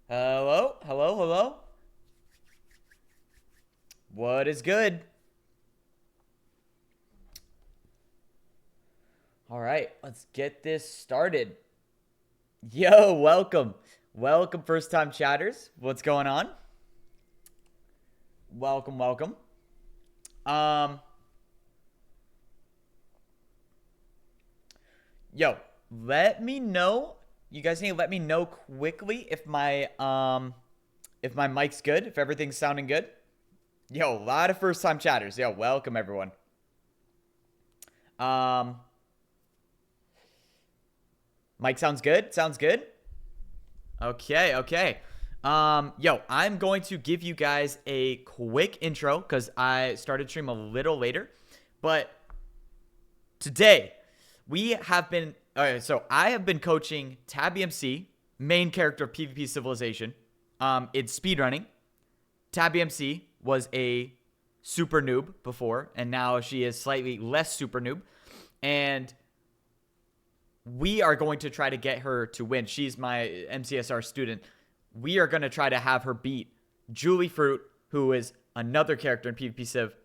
Hello, hello, hello. What is good? All right, let's get this started. Yo, welcome. Welcome, first time chatters. What's going on? Welcome, welcome. Um, yo, let me know. You guys need to let me know quickly if my mic's good, if everything's sounding good. Yo, a lot of first time chatters. Yo, welcome everyone. Um, Mic sounds good? Sounds good? Okay, okay. Yo, I'm going to give you guys a quick intro because I started stream a little later. But today, we have been. So I have been coaching Tabi MC, main character of PvP Civilization, in speedrunning. Tabi MC was a super noob before, and now she is slightly less super noob. And we are going to try to get her to win. She's my MCSR student. We are going to try to have her beat Julie Fruit, who is another character in PvP Civ,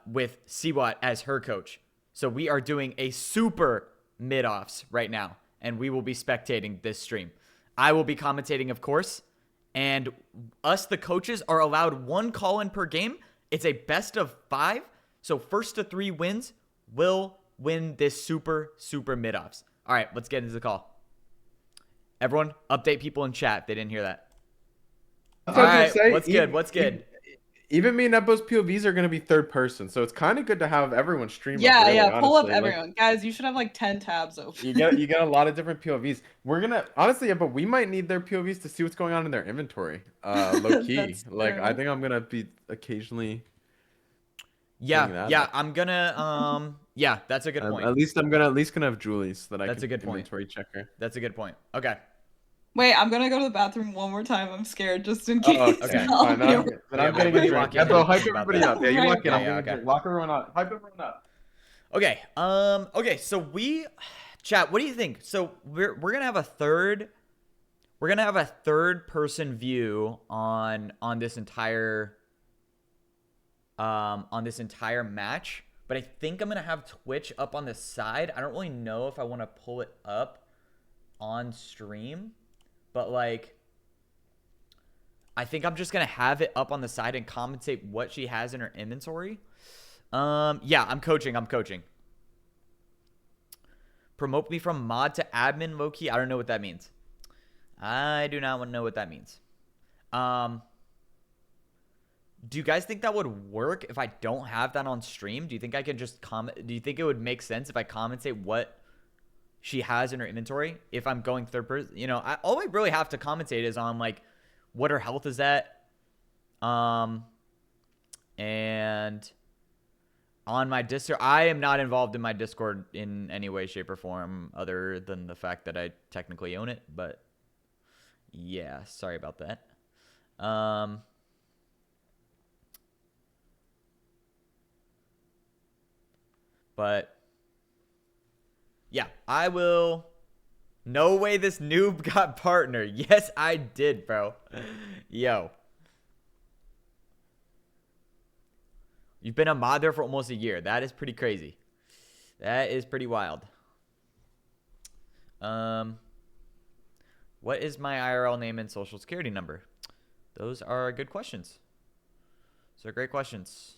with Seawatt as her coach. So we are doing a super mid-offs right now, and we will be spectating this stream. I will be commentating, of course, and us, the coaches, are allowed one call-in per game. It's a best of 5, so first to 3 wins will win this super mid-offs. All right, let's get into the call. Everyone, update people in chat if they didn't hear that. All right, what's good? What's good? Even me and Ebbo's POVs are going to be third person, so it's kind of good to have everyone stream Yeah, up, really, yeah. Pull up honestly. everyone, guys. You should have like 10 tabs open. You get a lot of different POVs. We're gonna honestly, but we might need their POVs to see what's going on in their inventory. Low key, That's like I true. think I'm gonna be occasionally. Yeah, I'm gonna yeah, that's a good point. At least I'm gonna have Julie so that I That's can a good point. inventory check her. That's a good point. Okay. Wait, I'm gonna go to the bathroom one more time. I'm scared, just in Oh, case. okay. fine. Then I'm Yeah, getting a everybody drink. lock in. Ebbo, hype Think about everybody that. up. Yeah, you Right. lock in. Yeah, I'm yeah, gonna okay. drink. Lock everyone up. Hype everyone up. Okay. Okay, so chat, what do you think? So we're gonna have a third person view on this entire match. But I think I'm gonna have Twitch up on the side. I don't really know if I want to pull it up on stream, but like I think I'm just gonna have it up on the side and commentate what she has in her inventory. Yeah, I'm coaching. Promote me from mod to admin, low-key. I don't know what that means. I do not want to know what that means. Do you guys think that would work if I don't have that on stream? Do you think I can just comment? Do you think it would make sense if I commentate what she has in her inventory if I'm going third person? You know, all I really have to commentate is on like what her health is at, and on my Discord. I am not involved in my Discord in any way, shape, or form other than the fact that I technically own it. But yeah, sorry about that. But yeah, I will. No way this noob got partner. Yes, I did, bro. Yo. You've been a mod there for almost a year. That is pretty crazy. That is pretty wild. What is my IRL name and social security number? Those are good questions. Those are great questions.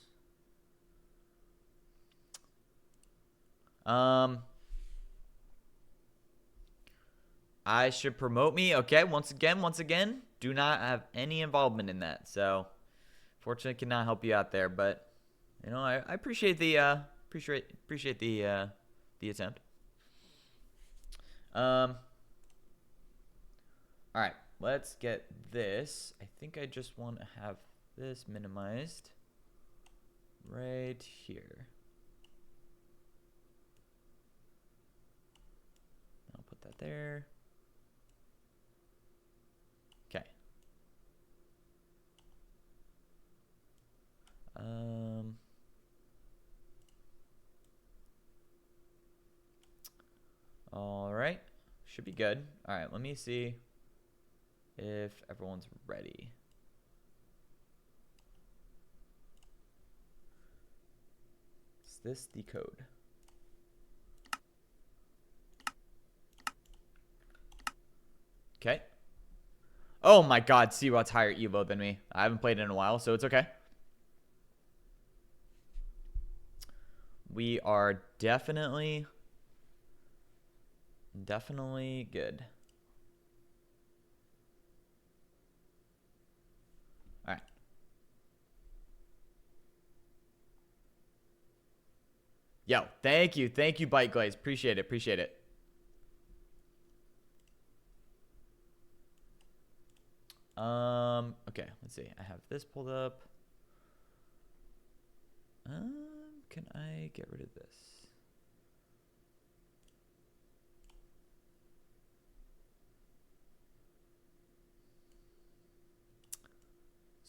I should promote me. Okay, once again, do not have any involvement in that. So, fortunately, cannot help you out there. But you know, I appreciate the appreciate the attempt. All right, let's get this. I think I just want to have this minimized right here. I'll put that there. Okay. All right. Should be good. All right, let me see. if everyone's ready. Is this the code? Okay. Oh my god, Seawatt's higher Evo than me. I haven't played in a while, so it's okay. We are definitely good. All right. Yo, thank you, Bite Glaze. Appreciate it, appreciate it. Okay, let's see. I have this pulled up. Can I get rid of this?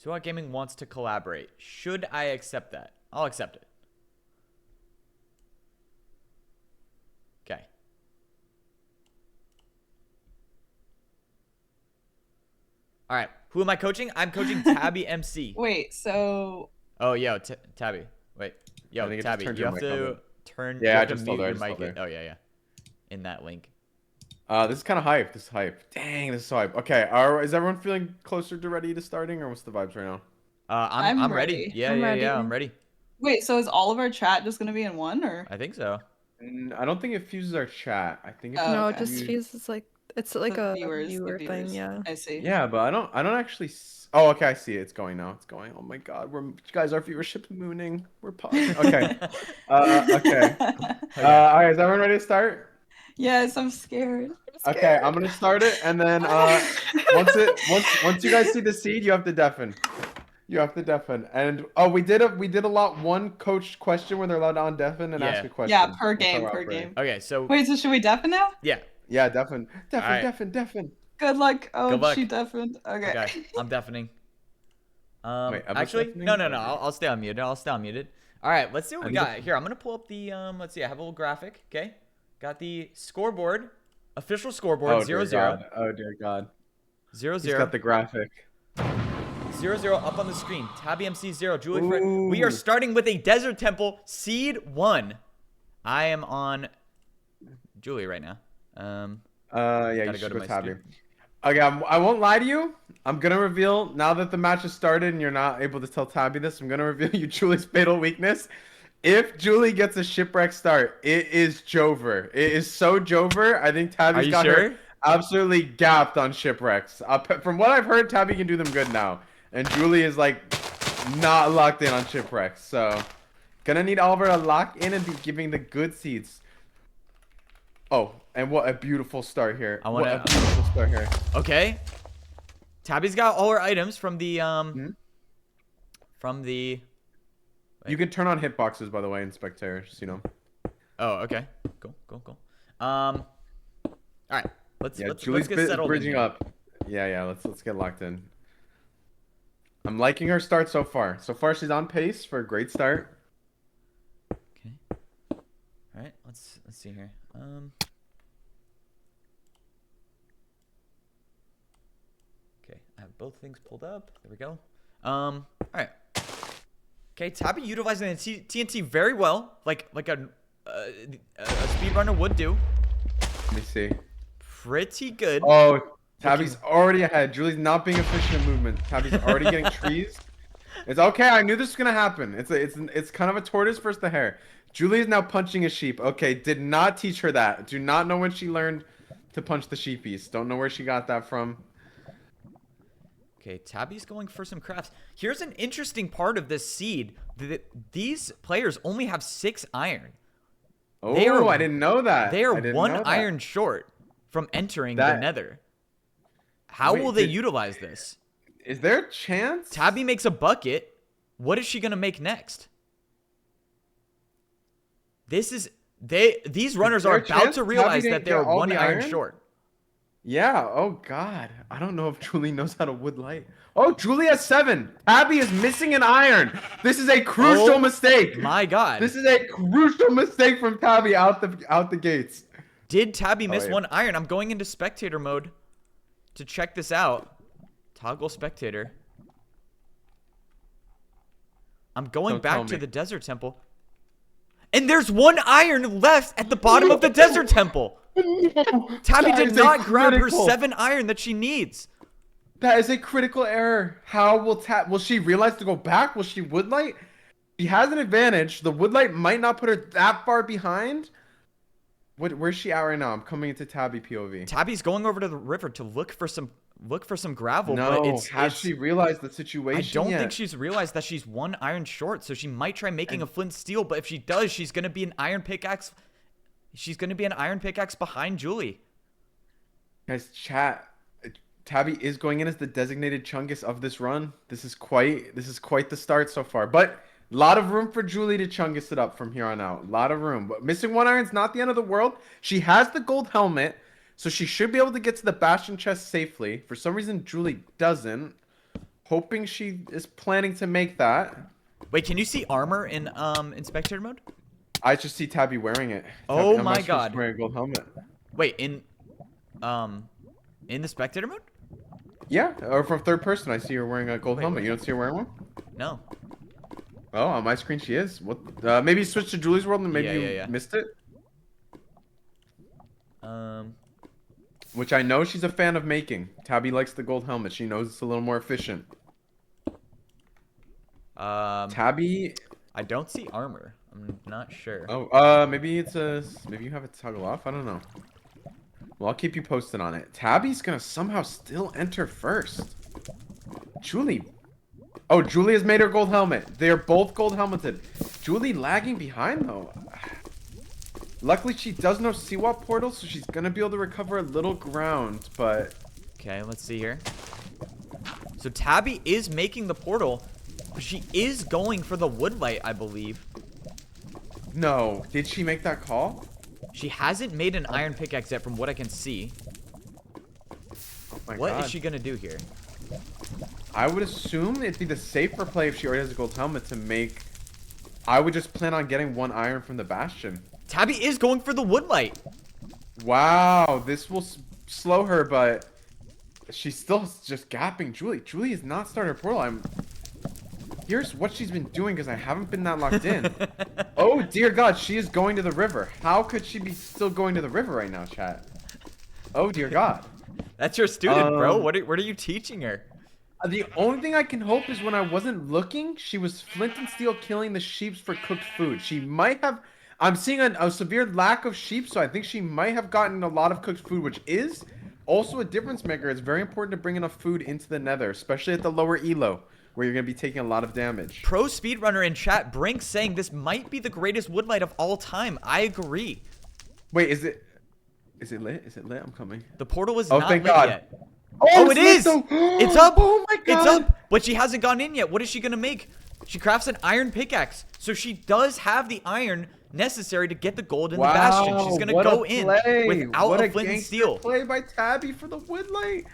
Seawatt Gaming wants to collaborate. Should I accept that? I'll accept it. Okay. All right. Who am I coaching? I'm coaching Tabi MC. Wait, so. Oh, yo, Tabi. Wait. Yo, Tabi, you have to turn. Yeah, you I have to just mute told her. your mic. Oh, yeah, yeah. In that link. This is kind of hype. This is hype. Dang, this is so hype. Okay, is everyone feeling closer to ready to starting, or what's the vibes right now? I'm ready. Yeah, I'm ready. Wait, so is all of our chat just gonna be in one, or? I think so. I don't think it fuses our chat. I think it Oh, No, okay. it just fuses like it's like The a viewers, the viewer thing. viewers. Yeah. I see. Yeah, but I don't actually. Oh, okay, I see it. It's going now. It's going. Oh my God, guys, our viewership's mooning. We're pausing. Okay. Okay. All right, is everyone ready to start? Yes, I'm scared. Okay, I'm gonna start it, and then once you guys see the seed, you have to deafen. You have to deafen. And we did a lot one coach question where they're allowed to undeafen and ask a question. Yeah, per game. Okay, so Wait, so should we deafen now? yeah. Yeah, deafen. Right. Deafen. Good luck. Oh, Good luck. she deafened. Okay. Okay, I'm deafening. Wait, am I actually, deafening? no. I'll stay unmuted. All right, let's see what we got here. I'm gonna pull up the let's see. I have a little graphic. Okay, got the scoreboard, official scoreboard. 0-0. Oh dear God. 0-0. He's got the graphic. 0-0 up on the screen. Tabi MC 0. Julie Fred. We are starting with a Desert Temple Seed 1. I am on Julie right now. Yeah, you gotta should go go to my Tabi. screen. Okay, I won't lie to you. I'm gonna reveal now that the match has started and you're not able to tell Tabi this. I'm gonna reveal you Julie's fatal weakness. If Julie gets a shipwreck start, it is Jover. It is so Jover. I think Tabi's got her absolutely gapped on shipwrecks. From what I've heard, Tabi can do them good now, and Julie is like not locked in on shipwrecks. So gonna need Oliver to lock in and be giving the good seeds. Oh, and what a beautiful start here. What a beautiful start here. Okay. Tabi's got all her items from the You can turn on hitboxes, by the way, in Spectator, just you know. Oh, okay. Cool. All right. Let's Julie's get settled. bridging up. Yeah. Let's get locked in. I'm liking her start so far. So far, she's on pace for a great start. Okay. All right. Let's see here. Okay. I have both things pulled up. There we go. All right. Okay. Tabi utilizing the TNT very well, like a speedrunner would do. Let me see. Pretty good. Oh, Tabi's already ahead. Julie's not being efficient in movement. Tabi's already getting trees. It's okay. I knew this was gonna happen. It's kind of a tortoise versus the hare. Julie is now punching a sheep. Okay, did not teach her that. Do not know when she learned to punch the sheepies. Don't know where she got that from. Okay, Tabi's going for some crafts. Here's an interesting part of this seed. These players only have 6 iron. Oh, I didn't know that. They are 1 iron short from entering the nether. How will they utilize this? Is there a chance? Tabi makes a bucket. What is she going to make next? These runners are about to realize that they're 1 iron short. Yeah. Oh God. I don't know if Julie knows how to wood light. Oh, Julie has 7. Tabi is missing an iron. This is a crucial mistake. My God. This is a crucial mistake from Tabi out the gates. Did Tabi miss 1 iron? I'm going into spectator mode to check this out. Toggle spectator. I'm going Don't tell back to me. the desert temple. And there's 1 iron left at the bottom of the desert temple. Tabby That did is not a grab her critical- 7 iron that she needs. That is a critical error. How will she realize to go back? Will she woodlight? She has an advantage. The woodlight might not put her that far behind. Where's she at right now? I'm coming into Tabby POV. Tabby's going over to the river to look for some gravel, No, but it's has she realized the situation I don't yet? think she's realized that she's 1 iron short, so she might try making a flint and steel, but if she does, she's going to be an iron pickaxe. She's going to be an iron pickaxe behind Julie. Guys, chat. Tabby is going in as the designated chungus of this run. This is quite the start so far. But a lot of room for Julie to chungus it up from here on out. A lot of room. But missing 1 iron's not the end of the world. She has the gold helmet, so she should be able to get to the bastion chest safely. For some reason, Julie doesn't. Hoping she is planning to make that. Wait, can you see armor in spectator mode? I just see Tabby wearing it. Oh I'm my not sure she's God. wearing a gold helmet. Wait, in the spectator mode? Yeah, or from third person, I see her wearing a gold helmet. wait. You don't see her wearing one? No. Oh, on my screen she is. What? Maybe switch to Julie's world and maybe Yeah. you missed it. Um, Which I know she's a fan of making. Tabby likes the gold helmet. She knows it's a little more efficient. Tabby. I don't see armor. I'm not sure. Oh, maybe you have it toggle off. I don't know. Well, I'll keep you posted on it. Tabby's gonna somehow still enter first. Julie. Oh, Julie has made her gold helmet. They're both gold helmeted. Julie lagging behind though. Luckily, she does know Seawatt portal, so she's gonna be able to recover a little ground. But Okay, let's see here. So Tabby is making the portal, but she is going for the woodlight, I believe. no, did she make that call? She hasn't made an iron pickaxe yet from what I can see. Oh my What God. is she gonna do here? I would assume it'd be the safer play if she already has a gold helmet to make. I would just plan on getting 1 iron from the bastion. Tabby is going for the woodlight. Wow, this will slow her, but she's still just gapping Julie. Julie has not started her portal. Here's what she's been doing because I haven't been that locked in. Oh dear God, she is going to the river. How could she be still going to the river right now, chat? Oh dear God. That's your student, bro. Um, What are you teaching her? The only thing I can hope is when I wasn't looking, she was flint and steel killing the sheeps for cooked food. She might have. I'm seeing a severe lack of sheep, so I think she might have gotten a lot of cooked food, which is also a difference maker. It's very important to bring enough food into the nether, especially at the lower elo, where you're going to be taking a lot of damage. Pro speedrunner in chat, Brink saying this might be the greatest woodlight of all time. I agree. Wait, is it lit? Is it lit? I'm coming. The portal is Oh, not thank lit God. yet. Oh, Oh, it it's is! lit, though. It's up! Oh my God! It's up! But she hasn't gone in yet. What is she gonna make? She crafts an iron pickaxe. So she does have the iron necessary to get the gold in the bastion. She's gonna what go a in play. without What a flint and gangster steel. play by Tabby for the woodlight.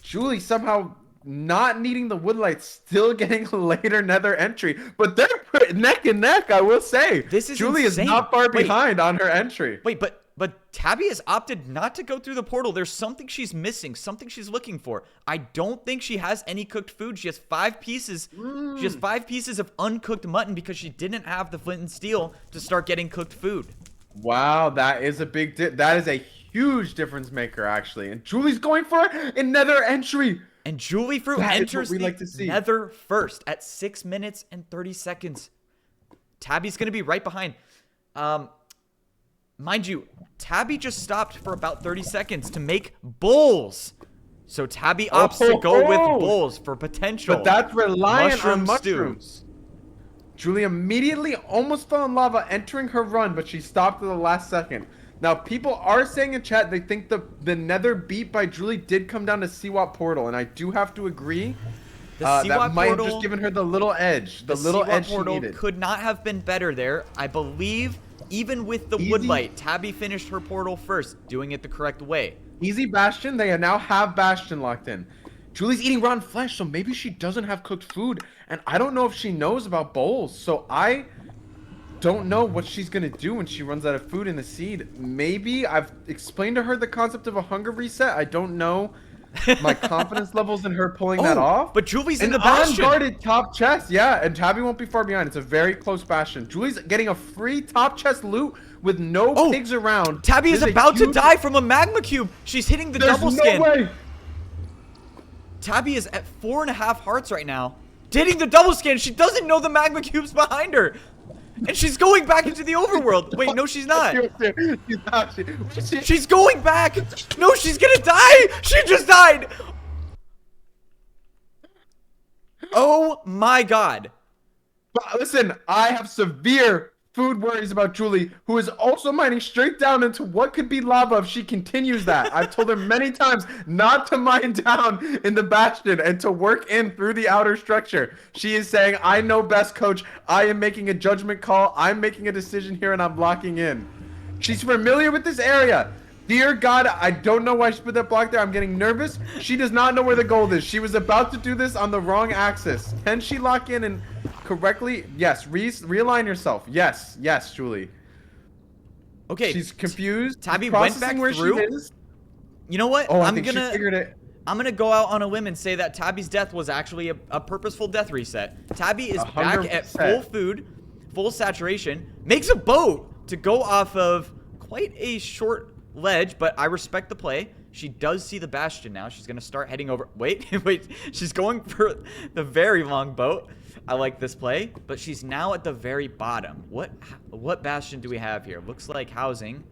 Julie somehow not needing the woodlight, still getting a later nether entry. But they're neck and neck, I will say. This is Julie insane. is not far Wait. behind on her entry. Wait, but Tabby has opted not to go through the portal. There's something she's missing, something she's looking for. I don't think she has any cooked food. She has 5 pieces. She has 5 pieces of uncooked mutton because she didn't have the flint and steel to start getting cooked food. Wow, that is a big that is a huge difference maker, actually. And Julie's going for a nether entry. And Julie Fruit That is what enters we the like to see. nether first at 6 minutes and 30 seconds. Tabby's going to be right behind. Mind you, Tabby just stopped for about 30 seconds to make bowls. So Tabby opts to go with bowls for potential. But that's reliant on mushroom stew. mushrooms. Julie immediately almost fell in lava entering her run, but she stopped at the last second. Now, people are saying in chat they think the nether beat by Julie did come down to Seawatt portal, and I do have to agree. The That Seawatt might have portal, just given her the little edge. The little Seawatt edge she portal needed. could not have been better there. I believe even with the Easy. woodlight, Tabby finished her portal first, doing it the correct way. Easy Bastion. They now have Bastion locked in. Julie's eating rotten flesh, so maybe she doesn't have cooked food. And I don't know if she knows about bowls. So I don't know what she's going to do when she runs out of food in the seed. Maybe I've explained to her the concept of a hunger reset. I don't know My confidence levels in her pulling that off. But Julie's in An the bastion. unguarded top chest, yeah, and Tabi won't be far behind. It's a very close bastion. Julie's getting a free top chest loot with no pigs around. Tabi is about to die from a magma cube. She's hitting the double skin. No way. Tabi is at 4.5 hearts right now. Hitting the double skin. She doesn't know the magma cube's behind her. And she's going back into the overworld. Wait, no, she's not. She's going back. No, she's gonna die. She just died. Oh my god. But listen, I have severe food worries about Julie, who is also mining straight down into what could be lava if she continues that. I've told her many times not to mine down in the bastion and to work in through the outer structure. She is saying, I know best, coach. I am making a judgment call. I'm making a decision here and I'm locking in. She's familiar with this area. Dear God, I don't know why she put that block there. I'm getting nervous. She does not know where the gold is. She was about to do this on the wrong axis. Can she lock in and correctly? Yes. Realign yourself. Yes. Yes, Julie. Okay. She's confused. Tabi went back through. You know what? Oh, I think she figured it. I'm gonna go out on a limb and say that Tabi's death was actually a purposeful death reset. Tabi is 100%. Back at full food, full saturation. Makes a boat to go off of quite a short ledge, but I respect the play. She does see the bastion now. She's gonna start heading over. Wait. She's going for the very long boat. I like this play, but she's now at the very bottom. What bastion do we have here? Looks like housing.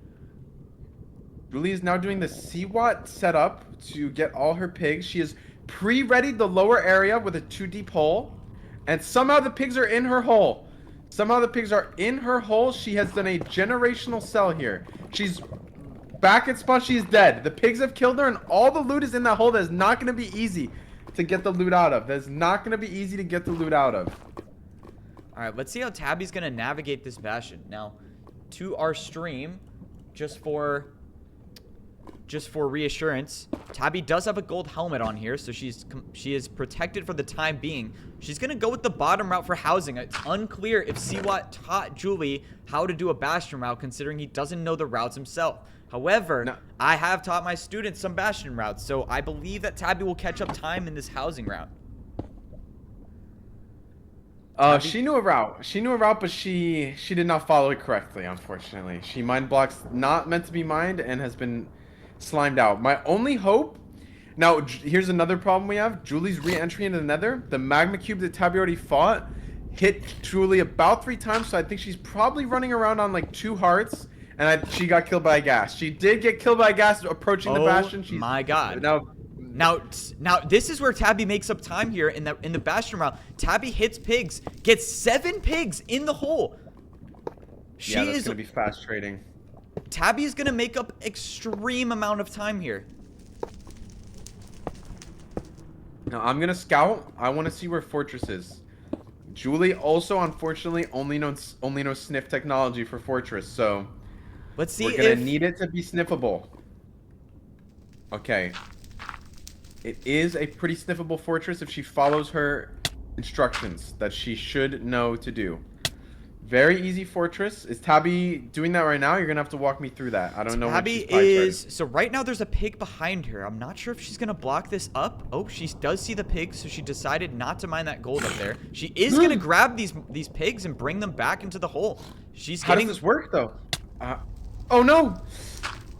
Julie is now doing the Seawatt setup to get all her pigs. She has pre-readied the lower area with a 2 deep hole, and somehow the pigs are in her hole. Somehow the pigs are in her hole. She has done a generational sell here. She's back at spawn. She's dead. The pigs have killed her, and all the loot is in that hole. That is not going to be easy to get the loot out of. That is not going to be easy to get the loot out of. All right, let's see how Tabi's going to navigate this bastion. Now, to our stream, just for reassurance, Tabi does have a gold helmet on here, so she is protected for the time being. She's gonna go with the bottom route for housing. It's unclear if Seawatt taught Julie how to do a bastion route, considering he doesn't know the routes himself. However, I have taught my students some bastion routes, so I believe that Tabi will catch up time in this housing route. She knew a route. She knew a route, but she did not follow it correctly, unfortunately. She mined blocks not meant to be mined and has been slimed out. My only hope. Now, here's another problem we have. Julie's re-entry into the nether. The magma cube that Tabi already fought hit Julie about 3 times, so I think she's probably running around on like 2 hearts, and she got killed by a gas. She did get killed by a gas approaching the bastion. Oh my god. Now this is where Tabi makes up time here in the bastion route. Tabi hits pigs, gets 7 pigs in the hole. Yeah, that's gonna be fast trading. Tabi is gonna make up extreme amount of time here. Now I'm gonna scout. I want to see where Fortress is. Julie also, unfortunately, only knows sniff technology for Fortress, so let's see. We're gonna need it to be sniffable. Okay. It is a pretty sniffable fortress if she follows her instructions that she should know to do. Very easy fortress. Is Tabi doing that right now? You're gonna have to walk me through that. I don't know. Tabi is so right now. There's a pig behind her. I'm not sure if she's gonna block this up. Oh, she does see the pigs, so she decided not to mine that gold up there. She is gonna grab these pigs and bring them back into the hole. How does this work though? Oh no!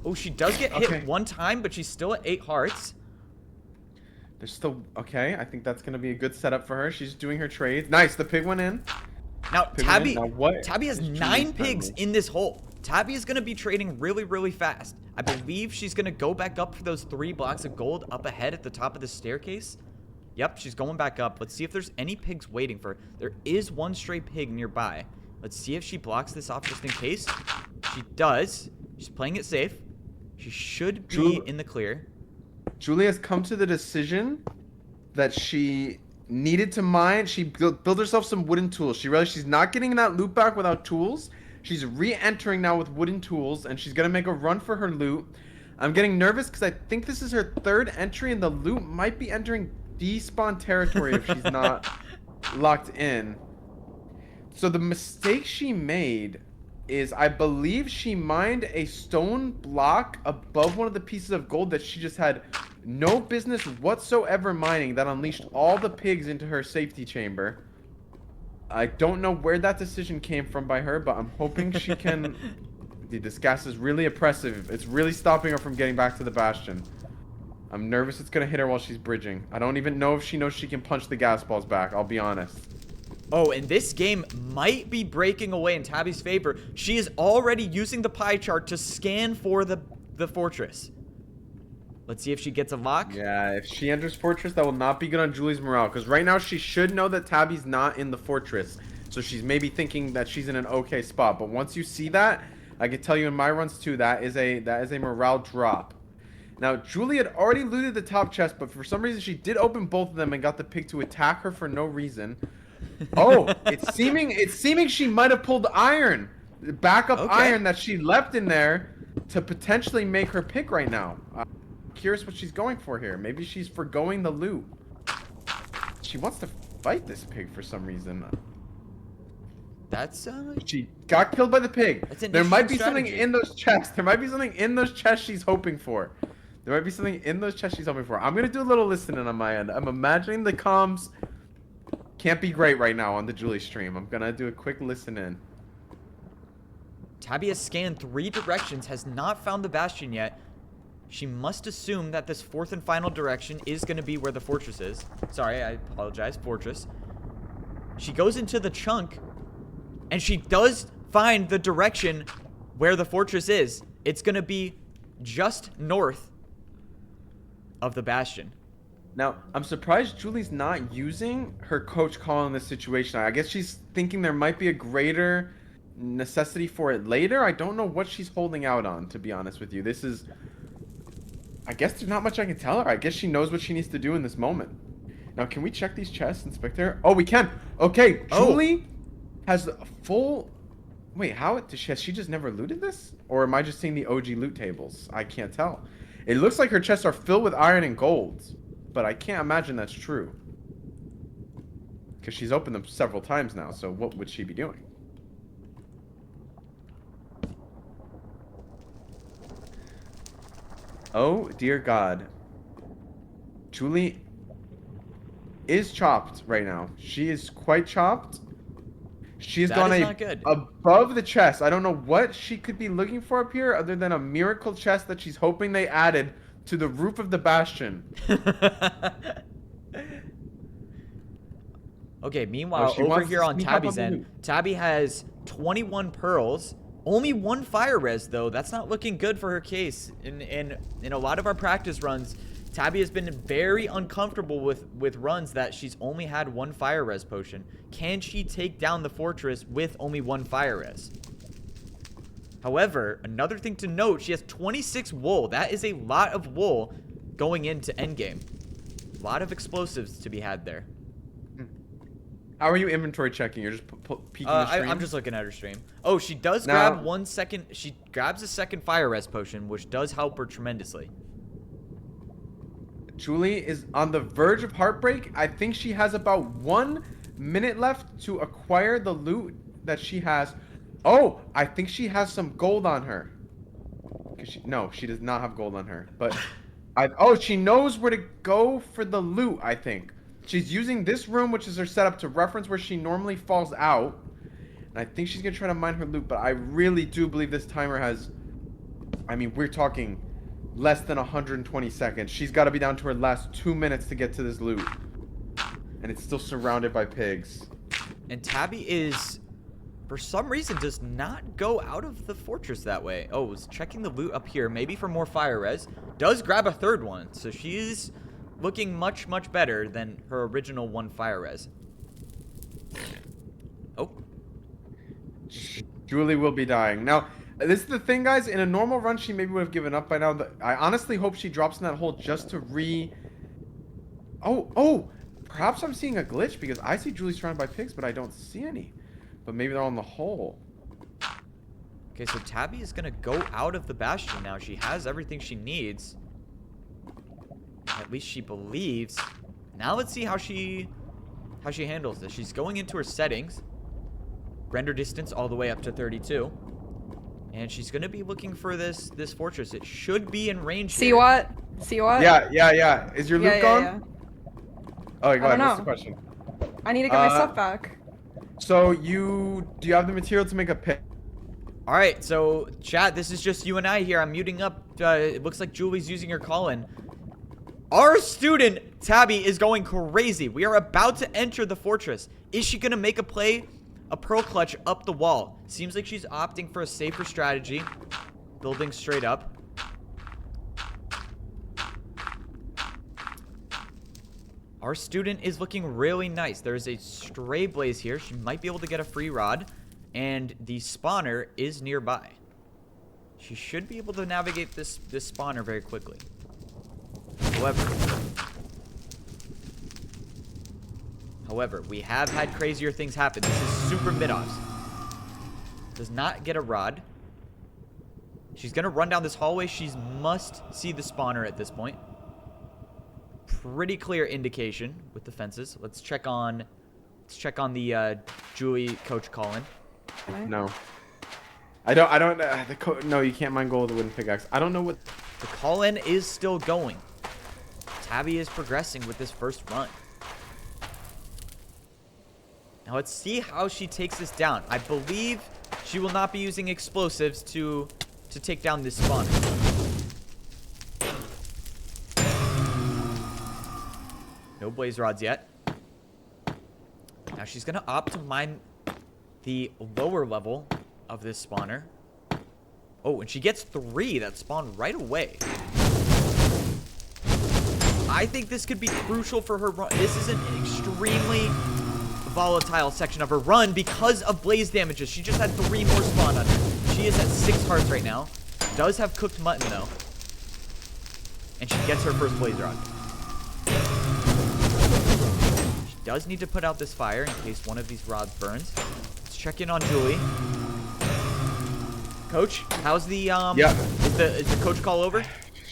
Oh, she does get hit one time, but she's still at 8 hearts. There's still okay. I think that's gonna be a good setup for her. She's doing her trades. Nice. The pig went in. Now Tabi has 9 pigs in this hole. Tabi is gonna be trading really, really fast. I believe she's gonna go back up for those 3 blocks of gold up ahead at the top of the staircase. Yep, she's going back up. Let's see if there's any pigs waiting for her. There is 1 stray pig nearby. Let's see if she blocks this off just in case. She does. She's playing it safe. She should be in the clear. Julie has come to the decision that she needed to mine. She built herself some wooden tools. She realized she's not getting that loot back without tools. She's re-entering now with wooden tools, and she's going to make a run for her loot. I'm getting nervous because I think this is her 3rd entry, and the loot might be entering despawn territory if she's not locked in. So the mistake she made is I believe she mined a stone block above one of the pieces of gold that she just had no business whatsoever mining that unleashed all the pigs into her safety chamber. I don't know where that decision came from by her, but I'm hoping she can... Dude, this gas is really oppressive. It's really stopping her from getting back to the bastion. I'm nervous it's going to hit her while she's bridging. I don't even know if she knows she can punch the gas balls back, I'll be honest. Oh, and this game might be breaking away in Tabi's favor. She is already using the pie chart to scan for the fortress. Let's see if she gets a lock. Yeah, if she enters fortress, that will not be good on Julie's morale. Because right now, she should know that Tabi's not in the fortress. So she's maybe thinking that she's in an okay spot. But once you see that, I can tell you in my runs too, that is a morale drop. Now, Julie had already looted the top chest, but for some reason, she did open both of them and got the pig to attack her for no reason. Oh, it's seeming she might have pulled iron. Backup iron that she left in there to potentially make her pick right now. Curious what she's going for here. Maybe she's forgoing the loot. She wants to fight this pig for some reason. That's she got killed by the pig. There might be something strategy. in those chests. There might be something in those chests she's hoping for. There might be something in those chests she's hoping for. I'm gonna do a little listening on my end. I'm imagining the comms can't be great right now on the Julie stream. I'm gonna do a quick listen in. Tabi has scanned 3 directions, has not found the bastion yet. She must assume that this 4th and final direction is going to be where the fortress is. Sorry, I apologize. Fortress. She goes into the chunk, and she does find the direction where the fortress is. It's going to be just north of the bastion. Now, I'm surprised Julie's not using her coach call in this situation. I guess she's thinking there might be a greater necessity for it later. I don't know what she's holding out on, to be honest with you. This is... I guess there's not much I can tell her. I guess she knows what she needs to do in this moment. Now, can we check these chests, Inspector? Oh, we can. Okay, Julie has a full... Wait, how... Has she just never looted this? Or am I just seeing the OG loot tables? I can't tell. It looks like her chests are filled with iron and gold. But I can't imagine that's true. Because she's opened them several times now, so what would she be doing? Oh, dear God. Julie is chopped right now. She is quite chopped. She's gone above the chest. I don't know what she could be looking for up here other than a miracle chest that she's hoping they added to the roof of the bastion. Okay, meanwhile, over here on Tabi's end, Tabi has 21 pearls. Only 1 fire res, though. That's not looking good for her case. In a lot of our practice runs, Tabi has been very uncomfortable with runs that she's only had 1 fire res potion. Can she take down the fortress with only 1 fire res? However, another thing to note, she has 26 wool. That is a lot of wool going into endgame. A lot of explosives to be had there. How are you inventory checking? You're just peeking the stream? I'm just looking at her stream. Oh, she does grab 1 second. She grabs a second fire res potion, which does help her tremendously. Julie is on the verge of heartbreak. I think she has about 1 minute left to acquire the loot that she has. Oh, I think she has some gold on her. No, she does not have gold on her. But oh, she knows where to go for the loot, I think. She's using this room, which is her setup, to reference where she normally falls out. And I think she's going to try to mine her loot, but I really do believe this timer has... I mean, we're talking less than 120 seconds. She's got to be down to her last 2 minutes to get to this loot. And it's still surrounded by pigs. And Tabi is, for some reason, does not go out of the fortress that way. Oh, was checking the loot up here, maybe for more fire res. Does grab a 3rd one, so she's looking much, much better than her original 1 fire res. Oh. Julie will be dying. Now, this is the thing, guys. In a normal run, she maybe would have given up by now. I honestly hope she drops in that hole just to Oh, perhaps I'm seeing a glitch because I see Julie surrounded by pigs, but I don't see any. But maybe they're on the hole. Okay, so Tabi is going to go out of the bastion now. She has everything she needs. At least she believes. Now let's see how she handles this. She's going into her settings. Render distance all the way up to 32. And she's going to be looking for this fortress. It should be in range here. Seawatt? Seawatt? Yeah. Is your loot gone? Yeah. Oh, go I ahead. don't What's the know. question? I need to get my stuff back. So do you have the material to make a pit? All right, so chat, this is just you and I here. I'm muting up. It looks like Julie's using her call-in. Our student, Tabi, is going crazy. We are about to enter the fortress. Is she going to make a play? A pearl clutch up the wall. Seems like she's opting for a safer strategy. Building straight up. Our student is looking really nice. There's a stray blaze here. She might be able to get a free rod. And the spawner is nearby. She should be able to navigate this spawner very quickly. However, we have had crazier things happen. This is super MIDOFFS. Does not get a rod. She's going to run down this hallway. She must see the spawner at this point. Pretty clear indication with the fences. Let's check on the Julie coach call-in. No. I don't no, you can't mine gold with a wooden pickaxe. I don't know what the call-in is still going. Tabi is progressing with this first run. Now let's see how she takes this down. I believe she will not be using explosives to take down this spawner. No blaze rods yet. Now she's gonna opt to mine the lower level of this spawner. Oh, and she gets 3 that spawn right away. I think this could be crucial for her run. This is an extremely volatile section of her run because of blaze damages. She just had 3 more spawn on her. She is at 6 hearts right now. Does have cooked mutton though. And she gets her first blaze rod. She does need to put out this fire in case one of these rods burns. Let's check in on Julie. Coach, how's the is the coach call over?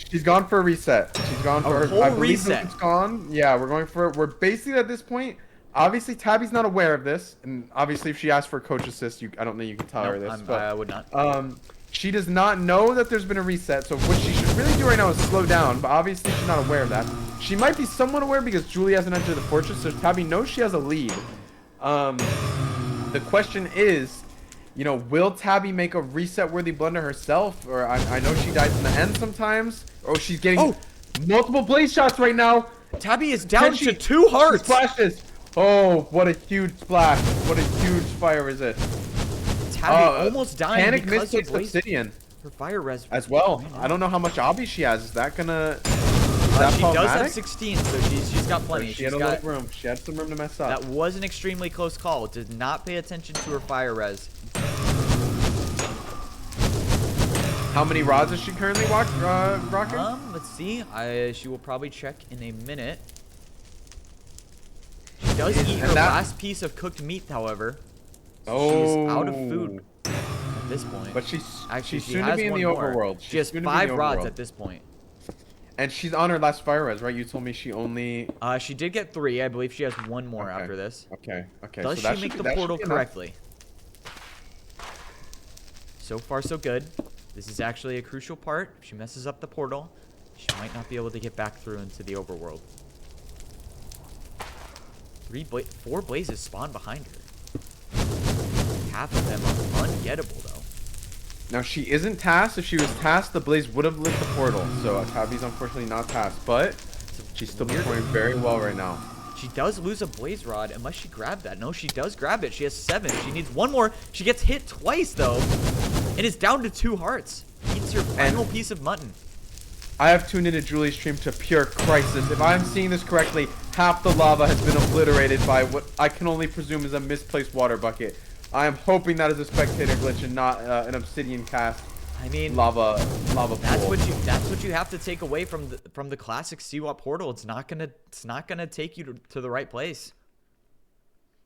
She's gone for a reset. She's gone for whole I believe reset. It's gone. Yeah, we're basically at this point. Obviously, Tabi's not aware of this, and obviously, if she asks for a coach assist, I don't think you can tell her this. But I would not. She does not know that there's been a reset. So what she should really do right now is slow down. But obviously, she's not aware of that. She might be somewhat aware because Julie hasn't entered the fortress, so Tabi knows she has a lead. The question is, will Tabi make a reset-worthy blunder herself? Or I know she dies in the end sometimes. Oh, she's getting multiple blaze shots right now. Tabi is down to 2 hearts. She splashes. Oh, what a huge splash. What a huge fire resist. Tabi almost dying Panic because of mistakes obsidian. Her fire res as well. I don't know how much obby she has. Is that gonna... she does have 16, so she's got plenty. She had a little room. She had some room to mess up. That was an extremely close call. Did not pay attention to her fire res. How many rods is she currently rocking? Let's see. She will probably check in a minute. She does eat her last piece of cooked meat, however. So she's out of food at this point. But she's soon has to be in the overworld. She has 5 rods at this point. And she's on her last fire res, right? You told me she only... She did get 3. I believe she has 1 more after this. Okay. Does she make the portal correctly? So far, so good. This is actually a crucial part. If she messes up the portal, she might not be able to get back through into the overworld. 4 blazes spawn behind her. Half of them are ungettable, though. Now, she isn't tasked. If she was tasked, the blaze would have lit the portal. So, Tabi's unfortunately not tasked. But she's still performing very well right now. She does lose a blaze rod unless she grabbed that. No, she does grab it. She has 7. She needs 1 more. She gets hit twice, though. And is down to 2 hearts. Eats her final piece of mutton. I have tuned into Julie's stream to pure crisis. If I'm seeing this correctly, half the lava has been obliterated by what I can only presume is a misplaced water bucket. I am hoping that is a spectator glitch and not an obsidian cast. I mean, lava that's pool. what you have to take away from the classic Seawatt portal. It's not gonna take you to the right place.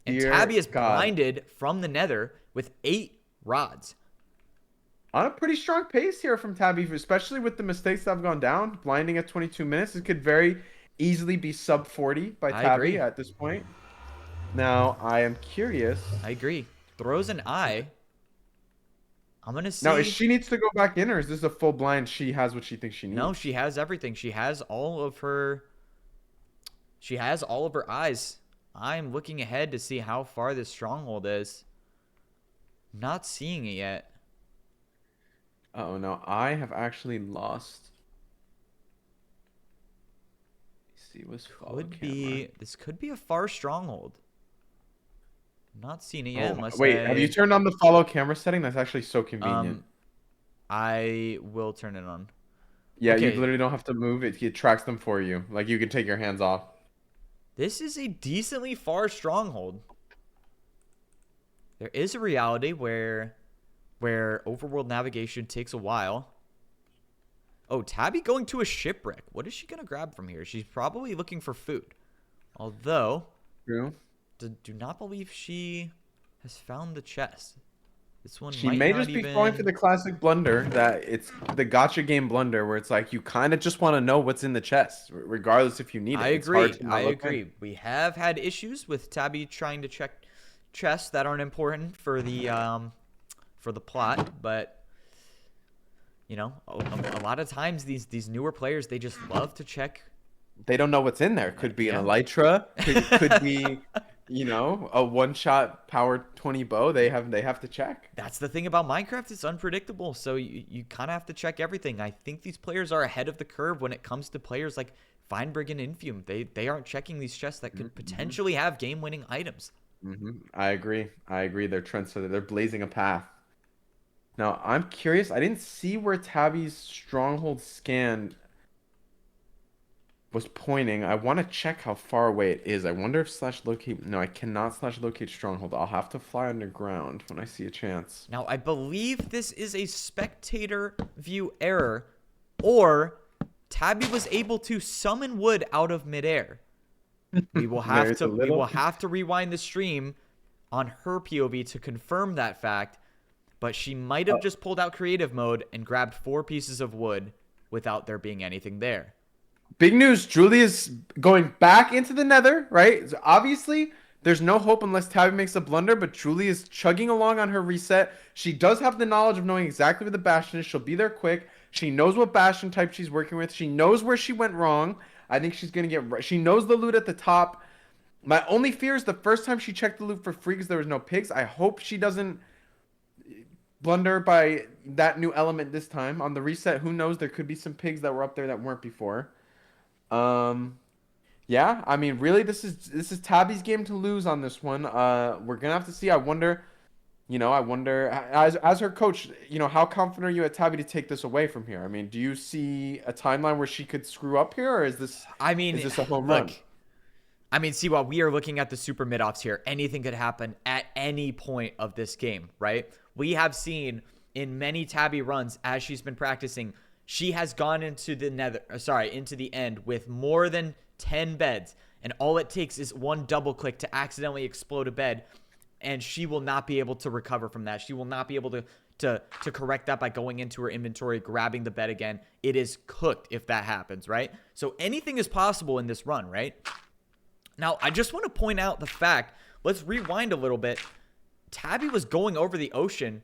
And Tabi is blinded from the Nether with 8 rods. On a pretty strong pace here from Tabi, especially with the mistakes that have gone down. Blinding at 22 minutes. It could very easily be sub 40 by Tabi at this point. Now, I am curious. I agree. Throws an eye. I'm gonna see. Now, is she needs to go back in, or is this a full blind? She has what she thinks she needs. No, she has everything. She has all of her. She has all of her eyes. I'm looking ahead to see how far this stronghold is. Not seeing it yet. Oh no, I have actually lost. Let's see, what's follow Could camera? be. This could be a far stronghold. Not seeing it yet. Oh, Unless wait, have you turned on the follow camera setting? That's actually so convenient. I will turn it on. Yeah, Okay. you literally don't have to move it. It tracks them for you. Like, you can take your hands off. This is a decently far stronghold. There is a reality where overworld navigation takes a while. Oh, Tabi going to a shipwreck. What is she going to grab from here? She's probably looking for food. Although, True. do not believe she has found the chest. This one She might may not just be even... falling for the classic blunder that it's the gotcha game blunder where it's like you kind of just want to know what's in the chest, regardless if you need it. I It's agree. hard to not I look agree. in. We have had issues with Tabi trying to check chests that aren't important for the plot, but you know, a lot of times these newer players, they just love to check. They don't know what's in there. Could be Yeah. an elytra. Could be, you know, a one-shot power 20 bow. They have to check. That's the thing about Minecraft. It's unpredictable, so you kind of have to check everything. I think these players are ahead of the curve when it comes to players like Feinberg and Infume. They aren't checking these chests that could potentially have game-winning items. I agree. They're trendsetter. They're blazing a path. Now, I'm curious. I didn't see where Tabi's stronghold scan was pointing. I want to check how far away it is. I wonder if /locate... No, I cannot /locate stronghold. I'll have to fly underground when I see a chance. Now, I believe this is a spectator view error, or Tabi was able to summon wood out of midair. We will have to rewind the stream on her POV to confirm that fact, but she might have just pulled out creative mode and grabbed 4 pieces of wood without there being anything there. Big news. Julie is going back into the nether, right? So obviously, there's no hope unless Tabi makes a blunder, but Julie is chugging along on her reset. She does have the knowledge of knowing exactly where the Bastion is. She'll be there quick. She knows what Bastion type she's working with. She knows where she went wrong. I think she's going to get right. She knows the loot at the top. My only fear is the first time she checked the loot for free because there was no pigs. I hope she doesn't blunder by that new element this time. On the reset, who knows? There could be some pigs that were up there that weren't before. Yeah, I mean, really, this is Tabi's game to lose on this one. We're gonna have to see. I wonder as her coach, how confident are you at Tabi to take this away from here? I mean, do you see a timeline where she could screw up here, or is this a home run? I mean, see, while we are looking at the super mid-offs here, anything could happen at any point of this game, right? We have seen in many Tabi runs as she's been practicing, she has gone into the end with more than 10 beds, and all it takes is one double click to accidentally explode a bed, and she will not be able to recover from that. She will not be able to correct that by going into her inventory, grabbing the bed again. It is cooked if that happens, right? So anything is possible in this run, right? Now, I just want to point out the fact, let's rewind a little bit. Tabi was going over the ocean,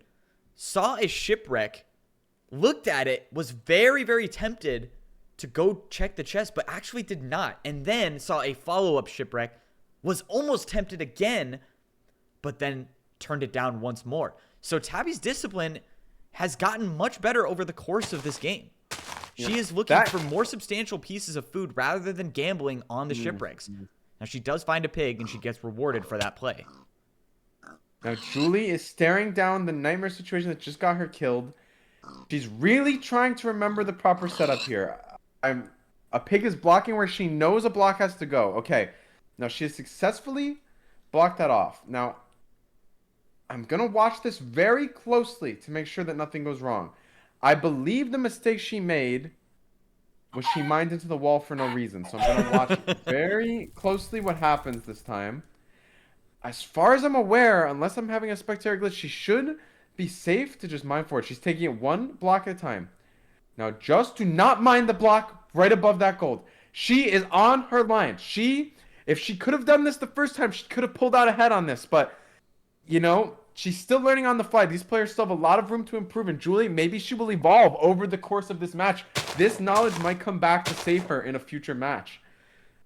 saw a shipwreck, looked at it, was very, very tempted to go check the chest, but actually did not. And then saw a follow-up shipwreck, was almost tempted again, but then turned it down once more. So Tabi's discipline has gotten much better over the course of this game. She is looking for more substantial pieces of food rather than gambling on the shipwrecks. Now, she does find a pig, and she gets rewarded for that play. Now, Julie is staring down the nightmare situation that just got her killed. She's really trying to remember the proper setup here. A pig is blocking where she knows a block has to go. Okay. Now, she has successfully blocked that off. Now, I'm going to watch this very closely to make sure that nothing goes wrong. I believe the mistake she made was she mined into the wall for no reason. So I'm going to watch very closely what happens this time. As far as I'm aware, unless I'm having a spectator glitch, she should be safe to just mine forward. She's taking it one block at a time. Now, just do not mine the block right above that gold. She is on her line. If she could have done this the first time, she could have pulled out ahead on this. But, She's still learning on the fly. These players still have a lot of room to improve. And Julie, maybe she will evolve over the course of this match. This knowledge might come back to save her in a future match.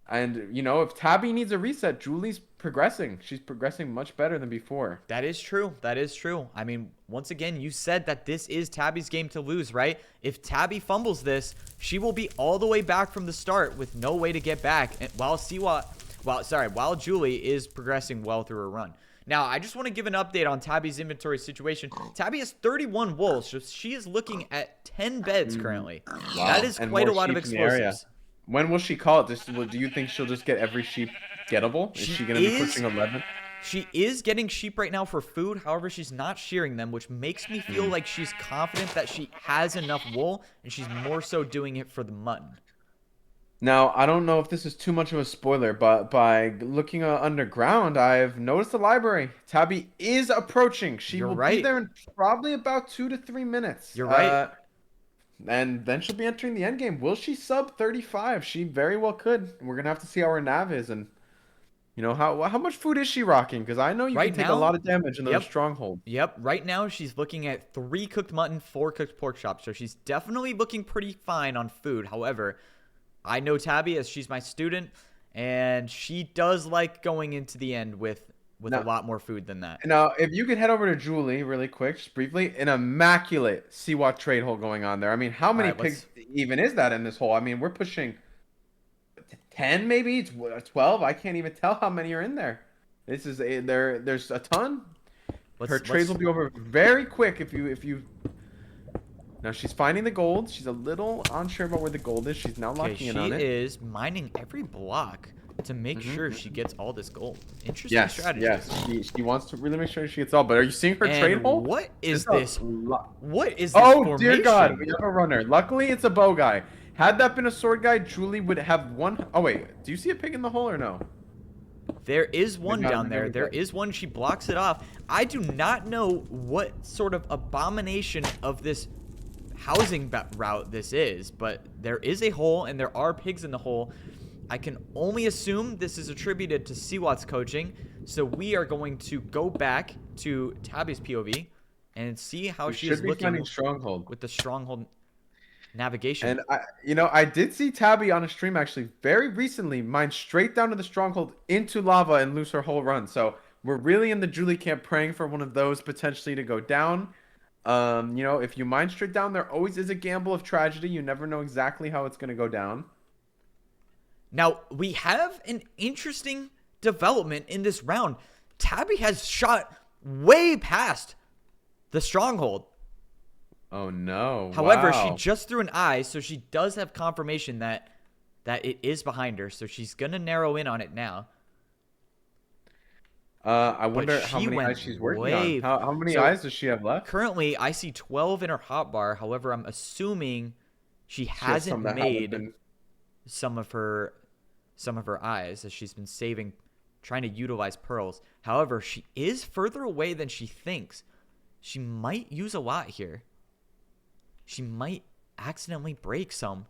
And, you know, if Tabi needs a reset, Julie's progressing. She's progressing much better than before. That is true. That is true. I mean, once again, you said that this is Tabi's game to lose, right? If Tabi fumbles this, she will be all the way back from the start with no way to get back. And while Julie is progressing well through her run. Now, I just want to give an update on Tabi's inventory situation. Tabi has 31 wool, so she is looking at 10 beds currently. Wow. That is quite a lot of explosives. When will she call it? Do you think she'll just get every sheep gettable? Is she going to be pushing 11? She is getting sheep right now for food. However, she's not shearing them, which makes me feel like she's confident that she has enough wool, and she's more so doing it for the mutton. Now, I don't know if this is too much of a spoiler, but by looking underground, I've noticed the library. Tabi is approaching. She will be there in probably about 2 to 3 minutes. You're right. And then she'll be entering the end game. Will she sub 35? She very well could. We're going to have to see how her nav is. And, you know, how much food is she rocking? Because I know you can take a lot of damage in those strongholds. Yep. Right now, she's looking at 3 cooked mutton, 4 cooked pork chops. So she's definitely looking pretty fine on food. However, I know Tabi as she's my student, and she does like going into the end with a lot more food than that. Now, if you could head over to Julie really quick, just briefly, an immaculate Seawatt trade hole going on there. I mean, how many pigs even is that in this hole? I mean, we're pushing 10 maybe, 12. I can't even tell how many are in there. This is there's a ton. Her trades will be over very quick if you. Now she's finding the gold. She's a little unsure about where the gold is. She's now locking in on it. She is mining every block to make sure she gets all this gold. Interesting strategy. Yes, she wants to really make sure she gets all. But are you seeing her trade hole? What is this? What is this formation? Dear God, we have a runner. Luckily, it's a bow guy. Had that been a sword guy, Julie would have one. Oh wait, do you see a pig in the hole or no? There is one down there. There is one. She blocks it off. I do not know what sort of abomination of this housing route this is, but there is a hole and there are pigs in the hole. I can only assume this is attributed to Seawatt's coaching, so we are going to go back to Tabi's POV and see how she is looking with the stronghold navigation. And I did see Tabi on a stream actually very recently mine straight down to the stronghold into lava and lose her whole run. So we're really in the Julie camp praying for one of those potentially to go down. If you mine straight down, there always is a gamble of tragedy. You never know exactly how it's going to go down. Now, we have an interesting development in this round. Tabi has shot way past the stronghold. Oh, no. However, she just threw an eye, so she does have confirmation that it is behind her. So she's going to narrow in on it now. I wonder how many eyes she's working on. How many eyes does she have left? Currently, I see 12 in her hotbar. However, I'm assuming she hasn't made some of her eyes as she's been saving, trying to utilize pearls. However, she is further away than she thinks. She might use a lot here. She might accidentally break some.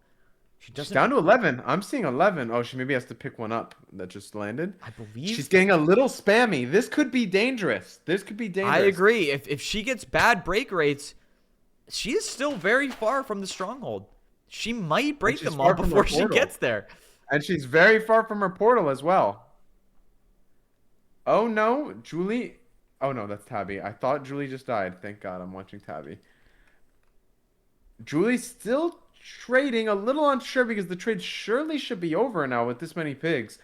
She's down to 11. I'm seeing 11. Oh, she maybe has to pick one up that just landed. I believe she's getting a little spammy. This could be dangerous. I agree. If she gets bad break rates, she is still very far from the stronghold. She might break them all before she gets there. And she's very far from her portal as well. Oh, no. Julie. Oh, no, that's Tabi. I thought Julie just died. Thank God I'm watching Tabi. Julie's still trading, a little unsure because the trade surely should be over now with this many pigs.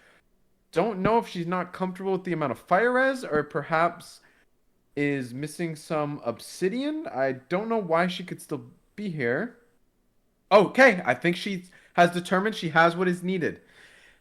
Don't know if she's not comfortable with the amount of fire res or perhaps is missing some obsidian. I don't know why she could still be here. Okay, I think she has determined she has what is needed.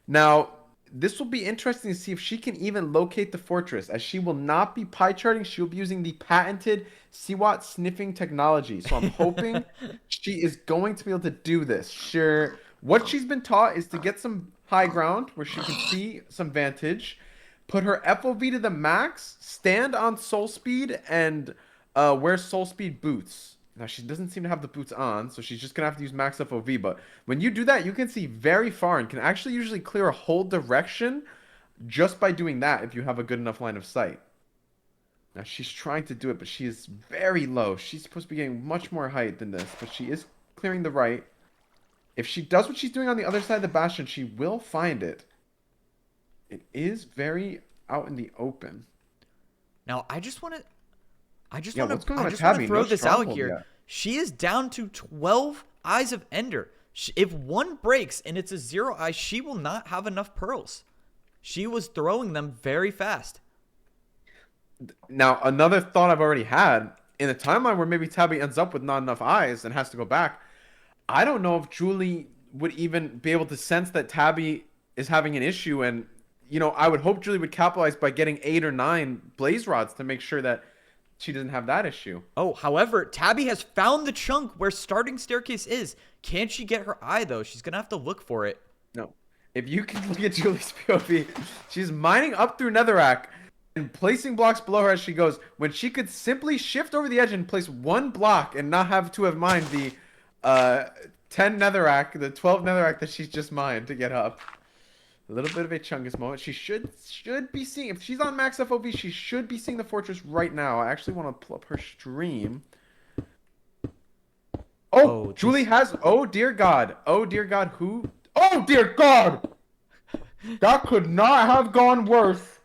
Now, this will be interesting to see if she can even locate the fortress, as she will not be pie charting. She will be using the patented Seawatt sniffing technology. So I'm hoping she is going to be able to do this. Sure. What she's been taught is to get some high ground where she can see some vantage, put her FOV to the max, stand on soul speed, and wear soul speed boots. Now, she doesn't seem to have the boots on, so she's just going to have to use max FOV. But when you do that, you can see very far and can actually usually clear a whole direction just by doing that if you have a good enough line of sight. Now she's trying to do it, but she is very low. She's supposed to be getting much more height than this, but she is clearing the right. If she does what she's doing on the other side of the bastion, she will find it. It is very out in the open. Now, I just want to Tabi? throw No this out stronghold here. yet. She is down to 12 Eyes of Ender. If one breaks and it's a 0 eye, she will not have enough pearls. She was throwing them very fast. Now, another thought I've already had, in a timeline where maybe Tabi ends up with not enough eyes and has to go back, I don't know if Julie would even be able to sense that Tabi is having an issue. And, you know, I would hope Julie would capitalize by getting 8 or 9 blaze rods to make sure that she doesn't have that issue. Oh, however, Tabi has found the chunk where starting staircase is. Can she get her eye, though? She's going to have to look for it. No. If you can look at Julie's POV, she's mining up through Netherrack and placing blocks below her as she goes, when she could simply shift over the edge and place one block and not have to have mined the 10 Netherrack, the 12 Netherrack that she's just mined to get up. A little bit of a Chungus moment. She should be seeing, if she's on max FOV, she should be seeing the fortress right now. I actually want to pull up her stream. Oh, Julie has, oh dear God. Oh dear God, who? Oh dear God! That could not have gone worse.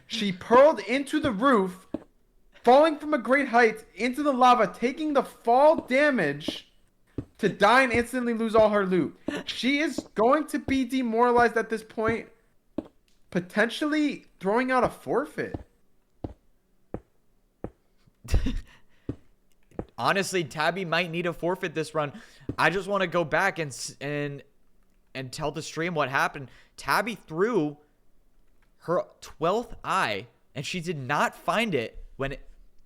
She pearled into the roof, falling from a great height into the lava, taking the fall damage to die and instantly lose all her loot. She is going to be demoralized at this point, potentially throwing out a forfeit. Honestly, Tabi might need a forfeit this run. I just want to go back and tell the stream what happened. Tabi threw her 12th eye, and she did not find it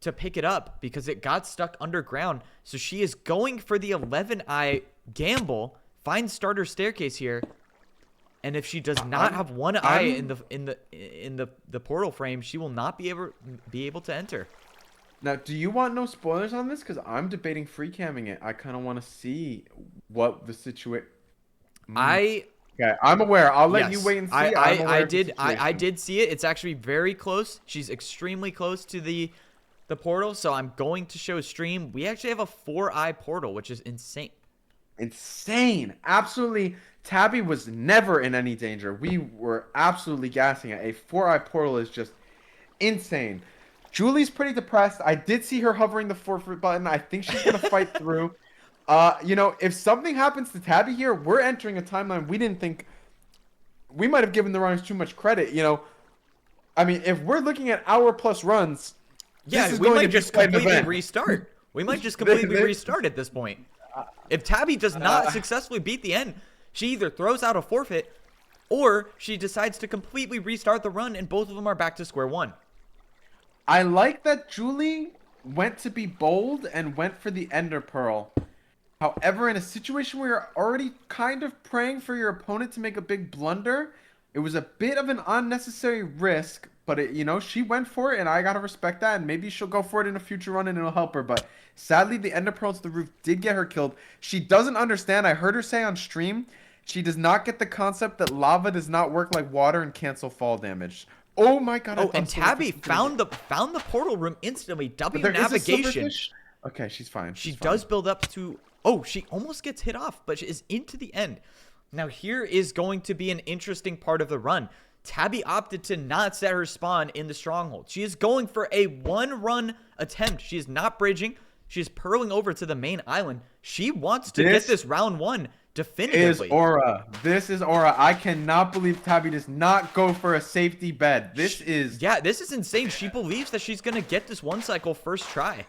to pick it up because it got stuck underground. So she is going for the 11 eye gamble, find starter staircase here, and if she does not have one eye in the portal frame, she will not be able to enter. Now, do you want no spoilers on this? Because I'm debating free camming it. I kind of want to see what the situation. Okay, I'm aware. I'll let you wait and see. I did see it. It's actually very close. She's extremely close to the portal, so I'm going to show stream. We actually have a 4-eye portal, which is insane. Insane. Absolutely. Tabi was never in any danger. We were absolutely gassing it. A 4-eye portal is just insane. Julie's pretty depressed. I did see her hovering the forfeit button. I think she's going to fight through. You know, if something happens to Tabi here, we're entering a timeline we didn't think. We might have given the runners too much credit. You know, I mean, if we're looking at hour-plus runs, yeah, we might just completely restart. We might just completely restart at this point. If Tabi does not successfully beat the end, she either throws out a forfeit or she decides to completely restart the run, and both of them are back to square one. I like that Julie went to be bold and went for the Ender Pearl. However, in a situation where you're already kind of praying for your opponent to make a big blunder, it was a bit of an unnecessary risk, but you know, she went for it, and I gotta respect that, and maybe she'll go for it in a future run and it'll help her. But sadly, the Ender Pearl to the roof did get her killed. She doesn't understand. I heard her say on stream, she does not get the concept that lava does not work like water and cancel fall damage. Oh my God! Oh, and Tabi found the portal room instantly. W navigation. Okay, she's fine. She does build up to. Oh, she almost gets hit off, but she is into the end. Now here is going to be an interesting part of the run. Tabi opted to not set her spawn in the stronghold. She is going for a 1-run attempt. She is not bridging. She is pearling over to the main island. She wants to get this round 1 definitively. This is aura. I cannot believe Tabi does not go for a safety bed. This is insane. She believes that she's gonna get this 1 cycle first try.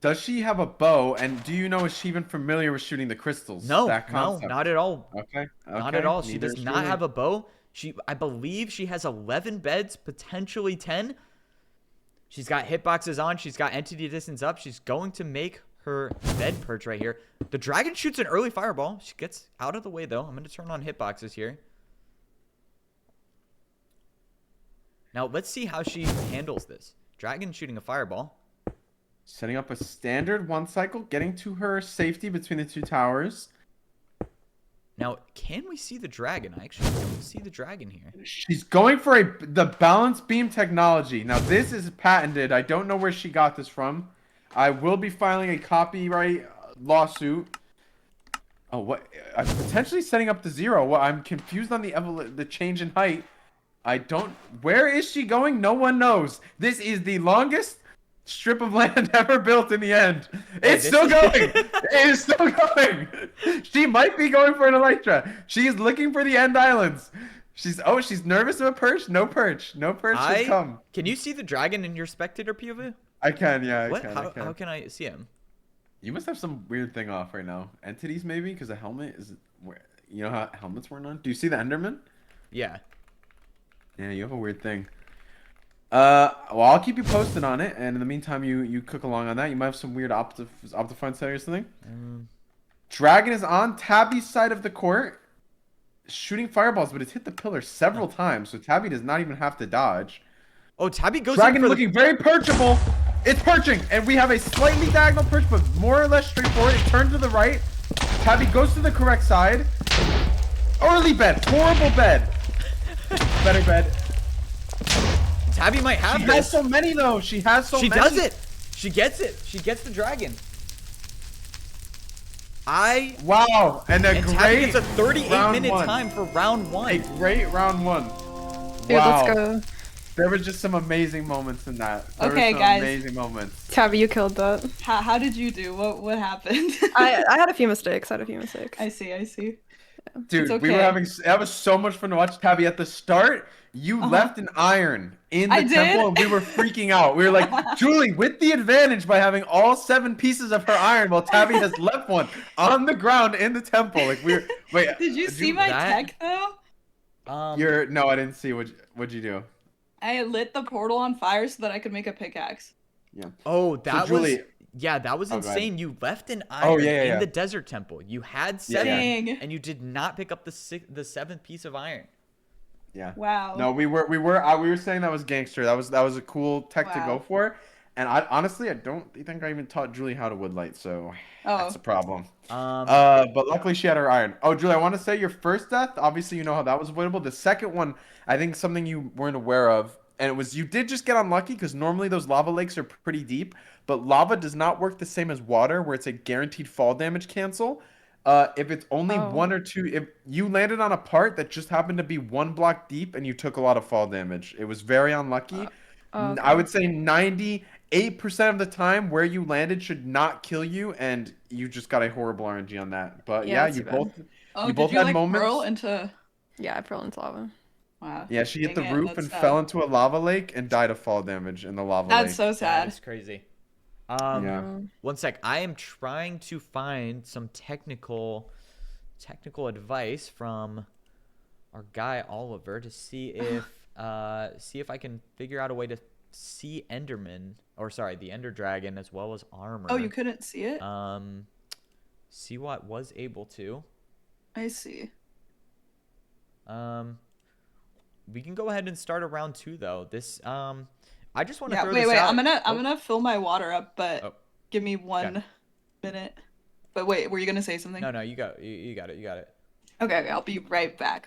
Does she have a bow? And do you know, is she even familiar with shooting the crystals? No, not at all. Okay. Not at all. She does not have a bow. I believe she has 11 beds, potentially 10. She's got hitboxes on. She's got entity distance up. She's going to make her bed perch right here. The dragon shoots an early fireball. She gets out of the way, though. I'm going to turn on hitboxes here. Now, let's see how she handles this. Dragon shooting a fireball. Setting up a standard 1 cycle, getting to her safety between the 2 towers. Now, can we see the dragon? I actually don't see the dragon here. She's going for the balance beam technology. Now, this is patented. I don't know where she got this from. I will be filing a copyright lawsuit. Oh, what? I'm potentially setting up the 0. Well, I'm confused on the change in height. I don't... Where is she going? No one knows. This is the longest strip of land ever built in the end. It's still going. It is still going. She might be going for an Elytra. She's looking for the end islands. She's nervous of a perch. No perch. No perch has come. Can you see the dragon in your spectator POV? I can, yeah. What? I can. How can I see him? You must have some weird thing off right now. Entities maybe, because the helmet is where you know how helmets weren't on. Do you see the Enderman? Yeah. Yeah, you have a weird thing. Well, I'll keep you posted on it, and in the meantime, you cook along on that. You might have some weird Optifine set or something. Dragon is on Tabby's side of the court, shooting fireballs, but it's hit the pillar several times, so Tabby does not even have to dodge. Oh, Tabi goes Dragon in for looking very perchable. It's perching, and we have a slightly diagonal perch, but more or less straightforward. It turns to the right. Tabby goes to the correct side. Early bed, horrible bed. Better bed. Tabi might have She this. has so many though. She has so many. She does it. She gets it. She gets the dragon. Wow, and And Tabi great gets a 38-minute one. time for round 1. A great round 1. Dude, Wow. let's go. There was just some amazing moments in that. There were Okay, some guys. Amazing moments. Tabby, you killed that. How did you do? What happened? I had a few mistakes. I see. Dude, It's we were okay. having that was so much fun to watch. Tabby, at the start, you left an iron in the I temple, and did? we were freaking out. We were like, Julie, with the advantage by having all 7 pieces of her iron, while Tabby has left one on the ground in the temple. Like we were. Wait, Did you see my tech though? No, I didn't see. What'd you do? I lit the portal on fire so that I could make a pickaxe. Yeah. Oh, that was Julie- yeah, that was Oh, go ahead. insane. You left an iron yeah. in the desert temple. You had 7, Dang. and you did not pick up the 7th piece of iron. Yeah. Wow. No, we were saying that was gangster. That was a cool tech to go Wow. for. And honestly, I don't think I even taught Julie how to woodlight, so that's a problem. But luckily she had her iron. Oh, Julie, I want to say your first death, obviously you know how that was avoidable. The second one, I think something you weren't aware of, and it was you did just get unlucky because normally those lava lakes are pretty deep, but lava does not work the same as water where it's a guaranteed fall damage cancel. If it's only 1 or 2, if you landed on a part that just happened to be 1 block deep and you took a lot of fall damage, it was very unlucky. Okay. I would say 98% of the time where you landed should not kill you, and you just got a horrible RNG on that. But Yeah, yeah, that's you too bad. both Oh, you did both you had like moments. pearl into? Yeah, I fell into lava. Wow. Yeah, she hit the Dang it, roof that's and sad. fell into a lava lake and died of fall damage in the lava lake. That's so That sad. is crazy. Yeah. One sec. I am trying to find some technical advice from our guy Oliver to see if I can figure out a way to see Enderman, or sorry, the Ender Dragon, as well as armor. Oh, you couldn't see it? Seawatt was able to. I see. We can go ahead and start a round 2 though. This I just want to Yeah, throw wait, this out. I'm gonna fill my water up, but Oh. give me 1 minute. But wait, were you gonna say something? No, you got it. Okay, I'll be right back.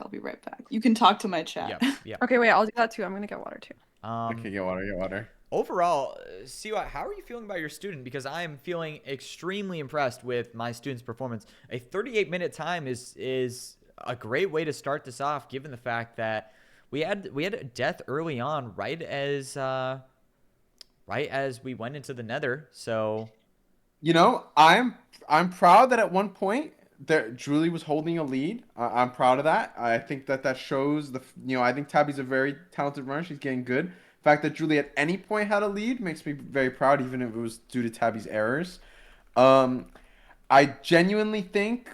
You can talk to my chat. Yeah. Okay, wait, I'll do that too. I'm gonna get water too. Okay, get water. Overall, Siwa, how are you feeling about your student? Because I am feeling extremely impressed with my student's performance. A 38-minute time is a great way to start this off, given the fact that we had a death early on, right as we went into the Nether. So, You know, I'm proud that at one point that Julie was holding a lead. I'm proud of that. I think that shows I think Tabby's a very talented runner. She's getting good. The fact that Julie at any point had a lead makes me very proud, even if it was due to Tabby's errors. I genuinely think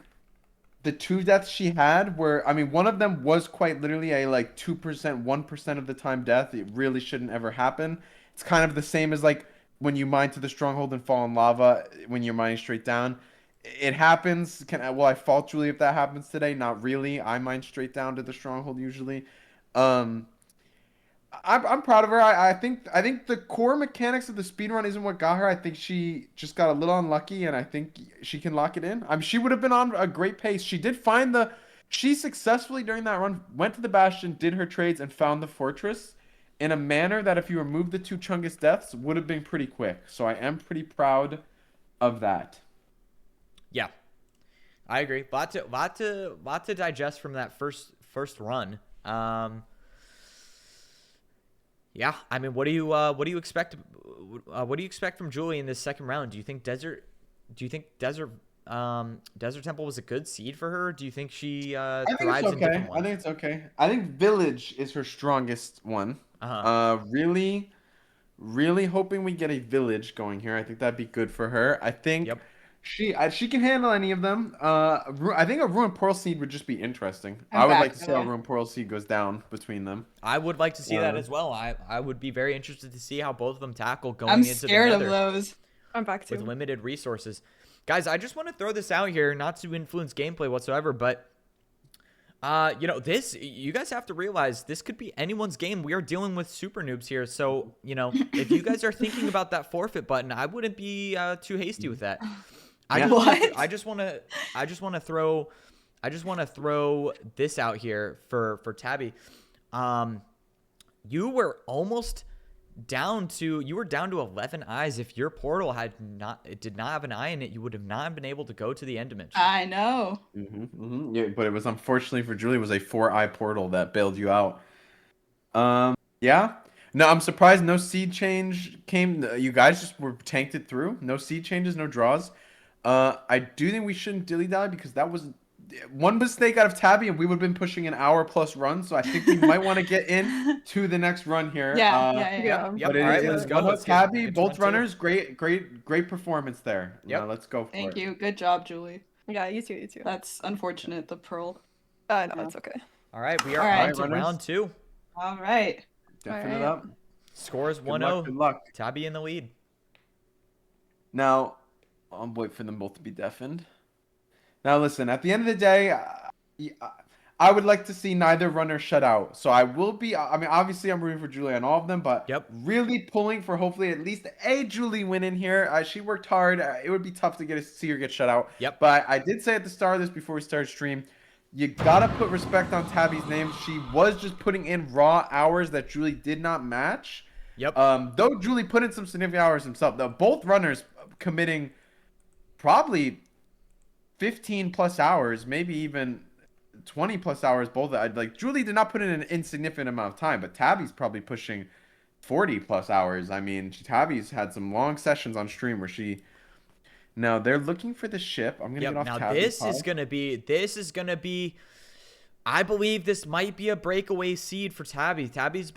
the 2 deaths she had were, I mean, one of them was quite literally a like 2%, 1% of the time death. It really shouldn't ever happen. It's kind of the same as like when you mine to the stronghold and fall in lava when you're mining straight down. It happens. Will I fault Julie if that happens today? Not really. I mine straight down to the stronghold usually. I'm proud of her. I think the core mechanics of the speedrun isn't what got her. I think she just got a little unlucky, and I think she can lock it in. She would have been on a great pace. She did find the. She successfully during that run went to the bastion, did her trades, and found the fortress in a manner that if you remove the two Chungus deaths would have been pretty quick. So I am pretty proud of that. Yeah, I agree. Lot to digest from that first run. Yeah, I mean, what do you expect? What do you expect from Julie in this second round? Do you think Desert Temple was a good seed for her? Do you think she I think it's thrives in okay. different I ones? think it's okay. I think Village is her strongest one. Uh-huh. Really, really hoping we get a Village going here. I think that'd be good for her. I think Yep. she can handle any of them. I think a Ruined Pearl Seed would just be interesting. I'm I would back like to for see how that. Ruined Pearl Seed goes down between them. I would like to see that Uh, as well. I would be very interested to see how both of them tackle I'm going into the scared of Nether those. I'm back with too. limited resources. Guys, I just want to throw this out here, not to influence gameplay whatsoever, but you guys have to realize this could be anyone's game. We are dealing with super noobs here, so if you guys are thinking about that forfeit button, I wouldn't be too hasty with that. Yeah. I just want to throw this out here for Tabi. You were down to 11 eyes. If your portal did not have an eye in it, you would have not been able to go to the end dimension. I know. Yeah, but it was unfortunately for Julie, it was a 4-eye portal that bailed you out. Yeah. No, I'm surprised no seed change came. You guys just were tanked it through. No seed changes, no draws. I do think we shouldn't dilly-dally because that was one mistake out of Tabi, and we would have been pushing an hour plus run. So I think we might want to get in to the next run here. Yeah. Yep. But All right, it let's is go. one Let's up get Tabi, to both run two. runners, great performance there. Yep. Let's go for Thank it. you. Good job, Julie. Yeah, you too. You too. That's unfortunate, the pearl. No, Yeah. it's okay. All right, we are All right, on to runners. round 2. All right. Deafen it Alright. up. Scores Good luck. 1-0. Good luck. Tabi in the lead. Now, I'll wait for them both to be deafened. Now, listen, at the end of the day, I would like to see neither runner shut out. So I will be, I mean, obviously I'm rooting for Julie on all of them, but Yep. really pulling for hopefully at least a Julie win in here. She worked hard. It would be tough to see her get shut out. Yep. But I did say at the start of this before we started stream, you gotta put respect on Tabi's name. She was just putting in raw hours that Julie did not match. Yep. Though Julie put in some significant hours himself, though both runners committing probably 15 plus hours, maybe even 20 plus hours. Both like Julie did not put in an insignificant amount of time, but Tabi's probably pushing 40 plus hours. I mean, Tabi's had some long sessions on stream where she. Now they're looking for the ship. I'm gonna Yep. get off. Now Tabi's this pod. is gonna be. I believe this might be a breakaway seed for Tabi. Tabi's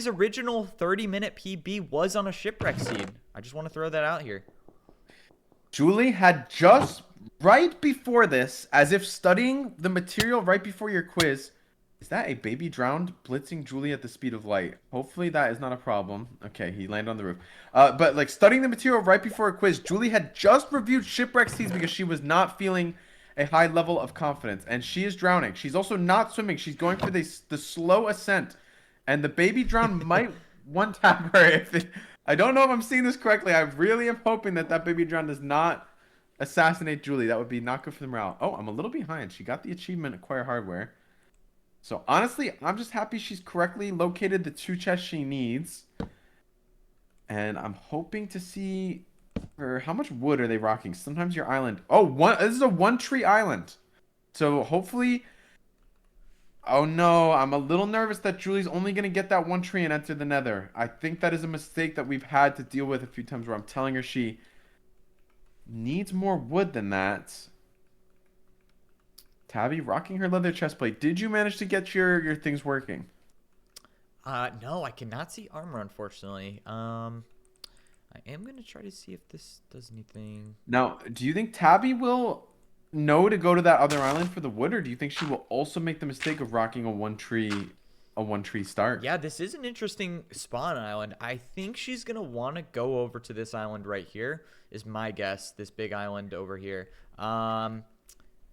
original 30-minute PB was on a shipwreck seed. I just want to throw that out here. Julie had just right before this, as if studying the material right before your quiz. Is that a baby drowned blitzing Julie at the speed of light? Hopefully that is not a problem. Okay, he landed on the roof. But like studying the material right before a quiz, Julie had just reviewed shipwreck seeds because she was not feeling a high level of confidence, and she is drowning. She's also not swimming. She's going for the slow ascent, and the baby drown might one tap her. I don't know if I'm seeing this correctly. I really am hoping that baby drown does not assassinate Julie. That would be not good for the morale. Oh, I'm a little behind. She got the achievement acquire hardware. So honestly, I'm just happy she's correctly located the 2 chests she needs. And I'm hoping to see her. How much wood are they rocking? Sometimes your island. Oh, this is a 1-tree island. So hopefully. Oh no, I'm a little nervous that Julie's only going to get that 1 tree and enter the nether. I think that is a mistake that we've had to deal with a few times where I'm telling her she needs more wood than that. Tabi rocking her leather chestplate. Did you manage to get your things working? No, I cannot see armor, unfortunately. I am going to try to see if this does anything. Now, do you think Tabi will know to go to that other island for the wood, or do you think she will also make the mistake of rocking a 1-tree start? Yeah, this is an interesting spawn island. I think she's going to want to go over to this island right here, is my guess, this big island over here.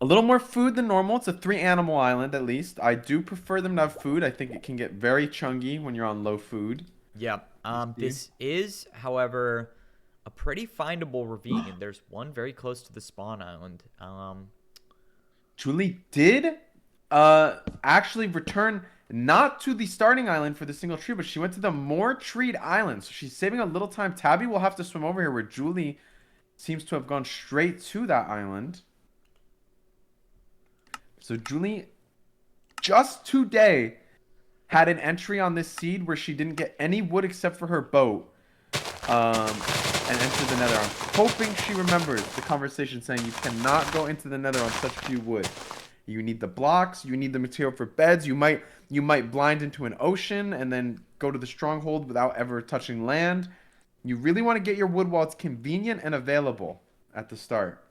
A little more food than normal. It's a 3-animal island at least. I do prefer them to have food. I think it can get very chungy when you're on low food. Yeah. This is, however, a pretty findable ravine, and there's one very close to the spawn island. Julie did actually return not to the starting island for the single tree, but she went to the more treed island. So she's saving a little time. Tabby will have to swim over here where Julie seems to have gone straight to that island. So Julie just today had an entry on this seed where she didn't get any wood except for her boat and entered the nether. I'm hoping she remembers the conversation saying you cannot go into the nether on such few wood. You need the blocks, you need the material for beds, you might blind into an ocean and then go to the stronghold without ever touching land. You really want to get your wood while it's convenient and available at the start.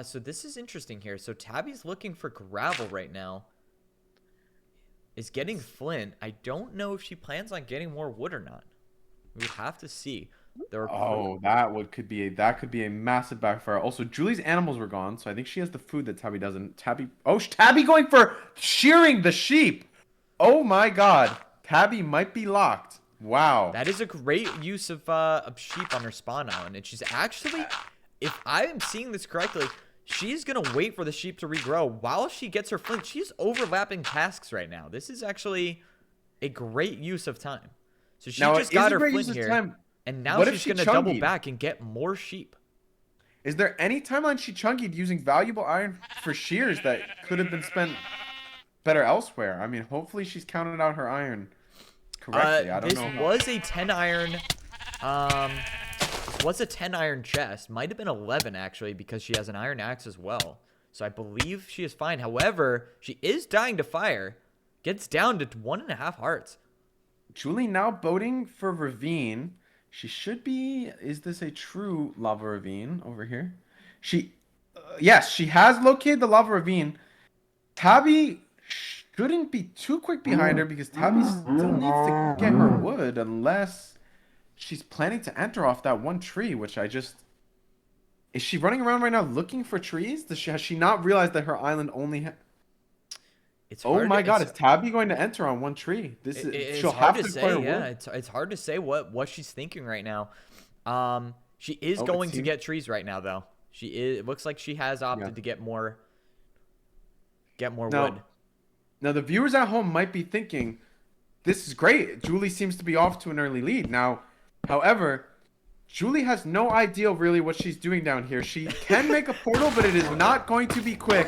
So this is interesting here. So Tabby's looking for gravel right now. Is getting flint. I don't know if she plans on getting more wood or not. We have to see. Oh, could be a massive backfire. Also, Julie's animals were gone, so I think she has the food that Tabby doesn't. Tabby going for shearing the sheep. Oh my God, Tabby might be locked. Wow. That is a great use of sheep on her spawn island, and she's actually, if I am seeing this correctly, she's gonna wait for the sheep to regrow while she gets her flint. She's overlapping tasks right now. This is actually a great use of time. So she just got her flint here, and now she's gonna double back and get more sheep. Is there any timeline she chunkied using valuable iron for shears that could have been spent better elsewhere? I mean, hopefully she's counted out her iron correctly. I don't know. This was a 10 iron. This was a 10 iron chest. Might have been 11 actually, because she has an iron axe as well. So I believe she is fine. However, she is dying to fire. Gets down to 1.5 hearts. Julie now boating for ravine. She should be. Is this a true lava ravine over here? Yes, she has located the lava ravine. Tabby shouldn't be too quick behind her because Tabby still needs to get her wood unless she's planning to enter off that one tree, which is she running around right now looking for trees? Has she not realized that her island only oh my God, is Tabby going to enter on one tree? She'll have to say, yeah, it's hard to say what she's thinking right now. She is going to get trees right now though. It looks like she has opted to get more wood. Now the viewers at home might be thinking, this is great. Julie seems to be off to an early lead. Now, however, Julie has no idea really what she's doing down here. She can make a portal, but it is not going to be quick.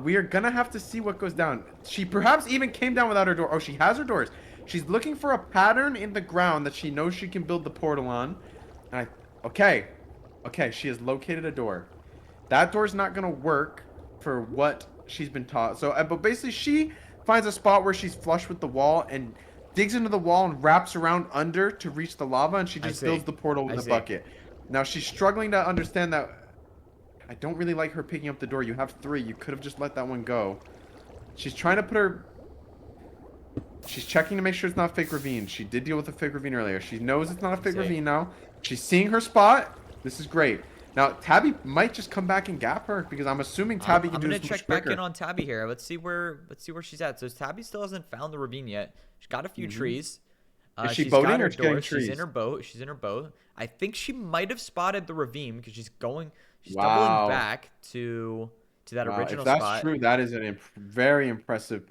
We are gonna have to see what goes down. She perhaps even came down without her door. Oh, she has her doors. She's looking for a pattern in the ground that she knows she can build the portal on. Okay, she has located a door. That door's not gonna work for what she's been taught. So, but basically she finds a spot where she's flush with the wall and digs into the wall and wraps around under to reach the lava, and she just builds the portal with a bucket. Now she's struggling to understand that. I don't really like her picking up the door. You have 3. You could have just let that one go. She's trying to put her... She's checking to make sure it's not a fake ravine. She did deal with a fake ravine earlier. She knows it's not a fake ravine now. She's seeing her spot. This is great. Now, Tabby might just come back and gap her because I'm assuming Tabby can do this much quicker. I'm going to check back in on Tabby here. Let's see where she's at. So Tabby still hasn't found the ravine yet. She's got a few trees. Is she boating or getting trees? She's in her boat. I think she might have spotted the ravine because she's doubling back to that original spot. If that's true, that is a very impressive.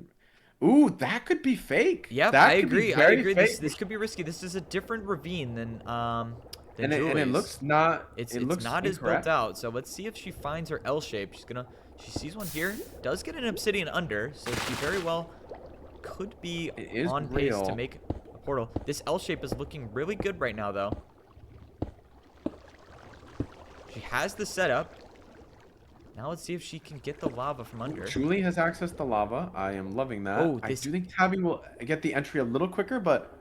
Ooh, that could be fake. Yeah, I agree. This could be risky. This is a different ravine than and it looks not. It's not as built out. So let's see if she finds her L shape. She sees one here. Does get an obsidian under, so she very well could be on pace to make a portal. This L shape is looking really good right now, though. She has the setup. Now let's see if she can get the lava from under. Julie has access to lava. I am loving that. I do think Tabby will get the entry a little quicker, but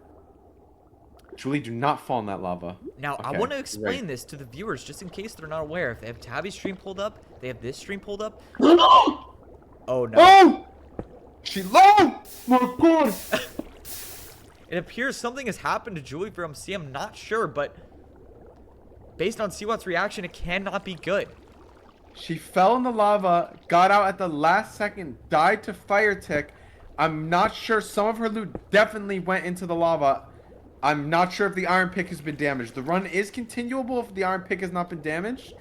Julie, do not fall in that lava. Now, I want to explain this to the viewers just in case they're not aware. If they have Tabby's stream pulled up, they have this stream pulled up. Oh, no. Oh! She low! My God! It appears something has happened to Julie from MC. I'm not sure, but based on Seawatt's reaction, it cannot be good. She fell in the lava, got out at the last second, died to fire tick. I'm not sure. Some of her loot definitely went into the lava. I'm not sure if the iron pick has been damaged. The run is continuable if the iron pick has not been damaged.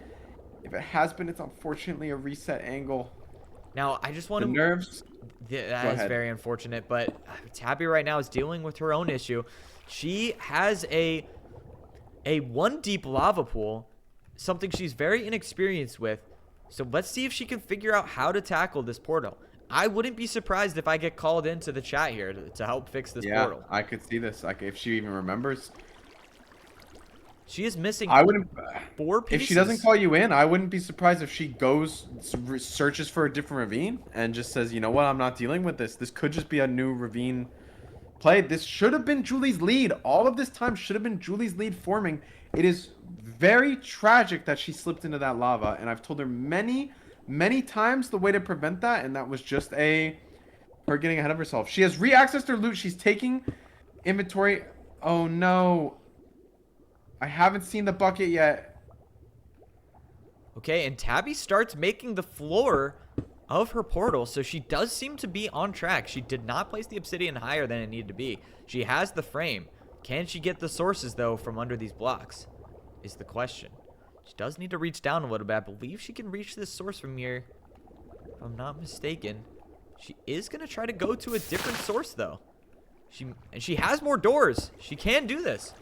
If it has been, it's unfortunately a reset angle. Now, I just want The to... nerves. Yeah, Go that is ahead. very unfortunate, but Tabi right now is dealing with her own issue. She has a one deep lava pool, something she's very inexperienced with. So let's see if she can figure out how to tackle this portal. I wouldn't be surprised if I get called into the chat here to help fix this portal. I could see this. Like if she even remembers. She is missing I wouldn't. 4 pieces. If she doesn't call you in, I wouldn't be surprised if she goes searches for a different ravine and just says, you know what, I'm not dealing with this. This could just be a new ravine play. This should have been Julie's lead. All of this time should have been Julie's lead forming. It is very tragic that she slipped into that lava, and I've told her many times the way to prevent that, and that was just her getting ahead of herself. She has re-accessed her loot. She's taking inventory. Oh no. I haven't seen the bucket yet. Okay, and Tabi starts making the floor of her portal, so she does seem to be on track. She did not place the obsidian higher than it needed to be. She has the frame. Can she get the sources, though, from under these blocks? Is the question. She does need to reach down a little bit. I believe she can reach this source from here, if I'm not mistaken. She is going to try to go to a different source, though. She has more doors. She can do this.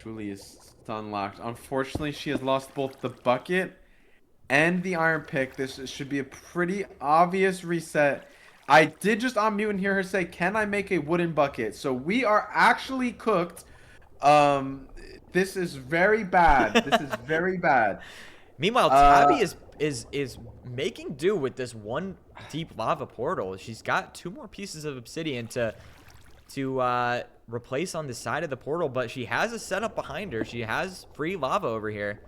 Julie is unlocked. Unfortunately, she has lost both the bucket and the iron pick. This should be a pretty obvious reset. I did just unmute and hear her say, "Can I make a wooden bucket?" So we are actually cooked. This is very bad. This is very bad. Meanwhile, Tabi is making do with this one deep lava portal. She's got 2 more pieces of obsidian to replace on the side of the portal, but she has a setup behind her. She has free lava over here.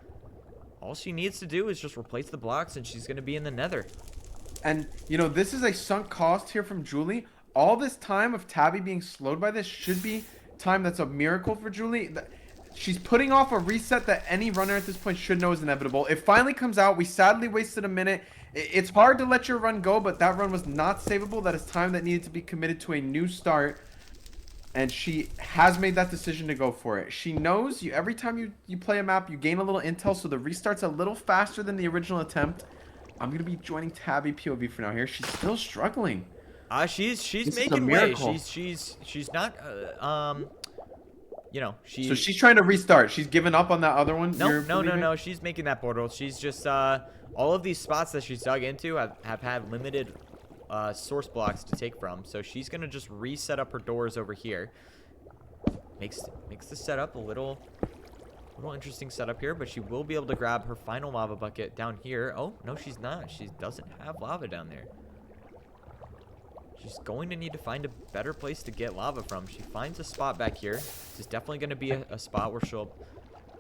All she needs to do is just replace the blocks, and she's going to be in the nether. And, you know, this is a sunk cost here from Julie. All this time of Tabi being slowed by this should be time that's a miracle for Julie. She's putting off a reset that any runner at this point should know is inevitable. It finally comes out. We sadly wasted a minute. It's hard to let your run go, but that run was not savable. That is time that needed to be committed to a new start. And she has made that decision to go for it. She knows every time you play a map, you gain a little intel, so the restart's a little faster than the original attempt. I'm going to be joining Tabi POV for now here. She's still struggling. She's making way. She's not you know, So she's trying to restart. She's given up on that other one. No. She's making that portal. She's just all of these spots that she's dug into have had limited source blocks to take from. So she's gonna just reset up her doors over here. Makes the setup a little interesting setup here, but she will be able to grab her final lava bucket down here. Oh no, she's not. She doesn't have lava down there. She's going to need to find a better place to get lava from. She finds a spot back here. This is definitely going to be a spot where she'll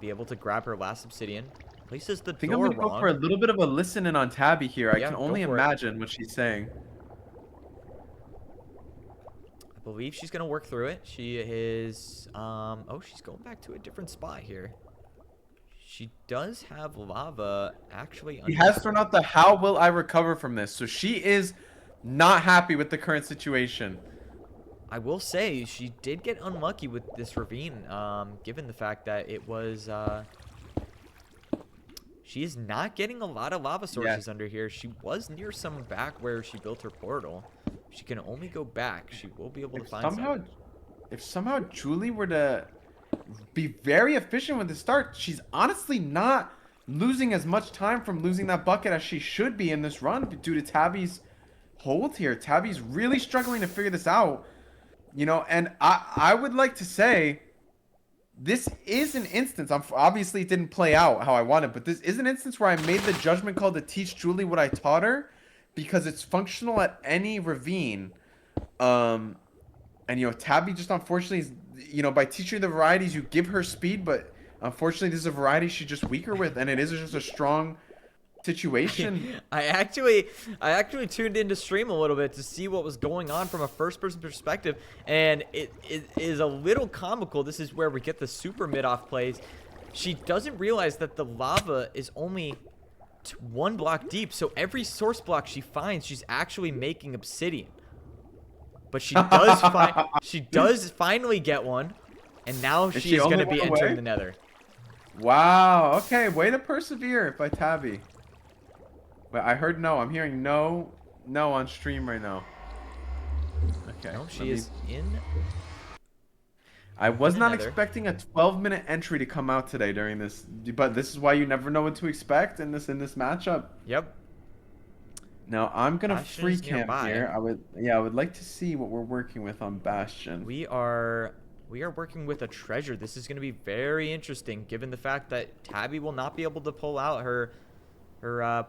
be able to grab her last obsidian. Places the door wrong. I think I'm going to go for a little bit of a listen in on Tabi here. I can only imagine what she's saying. I believe she's going to work through it. She is... oh, she's going back to a different spot here. She does have lava actually... She has thrown out the "how will I recover from this?" So she is not happy with the current situation. I will say she did get unlucky with this ravine, given the fact that it was... she is not getting a lot of lava sources under here. She was near some back where she built her portal. She can only go back. She will be able to find some. If somehow Julie were to be very efficient with the start, she's honestly not losing as much time from losing that bucket as she should be in this run due to Tabi's hold here. Tabi's really struggling to figure this out, you know, and I would like to say this is an instance. Obviously it didn't play out how I wanted, but this is an instance where I made the judgment call to teach Julie what I taught her, because it's functional at any ravine. And you know, Tabi just unfortunately is, you know, by teaching the varieties you give her speed, but unfortunately this is a variety she's just weaker with, and it is just a strong situation. I actually tuned into stream a little bit to see what was going on from a first-person perspective, and it is a little comical. This is where we get the super mid-off plays. She doesn't realize that the lava is only one block deep, so every source block she finds, she's actually making obsidian. But she does finally get one, and now she is going to be entering the nether. Wow. Okay. Way to persevere by Tabi. Wait, I heard no. I'm hearing no on stream right now. Okay. No, she is in. I was not expecting a 12-minute entry to come out today during this, but this is why you never know what to expect in this matchup. Yep. Now I'm gonna Bastion free is camp nearby. here. I would like to see what we're working with on Bastion. We are working with a treasure. This is going to be very interesting, given the fact that Tabi will not be able to pull out her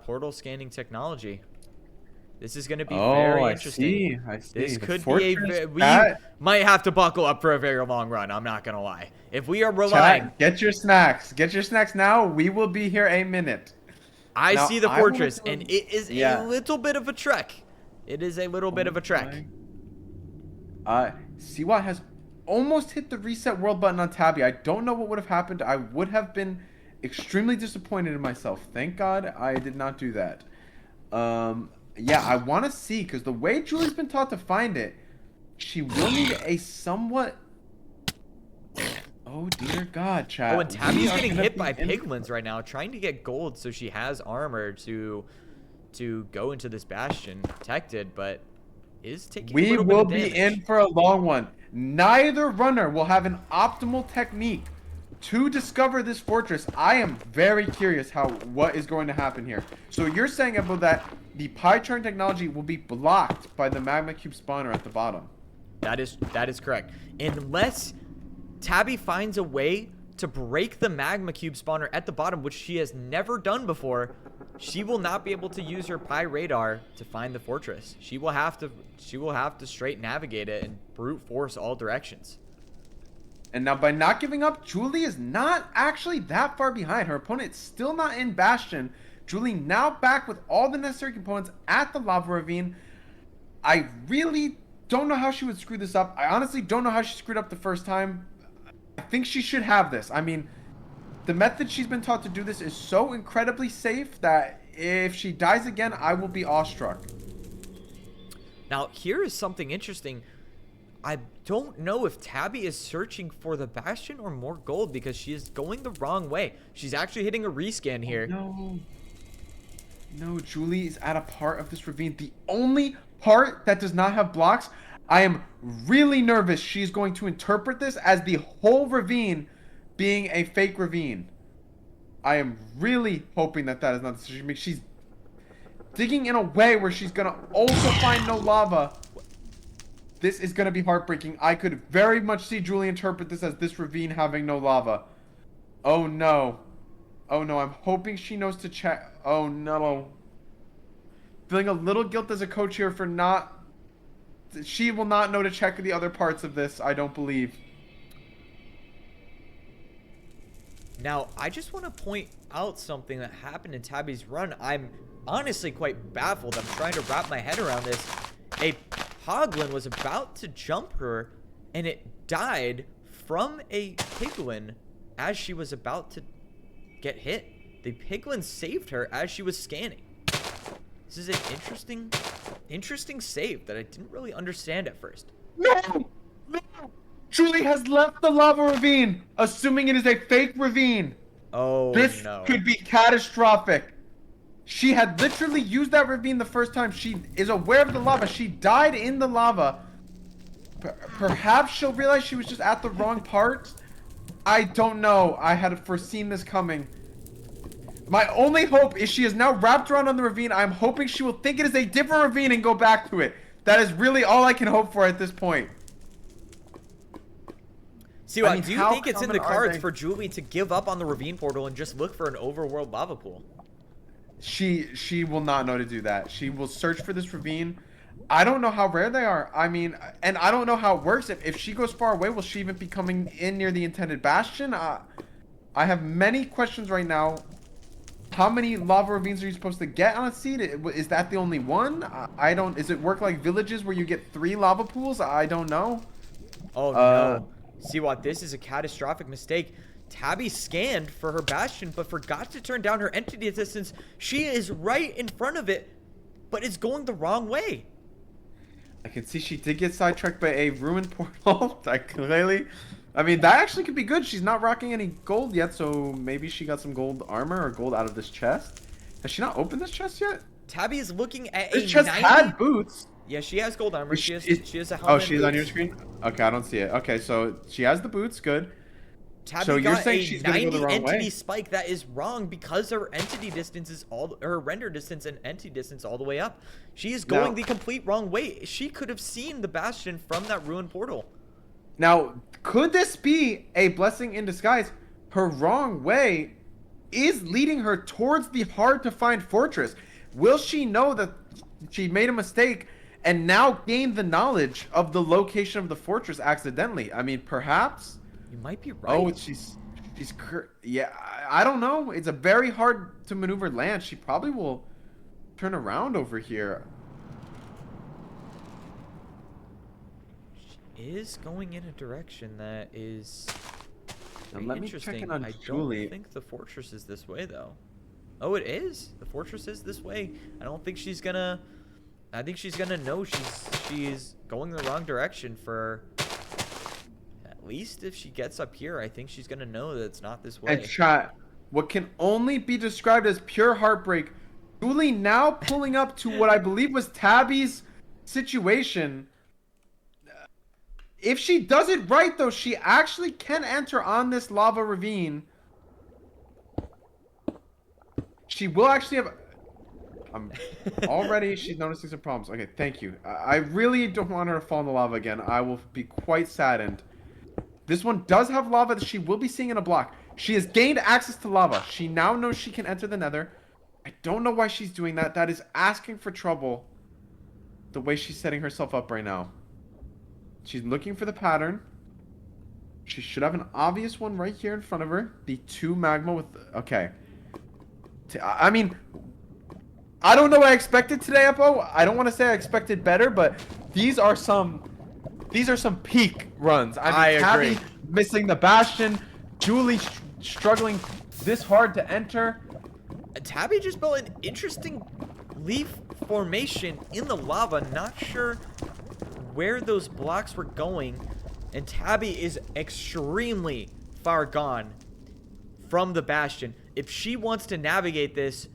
portal scanning technology. This is going to be very interesting. I see. This could be we might have to buckle up for a very long run. I'm not going to lie. If we are relying, get your snacks. Get your snacks now. We will be here a minute. I now, see the fortress, and it is a little bit of a trek. It is a little bit of a trek. Seawatt has almost hit the reset world button on Tabi. I don't know what would have happened. I would have been extremely disappointed in myself. Thank God I did not do that. Yeah, I want to see, because the way Julie's been taught to find it, she will need a somewhat... Oh, dear God, chat. Oh, and Tabi's getting hit by piglins right now, trying to get gold so she has armor to go into this bastion protected, but is taking a little bit of damage. We will be in for a long one. Neither runner will have an optimal technique to discover this fortress. I am very curious what is going to happen here. So you're saying, Evbo, that the pie chart technology will be blocked by the magma cube spawner at the bottom. That is correct. Unless Tabi finds a way to break the magma cube spawner at the bottom, which she has never done before, she will not be able to use her pie radar to find the fortress. She will have to straight navigate it and brute force all directions. And now by not giving up, Julie is not actually that far behind. Her opponent is still not in Bastion. Julie now back with all the necessary components at the lava ravine. I really don't know how she would screw this up. I honestly don't know how she screwed up the first time. I think she should have this. I mean, the method she's been taught to do this is so incredibly safe that if she dies again, I will be awestruck. Now, here is something interesting. I don't know if Tabi is searching for the Bastion or more gold, because she is going the wrong way. She's actually hitting a rescan here. No, Julie is at a part of this ravine. The only part that does not have blocks. I am really nervous she's going to interpret this as the whole ravine being a fake ravine. I am really hoping that is not the decision. She's digging in a way where she's going to also find no lava. This is going to be heartbreaking. I could very much see Julie interpret this as this ravine having no lava. Oh no. Oh no, I'm hoping she knows to check. Oh no. Feeling a little guilt as a coach here for not... She will not know to check the other parts of this, I don't believe. Now, I just want to point out something that happened in Tabi's run. I'm honestly quite baffled. I'm trying to wrap my head around this. A Hoglin was about to jump her, and it died from a piglin as she was about to get hit. The piglin saved her as she was scanning. This is an interesting save that I didn't really understand at first. No! Julie has left the lava ravine, assuming it is a fake ravine. Oh, this could be catastrophic. She had literally used that ravine the first time. She is aware of the lava. She died in the lava. Perhaps she'll realize she was just at the wrong part. I don't know. I had foreseen this coming. My only hope is she is now wrapped around on the ravine. I'm hoping she will think it is a different ravine and go back to it. That is really all I can hope for at this point. Seawatt, do you think it's in the cards for Julie to give up on the ravine portal and just look for an overworld lava pool? She will not know to do that. She will search for this ravine. I don't know how rare they are. I mean, and I don't know how it works. If she goes far away, will she even be coming in near the intended bastion? I have many questions right now. How many lava ravines are you supposed to get on a seed? Is that the only one? I don't. Is it work like villages where you get 3 lava pools? I don't know. Oh no. Seawatt, this is a catastrophic mistake. Tabi scanned for her bastion, but forgot to turn down her entity distance. She is right in front of it, but it's going the wrong way. I can see she did get sidetracked by a ruined portal. I mean, that actually could be good. She's not rocking any gold yet, so maybe she got some gold armor or gold out of this chest. Has she not opened this chest yet? Tabi is looking at This a chest 90... had boots. Yeah, she has gold armor. She has a helmet. Oh, she's and on your boots. screen? Okay, I don't see it. Okay, so she has the boots. Good. Tabi So you're got saying a she's gonna go 90 the wrong entity way? spike that is wrong because her entity distance is her render distance and entity distance all the way up. She is going Now- the complete wrong way. She could have seen the bastion from that ruined portal. Now, could this be a blessing in disguise? Her wrong way is leading her towards the hard-to-find fortress. Will she know that she made a mistake and now gain the knowledge of the location of the fortress accidentally? I mean, perhaps. You might be right. Oh, yeah. I don't know. It's a very hard to maneuver land. She probably will turn around over here. She is going in a direction that is Now, let me interesting. check in on I Julie. don't think the fortress is this way though. Oh, it is. The fortress is this way. I don't think she's gonna. I think she's gonna know she's going the wrong direction for. At least if she gets up here, I think she's gonna know that it's not this way. And chat, what can only be described as pure heartbreak. Julie now pulling up to what I believe was Tabi's situation. If she does it right, though, she actually can enter on this lava ravine. She will actually have... already, she's noticing some problems. Okay, thank you. I really don't want her to fall in the lava again. I will be quite saddened. This one does have lava that she will be seeing in a block. She has gained access to lava. She now knows she can enter the nether. I don't know why she's doing that. That is asking for trouble. The way she's setting herself up right now. She's looking for the pattern. She should have an obvious one right here in front of her. The 2 magma with... Okay. I mean... I don't know what I expected today, Evbo. I don't want to say I expected better, but these are some peak runs. I mean, agree. Tabi missing the bastion, Julie struggling this hard to enter. Tabi just built an interesting leaf formation in the lava. Not sure where those blocks were going, and Tabi is extremely far gone from the bastion. If she wants to navigate this,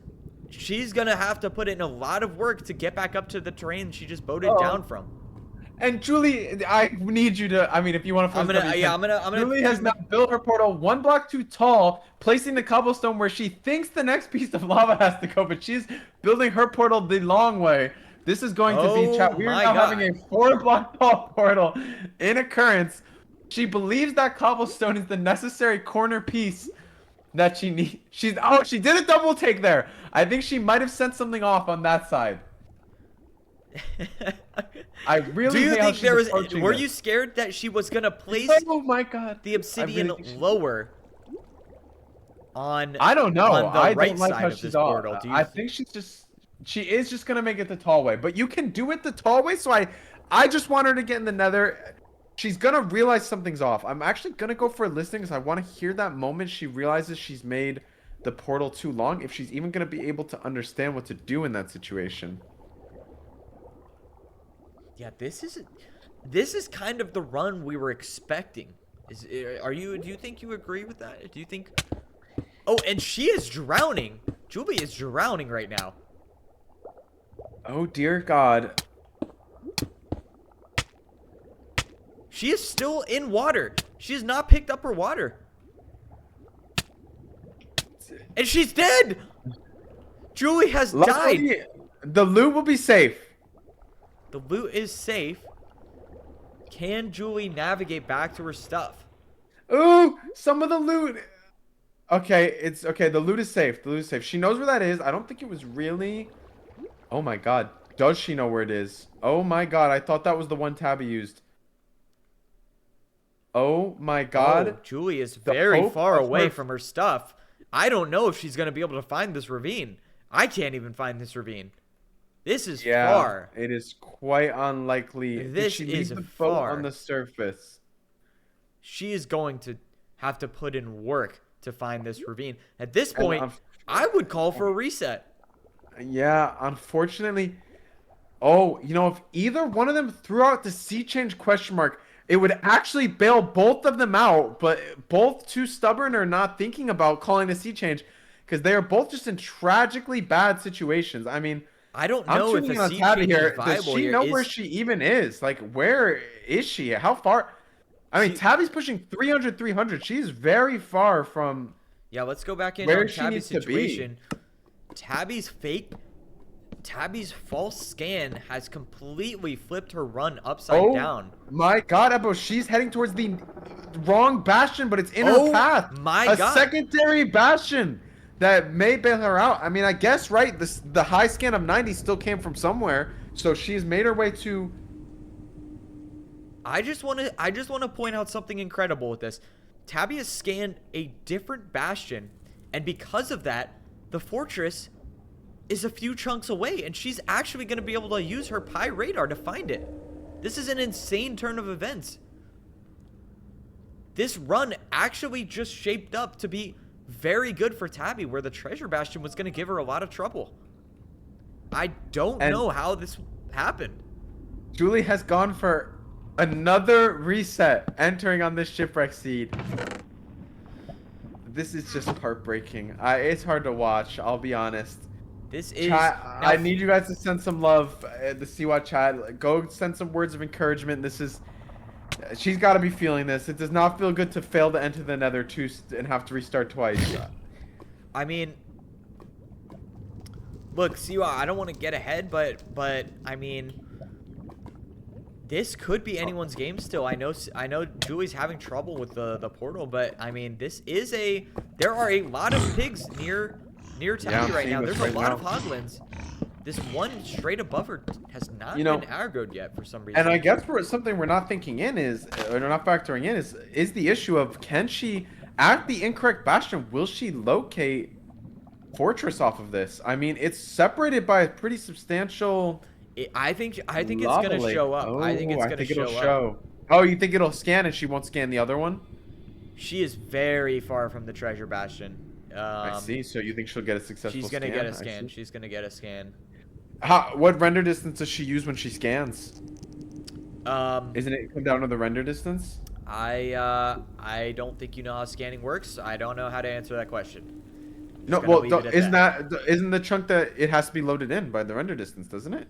she's gonna have to put in a lot of work to get back up to the terrain she just boated down from. And Julie, I need you to. I mean, if you want to, I'm gonna. Julie has now built her portal 1 block too tall, placing the cobblestone where she thinks the next piece of lava has to go, but she's building her portal the long way. This is going to be chat. We are now having a 4 block tall portal in occurrence. She believes that cobblestone is the necessary corner piece that she needs. She did a double take there. I think she might have sent something off on that side. I really. Do you think there was? Were this. you scared that she was gonna place Oh my god! the obsidian lower on? I don't know. On the I right don't like side how of she's this off. portal. Do you I think she is just gonna make it the tall way. But you can do it the tall way. So I just want her to get in the nether. She's gonna realize something's off. I'm actually gonna go for a listing because I want to hear that moment she realizes she's made the portal too long. If she's even gonna be able to understand what to do in that situation. Yeah, this is kind of the run we were expecting. Do you think you agree with that? Do you think? Oh, and she is drowning. Julie is drowning right now. Oh dear God. She is still in water. She has not picked up her water. And she's dead. Julie has died. Luckily, the loot will be safe. The loot is safe. Can Julie navigate back to her stuff? Ooh, some of the loot. Okay, it's okay. The loot is safe. The loot is safe. She knows where that is. I don't think it was really. Oh my God. Does she know where it is? Oh my God. I thought that was the one Tabi used. Oh my God. Oh, Julie is very far of away her- from her stuff. I don't know if she's going to be able to find this ravine. I can't even find this ravine. This is far. It is quite unlikely. This Did she is leave the boat far. on the surface? She is going to have to put in work to find this ravine. At this point, I would call for a reset. Yeah, unfortunately. Oh, you know, if either one of them threw out the sea change question mark, it would actually bail both of them out. But both too stubborn or not thinking about calling the sea change because they are both just in tragically bad situations. I mean, I don't know if a sea change is viable. Does she know where she even is? Like, where is she? How far? I mean, Tabi's pushing 300. She's very far from. Yeah, let's go back in where on she Tabi's needs to be. situation. Tabi's false scan has completely flipped her run upside down. My God, Evbo, she's heading towards the wrong bastion, but it's in her path. My God. A secondary bastion that may bail her out. I mean, I guess, right, the high scan of 90 still came from somewhere, so she's made her way to... I just want to point out something incredible with this. Tabi has scanned a different bastion, and because of that, the fortress is a few chunks away, and she's actually going to be able to use her Pi radar to find it. This is an insane turn of events. This run actually just shaped up to be very good for Tabi, where the treasure bastion was going to give her a lot of trouble. I don't know how this happened. Julie has gone for another reset, entering on this shipwreck seed. This is just heartbreaking. It's hard to watch, I'll be honest. This is... Chat, I need you guys to send some love. The Seawatt chat, go send some words of encouragement. This is... She's got to be feeling this. It does not feel good to fail to enter the nether and have to restart twice. I mean... Look, Seawatt, I don't want to get ahead, but I mean... This could be anyone's game still. I know Julie's having trouble with the portal, but I mean, this is a... There are a lot of pigs near Tabi right now. There's a lot of hoglins. This one straight above her has not been aggroed yet for some reason. And I guess something we're not thinking in is, or not factoring in is the issue of, can she, at the incorrect bastion, will she locate fortress off of this? I mean, it's separated by a pretty substantial... I think it's gonna show up. I think it's gonna show up. Oh, you think it'll scan and she won't scan the other one? She is very far from the treasure bastion. I see. So you think she'll get a successful scan? She's gonna get a scan. She's gonna get a scan. What render distance does she use when she scans? Isn't it come down to the render distance? I don't think you know how scanning works. I don't know how to answer that question. No, well, isn't the chunk that it has to be loaded in by the render distance, doesn't it?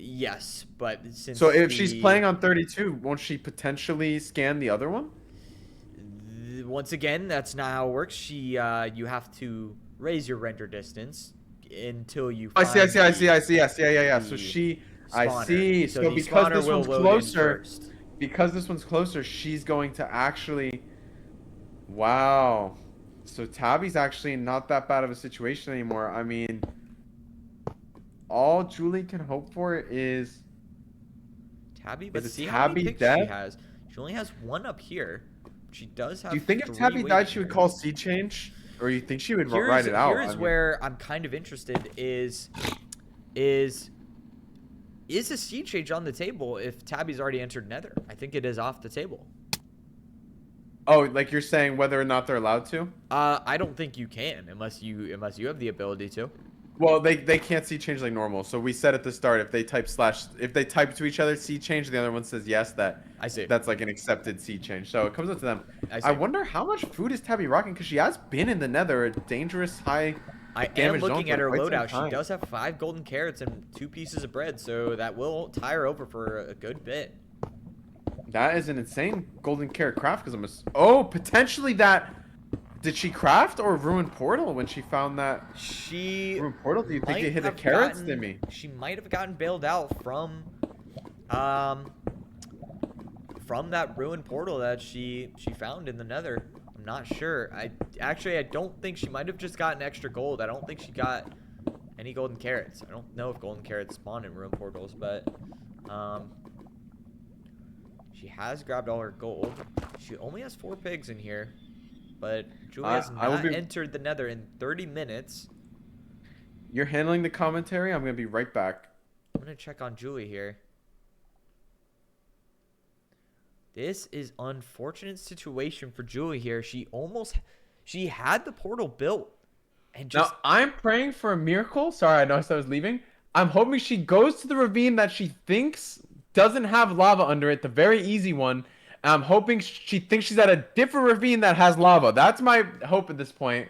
Yes, but since so if she's playing on 32, won't she potentially scan the other one? Once again, that's not how it works. You have to raise your render distance until you find I see. Yes, yeah. So I see. So because this one's closer, because this one's closer, she's going to actually... Wow. So Tabi's actually not that bad of a situation anymore. I mean, all Julie can hope for is Tabi. But see Tabi how many picks dead? she has. She only has one up here. She does have. Do you think if Tabi died, she would call sea change, or you think she would ride it out? Here's where I'm kind of interested. Is a sea change on the table if Tabi's already entered Nether? I think it is off the table. Oh, like you're saying whether or not they're allowed to? I don't think you can unless you have the ability to. Well, they can't sea change like normal. So we said at the start, if they type to each other sea change, the other one says yes, I see. That's like an accepted sea change. So it comes up to them. I wonder how much food is Tabi rocking, because she has been in the Nether, a dangerous high. I am looking at her loadout. She does have 5 golden carrots and 2 pieces of bread, so that will tie her over for a good bit. That is an insane golden carrot craft, because potentially that. Did she craft or ruin portal when she found that? Ruin portal? Do you think it hit the carrots, Timmy? She might have gotten bailed out from that ruined portal that she found in the Nether. I'm not sure. I don't think she might have just gotten extra gold. I don't think she got any golden carrots. I don't know if golden carrots spawn in ruined portals, but she has grabbed all her gold. She only has 4 pigs in here. but Julie has I will not be- entered the nether in 30 minutes. You're handling the commentary. I'm gonna be right back. I'm going to check on Julie here. This is unfortunate situation for Julie here. She had the portal built. And just Now, I'm praying for a miracle. Sorry, I noticed I was leaving. I'm hoping she goes to the ravine that she thinks doesn't have lava under it, the very easy one. And I'm hoping she thinks she's at a different ravine that has lava. That's my hope at this point.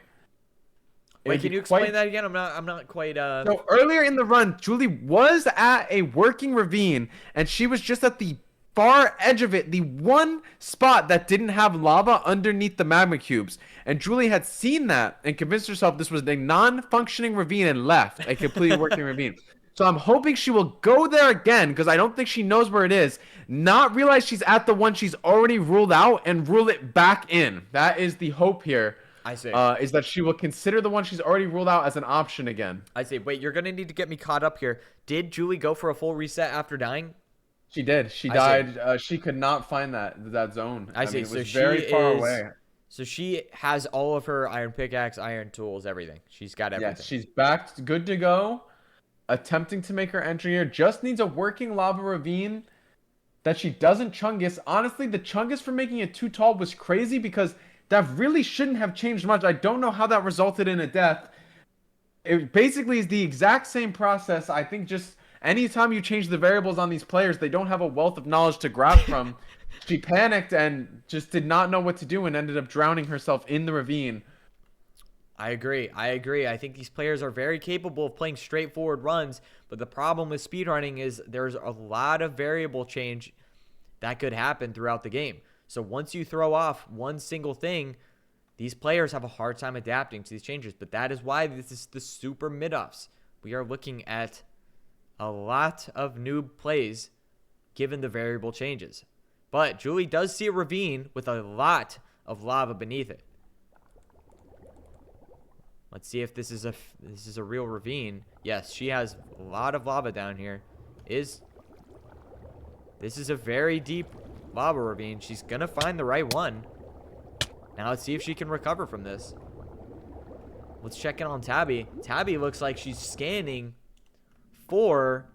Wait, can you explain that again? I'm not quite So earlier in the run, Julie was at a working ravine, and she was just at the far edge of it, the one spot that didn't have lava underneath the magma cubes. And Julie had seen that and convinced herself this was a non-functioning ravine and left a completely working ravine. So I'm hoping she will go there again, because I don't think she knows where it is, not realize she's at the one she's already ruled out and rule it back in. That is the hope here. I see. Is that she will consider the one she's already ruled out as an option again. I see. Wait, you're going to need to get me caught up here. Did Julie go for a full reset after dying? She did. She died. She could not find that zone. I see. Mean, it So was she very far is- away. So she has all of her iron pickaxe, iron tools, everything. She's got everything. Yes, she's back, good to go. Attempting to make her entry here. Just needs a working lava ravine that she doesn't chungus. Honestly, the chungus for making it too tall was crazy because that really shouldn't have changed much. I don't know how that resulted in a death. It basically is the exact same process. I think just anytime you change the variables on these players, they don't have a wealth of knowledge to grab from. She panicked and just did not know what to do and ended up drowning herself in the ravine. I agree. I think these players are very capable of playing straightforward runs, but the problem with speedrunning is there's a lot of variable change that could happen throughout the game. So once you throw off one single thing, these players have a hard time adapting to these changes. But that is why this is the super MIDOFFS. We are looking at a lot of noob plays given the variable changes. But Julie does see a ravine with a lot of lava beneath it. Let's see if this is a real ravine. Yes, she has a lot of lava down here. This is a very deep lava ravine. She's gonna find the right one. Now let's see if she can recover from this. Let's check in on Tabi. Tabi looks like she's scanning for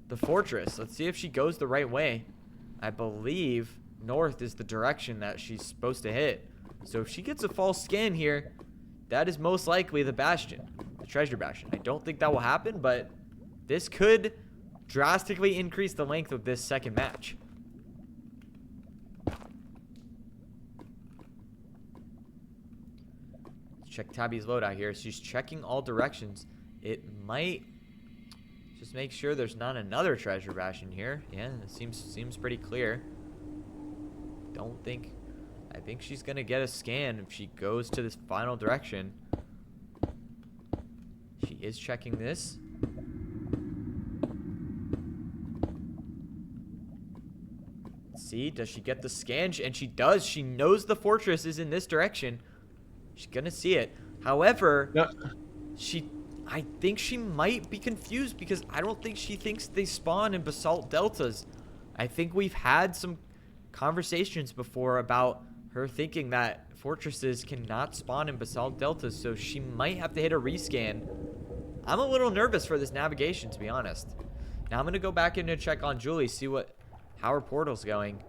the fortress. Let's see if she goes the right way. I believe north is the direction that she's supposed to hit. So if she gets a false scan here, that is most likely the bastion, the treasure bastion. I don't think that will happen, but this could drastically increase the length of this second match. Let's check Tabi's loadout here. She's checking all directions. It might just make sure there's not another treasure bastion here. Yeah, it seems pretty clear. I think she's gonna get a scan if she goes to this final direction. She is checking this. See, does she get the scan? And she does. She knows the fortress is in this direction. She's gonna see it. However, No. I think she might be confused because I don't think she thinks they spawn in basalt deltas. I think we've had some conversations before about her thinking that fortresses cannot spawn in basalt deltas, so she might have to hit a rescan. I'm a little nervous for this navigation, to be honest. Now I'm gonna go back in and check on Julie, see how her portal's going.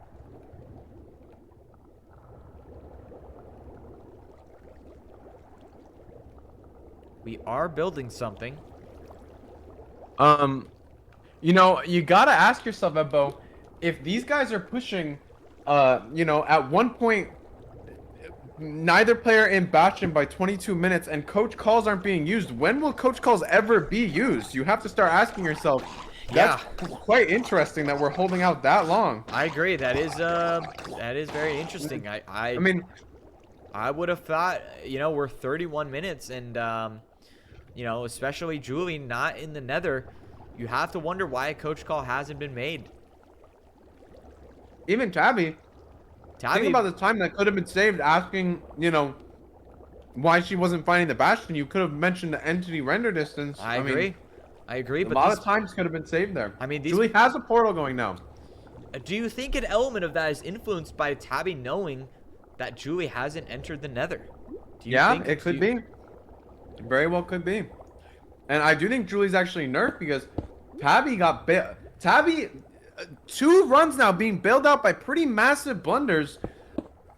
We are building something. You know, you gotta ask yourself, Evbo, if these guys are pushing, you know, at one point, neither player in Bastion by 22 minutes and coach calls aren't being used. When will coach calls ever be used? You have to start asking yourself. That's quite interesting that we're holding out that long. I agree. That is very interesting. I mean, I would have thought, you know, we're 31 minutes and, you know, especially Julie not in the nether. You have to wonder why a coach call hasn't been made. even Tabi. Think about the time that could have been saved asking, you know, why she wasn't finding the bastion. You could have mentioned the entity render distance. I agree. I agree. But a lot of times could have been saved there. I mean, Julie has a portal going now. Do you think an element of that is influenced by Tabi knowing that Julie hasn't entered the Nether. Do you Yeah, think, it could be. Very well could be. And I do think Julie's actually nerfed because Tabi got Tabi, 2 runs now being bailed out by pretty massive blunders.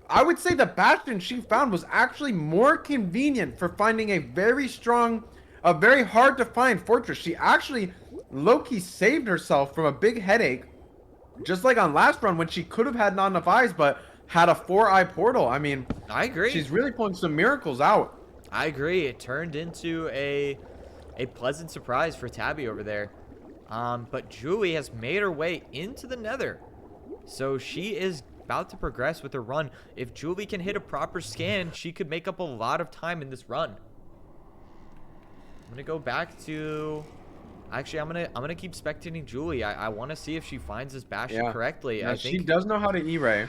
I would say the Bastion she found was actually more convenient for finding a very strong, a very hard to find fortress. She actually low-key saved herself from a big headache, just like on last run when she could have had not enough eyes, but had a 4-eye portal. I mean, I agree. She's really pulling some miracles out. I agree. It turned into a pleasant surprise for Tabi over there. But Julie has made her way into the Nether. So she is about to progress with her run. If Julie can hit a proper scan, she could make up a lot of time in this run. I'm gonna go back to... Actually, I'm gonna keep spectating Julie. I want to see if she finds this Bastion correctly. Yeah, I think she does know how to E-ray.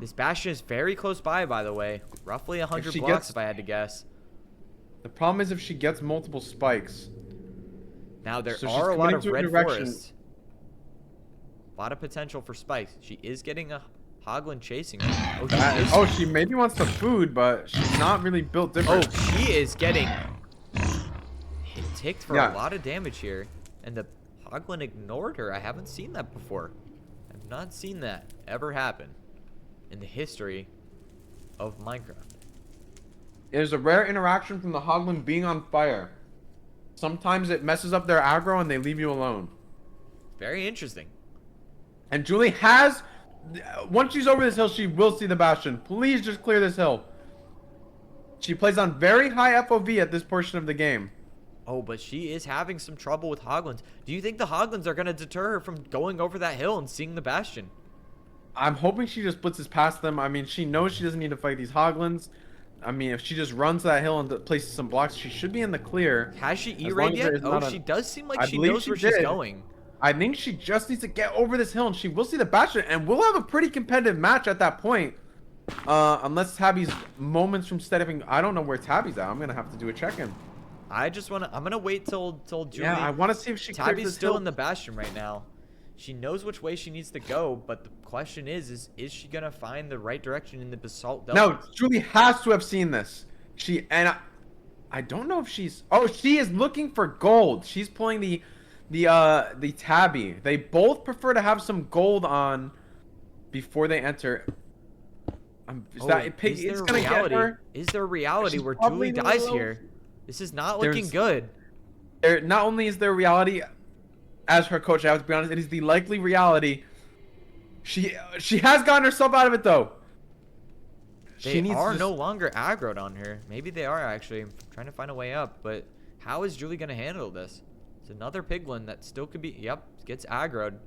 This Bastion is very close by the way. Roughly 100 blocks if I had to guess. The problem is if she gets multiple spikes. Now, there So are a lot of red direction. forests. A lot of potential for spikes. She is getting a Hoglin chasing her. Oh, she maybe wants the food, but she's not really built different. Oh, she is getting ticked for a lot of damage here. And the Hoglin ignored her. I haven't seen that before. I've not seen that ever happen in the history of Minecraft. It is a rare interaction from the Hoglin being on fire. Sometimes it messes up their aggro and they leave you alone. Very interesting. And Julie has... Once she's over this hill, she will see the Bastion. Please just clear this hill. She plays on very high FOV at this portion of the game. Oh, but she is having some trouble with Hoglins. Do you think the Hoglins are going to deter her from going over that hill and seeing the Bastion? I'm hoping she just blitzes past them. I mean, she knows she doesn't need to fight these Hoglins. I mean, if she just runs that hill and places some blocks, she should be in the clear. Has she E-rayed yet? Oh, she does seem like she knows where she's going. I think she just needs to get over this hill and she will see the Bastion, and we'll have a pretty competitive match at that point. Unless Tabi's moments from stepping... I don't know where Tabi's at. I'm going to have to do a check-in. I'm going to wait till Julie... Yeah, I want to see if she clears Tabi's this still hill. in the Bastion right now. She knows which way she needs to go, but the question is she going to find the right direction in the Basalt Delta? No, Julie has to have seen this. I don't know if she's... Oh, she is looking for gold. She's pulling the Tabi. They both prefer to have some gold on before they enter. Is gonna get her? Is there a reality She's where probably Julie dies low. here? This is not looking good. Not only is there reality, as her coach, I have to be honest, it is the likely reality. She has gotten herself out of it though. They are no longer aggroed on her. Maybe they are actually. I'm trying to find a way up, but how is Julie gonna handle this? It's another piglin that still could be. Yep, gets aggroed.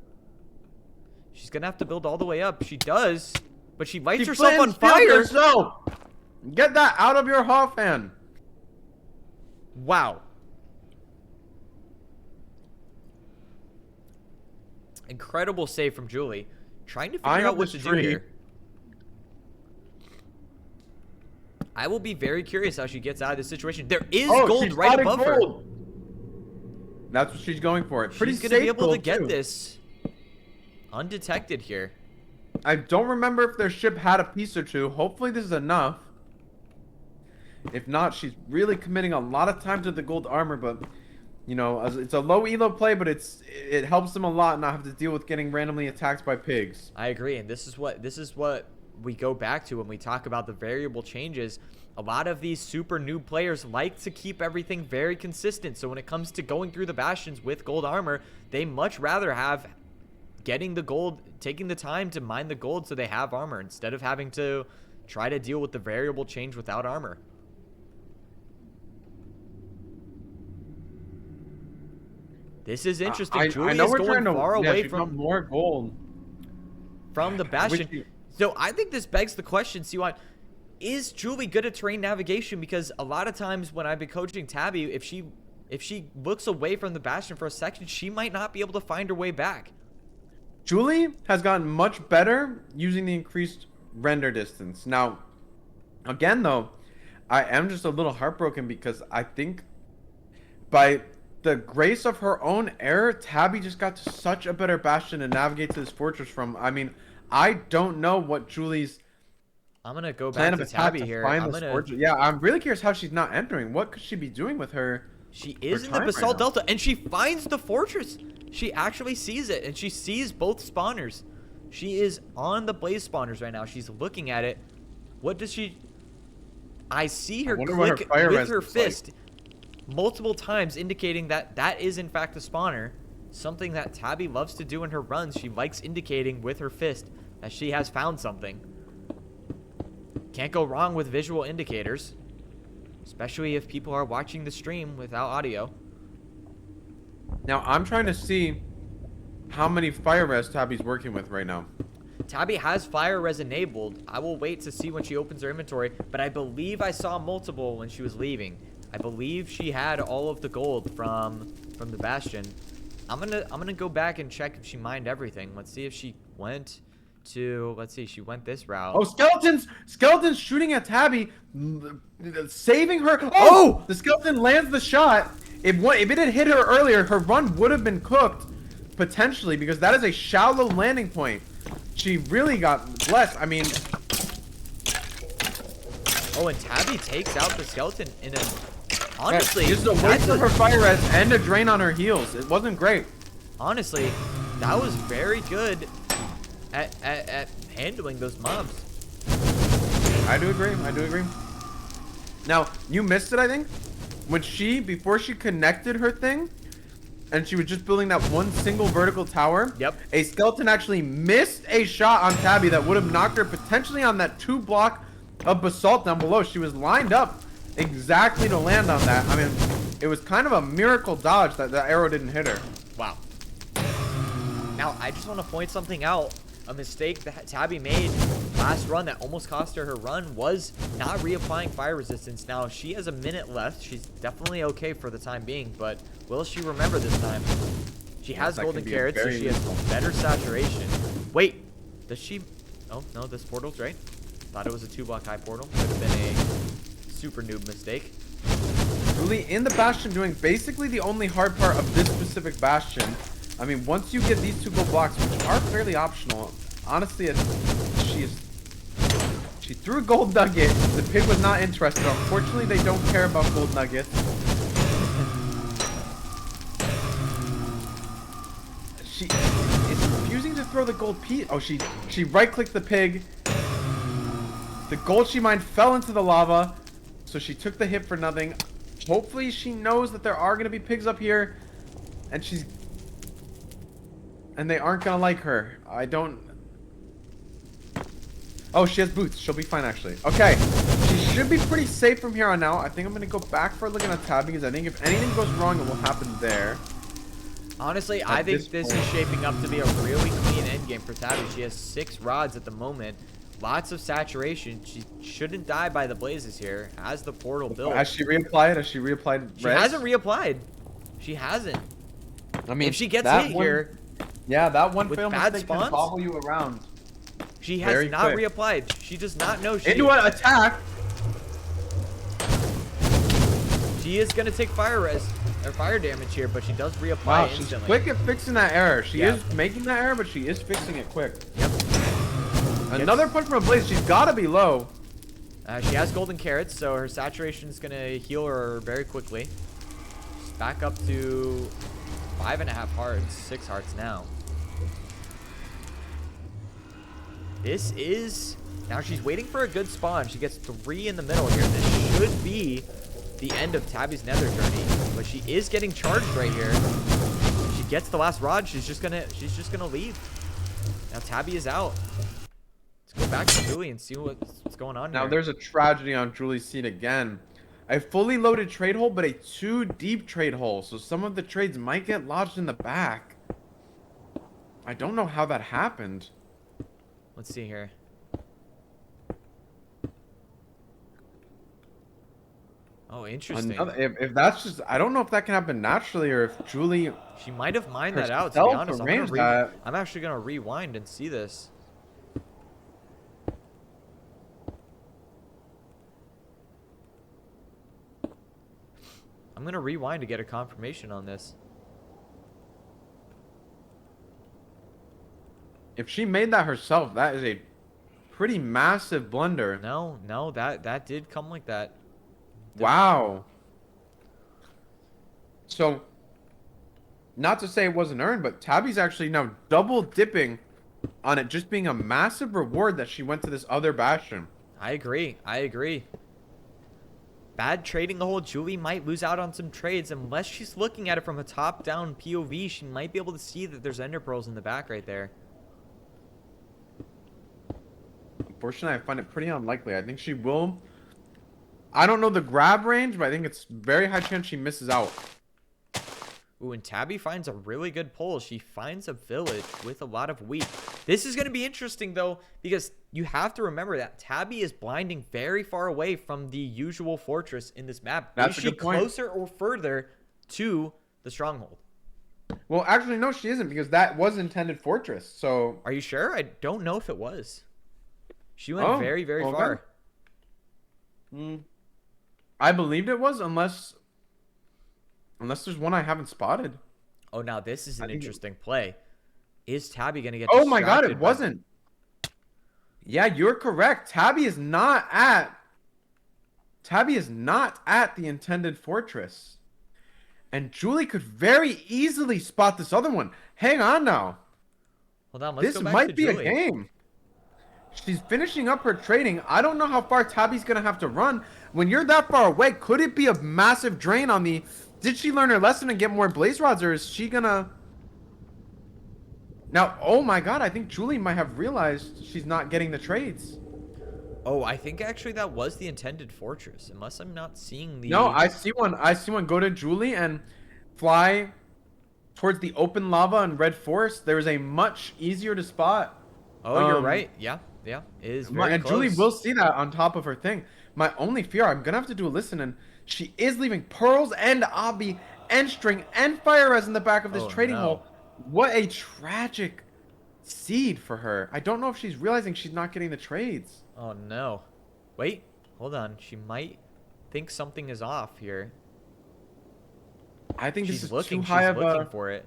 She's gonna have to build all the way up. She does, but she lights herself on fire. Get that out of your Haw fan. Wow. Incredible save from Julie. Trying to figure out what to do here. I will be very curious how she gets out of this situation. There is gold right above her. That's what she's going for. She's going to be able to get this undetected here. I don't remember if their ship had a piece or two. Hopefully this is enough. If not, she's really committing a lot of time to the gold armor, but you know, it's a low elo play, but it helps them a lot not have to deal with getting randomly attacked by pigs. I agree, and this is what we go back to when we talk about the variable changes. A lot of these super new players like to keep everything very consistent. So when it comes to going through the bastions with gold armor, they much rather have getting the gold, taking the time to mine the gold so they have armor instead of having to try to deal with the variable change without armor. This is interesting. Julie is going far away from more gold from the bastion. So I think this begs the question, Seawatt, is Julie good at terrain navigation? Because a lot of times when I've been coaching Tabi, if she looks away from the bastion for a section, she might not be able to find her way back. Julie has gotten much better using the increased render distance. Now, again though, I am just a little heartbroken because I think by the grace of her own error, Tabi just got to such a better bastion to navigate to this fortress from. I mean, I don't know what Julie's I'm gonna go Plan back of to attack Tabi to here. find I'm this gonna. fortress. Yeah, I'm really curious how she's not entering. What could she be doing with her? She is in the time right Basalt now. Delta, and she finds the fortress. She actually sees it, and she sees both spawners. She is on the blaze spawners right now. She's looking at it. What does she? I see her wonder what her click fire with res her looks like. fist multiple times, indicating that that is in fact a spawner. Something that Tabi loves to do in her runs. She likes indicating with her fist that she has found something. Can't go wrong with visual indicators, especially if people are watching the stream without audio. Now I'm trying to see how many fire res Tabi's working with right now. Tabi has fire res enabled. I will wait to see when she opens her inventory, but I believe I saw multiple when she was leaving. I believe she had all of the gold from the bastion. I'm gonna go back and check if she mined everything. Let's see if she went to, let's see, she went this route. Oh, skeletons shooting at Tabi, saving her. Oh! The skeleton lands the shot. If it had hit her earlier, her run would have been cooked, potentially, because that is a shallow landing point. She really got blessed. I mean, Oh, and Tabi takes out the skeleton in a, honestly, used a waste that's of her fire res and a drain on her heals. It wasn't great. honestly, that was very good at handling those mobs. I do agree. I do agree. Now, you missed it, I think. Before she connected her thing, and she was just building that one single vertical tower. Yep. A skeleton actually missed a shot on Tabi that would have knocked her potentially on that 2 block of basalt down below. She was lined up exactly to land on that. I mean, it was kind of a miracle dodge that the arrow didn't hit her. Wow. Now, I just want to point something out. A mistake that Tabi made last run that almost cost her run was not reapplying fire resistance. Now, she has a minute left. She's definitely okay for the time being, but will she remember this time? She has That golden could be carrots, so very she has useful. better saturation. Wait, does she? Oh, no, this portal's right. Thought it was a 2-block high portal. Could have been a super noob mistake. Julie in the bastion doing basically the only hard part of this specific bastion. I mean, once you get these 2 gold blocks, which are fairly optional, honestly, she threw a gold nugget. The pig was not interested. Unfortunately, they don't care about gold nuggets. She is refusing to throw the gold piece. Oh, she right-clicked the pig. The gold she mined fell into the lava, so she took the hit for nothing. Hopefully, she knows that there are going to be pigs up here, and they aren't going to like her. I don't... Oh, she has boots. She'll be fine, actually. Okay. She should be pretty safe from here on out. I think I'm going to go back for looking at Tabi, because I think if anything goes wrong, it will happen there. Honestly, I think this is shaping up to be a really clean endgame for Tabi. She has 6 rods at the moment. Lots of saturation. She shouldn't die by the blazes here as the portal builds. Has she reapplied? Has she reapplied She res? hasn't reapplied. She hasn't. I mean, If she gets that hit one- here, Yeah, that one with fail bad mistake can spawns? bobble you around. she has Very not quick. reapplied. She does not know she Into an attack. She is gonna take fire damage here, but she does reapply Wow, she's instantly. quick at fixing that error. She Yeah. is making that error, but she is fixing it quick. Yep. Another punch from a blaze. She's got to be low. She has golden carrots, so her saturation is gonna heal her very quickly. She's back up to 5.5 hearts, 6 hearts now. This is now she's waiting for a good spawn. She gets 3 in the middle here. This should be the end of Tabi's nether journey, but she is getting charged right here. She gets the last rod. She's just gonna leave. Now Tabi is out. Let's go back to Julie and see what's going on Now here. there's a tragedy on Julie's seat again. A fully loaded trade hole, but a too deep trade hole. So some of the trades might get lodged in the back. I don't know how that happened. Let's see here. Oh, interesting. If that's just, I don't know if that can happen naturally or if Julie. She might have mined that out, to be herself honest. arranged that. I'm actually going to rewind and see this. I'm going to rewind to get a confirmation on this. If she made that herself, that is a pretty massive blunder. No, that did come like that. Wow. So, not to say it wasn't earned, but Tabby's actually now double dipping on it just being a massive reward that she went to this other bastion. I agree. Bad trading the hole. Julie might lose out on some trades unless she's looking at it from a top-down POV. She might be able to see that there's ender pearls in the back right there. Unfortunately, I find it pretty unlikely. I think she will. I don't know the grab range, but I think it's very high chance she misses out. Ooh, and Tabi finds a really good pull. She finds a village with a lot of wheat. This is going to be interesting, though, because you have to remember that Tabi is blinding very far away from the usual fortress in this map. That's is a she good point. closer or further to the stronghold? Well, actually, no, she isn't, because that was intended fortress. So, Are you sure? I don't know if it was. She went very, very okay. far. I believed it was, unless there's one I haven't spotted. Oh, now this is an interesting play. Is Tabi going to get Oh my god, distracted it by- wasn't. Yeah, you're correct. Tabi is not at the intended fortress. And Julie could very easily spot this other one. Hang on now. Hold on, let's This go back might to be Julie. a game. She's finishing up her trading. I don't know how far Tabi's going to have to run. When you're that far away, could it be a massive drain on the... Did she learn her lesson and get more blaze rods, or is she going to... Now, oh my god, I think Julie might have realized she's not getting the trades. Oh, I think actually that was the intended fortress, unless I'm not seeing the... No, I see one. I see one. Go to Julie and fly towards the open lava and red forest. There is a much easier to spot. Oh, you're right. Yeah, it is very And close. Julie will see that on top of her thing. My only fear, I'm gonna have to do a listen, and she is leaving pearls and obby and string and fire res in the back of this trading hole. What a tragic seed for her. I don't know if she's realizing she's not getting the trades. Oh, no. Wait, hold on. She might think something is off here. I think this She's is looking. too high She's of looking a... for it.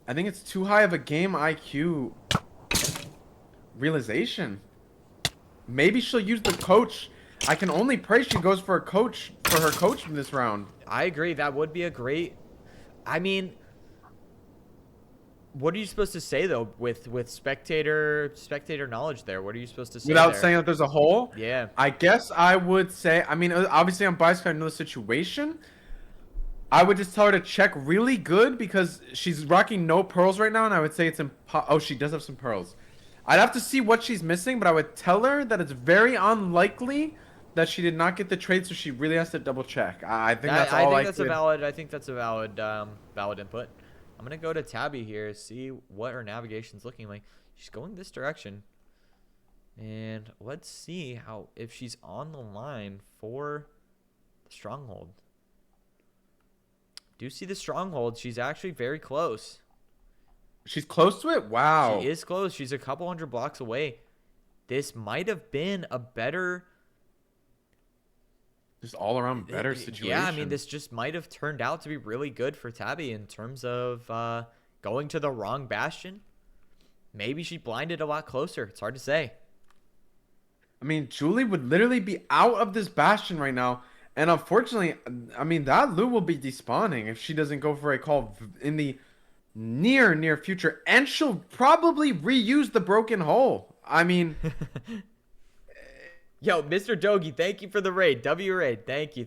I think it's too high of a game IQ realization. Maybe she'll use the coach. I can only pray she goes for her coach from this round. I agree. That would be a great... I mean... What are you supposed to say, though, with spectator knowledge there? What are you supposed to say Without there? saying that there's a hole? Yeah. I guess I would say, I mean, obviously I'm biased because I know the situation. I would just tell her to check really good because she's rocking no pearls right now, and I would say it's oh, she does have some pearls. I'd have to see what she's missing, but I would tell her that it's very unlikely that she did not get the trade, so she really has to double check. I think that's all I think that's a valid input. I'm gonna go to Tabi here, see what her navigation's looking like. She's going this direction, and let's see if she's on the line for the stronghold. Do you see the stronghold? She's actually very close. She's close to it? Wow. She is close. She's a couple hundred blocks away. This might have been a better... Just all around better situation. Yeah, I mean, this just might have turned out to be really good for Tabi in terms of going to the wrong bastion. Maybe she blinded a lot closer. It's hard to say. I mean, Julie would literally be out of this bastion right now. And unfortunately, I mean, that loot will be despawning if she doesn't go for a call in the near future. And she'll probably reuse the broken hole. I mean... Yo, Mr. Dogi, thank you for the raid. W raid. Thank you.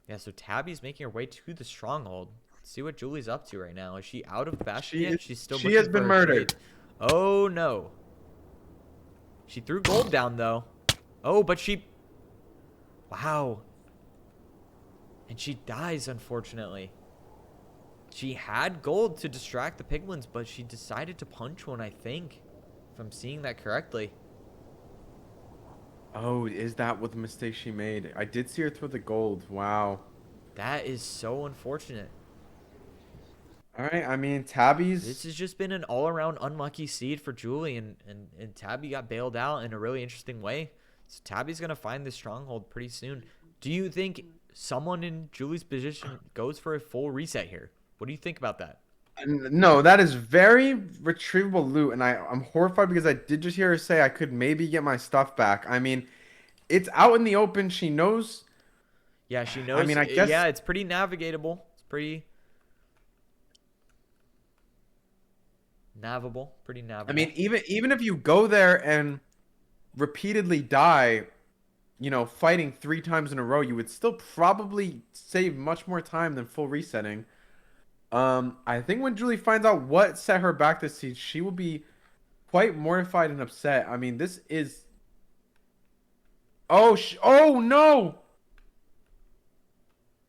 Yeah, so Tabi's making her way to the stronghold. Let's see what Julie's up to right now. Is she out of bastion yet? She's still she looking has been for her murdered. trade. Oh, no. She threw gold down, though. Oh, but she... Wow. And she dies, unfortunately. She had gold to distract the piglins, but she decided to punch one, I think. If I'm seeing that correctly. Oh, is that what the mistake she made? I did see her throw the gold. Wow. That is so unfortunate. All right, I mean, Tabi's... This has just been an all-around unlucky seed for Julie, and Tabi got bailed out in a really interesting way. So Tabi's going to find this stronghold pretty soon. Do you think someone in Julie's position goes for a full reset here? What do you think about that? No, that is very retrievable loot, and I'm horrified because I did just hear her say I could maybe get my stuff back. I mean, it's out in the open. She knows. Yeah, she I knows. mean, I guess. Yeah, it's pretty navigatable. It's pretty navigable. Pretty navigable. I mean, even if you go there and repeatedly die, fighting 3 times in a row, you would still probably save much more time than full resetting. I think when Julie finds out what set her back this season, she will be quite mortified and upset. I mean, this is. Oh no!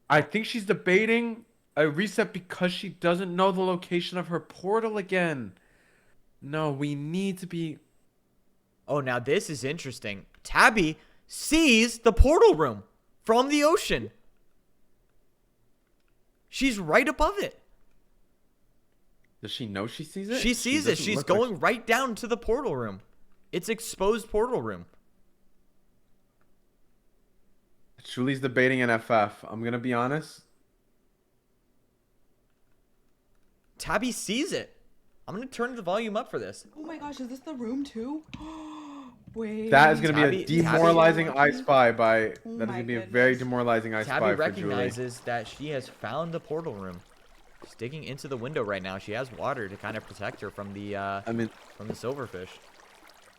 I think she's debating a reset because she doesn't know the location of her portal again. No, we need to be. Oh, now this is interesting. Tabi sees the portal room from the ocean. She's right above it. Does she know she sees it? She sees it. She's going right down to the portal room. It's exposed portal room. Julie's debating an FF. I'm gonna be honest. Tabi sees it. I'm gonna turn the volume up for this. Oh my gosh, is this the room too? Wait. That is gonna be a Tabi- demoralizing I Spy by. Oh That is my gonna be a very goodness. demoralizing I Tabi Spy for Julie. recognizes that she has found the portal room. She's digging into the window right now. She has water to kind of protect her from the I mean, from the silverfish.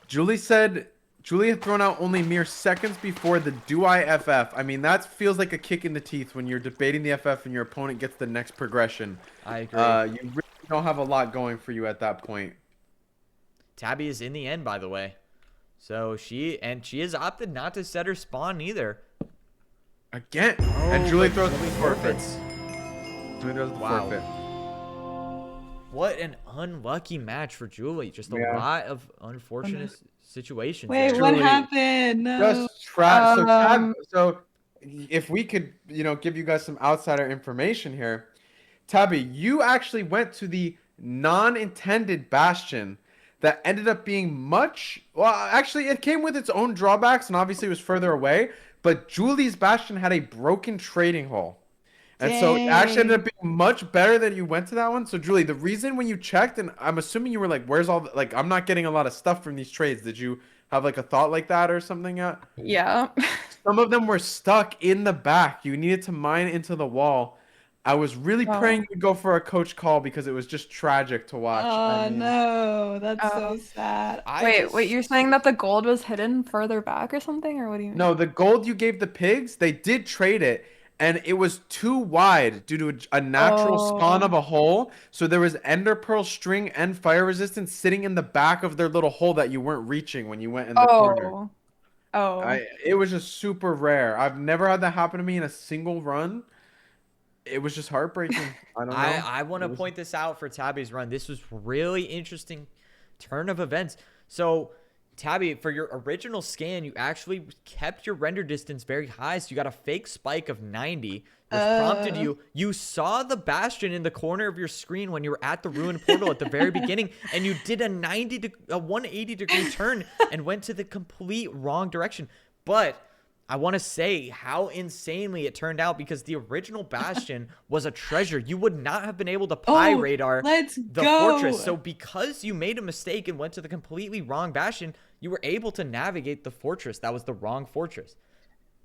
Julie said Julie had thrown out only mere seconds before the "Do I FF?" I mean, that feels like a kick in the teeth when you're debating the FF and your opponent gets the next progression. I agree. You really don't have a lot going for you at that point. Tabi is in the end, by the way. So she has opted not to set her spawn either. Again, and Julie throws the forfeit. forfeits. Julie throws the Wow. forfeit. What an unlucky match for Julie. Just a Yeah. lot of unfortunate situations. Wait, there. what Julie, happened? No. Just try. Um, So if we could, give you guys some outsider information here, Tabi, you actually went to the non-intended bastion that ended up being much. Well, actually, it came with its own drawbacks, and obviously it was further away. But Julie's bastion had a broken trading hall. And so it actually ended up being much better that you went to that one. So Julie, the reason when you checked, and I'm assuming you were like, where's all like, I'm not getting a lot of stuff from these trades. Did you have like a thought like that or something yet? Yeah. Some of them were stuck in the back. You needed to mine into the wall. I was really Oh. praying you'd go for a coach call because it was just tragic to watch. Oh I mean, no, that's so Oh. sad. Wait, you're saying that the gold was hidden further back or something, or what do you mean? No, the gold you gave the pigs, they did trade it, and it was too wide due to a natural spawn Oh. of a hole. So there was ender pearl string and fire resistance sitting in the back of their little hole that you weren't reaching when you went in the corner. Oh. Oh. It was just super rare. I've never had that happen to me in a single run. It was just heartbreaking. I don't know. I want to It was- point this out for Tabi's run. This was really interesting turn of events. So, Tabi, for your original scan, you actually kept your render distance very high. So you got a fake spike of 90, which prompted you saw the bastion in the corner of your screen when you were at the ruined portal at the very beginning, and you did a 180 degree turn and went to the complete wrong direction. But I want to say how insanely it turned out, because the original bastion was a treasure. You would not have been able to radar let's the go. fortress. So because you made a mistake and went to the completely wrong bastion, you were able to navigate the fortress. That was the wrong fortress.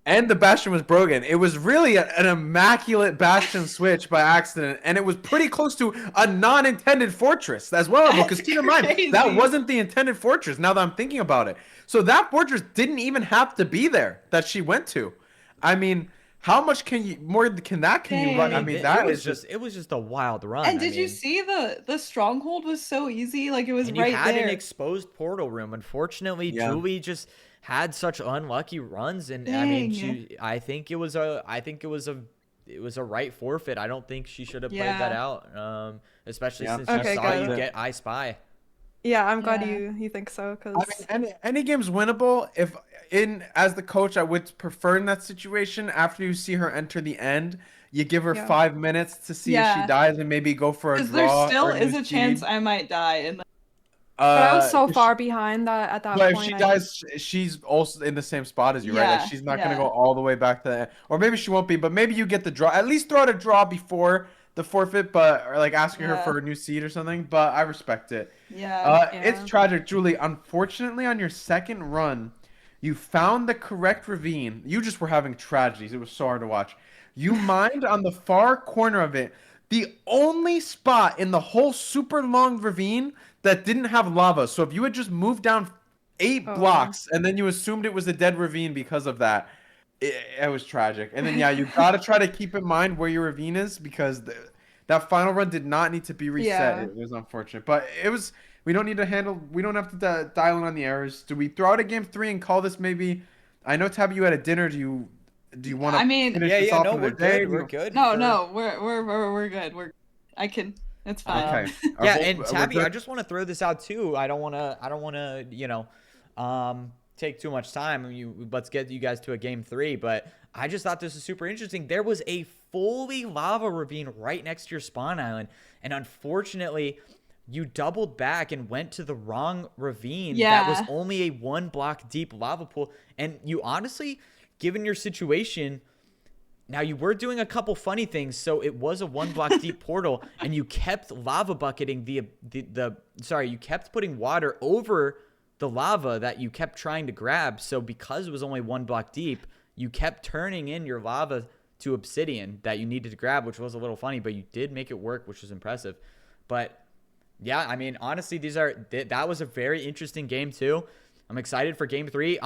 And the bastion was broken. It was really an immaculate bastion switch by accident, and it was pretty close to a non-intended fortress as well. Because keep in mind, crazy. that wasn't the intended fortress. Now that I'm thinking about it, so that fortress didn't even have to be there that she went to. I mean, how much can you can you run? I mean, that is just. it was just a wild run. And I did you mean, see the stronghold was so easy? Like it was and right you had there. an exposed portal room. Unfortunately, Yeah. Julie just had such unlucky runs, and I mean, Dang. I think it was a right forfeit. I don't think she should have played that Yeah. out, especially Yeah. since Okay, you saw got you it. get I Spy. Yeah, I'm glad Yeah. you think so, because I mean, any game's winnable. If as the coach, I would prefer in that situation after you see her enter the end, you give her Yeah. 5 minutes to see if Yeah. she dies and maybe go for a Because draw. there still or is new a chance seed. I might die in the but I was so if far behind that at that But if point. she I dies, she's also in the same spot as you, right? Like Yeah, she's not gonna yeah. go all the way back to the end. Or maybe she won't be, but maybe you get the draw. At least throw out a draw before the forfeit, but or like asking her Yeah. for a new seed or something. But I respect it. Yeah. It's Yeah. tragic, Julie. Unfortunately, on your second run, you found the correct ravine. You just were having tragedies. It was so hard to watch. You mined on the far corner of it, the only spot in the whole super long ravine that didn't have lava. So if you had just moved down 8 Oh. blocks and then you assumed it was a dead ravine because of that, it was tragic. And then yeah, you gotta try to keep in mind where your ravine is because that final run did not need to be reset. Yeah. It was unfortunate, but it was. We don't need to handle. We don't have to dial in on the errors. Do we throw out a game 3 and call this maybe? I know Tabby, you had a dinner. Do you want I to mean, finish Yeah, this yeah, off no, another we're day? good. We're good. no, for- no, we're good. I can. It's fine. Okay. Yeah, We're and Tabby, good? I just want to throw this out too. I don't want to, take too much time. Let's get you guys to a game 3. But I just thought this was super interesting. There was a fully lava ravine right next to your spawn island, and unfortunately, you doubled back and went to the wrong ravine. That was Yeah. only a 1 block deep lava pool, and you honestly, given your situation. Now, you were doing a couple funny things, so it was a 1 block deep portal, and you kept lava bucketing you kept putting water over the lava that you kept trying to grab. So because it was only 1 block deep, you kept turning in your lava to obsidian that you needed to grab, which was a little funny, but you did make it work, which was impressive. But yeah, I mean, honestly, that was a very interesting game too. I'm excited for game 3.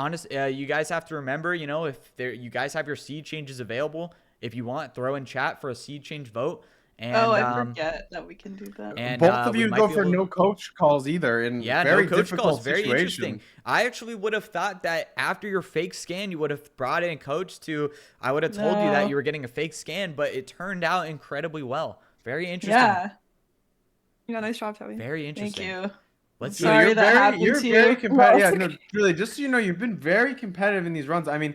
You guys have to remember, if you guys have your seed changes available, if you want, throw in chat for a seed change vote. And, Oh, I forget that we can do that. And Both of we you might go be for able to- no coach calls either in Yeah, very no coach difficult calls. Very situations. interesting. I actually would have thought that after your fake scan, you would have brought in a coach I would have told you that No. you were getting a fake scan, but it turned out incredibly well. Very interesting. Yeah. Yeah, nice job, Toby. Very Thank interesting. you. Let's I'm sorry that happened you're to very you. competitive. Well, Yeah, no, really, just so you know, you've been very competitive in these runs. I mean,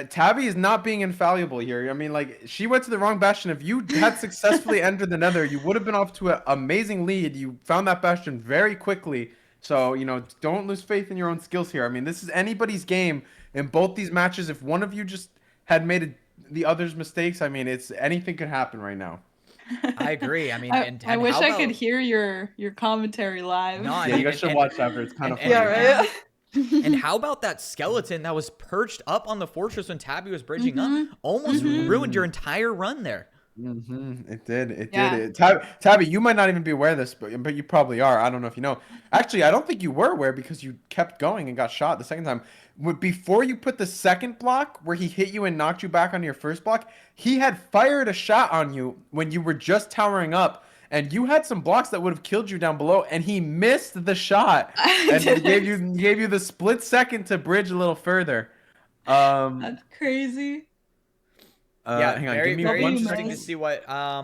Tabby is not being infallible here. I mean, like, she went to the wrong bastion. If you had successfully entered the nether, you would have been off to an amazing lead. You found that bastion very quickly. So, don't lose faith in your own skills here. I mean, this is anybody's game in both these matches. If one of you just had made the other's mistakes, I mean, anything could happen right now. I agree. I mean, I wish how I could about- hear your commentary live. No, I Yeah, mean, you guys should watch after. It's kind of funny. and- Yeah, right? And how about that skeleton that was perched up on the fortress when Tabby was bridging up? Almost ruined your entire run there. It did. It Yeah. did. Tabby, you might not even be aware of this, but you probably are. I don't know if you know. Actually, I don't think you were aware because you kept going and got shot the second time. Before you put the second block where he hit you and knocked you back on your first block, he had fired a shot on you when you were just towering up. And you had some blocks that would have killed you down below, and he missed the shot, and he gave you the split second to bridge a little further. That's crazy. Yeah, hang on, very, give me very one interesting to nice. see what this All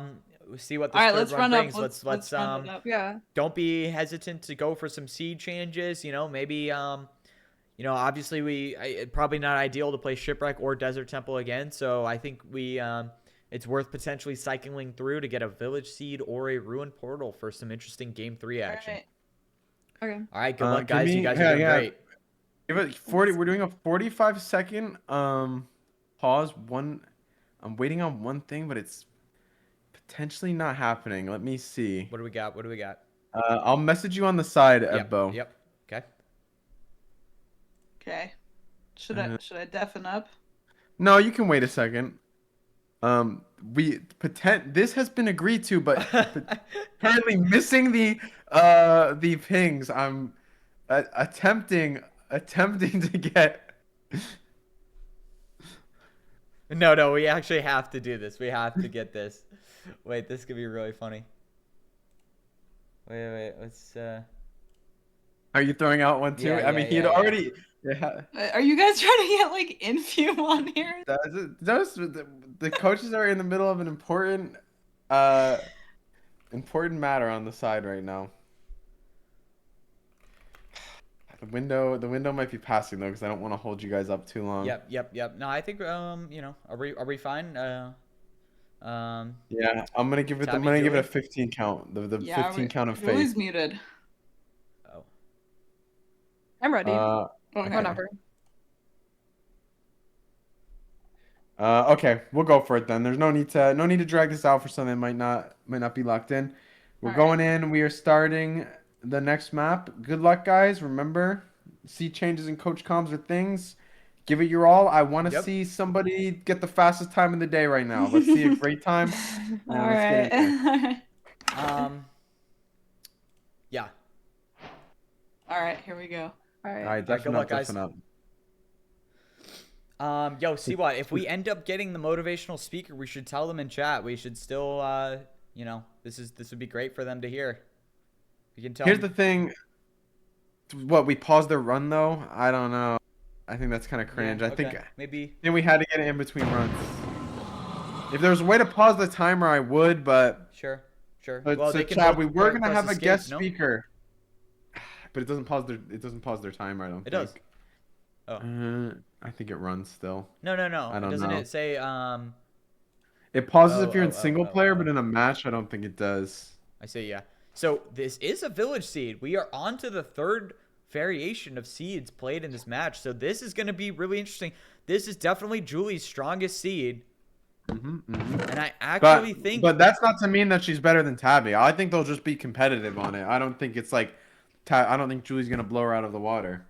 right, third let's run run up. brings. Let's Let's run it up. Yeah. don't be hesitant to go for some seed changes. Maybe obviously probably not ideal to play Shipwreck or Desert Temple again. So I think it's worth potentially cycling through to get a Village Seed or a Ruined Portal for some interesting Game 3 action. All right. Okay. All right, good luck, give guys. me- You guys yeah, are doing yeah. great. Give it 40. We're doing a 45-second pause. I'm waiting on one thing, but it's potentially not happening. Let me see. What do we got? What do we got? I'll message you on the side, Yep. Evbo. Yep. Okay. Okay. Should I deafen up? No, you can wait a second. This has been agreed to, but apparently missing the pings. I'm attempting to get. No, we actually have to do this. We have to get this. Wait, this could be really funny. Wait, let's Are you throwing out one too? Yeah, I mean, yeah, he had yeah, already. Yeah. Are you guys trying to get like Infume on here? The coaches are in the middle of an important matter on the side right now. The window might be passing though, because I don't want to hold you guys up too long. Yep. No, I think are we fine? Yeah, I'm gonna give it. I'm Tabby, gonna give it a Julie? 15 count. The Yeah, 15 count of Julie's faith. muted. Oh. I'm ready. Okay. Whenever. Okay, we'll go for it then. There's no need to drag this out for something that might not be locked in. We're All going right. in. We are starting the next map. Good luck, guys. Remember, see changes in coach comms or things. Give it your all. I want to Yep. see somebody get the fastest time in the day right now. Let's see a great time, All and let's get in there. right. Um. Yeah. All right, here we go. All All right. right, Good luck, guys. definitely. Yo, Seawatt, if we end up getting the motivational speaker, we should tell them in chat. We should still, this would be great for them to hear. We can tell Here's the them. thing. What, we paused the run though? I don't know. I think that's kind of Yeah, cringe. I think okay. Maybe. then we had to get it in between runs. If there was a way to pause the timer, I would, but Sure. but Well, so they can Chad, both we were gonna press have a escape, guest no? speaker, but it doesn't pause their timer. I don't It think. does. Oh. I think it runs still. No. I don't Doesn't know. it say, It pauses oh, if you're in oh, oh, single oh, player, oh. but in a match, I don't think it does. I say yeah. So this is a village seed. We are on to the third variation of seeds played in this match. So this is going to be really interesting. This is definitely Julie's strongest seed. And I actually think... But that's not to mean that she's better than Tabi. I think they'll just be competitive on it. I don't think it's like, I don't think Julie's gonna blow her out of the water.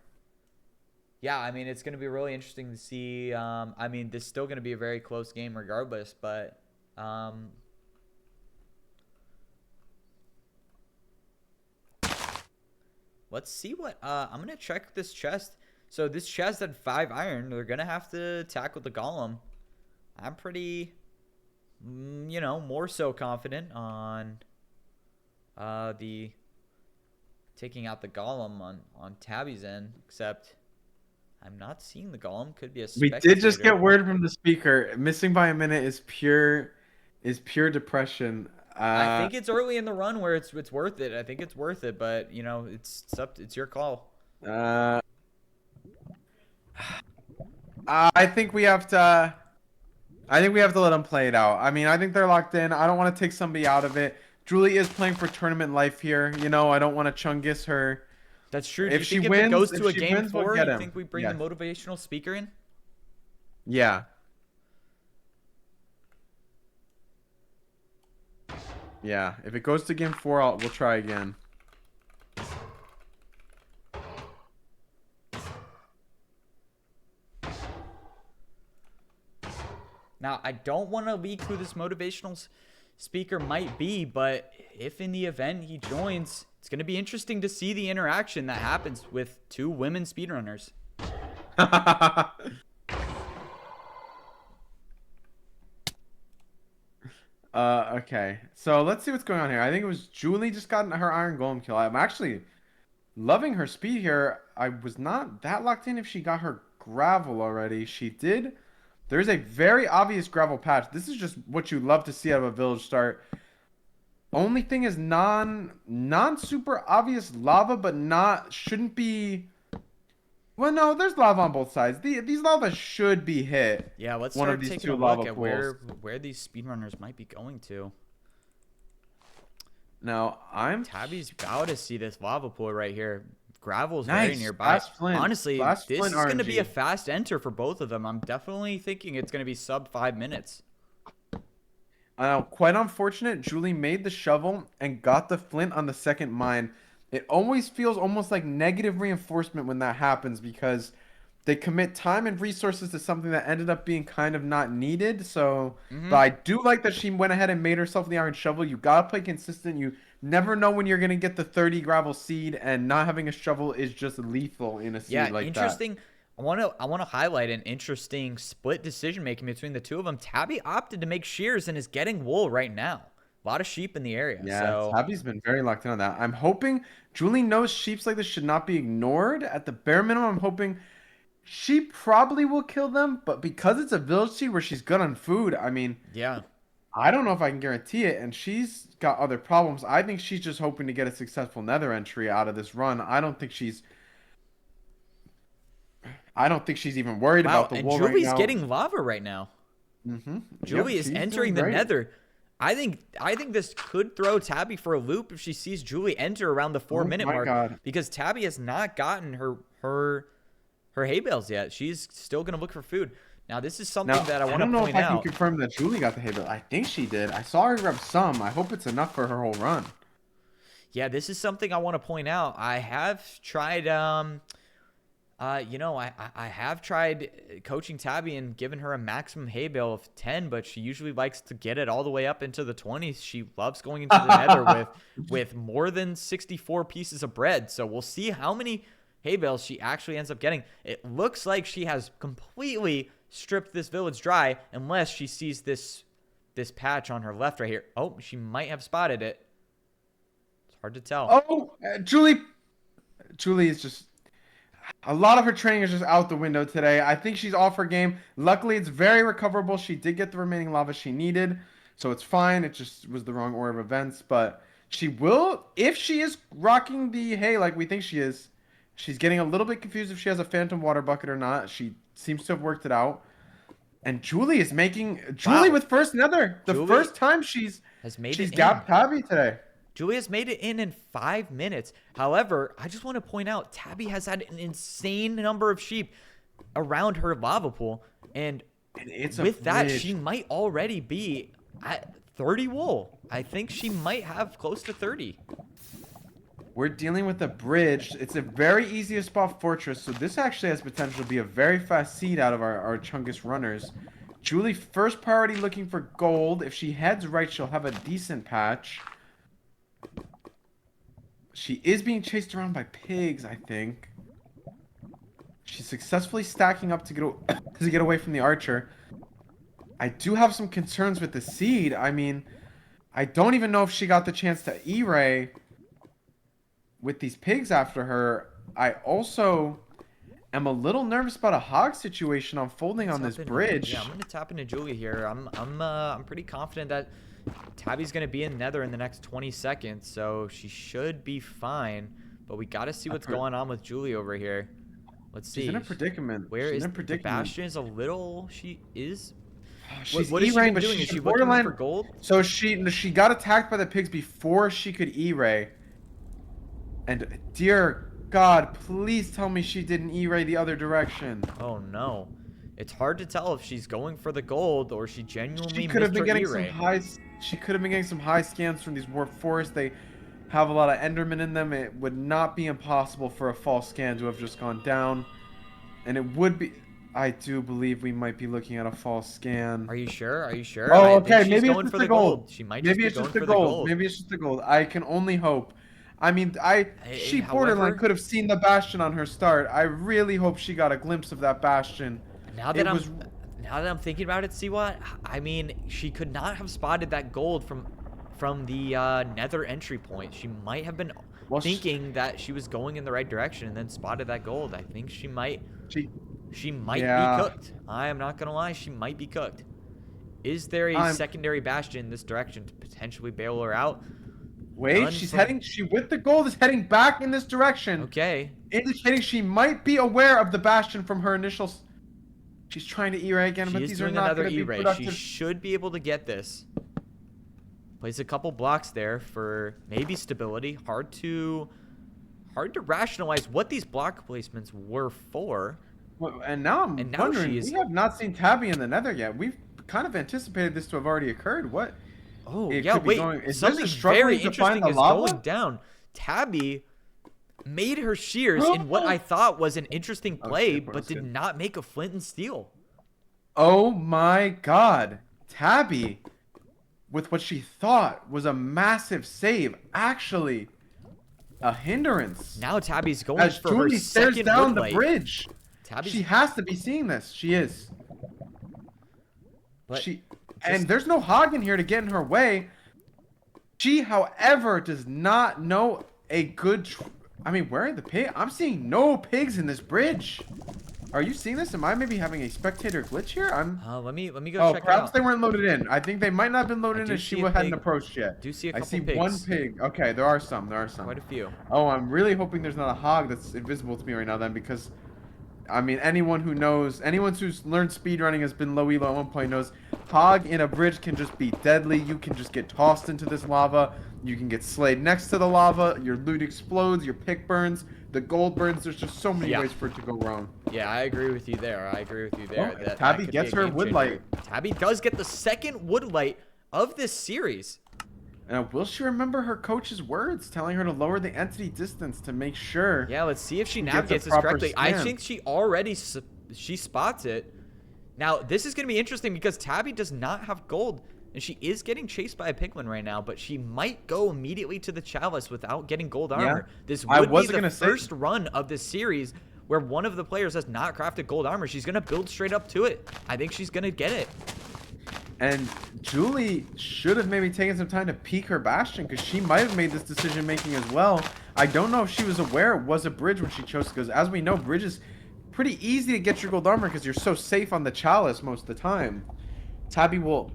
Yeah, I mean, it's going to be really interesting to see. I mean, this is still going to be a very close game regardless, but... let's see what... I'm going to check this chest. So this chest at 5 iron, they're going to have to tackle the golem. I'm pretty, more so confident on the taking out the golem on Tabby's end, except I'm not seeing the golem. Could be a We spectator. did just get word from the speaker. Missing by a minute is pure depression. I think it's early in the run where it's worth it. I think it's worth it, but it's your call. I think we have to. I think we have to let them play it out. I mean, I think they're locked in. I don't want to take somebody out of it. Julie is playing for tournament life here. I don't want to chungus her. That's true. If Do you she think if it goes wins- to a if she game wins, we'll 4, get you him. think we bring Yes. the motivational speaker in? Yeah. Yeah. If it goes to game 4, we'll try again. Now, I don't want to leak who this motivational speaker might be, but if in the event he joins, it's going to be interesting to see the interaction that happens with 2 women speedrunners. Okay. So let's see what's going on here. I think it was Julie just got her iron golem kill. I'm actually loving her speed here. I was not that locked in if she got her gravel already. She did. There's a very obvious gravel patch. This is just what you love to see out of a village start. Only thing is non super obvious lava, but shouldn't be. Well, no, there's lava on both sides. These lava should be hit. Yeah, let's One start of these taking two a look lava at pools. where these speedrunners might be going to. Now Tabby's about to see this lava pool right here. Gravel's Nice. very nearby. Fast flint. Honestly, Fast this flint is going to be a RNG. fast enter for both of them. I'm definitely thinking it's going to be sub 5 minutes. Quite unfortunate. Julie made the shovel and got the flint on the second mine. It always feels almost like negative reinforcement when that happens because they commit time and resources to something that ended up being kind of not needed. So, but I do like that she went ahead and made herself the iron shovel. You gotta play consistent. You never know when you're gonna get the 30 gravel seed, and not having a shovel is just lethal in a seed like that. Interesting. I want to highlight an interesting split decision making between the two of them. Tabby opted to make shears and is getting wool right now. A lot of sheep in the area. Yeah, so Tabby's been very locked in on that. I'm hoping Julie knows sheeps like this should not be ignored. At the bare minimum, I'm hoping she probably will kill them, but because it's a village seed where she's good on food, I mean, yeah. I don't know if I can guarantee it, and she's got other problems. I think she's just hoping to get a successful nether entry out of this run. I don't think she's even worried Wow, about the and wool Julie's right now. getting lava right now. Julie is she's entering doing the great. nether. I think this could throw Tabby for a loop if she sees Julie enter around the 4-minute my mark. God. Because Tabby has not gotten her hay bales yet. She's still gonna look for food. Now, this is something Now, that I want to don't know point if I can out. confirm that Julie got the hay bale. I think she did. I saw her grab some. I hope it's enough for her whole run. Yeah, this is something I want to point out. I have tried, you know, I have tried coaching Tabi and giving her a maximum hay bale of 10, but she usually likes to get it all the way up into the 20s. She loves going into the nether with more than 64 pieces of bread. So we'll see how many hay bales she actually ends up getting. It looks like she has completely stripped this village dry, unless she sees this patch on her left right here. Oh, she might have spotted it. It's hard to tell. Oh, Julie is just... A lot of her training is just out the window today. I think she's off her game. Luckily, it's very recoverable. She did get the remaining lava she needed, so it's fine. It just was the wrong order of events. But she will, if she is rocking the hay like we think she is, she's getting a little bit confused if she has a phantom water bucket or not. She seems to have worked it out. And Julie is making... Julie with first nether. The first time she's gapped Tabi today. Julie has made it in 5 minutes. However, I just want to point out, Tabi has had an insane number of sheep around her lava pool. And with that, she might already be at 30 wool. I think she might have close to 30. We're dealing with a bridge. It's a very easy to spot fortress, so this actually has potential to be a very fast seed out of our Chungus runners. Julie, first priority looking for gold. If she heads right, she'll have a decent patch. She is being chased around by pigs, I think. She's successfully stacking up to get away from the archer. I do have some concerns with the seed. I mean, I don't even know if she got the chance to E-ray with these pigs after her. I also am a little nervous about a hog situation unfolding on this bridge. Yeah, I'm gonna tap into Julie here. I'm pretty confident that Tabi's gonna be in nether in the next 20 seconds, so she should be fine. But we gotta see what's going on with Julie over here. Let's see. She's in a predicament. Where She's is in a predicament. Bastion? Is a little. She is. She's what is she been doing? Is she looking for gold? So she got attacked by the pigs before she could E-ray. And dear God, please tell me she didn't E-ray the other direction. Oh no. It's hard to tell if she's going for the gold or she genuinely She could have been getting E-ray. some high. She could have been getting some high scans from these warp forests. They have a lot of Endermen in them. It would not be impossible for a false scan to have just gone down, and it would be. I do believe we might be looking at a false scan. Are you sure? Are you sure? Oh, okay. Maybe it's just for the gold. She might Maybe just it's be just going the for gold. Maybe it's just the gold. I can only hope. I mean, she borderline could have seen the bastion on her start. I really hope she got a glimpse of that bastion. Now that I'm thinking about it, Seawatt, I mean, she could not have spotted that gold from the nether entry point. She might have been thinking that she was going in the right direction and then spotted that gold. I think she might be cooked. I am not gonna lie, she might be cooked. Is there a secondary bastion in this direction to potentially bail her out? Wait, she with the gold is heading back in this direction. Okay. Indicating she might be aware of the bastion from her initial. She's trying to E-ray again, but these are not going to be productive. She should be able to get this. Plays a couple blocks there for maybe stability. Hard to rationalize what these block placements were for. Well, and now I'm wondering, we have not seen Tabi in the nether yet. We've kind of anticipated this to have already occurred. What? Oh, yeah, wait. Something very interesting is going down. Tabi made her shears in what I thought was an interesting play, but did not make a flint and steel. Oh my God. Tabi, with what she thought was a massive save, actually a hindrance. Now Tabi's going for Julie her stares second down wood the bridge. She has to be seeing this. She is. But and there's no hog in here to get in her way. She, however, does not know a good... I mean, where are the pigs? I'm seeing no pigs in this bridge. Are you seeing this? Am I maybe having a spectator glitch here? Let me go check it out. Perhaps they weren't loaded in. I think they might not have been loaded in as she hadn't approached yet. Do see a couple I see pigs. one pig. Okay, there are some. Quite a few. Oh, I'm really hoping there's not a hog that's invisible to me right now then, because I mean, anyone who's learned speedrunning has been low elo at one point knows Hog in a bridge can just be deadly. You can just get tossed into this lava. You can get slayed next to the lava. Your loot explodes. Your pick burns. The gold burns. There's just so many ways for it to go wrong. Yeah, I agree with you there. Oh, Tabi gets her wood light. Tabi does get the second wood light of this series. And will she remember her coach's words telling her to lower the entity distance to make sure? Yeah, let's see if she gets navigates a this proper correctly. I scan. think she already she spots it. Now, this is going to be interesting because Tabi does not have gold, and she is getting chased by a piglin right now, but she might go immediately to the chalice without getting gold armor. This would be the first run of this series where one of the players has not crafted gold armor. She's going to build straight up to it. I think she's going to get it. And Julie should have maybe taken some time to peek her bastion, because she might have made this decision making as well. I don't know if she was aware it was a bridge when she chose, because as we know, bridge is pretty easy to get your gold armor because you're so safe on the chalice most of the time. Tabi will,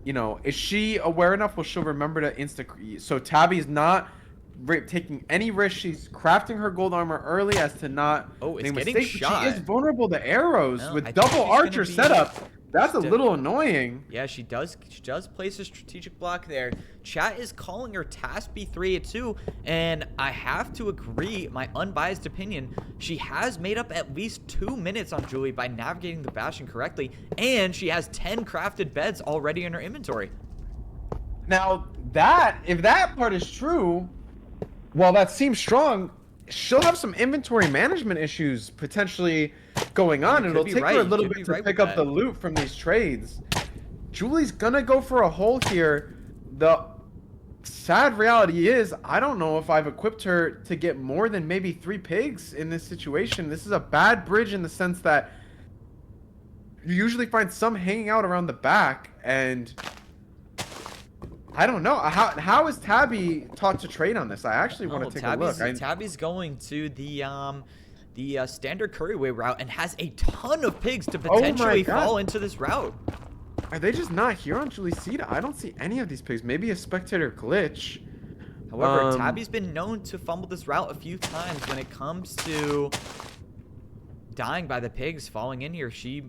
you know, is she aware enough? Will she'll remember to so Tabi's not taking any risk. She's crafting her gold armor early as to not it's make getting mistakes, but shot. She is vulnerable to arrows No, I with think double she's archer gonna be- setup. That's a little annoying. Yeah, she does place a strategic block there. Chat is calling her task B3 at 2, and I have to agree, my unbiased opinion, she has made up at least 2 minutes on Julie by navigating the bastion correctly, and she has 10 crafted beds already in her inventory. Now, if that part is true, while that seems strong, she'll have some inventory management issues potentially going on, and it'll take her a little bit to pick up the loot from these trades. Julie's gonna go for a hole here. The sad reality is, I don't know if I've equipped her to get more than maybe 3 pigs in this situation. This is a bad bridge in the sense that you usually find some hanging out around the back, and I don't know. How is Tabi taught to trade on this? I actually want to take a look. Tabi's going to the standard curryway route and has a ton of pigs to potentially fall into this route. Are they just not here on Julie's seed? I don't see any of these pigs. Maybe a spectator glitch. However, Tabi's been known to fumble this route a few times when it comes to dying by the pigs falling in here. She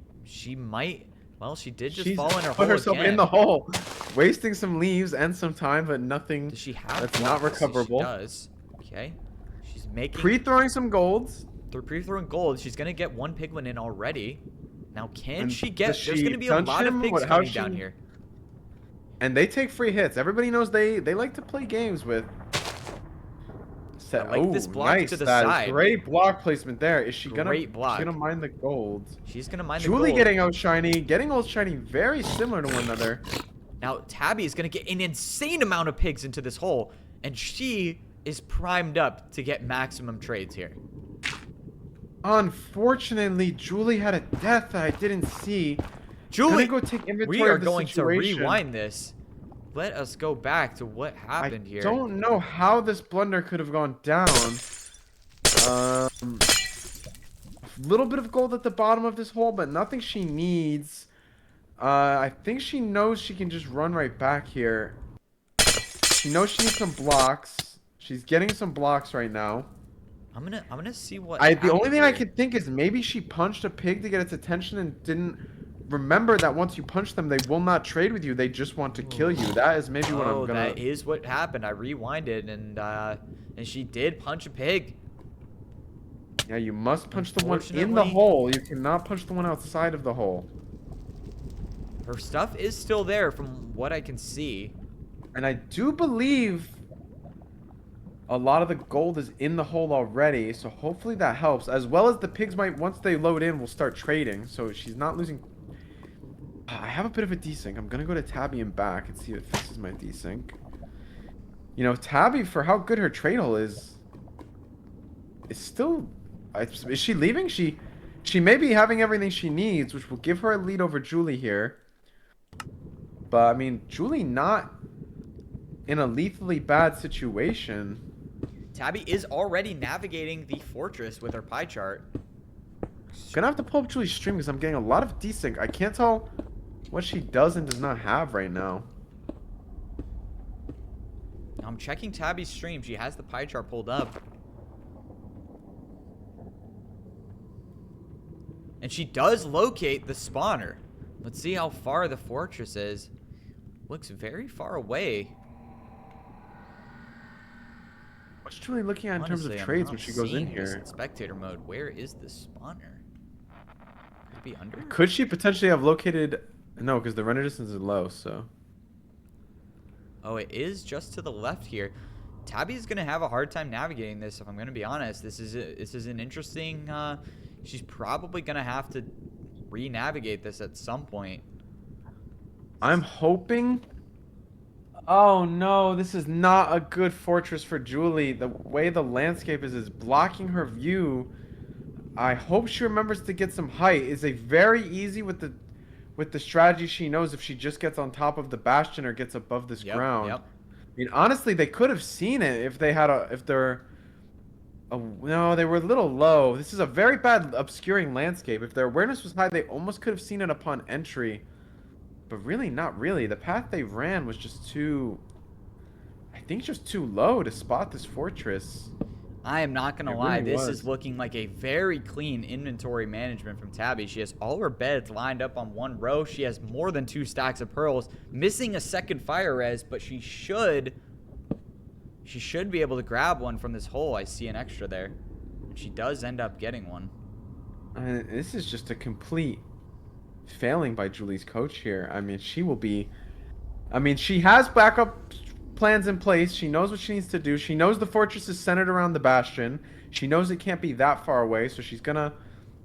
might. Well, she did just fall in her hole put herself again. in the hole, wasting some leaves and some time, but nothing. Does she have that's not recoverable? She does. Okay. She's making pre-throwing some golds. They're pre-throwing gold. She's gonna get 1 piglin in already. Now, can she get? There's gonna be a lot of pigs coming down here. And they take free hits. Everybody knows they like to play games with. I like this block to the side. Great block placement there. Is she gonna? Great block. She's gonna mine the gold. She's gonna mine the gold. Julie getting out shiny, getting old shiny, very similar to one another. Now Tabi is gonna get an insane amount of pigs into this hole, and she is primed up to get maximum trades here. Unfortunately, Julie had a death that I didn't see. Julie, go take inventory we are of the going situation. to rewind this. Let us go back to what happened here. I don't know how this blunder could have gone down. A little bit of gold at the bottom of this hole, but nothing she needs. I think she knows she can just run right back here. She knows she needs some blocks. She's getting some blocks right now. I'm gonna see what. The only thing I could think is maybe she punched a pig to get its attention and didn't remember that once you punch them, they will not trade with you. They just want to kill you. That is maybe what I'm gonna. That is what happened. I rewinded and she did punch a pig. Yeah, you must punch the one in the hole. You cannot punch the one outside of the hole. Her stuff is still there from what I can see. And I do believe a lot of the gold is in the hole already, so hopefully that helps. As well as the pigs might, once they load in, will start trading, so she's not losing. I have a bit of a desync. I'm going to go to Tabi and back and see if it fixes my desync. You know, Tabi, for how good her trade hole is still... Is she leaving? She may be having everything she needs, which will give her a lead over Julie here. But, I mean, Julie not in a lethally bad situation. Tabi is already navigating the fortress with her pie chart. Gonna have to pull up Julie's stream because I'm getting a lot of desync. I can't tell what she does and does not have right now. I'm checking Tabi's stream. She has the pie chart pulled up. And she does locate the spawner. Let's see how far the fortress is. Looks very far away. What's Julie looking at in terms of Honestly, I'm trades not when she goes in seeing this here? in spectator mode. Where is the spawner? Could it be under? Could she potentially have located? No, because the render distance is low. So. Oh, it is just to the left here. Tabi's gonna have a hard time navigating this. If I'm gonna be honest, this is an interesting. She's probably gonna have to re-navigate this at some point. I'm hoping. Oh no, this is not a good fortress for Julie. The way the landscape is blocking her view. I hope she remembers to get some height. It's a very easy with the strategy she knows if she just gets on top of the bastion or gets above this ground. Yep. I mean, honestly, they could have seen it if they had no, they were a little low. This is a very bad obscuring landscape. If their awareness was high, they almost could have seen it upon entry. But really, not really. The path they ran was just too... I think just too low to spot this fortress. I am not gonna It lie, really this was. is looking like a very clean inventory management from Tabi. She has all her beds lined up on one row. She has more than 2 stacks of pearls, missing a second fire res, but she should be able to grab one from this hole. I see an extra there. And she does end up getting one. This is just a complete failing by Julie's coach here. I mean, she will be... I mean, she has backup plans in place. She knows what she needs to do. She knows the fortress is centered around the bastion. She knows it can't be that far away, so she's gonna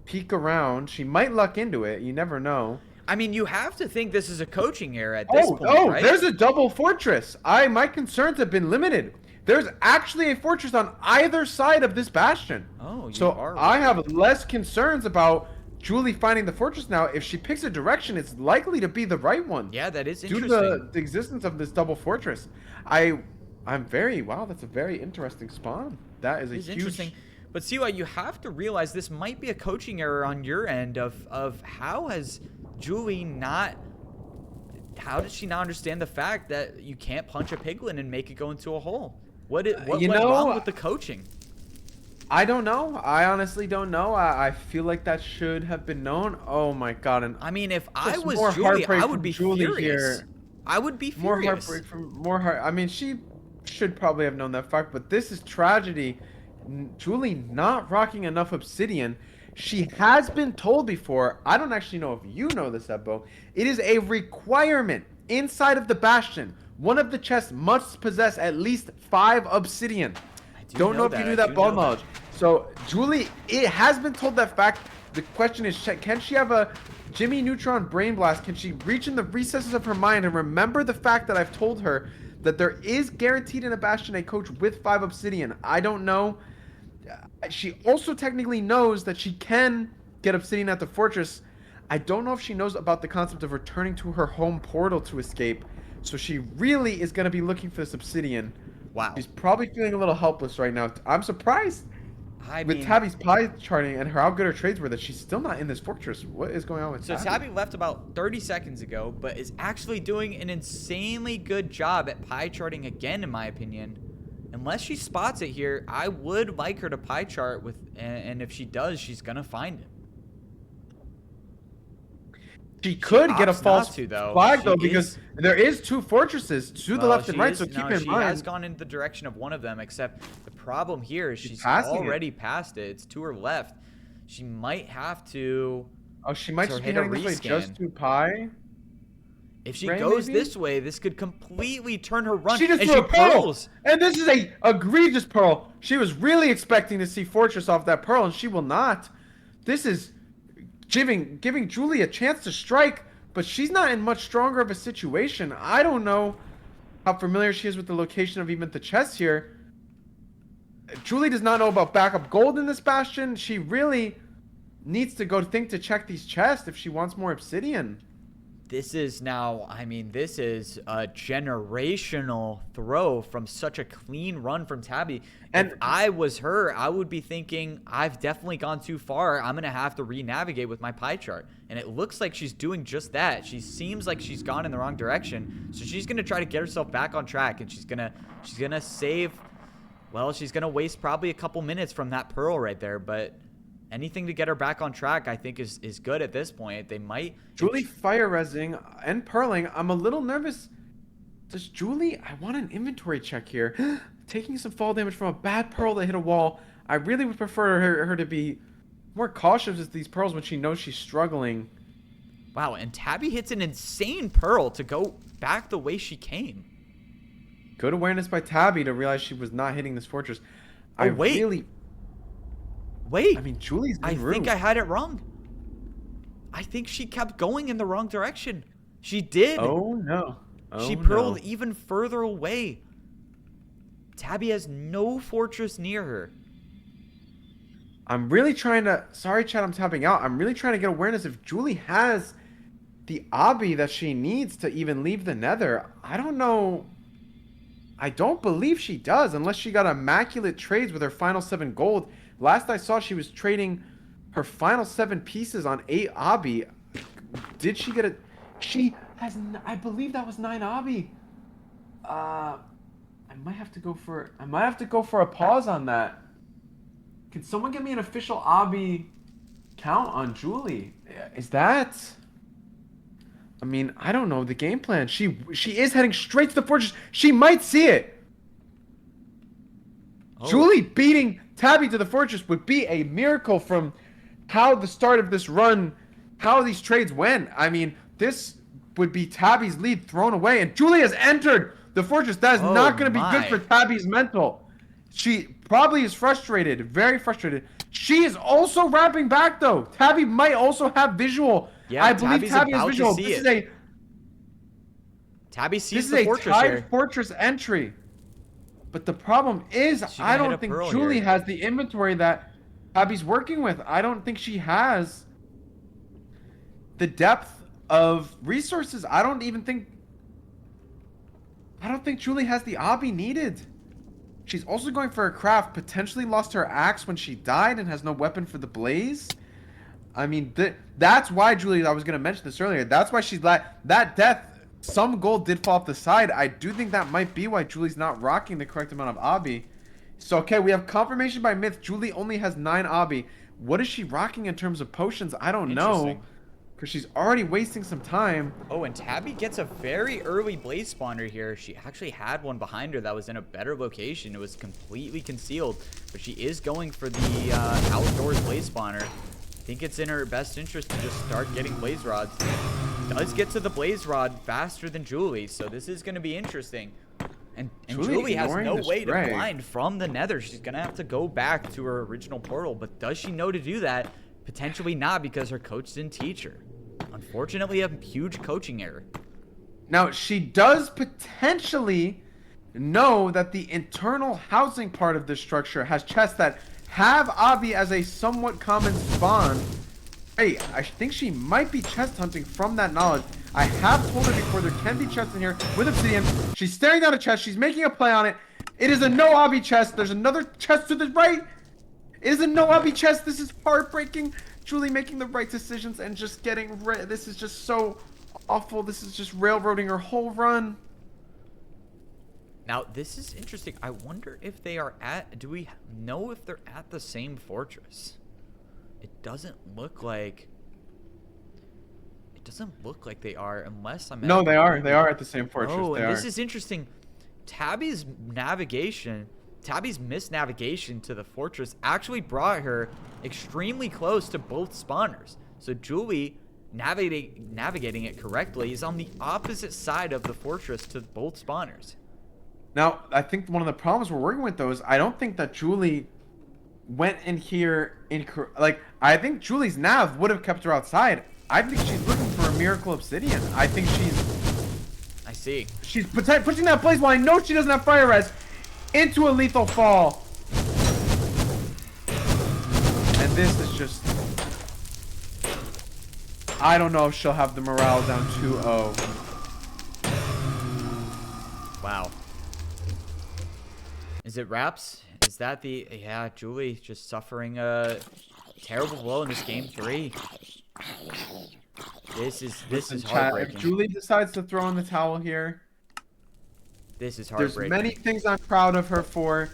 peek around. She might luck into it. You never know. I mean, you have to think this is a coaching error at this point, right? There's a double fortress. My concerns have been limited. There's actually a fortress on either side of this bastion. Oh, you so are I right. have less concerns about Julie finding the fortress now. If she picks a direction, it's likely to be the right one. Yeah, that is Due interesting. to the existence of this double fortress. Wow, that's a very interesting spawn. That is a It's huge... interesting. But Seawatt, you have to realize this might be a coaching error on your end of how has Julie not... How does she not understand the fact that you can't punch a piglin and make it go into a hole? What went wrong with the coaching? I don't know. I honestly don't know. I feel like that should have been known. Oh my god. And I mean, if I just was more Julie, heartbreak I would from be Julie furious. here. I would be more furious. heartbreak from more heart. I mean, she should probably have known that fact, but this is tragedy. Julie not rocking enough obsidian. She has been told before. I don't actually know if you know this, Evbo. It is a requirement inside of the bastion. One of the chests must possess at least 5 obsidian. Don't know if you knew that ball knowledge. So Julie, it has been told that fact. The question is, can she have a Jimmy Neutron brain blast? Can she reach in the recesses of her mind and remember the fact that I've told her that there is guaranteed in a bastion a coach with 5 obsidian? I don't know. She also technically knows that she can get obsidian at the fortress. I don't know if she knows about the concept of returning to her home portal to escape. So she really is going to be looking for this obsidian. Wow. She's probably feeling a little helpless right now. I'm surprised I with mean, Tabi's pie charting and how good her trades were that she's still not in this fortress. What is going on with so Tabi? Tabi left about 30 seconds ago, but is actually doing an insanely good job at pie charting again, in my opinion. Unless she spots it here, I would like her to pie chart with, and if she does, she's gonna find it. She could get a opts false not to, though. flag She though, because is- there is 2 fortresses to the Well, left and she right. is- So keep no, in she mind. has gone in the direction of one of them, except the problem here is she's passing it. already past it. It's to her left. She might have to. Oh, she might So just be hit a heading this way just rescan. to pie. If she Ray, goes maybe? this way, this could completely turn her run. She just and threw she a pearl, pearls. and this is a egregious pearl. She was really expecting to see fortress off that pearl, and she will not. This is giving Julie a chance to strike, but she's not in much stronger of a situation. I don't know how familiar she is with the location of even the chests here. Julie does not know about backup gold in this bastion. She really needs to go think to check these chests if she wants more obsidian. This is now, I mean, this is a generational throw from such a clean run from Tabi. And- if I was her, I would be thinking, I've definitely gone too far. I'm going to have to re-navigate with my pie chart. And it looks like she's doing just that. She seems like she's gone in the wrong direction. So she's going to try to get herself back on track. And she's going to save, well, she's going to waste probably a couple minutes from that pearl right there. But anything to get her back on track, I think is good at this point. They might. Julie fire resing and pearling. I'm a little nervous. Does Julie? I want an inventory check here. Taking some fall damage from a bad pearl that hit a wall. I really would prefer her to be more cautious with these pearls when she knows she's struggling. Wow, and Tabi hits an insane pearl to go back the way she came. Good awareness by Tabi to realize she was not hitting this fortress. Oh, wait. Wait. I mean, Julie's in I room. think I had it wrong. I think she kept going in the wrong direction. She did. Oh, no. Oh, She no. pearled even further away. Tabi has no fortress near her. I'm really trying to... Sorry, chat, I'm tapping out. I'm really trying to get awareness if Julie has the obby that she needs to even leave the nether. I don't know... I don't believe she does, unless she got immaculate trades with her final 7 gold. Last I saw, she was trading her final 7 pieces on 8 obby. Did she get a... She has... I believe that was 9 obby. I might have to go for a pause on that. Can someone give me an official obby count on Julie? Is that... I mean, I don't know the game plan. She is heading straight to the fortress. She might see it. Oh. Julie beating Tabi to the fortress would be a miracle from how the start of this run, how these trades went. I mean, this would be Tabi's lead thrown away, and Julie has entered the fortress. That is not going to be good for Tabi's mental. She probably is frustrated, very frustrated. She is also wrapping back, though. Tabi might also have visual. Yeah, I believe Tabi has visual. This is a Tabi sees the fortress tied here. fortress entry. But the problem is, I don't think Julie has the inventory that Tabi's working with. I don't think she has the depth of resources. I don't think Julie has the obby needed. She's also going for a craft, potentially lost her axe when she died and has no weapon for the blaze. I mean, that's why Julie, I was going to mention this earlier, that's why she's that death, some gold did fall off the side. I do think that might be why Julie's not rocking the correct amount of obby. So, okay, we have confirmation by myth. Julie only has 9 obby. What is she rocking in terms of potions? I don't know. Because she's already wasting some time. Oh, and Tabi gets a very early blaze spawner here. She actually had one behind her that was in a better location. It was completely concealed. But she is going for the outdoors blaze spawner. I think it's in her best interest to just start getting blaze rods. Does get to the blaze rod faster than Julie, so this is going to be interesting. And Julie has no way to blind from the nether. She's going to have to go back to her original portal. But does she know to do that? Potentially not, because her coach didn't teach her. Unfortunately, a huge coaching error. Now, she does potentially know that the internal housing part of this structure has chests that have obby as a somewhat common spawn. Hey, I think she might be chest hunting from that knowledge. I have told her before there can be chests in here with obsidian. She's staring down a chest. She's making a play on it. It is a no obby chest. There's another chest to the right. It is a no obby chest. This is heartbreaking. Julie making the right decisions and just getting this is just so awful. This is just railroading her whole run. Now, this is interesting. I wonder if they are at... Do we know if they're at the same fortress? It doesn't look like... It doesn't look like they are, unless I'm... No, they are. They are at the same fortress. Oh, and this is interesting. Tabi's misnavigation to the fortress actually brought her extremely close to both spawners. So Julie, navigating it correctly, is on the opposite side of the fortress to both spawners. Now, I think one of the problems we're working with, though, is I don't think that Julie went in here I think Julie's nav would have kept her outside. I think she's looking for a miracle obsidian. I think I see. She's pushing that blaze while I know she doesn't have fire res into a lethal fall. And this is just... I don't know if she'll have the morale down 2-0. Wow. Is it Raps? Is that the... Yeah, Julie just suffering a terrible blow in this game 3. This is heartbreaking. If Julie decides to throw in the towel here, this is heartbreaking. there's many things I'm proud of her for.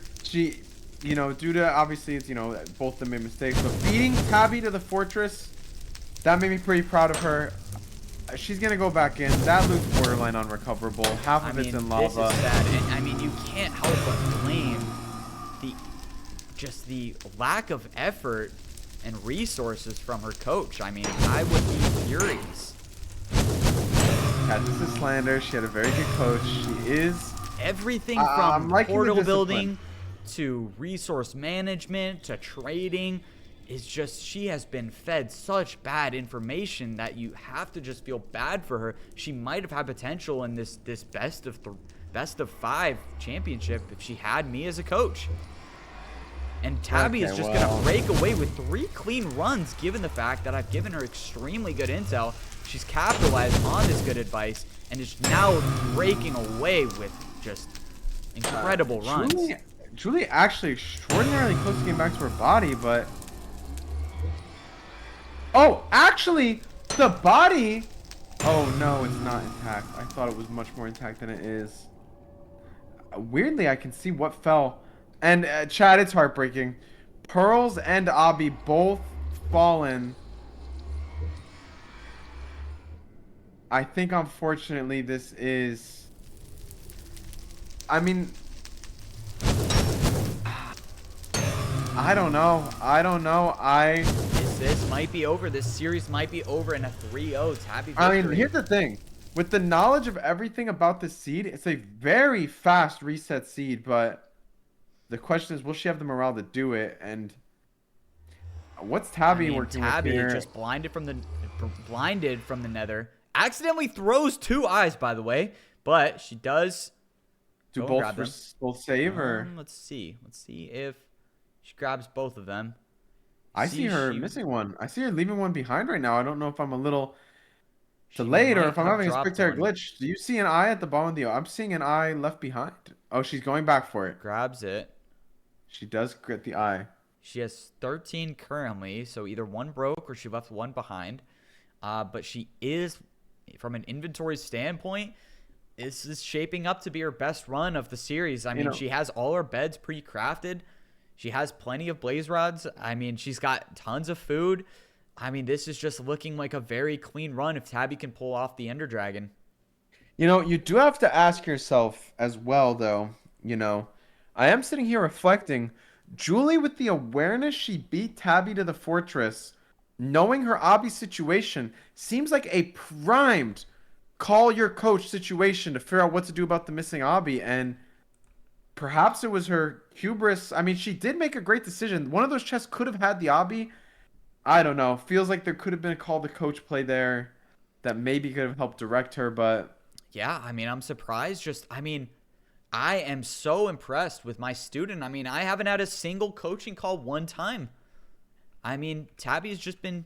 you know, due to obviously it's, you know, both them made mistakes, but beating Tabi to the fortress, that made me pretty proud of her. She's gonna go back in. That loot's borderline unrecoverable. Half of it's in lava. This is sad. And I mean, you can't help but blame the lack of effort and resources from her coach. I mean, I would be furious. Yeah, this is slander. She had a very good coach. She is Everything from portal the building to resource management to trading is just, she has been fed such bad information that you have to just feel bad for her. She might have had potential in this best of 5 championship if she had me as a coach. And Tabi is just gonna break away with 3 clean runs, given the fact that I've given her extremely good intel. She's capitalized on this good advice and is now breaking away with just incredible runs. Julie actually extraordinarily close to getting back to her body, but oh, actually, the body. Oh no, it's not intact. I thought it was much more intact than it is. Weirdly, I can see what fell. And Chad, it's heartbreaking. Pearls and Abi both fallen. I think, unfortunately, this is... I mean... I don't know. This might be over. This series might be over in a 3-0 Tabi victory. I mean, here's the thing. With the knowledge of everything about this seed, it's a very fast reset seed, but... The question is, will she have the morale to do it? And what's Tabi working with here? Tabi just blinded from the nether. Accidentally throws 2 eyes, by the way, but she does. Do both save her? Let's see. Let's see if she grabs both of them. I see her missing one. I see her leaving one behind right now. I don't know if I'm a little delayed or if I'm having a spectator glitch. Do you see an eye at the bottom of the? I'm seeing an eye left behind. Oh, she's going back for it. Grabs it. She does get the eye. She has 13 currently, so either one broke or she left one behind. But she is, from an inventory standpoint, this is shaping up to be her best run of the series. I mean, she has all her beds pre-crafted. She has plenty of blaze rods. I mean, she's got tons of food. I mean, this is just looking like a very clean run if Tabi can pull off the Ender Dragon. You know, you do have to ask yourself as well, though, you know, I am sitting here reflecting. Julie, with the awareness she beat Tabi to the fortress, knowing her Abi situation, seems like a primed call your coach situation to figure out what to do about the missing Abi. And perhaps it was her hubris. I mean, she did make a great decision. One of those chests could have had the Abi. I don't know. Feels like there could have been a call to coach play there that maybe could have helped direct her, but... Yeah, I mean, I'm surprised. I am so impressed with my student. I mean, I haven't had a single coaching call one time. I mean, Tabi's just been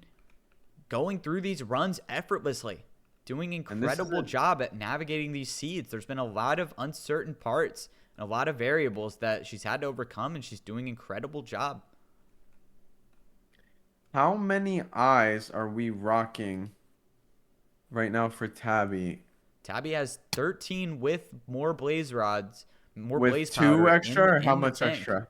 going through these runs effortlessly, doing an incredible job at navigating these seeds. There's been a lot of uncertain parts and a lot of variables that she's had to overcome, and she's doing an incredible job. How many eyes are we rocking right now for Tabi? Tabi has 13 with more blaze rods, more with blaze powder. 2 extra, or how much extra?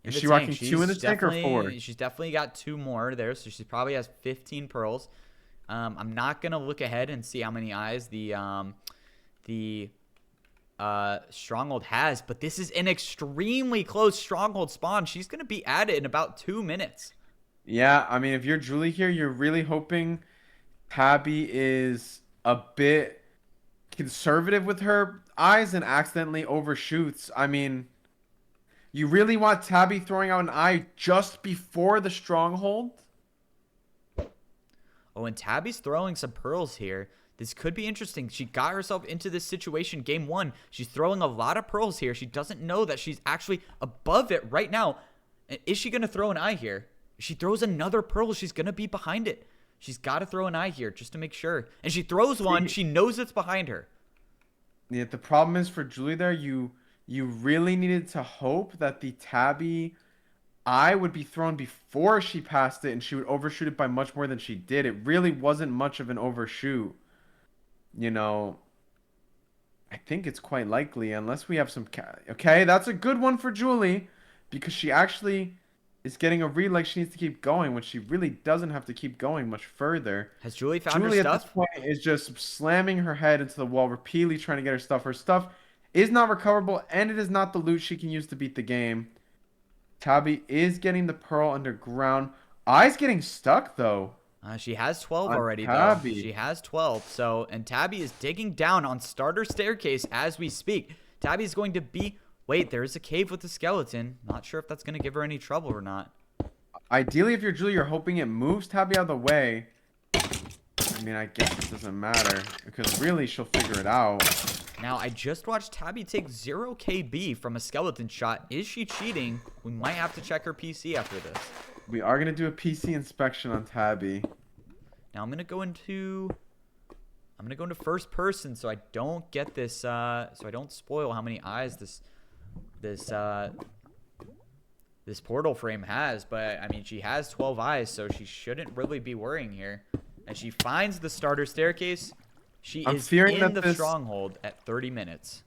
Is she rocking 2 in the tank or 4? She's definitely got 2 more there, so she probably has 15 pearls. I'm not gonna look ahead and see how many eyes the stronghold has, but this is an extremely close stronghold spawn. She's gonna be at it in about 2 minutes. Yeah, I mean, if you're Julie here, you're really hoping Tabi is a bit conservative with her eyes and accidentally overshoots. I mean, you really want Tabi throwing out an eye just before the stronghold? Oh, and Tabi's throwing some pearls here. This could be interesting. She got herself into this situation game 1. She's throwing a lot of pearls here. She doesn't know that she's actually above it right now. Is she going to throw an eye here? If she throws another pearl, she's going to be behind it. She's got to throw an eye here just to make sure. And she throws one. She knows it's behind her. Yeah, the problem is for Julie there, you really needed to hope that the Tabi eye would be thrown before she passed it and she would overshoot it by much more than she did. It really wasn't much of an overshoot. You know, I think it's quite likely unless we have some... Okay, that's a good one for Julie. because she actually is getting a read like she needs to keep going when she really doesn't have to keep going much further. Has Julie found Julie her at this stuff? point is just slamming her head into the wall, repeatedly trying to get her stuff. Her stuff is not recoverable, and it is not the loot she can use to beat the game. Tabi is getting the pearl underground. Eye's getting stuck, though. She has 12 On already, Tabi. though. She has 12. So, and Tabi is digging down on starter staircase as we speak. Tabi is going to be... Wait, there is a cave with a skeleton. Not sure if that's going to give her any trouble or not. Ideally, if you're Julie, you're hoping it moves Tabi out of the way. I mean, I guess it doesn't matter, because really, she'll figure it out. Now, I just watched Tabi take 0 KB from a skeleton shot. Is she cheating? We might have to check her PC after this. We are going to do a PC inspection on Tabi. Now, I'm going to go into first person so I don't get this, so I don't spoil how many eyes this portal frame has. But, I mean, she has 12 eyes, so she shouldn't really be worrying here. And she finds the starter staircase. She is in the stronghold at 30 minutes.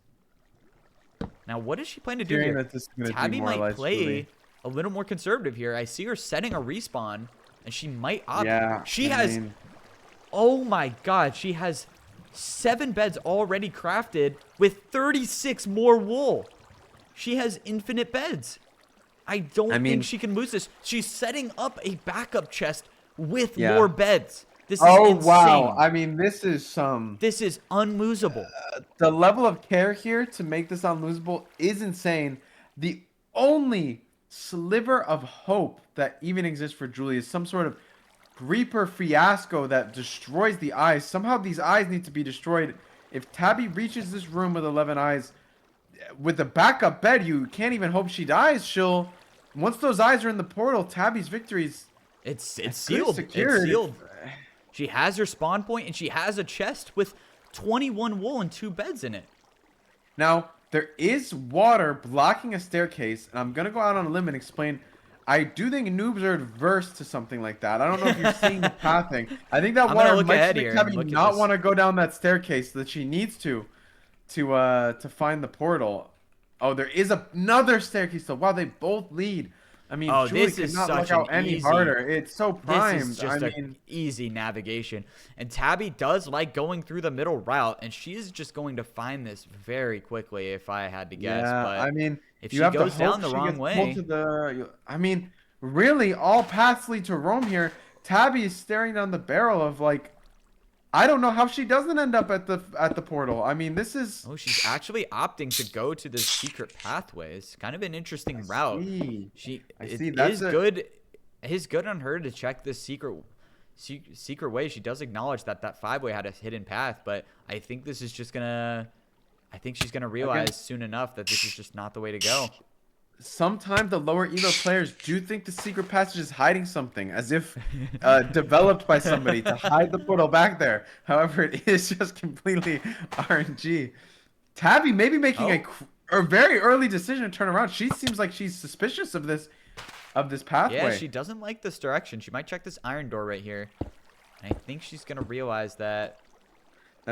Now, what does she plan to do here? Tabi might play a little more conservative here. I see her setting a respawn, and she might opt. Yeah, she has... Oh, my God. She has 7 beds already crafted with 36 more wool. She has infinite beds. I don't think she can lose this. She's setting up a backup chest with more beds. This is insane. Wow. I mean, this is some... This is unlosable. The level of care here to make this unlosable is insane. The only sliver of hope that even exists for Julie is some sort of Reaper fiasco that destroys the eyes. Somehow these eyes need to be destroyed. If Tabi reaches this room with 11 eyes, with a backup bed, you can't even hope she dies. She'll... Once those eyes are in the portal, Tabi's victory's... It's sealed. It's sealed. She has her spawn point, and she has a chest with 21 wool and 2 beds in it. Now, there is water blocking a staircase, and I'm going to go out on a limb and explain. I do think noobs are adverse to something like that. I don't know if you're seeing the pathing. I think that water might make Tabi not want to go down that staircase that she needs to find the portal. Oh, there is another staircase, though. Wow, they both lead. I mean, Julie could not look out any harder. It's so primed. This is just an easy navigation. And Tabi does like going through the middle route, and she's just going to find this very quickly, if I had to guess. Yeah, but I mean, if she goes down the wrong way... I mean, really, all paths lead to Rome here. Tabi is staring down the barrel of, like... I don't know how she doesn't end up at the portal. I mean, this is... Oh, she's actually opting to go to the secret pathways. Kind of an interesting route. It is good on her to check this secret way. She does acknowledge that 5-way had a hidden path, but I think this is just gonna... I think she's gonna realize soon enough that this is just not the way to go. Sometimes the lower elo players do think the secret passage is hiding something, as if developed by somebody to hide the portal back there. However, it is just completely RNG. Tabi may be making a very early decision to turn around. She seems like she's suspicious of this pathway. Yeah, she doesn't like this direction. She might check this iron door right here. And I think she's gonna realize that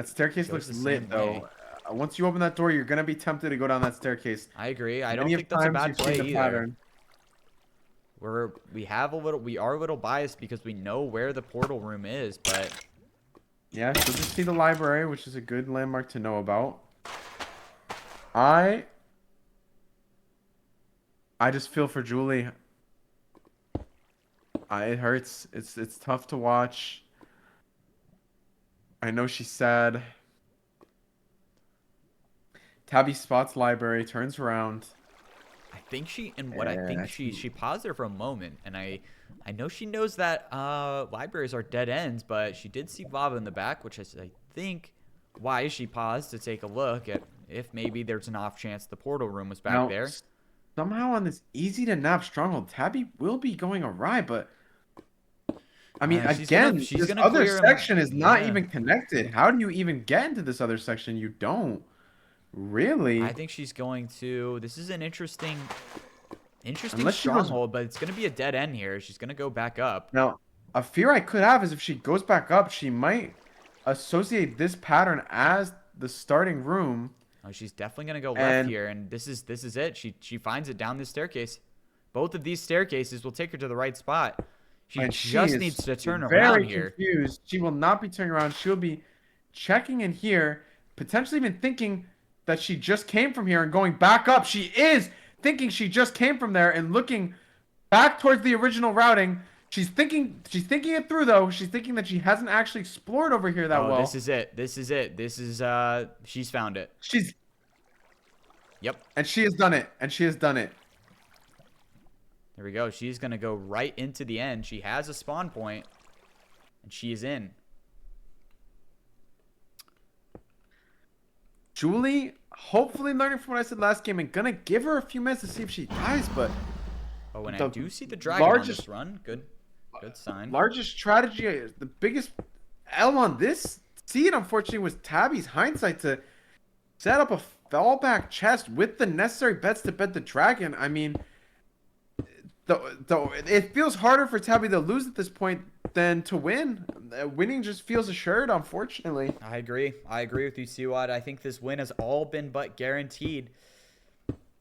staircase looks lit, though. Once you open that door, you're going to be tempted to go down that staircase. I agree. I don't think that's a bad play either. We are a little biased because we know where the portal room is, but... Yeah, she'll just see the library, which is a good landmark to know about. I just feel for Julie. It hurts. It's tough to watch. I know she's sad. Tabi spots library, turns around. I think she paused there for a moment, and I know she knows that libraries are dead ends, but she did see lava in the back, which is, I think, why she paused to take a look at if maybe there's an off chance the portal room was back there. Somehow on this easy to nab stronghold, Tabi will be going awry, but I mean, again, this other section is not even connected. How do you even get into this other section? You don't. Really? I think she's going to... This is an interesting stronghold, but it's going to be a dead end here. She's going to go back up. Now, a fear I could have is if she goes back up, she might associate this pattern as the starting room. Oh, she's definitely going to go left here, and this is it. She finds it down this staircase. Both of these staircases will take her to the right spot. She And just is needs to turn very around here. confused. She will not be turning around. She'll be checking in here, potentially even thinking that she just came from here and going back up. She is thinking she just came from there and looking back towards the original routing. She's thinking it through though. She's thinking that she hasn't actually explored over here that well. This is it. This is it. This is she's found it. Yep. And she has done it. And she has done it. There we go. She's going to go right into the end. She has a spawn point, and she is in. Julie, hopefully learning from what I said last game and going to give her a few minutes to see if she dies, but... Oh, and I do see the dragon on this run. Good sign. Largest strategy, the biggest L on this seed, unfortunately, was Tabi's hindsight to set up a fallback chest with the necessary bets to bet the dragon. I mean... it feels harder for Tabi to lose at this point than to win. Winning just feels assured, unfortunately. I agree. I agree with you, Seawatt. I think this win has all been but guaranteed.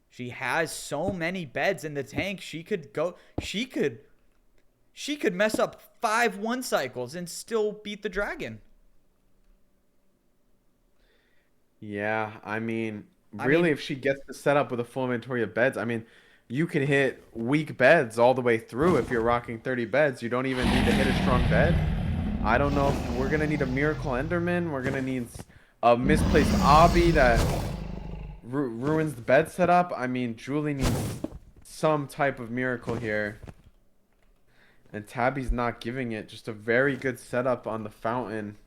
She has so many beds in the tank. She could mess up 5 1 cycles and still beat the dragon. Yeah, I mean, really, if she gets the setup with a full inventory of beds, I mean, you can hit weak beds all the way through if you're rocking 30 beds. You don't even need to hit a strong bed. I don't know if we're going to need a Miracle Enderman. We're going to need a misplaced obby that ruins the bed setup. I mean, Julie needs some type of miracle here. And Tabi's not giving it. Just a very good setup on the fountain.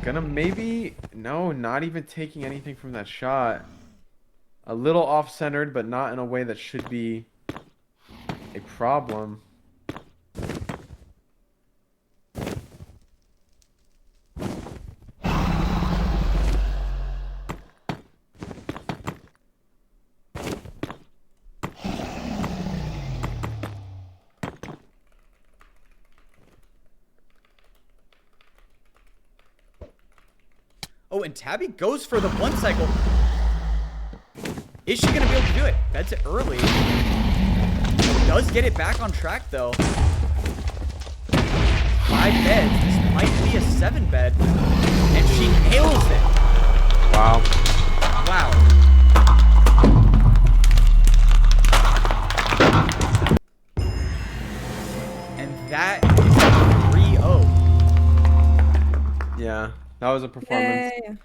Gonna maybe... No, not even taking anything from that shot. A little off-centered, but not in a way that should be a problem. Oh, and Tabi goes for the 1 cycle. Is she going to be able to do it? Beds it early. Does get it back on track, though. 5 beds. This might be a 7 bed. And she nails it. Wow. Wow. And that is a 3-0. Yeah, that was a performance. Yay.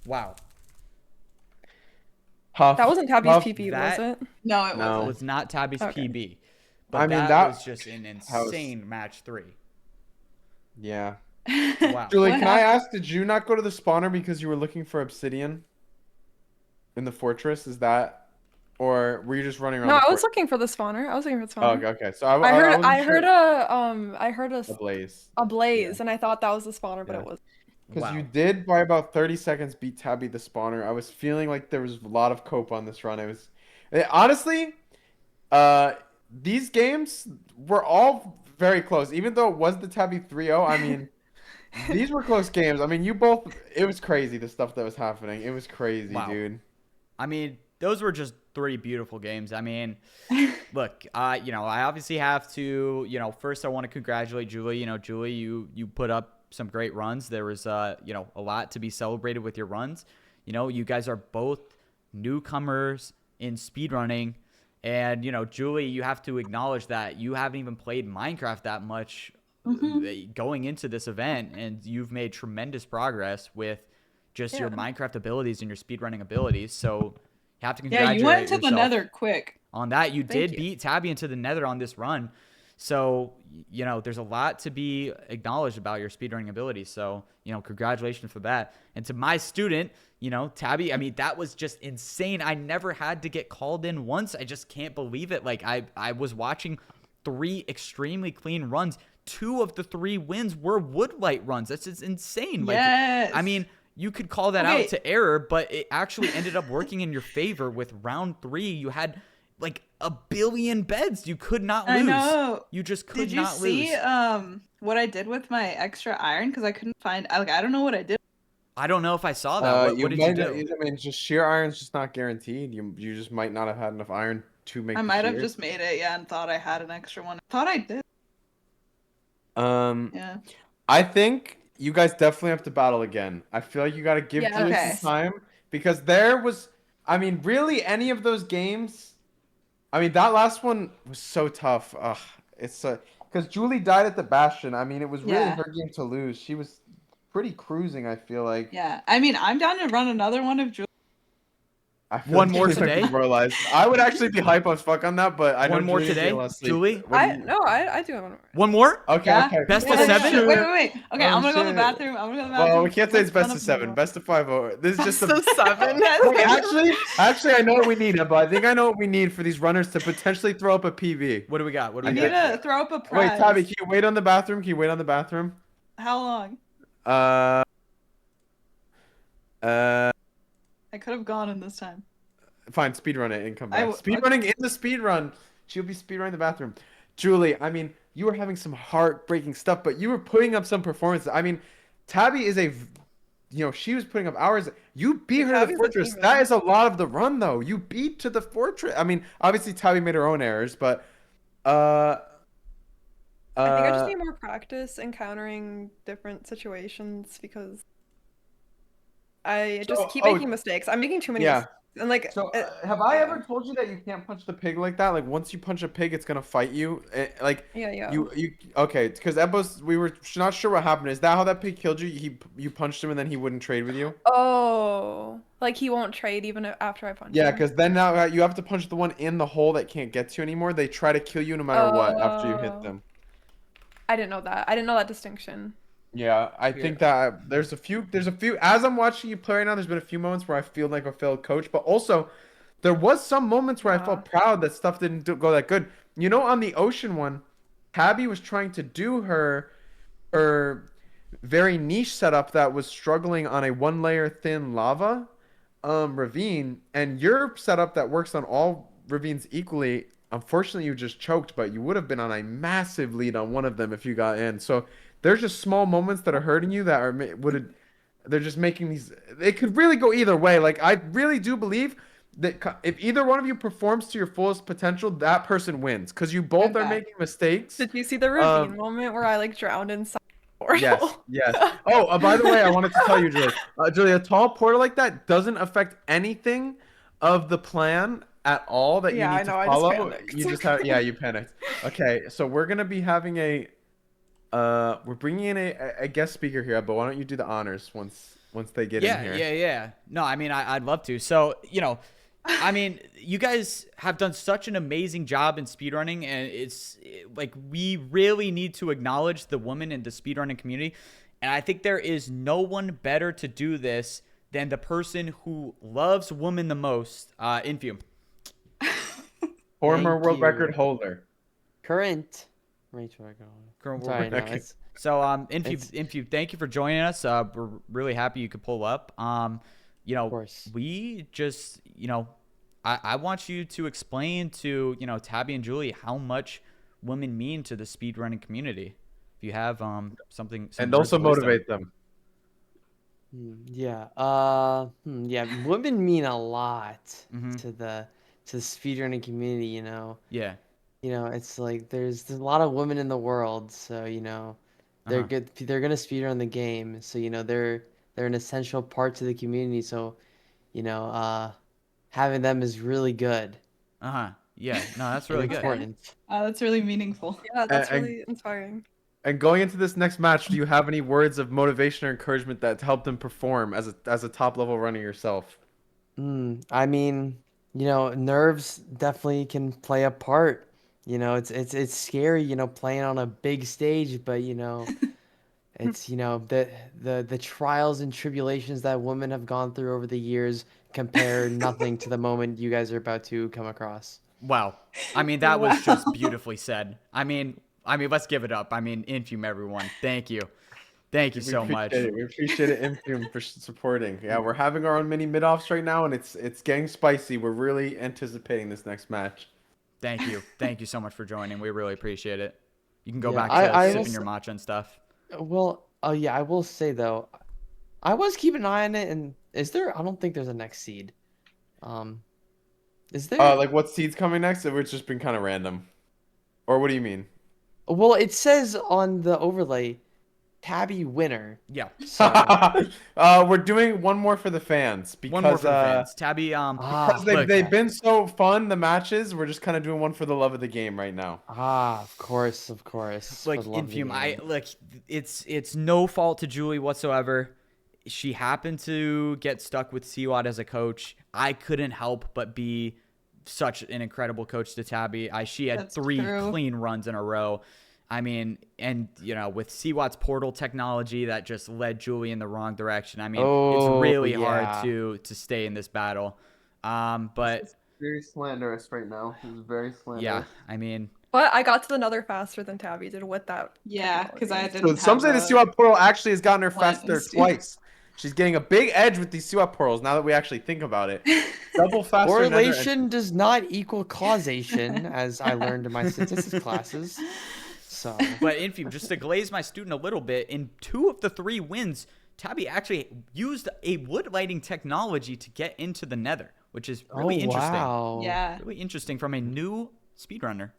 Wow. Tough. That wasn't Tabi's Tough. PB, That- was it? No, it No. It wasn't. was not Tabi's Okay. PB. But I mean, that that- was just an that was- insane match 3. Yeah. Wow. Julie, What can I happened? ask, did you not go to the spawner because you were looking for obsidian in the fortress? Is that, or were you just running around? No, the I was fort- looking for the spawner. I was looking for the Oh, spawner. okay. So I heard a blaze. a blaze, and I thought that was the spawner, but Yeah. it was. Because Wow. you did by about 30 seconds beat Tabi the spawner. I was feeling like there was a lot of cope on this run. Honestly, these games were all very close. Even though it was the Tabi 3-0, I mean, these were close games. I mean, it was crazy, the stuff that was happening. It was crazy, Wow. dude. I mean, those were just 3 beautiful games. I mean, look, I obviously have to, first I want to congratulate Julie. Julie, you put up some great runs. There was, a lot to be celebrated with your runs. You guys are both newcomers in speedrunning. And, Julie, you have to acknowledge that you haven't even played Minecraft that much going into this event. And you've made tremendous progress with just your Minecraft abilities and your speedrunning abilities. So you have to Yeah, congratulate you went to the yourself nether quick. on that. You did you. beat Tabi into the nether on this run. So, there's a lot to be acknowledged about your speedrunning abilities. So, congratulations for that. And to my student, Tabi, I mean, that was just insane. I never had to get called in once. I just can't believe it. Like, I was watching 3 extremely clean runs. 2 of the 3 wins were woodlight runs. That's just insane. Like, Yes. I mean, you could call that Okay. out to error, but it actually ended up working in your favor. With round 3, you had like 1 billion beds. You could not lose. I know. You just could Did you not see lose. what I did with my extra iron? Because I couldn't find. I don't know what I did. I don't know if I saw that. What did you do? I mean, just sheer iron's just not guaranteed. You just might not have had enough iron to make I the might have shear. just made it, yeah, and thought I had an extra one. I thought I did. Yeah. I think you guys definitely have to battle again. I feel like you got to give Yeah, Julie okay. some time because there was, I mean, really any of those games. I mean, that last one was so tough. Ugh, it's because Julie died at the Bastion. I mean, it was really Yeah. her game to lose. She was pretty cruising, I feel like. Yeah. I mean, I'm down to run another one of Julie. I feel One like more Julie's today? demoralized. I would actually be hype as fuck on that, but I know One more Julie's today? getting less sleep. Julie? What do you- I do want to. One more? Okay, Yeah? okay. Best Yeah, of yeah, seven? yeah. Wait. Okay, Oh, I'm gonna go to the shit. bathroom. I'm gonna go to the bathroom. Well, we can't say it's Let's best run of up seven. more. Best of 5. This is just a. So 7. Wait, actually, I know what we need, but I think I know what we need for these runners to potentially throw up a PV. What do we got? What do We we need got? to throw up a Wait, prize. Tabi, can you wait on the bathroom? Can you wait on the bathroom? How long? Uh, I could have gone in this time. fine, speedrun it and come I back. w- Speedrunning in the speedrun. She'll be speedrunning the bathroom. Julie, I mean, you were having some heartbreaking stuff, but you were putting up some performances. I mean, Tabi is she was putting up hours. You beat her to the Tabi's a fortress. demon. That is a lot of the run, though. You beat to the fortress. I mean, obviously Tabi made her own errors, but I think I just need more practice encountering different situations because I just keep making mistakes. I'm making too many yeah. mistakes. And like, So, have I ever told you that you can't punch the pig like that? Like, once you punch a pig, it's gonna fight you. yeah. You okay? Because Evbo's, we were not sure what happened. Is that how that pig killed you? You punched him and then he wouldn't trade with you? Oh, like he won't trade even after I punch Yeah, him. because then now you have to punch the one in the hole that can't get to you anymore. They try to kill you no matter what after you hit them. I didn't know that. I didn't know that distinction. Yeah, I think that there's a few as I'm watching you play right now, there's been a few moments where I feel like a failed coach, but also there was some moments where I felt proud that stuff didn't go that good. You know, on the ocean one, Tabi was trying to do her very niche setup that was struggling on a 1-layer thin lava ravine, and your setup that works on all ravines equally, unfortunately you just choked, but you would have been on a massive lead on one of them if you got in. So there's just small moments that are hurting you that they're just making these. It could really go either way. Like, I really do believe that if either one of you performs to your fullest potential, that person wins because you both are making mistakes. Did you see the ravine moment where I like drowned inside the portal? Yes. Oh, by the way, I wanted to tell you, Julie. Julie, a tall portal like that doesn't affect anything of the plan at all that you need to follow. I just panicked. You just have, you panicked. Okay, so we're gonna be having we're bringing in a guest speaker here, but why don't you do the honors once they get in here? Yeah. No, I mean, I'd love to. So, I mean, you guys have done such an amazing job in speedrunning, and it's like we really need to acknowledge the women in the speedrunning community. And I think there is no one better to do this than the person who loves women the most, Infume. Former Thank world you. record holder. Current record holder. Current Sorry, world no, record. it's- So, Infu, thank you for joining us. We're really happy you could pull up. Of course. We just, I want you to explain to, Tabi and Julie how much women mean to the speedrunning community. If you have something, some And words also of wisdom. motivate them. Yeah. Women mean a lot Mhm. to the speedrunning community. Yeah. It's like there's a lot of women in the world, so they're Uh-huh. good. They're gonna speedrun the game, so they're an essential part to the community. So, having them is really good. Yeah. No, that's and really good. important. That's really meaningful. Yeah, that's And- really inspiring. And going into this next match, do you have any words of motivation or encouragement that help them perform as a top level runner yourself? I mean, nerves definitely can play a part. It's scary, playing on a big stage, but it's the trials and tribulations that women have gone through over the years compare nothing to the moment you guys are about to come across. Wow. I mean, that was just beautifully said. I mean, let's give it up. I mean, Infume, everyone. Thank you. Thank you so much. We appreciate it, Infume, for supporting. Yeah, we're having our own mini mid-offs right now, and it's getting spicy. We're really anticipating this next match. Thank you. Thank you so much for joining. We really appreciate it. You can go Yeah, back to I sipping will your matcha and stuff. Well, yeah, I will say though, I was keeping an eye on it, and is there? I don't think there's a next seed. Is there? Like what seed's coming next? It's just been kind of random. Or what do you mean? Well, it says on the overlay, Tabi winner. Yeah. So We're doing one more for the fans because One more for the fans. Tabi, because look, they've been so fun, the matches. We're just kind of doing one for the love of the game right now. of course. like for the love of the Infume, game. look, it's no fault to Julie whatsoever. She happened to get stuck with Seawatt as a coach. I couldn't help but be such an incredible coach to Tabi. She had That's 3 true. clean runs in a row. I mean, and with Seawatt's portal technology that just led Julie in the wrong direction. I mean, it's really hard to stay in this battle. But It's very slanderous right now. It's very slanderous. yeah, I mean, But I got to the nether faster than Tabi did with that. Yeah, because I technology. didn't So some say the have Seawatt portal actually has gotten her faster lens. twice. She's getting a big edge with these Seawatt portals now that we actually think about it. Double faster. nether Correlation does not equal causation, as I learned in my statistics classes. So, but Infume, just to glaze my student a little bit, in 2 of the 3 wins, Tabi actually used a wood lighting technology to get into the nether, which is really interesting. Wow. Yeah. Really interesting from a new speedrunner.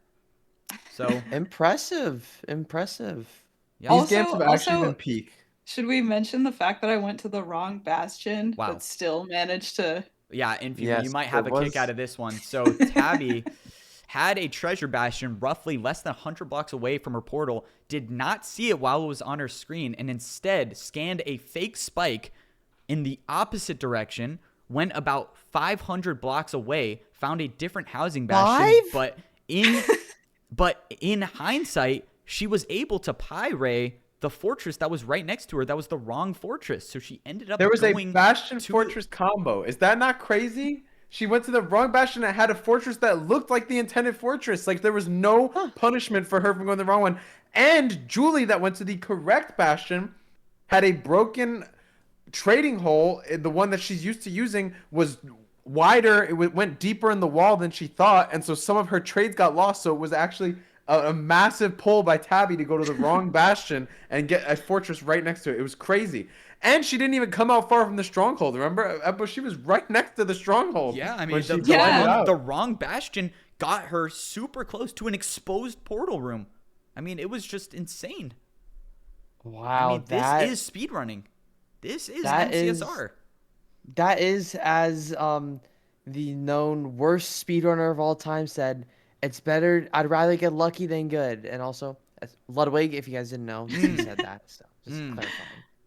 So, Impressive. yeah. These Also- games have actually been also- peak. Should we mention the fact that I went to the wrong bastion, Wow. but still managed to? Yeah, Infume, Yes, you might have a it kick was- out of this one. So, Tabi had a treasure bastion roughly less than 100 blocks away from her portal, did not see it while it was on her screen, and instead scanned a fake spike in the opposite direction, went about 500 blocks away, found a different housing bastion, but in hindsight, she was able to pyray the fortress that was right next to her. That was the wrong fortress, so she ended up There was a going Bastion to- Fortress combo. Is that not crazy? She went to the wrong Bastion that had a fortress that looked like the intended fortress. Like there was no punishment for her from going the wrong one. And Julie that went to the correct Bastion had a broken trading hole. The one that she's used to using was wider. It went deeper in the wall than she thought. And so some of her trades got lost. So it was actually a massive pull by Tabi to go to the wrong Bastion and get a fortress right next to it. It was crazy. And she didn't even come out far from the stronghold. Remember, Evbo, she was right next to the stronghold. Yeah, I mean, when she the, lined it wrong, up. the wrong bastion got her super close to an exposed portal room. I mean, it was just insane. Wow. I mean, this is speedrunning. This is MCSR. That is, as the known worst speedrunner of all time said, it's better. I'd rather get lucky than good. And also, Ludwig, if you guys didn't know, he said that. So just clarifying.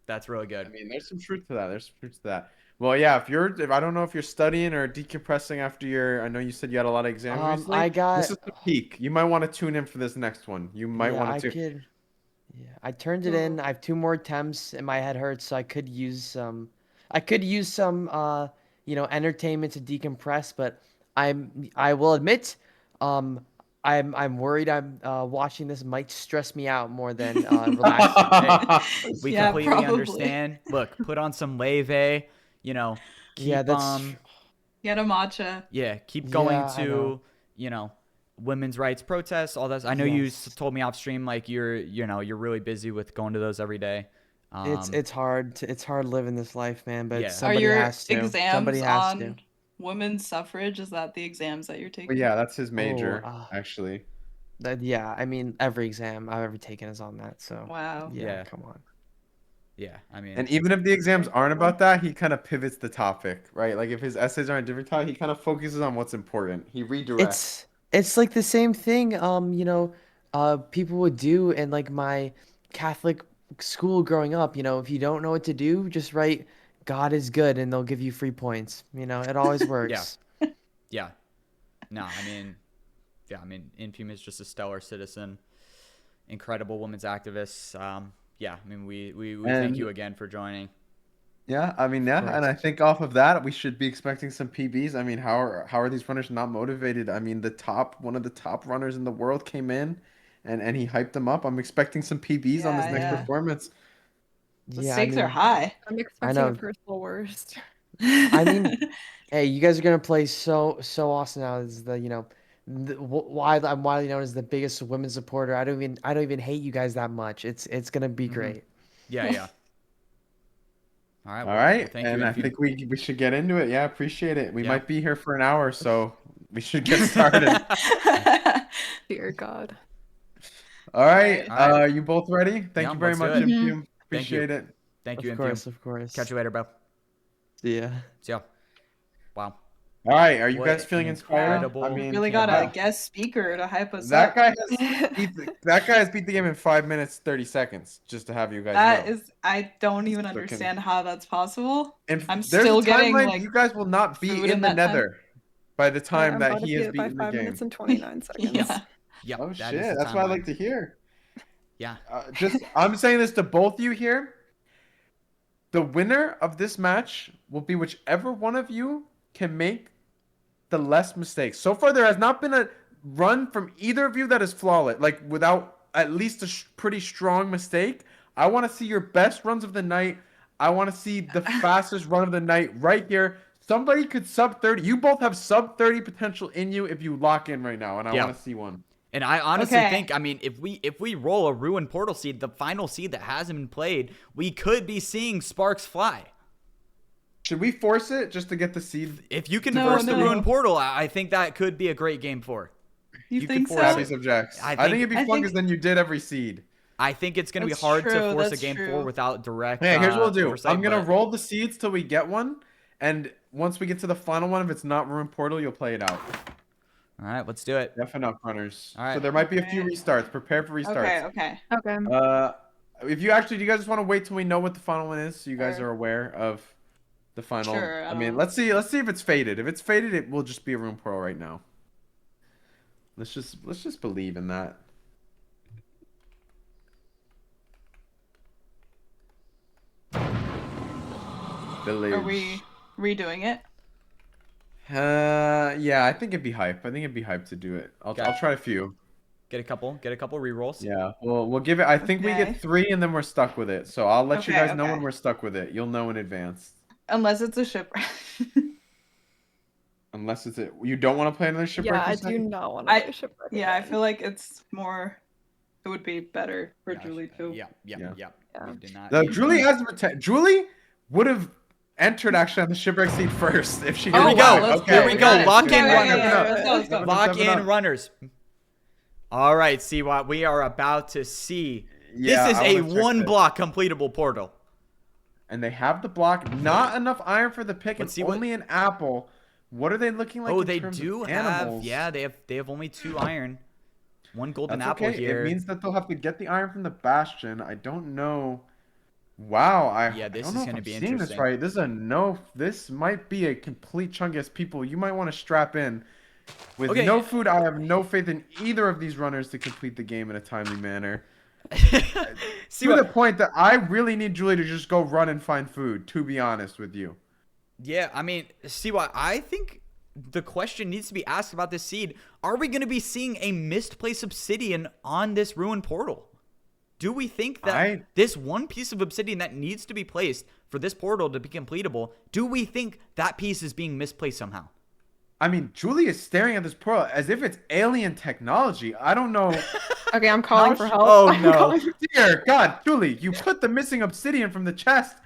That's really good. I mean, there's some truth to that. There's some truth to that. Well, yeah, if I don't know if you're studying or decompressing after I know you said you had a lot of exams recently. This is the peak. You might want to tune in for this next one. You might want to. I turned it in. I have 2 more attempts, and my head hurts, so I could use some. Entertainment to decompress. But I will admit, I'm worried. Watching this might stress me out more than relaxing. We Yeah, completely probably. understand. Look, put on some leve. Keep, Get a matcha. keep going Yeah, I to know. women's rights protests, all that. I know you told me off stream like you're really busy with going to those every day. It's hard living this life, man. But Yeah. Are somebody your has to. exams Somebody has on to. women's suffrage? Is that the exams that you're taking? But yeah, that's his major, Oh, actually. Yeah, I mean, every exam I've ever taken is on that. So Wow. yeah, come on. Yeah, I mean, And even if the exams aren't about that, he kind of pivots the topic, right? Like if his essays are on a different topic, he kind of focuses on what's important. He redirects. It's like the same thing. People would do in like my Catholic school growing up. If you don't know what to do, just write "God is good" and they'll give you free points. It always works. yeah. No, I mean, Infume is just a stellar citizen, incredible women's activist. I mean, we thank you again for joining. Yeah, I mean, yeah, and I think off of that, we should be expecting some PBs. I mean, how are these runners not motivated? I mean, one of the top runners in the world came in, and he hyped them up. I'm expecting some PBs on this next performance. The stakes are high. I'm expecting a personal worst. I mean, hey, you guys are gonna play so awesome now. This is why I'm widely known as the biggest women's supporter. I don't even hate you guys that much. It's gonna be great. Yeah. All right. All Well, right, thank and you. I think we should get into it. Yeah, appreciate it. We Yeah. might be here for an hour, so we should get started. Dear God. All right, All right. you both ready? Thank Yeah, you very let's do much, it. Impium. Thank you. Appreciate it. Thank you, Of Impium. course, of course. Catch you later, bro. See ya. See ya. Wow. All right, are you What guys feeling an inspired? incredible I mean, Really got a camera. guest speaker to hype us that up. guy has beat the game in 5 minutes 30 seconds. Just to have you guys That know. is, I don't even So understand how that's possible. And I'm there's still a getting timeline. like You guys will not be food in in the that time. Nether by the time I'm that about to he beat has it by beaten the 5 game. minutes and 29 seconds. yeah. Yep. Oh that is shit! the That's what I timeline. like to hear. Yeah. I'm saying this to both you here. The winner of this match will be whichever one of you can make the less mistakes. So far, there has not been a run from either of you that is flawless, like without at least a pretty strong mistake. I want to see your best runs of the night. I want to see the fastest run of the night right here. Somebody could sub 30. You both have sub 30 potential in you if you lock in right now, and I want to see one. And I honestly Okay. think, I mean, if we roll a Ruined Portal seed, the final seed that hasn't been played, we could be seeing Sparks fly. Should we force it just to get the seed? If you can No, force the no. Ruined Portal, I think that could be a great game for. You You think can so? force Tabby it. subjects. I I think think- it'd be I fun think- because then you did every seed. I think it's going to be That's hard to true, force a that's game true. 4 without direct Hey, here's what we'll do. oversight, I'm gonna but- roll the seeds till we get one, and once we get to the final one, if it's not Ruined Portal, you'll play it out. All right, let's do it. Deaf enough, runners. All right. So there might be a few Okay. restarts. Prepare for restarts. Okay. Okay. If you actually, do you guys just want to wait till we know what the final one is, so you guys Sure. are aware of the final? Sure, I mean, let's see if it's faded. If it's faded, it will just be a Ruined Portal right now. Let's just believe in that. Village. Are we redoing it? Yeah, I think it'd be hype. I think it'd be hype to do it. I'll try a few. Get a couple rerolls. Yeah, we'll give it. I think we Okay. get 3 and then we're stuck with it. So I'll let you Okay, guys know when okay. we're stuck with it. You'll know in advance. Unless it's a shipwreck. Unless it's it. You don't want to play another shipwreck. Yeah, I you said? do not want to I- play shipwreck. Yeah, I again. feel like it's more. It would be better for Gosh, Julie too. Yeah. Yeah. Yeah. We did not No, need Julie to- has Julie would have entered actually on the shipwreck seat first if she Here didn't. we go. wow, let's Okay. Here we go. got it. Lock in Yeah, runners. yeah, let's go, let's go. Lock Seven in up. runners. All right, Seawatt, we are about to see. Yeah, this is I a wanna check one this. block completable portal. And they have the block. Not enough iron for the pick, and Let's see what- only an apple. What are they looking like? Oh, in they terms do of have. animals? Yeah, they have only 2 iron. 1 golden That's apple okay. here. It means that they'll have to get the iron from the bastion. I don't know. Wow, Yeah, this I don't is know if gonna I'm be seeing this interesting. right. This is a no. This might be a complete chungus. People, you might want to strap in. With Okay. no food, I have no faith in either of these runners to complete the game in a timely manner. To the Seawatt, point that I really need Julie to just go run and find food. To be honest with you. yeah, I mean, Seawatt, I think the question needs to be asked about this seed. Are we going to be seeing a misplaced obsidian on this ruined portal? Do we think that this one piece of obsidian that needs to be placed for this portal to be completable, do we think that piece is being misplaced somehow? I mean, Julie is staring at this portal as if it's alien technology. I don't know. Okay, I'm calling How for sh- help. Oh, I'm no. calling for- Dear God, Julie, you put the missing obsidian from the chest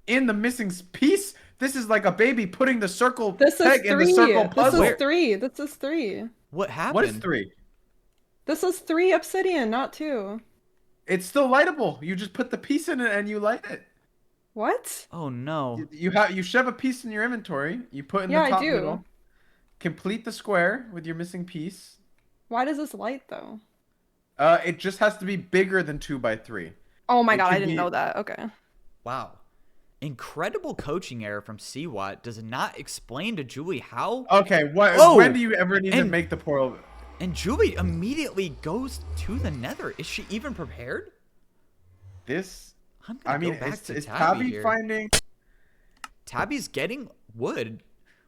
in the missing piece. This is like a baby putting the circle This is peg in the 3. circle This puzzle. is 3. This is 3. What happened? What is 3? This is 3 obsidian, not 2. It's still lightable. You just put the piece in it and you light it. What? Oh, no. You shove a piece in your inventory. You put in Yeah, the I top do. middle. Complete the square with your missing piece. Why does this light though? It just has to be bigger than 2 by 3. Oh my It god, I could didn't be- know that. Okay. Wow. Incredible coaching error from Seawatt does not explain to Julie how. Okay, Oh! when do you ever need to And- make the portal? And Julie immediately goes to the nether. Is she even prepared? This, I'm gonna I mean, go back is to Tabby Tabby here. finding? Tabby's getting wood,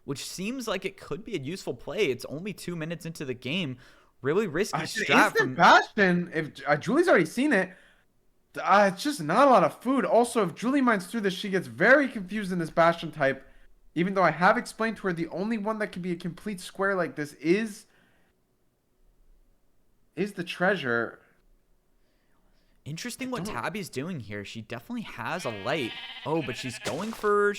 which seems like it could be a useful play. It's only 2 minutes into the game. Really risky strat Instant from. Bastion. If Julie's already seen it, it's just not a lot of food. Also, if Julie mines through this, she gets very confused in this Bastion type. Even though I have explained to her the only one that can be a complete square like this is the treasure. Interesting what Tabi's doing here. She definitely has a light. Oh, but she's going for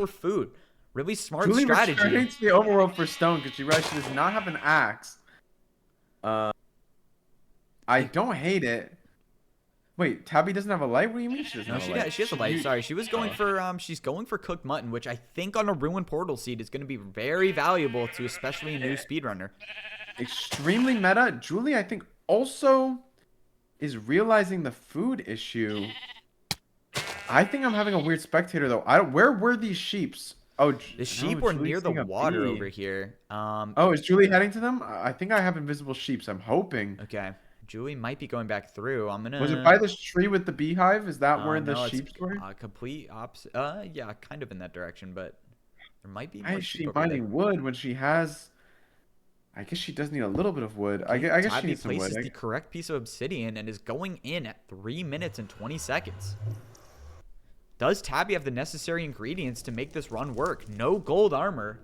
food. Really smart Julie strategy. returning to the overworld for stone because she realized she does not have an axe. I don't hate it. Wait, Tabi doesn't have a light? What do you mean she doesn't have a light? She has a light. Sorry, she was going for she's going for cooked mutton, which I think on a ruined portal seed is going to be very valuable to especially a new speedrunner. Extremely meta. Julie, I think, also is realizing the food issue. I think I'm having a weird spectator though. Where were these sheeps? Oh, the sheep were near the water over here. Oh, is Julie heading to them? I think I have invisible sheeps. I'm hoping. Okay. Julie might be going back through. I'm gonna. Was it by this tree with the beehive? Is that where the sheep were? Complete opposite. Yeah, kind of in that direction, but there might be. Why is she finding wood when she has? I guess she does need a little bit of wood. I guess she needs some wood. Tabi places the correct piece of obsidian and is going in at 3 minutes and 20 seconds. Does Tabi have the necessary ingredients to make this run work? No gold armor.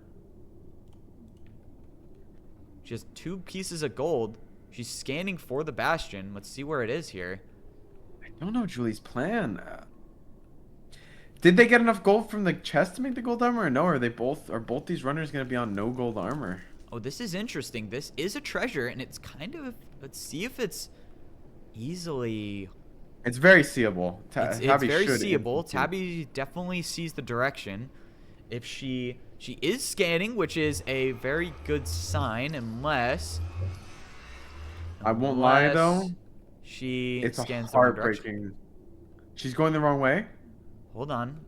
She has 2 pieces of gold. She's scanning for the bastion. Let's see where it is here. I don't know Julie's plan. Did they get enough gold from the chest to make the gold armor, or no? Are both these runners gonna be on no gold armor? Oh, this is interesting. This is a treasure, and it's kind of. Let's see if it's easily. It's very seeable. It's very seeable. Tabi definitely sees the direction. If she is scanning, which is a very good sign, unless. I won't lie though. It's scans heartbreaking. She's going the wrong way. Hold on.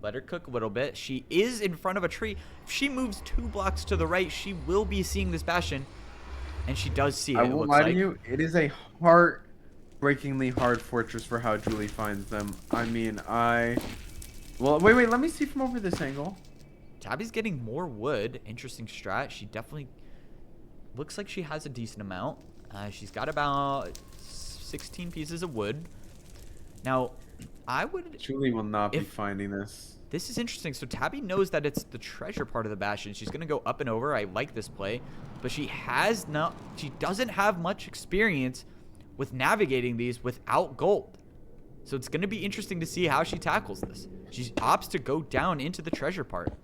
Let her cook a little bit. She is in front of a tree. If she moves 2 blocks to the right, she will be seeing this bastion, and she does see it. I won't lie to you. It is a heartbreakingly hard fortress for how Julie finds them. I mean, well, wait. Let me see from over this angle. Tabi's getting more wood. Interesting strat. She definitely looks like she has a decent amount. She's got about 16 pieces of wood. Now, Julie will not be finding this. This is interesting. So Tabi knows that it's the treasure part of the bastion. She's gonna go up and over. I like this play, but she doesn't have much experience with navigating these without gold. So it's gonna be interesting to see how she tackles this. She opts to go down into the treasure part.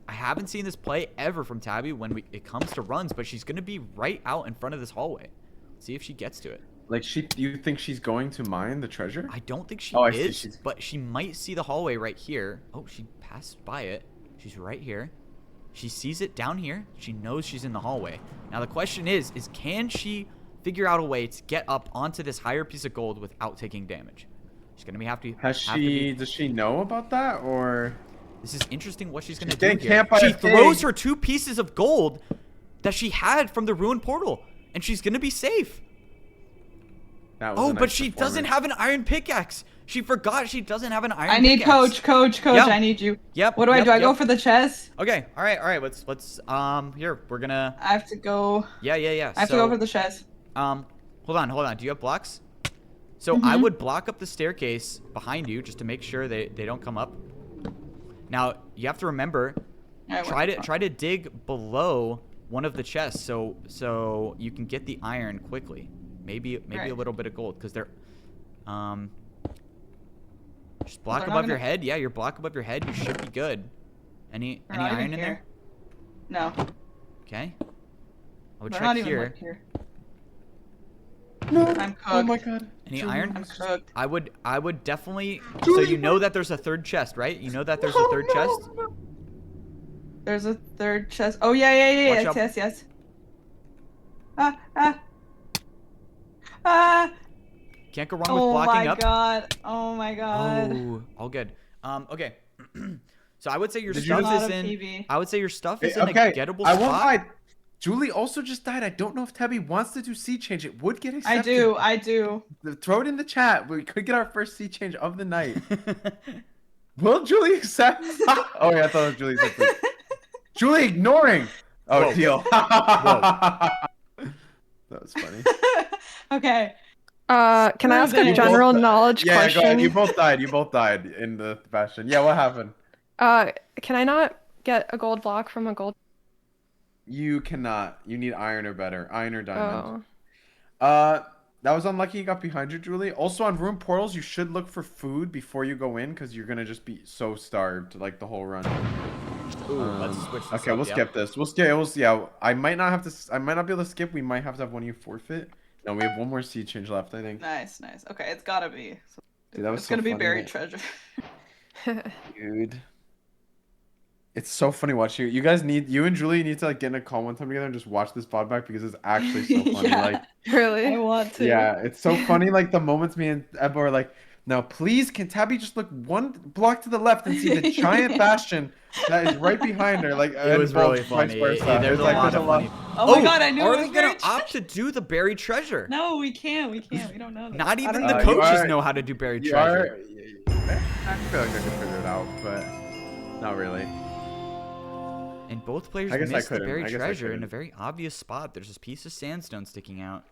I haven't seen this play ever from Tabi when it comes to runs, but she's gonna be right out in front of this hallway. See if she gets to it. Like, do you think she's going to mine the treasure? I don't think she is, but she might see the hallway right here. Oh, she passed by it. She's right here. She sees it down here. She knows she's in the hallway. Now the question is can she figure out a way to get up onto this higher piece of gold without taking damage? She's gonna have to. Does she know about that, or? This is interesting what she's gonna do here. She throws her 2 pieces of gold that she had from the ruined portal, and she's gonna be safe. Oh, but she doesn't have an iron pickaxe. She forgot she doesn't have an iron pickaxe. I need coach. Yep. I need you. Yep. What do I do? I go for the chest? Okay. All right. Let's here, we're gonna. I have to go. Yeah. I have to go for the chest. Hold on. Do you have blocks? So I would block up the staircase behind you just to make sure they don't come up. Now, you have to remember, try to dig below one of the chests so you can get the iron quickly. Maybe a little bit of gold, because they're just block above your head. Yeah, your block above your head, you should be good. Any iron in there? No. Okay. I would check here. No. I'm cooked. Oh my god. Any iron? I'm cooked. I would definitely. So you know that there's a third chest, right? You know that there's a third chest. There's a third chest. Oh yeah. Yes. Can't go wrong with blocking up. Oh my god. Oh, all good. Okay. So I would say your stuff is in. PB. I would say your stuff is in a gettable spot. I won't lie. Julie also just died. I don't know if Tabi wants to do sea change. It would get accepted. I do. Throw it in the chat. We could get our first sea change of the night. Will Julie accept? Oh yeah, I thought it was Julie's. Julie ignoring. Oh, whoa. Deal. Whoa. That was funny. Okay. Can I ask a general knowledge question? Yeah, go ahead. You both died in the bastion. Yeah, what happened? Can I not get a gold block from a gold? You cannot. You need iron or better. Iron or diamond. Oh. That was unlucky. He got behind you, Julie. Also, on room portals, you should look for food before you go in because you're gonna just be so starved like the whole run. Ooh, let's switch this Okay, up, we'll skip this. We'll skip. Yeah, I might not have to. I might not be able to skip. We might have to have one of you forfeit. No, we have one more seed change left, I think. Nice. Okay, it's gotta be. Dude, that was It's so gonna be funny, buried treasure. Dude. It's so funny watching you. You and Julie need to like get in a call one time together and just watch this VOD back because it's actually so funny. Yeah. Like, Really? I want to. yeah, it's so funny. Like the moments me and Evbo are like, now please, can Tabi just look one block to the left and see the giant bastion that is right behind her? Like It was really funny. There's a lot of funny. Oh my god, I knew Are it they was gonna buried opt treasure. to do the buried treasure? No, we can't. We don't know. This. Not even I the don't know. coaches You are- know how to do buried You treasure. I feel like I could figure it out, but not really. And both players I guess I missed the couldn't. buried I guess I treasure in couldn't. a very obvious spot. There's this piece of sandstone sticking out.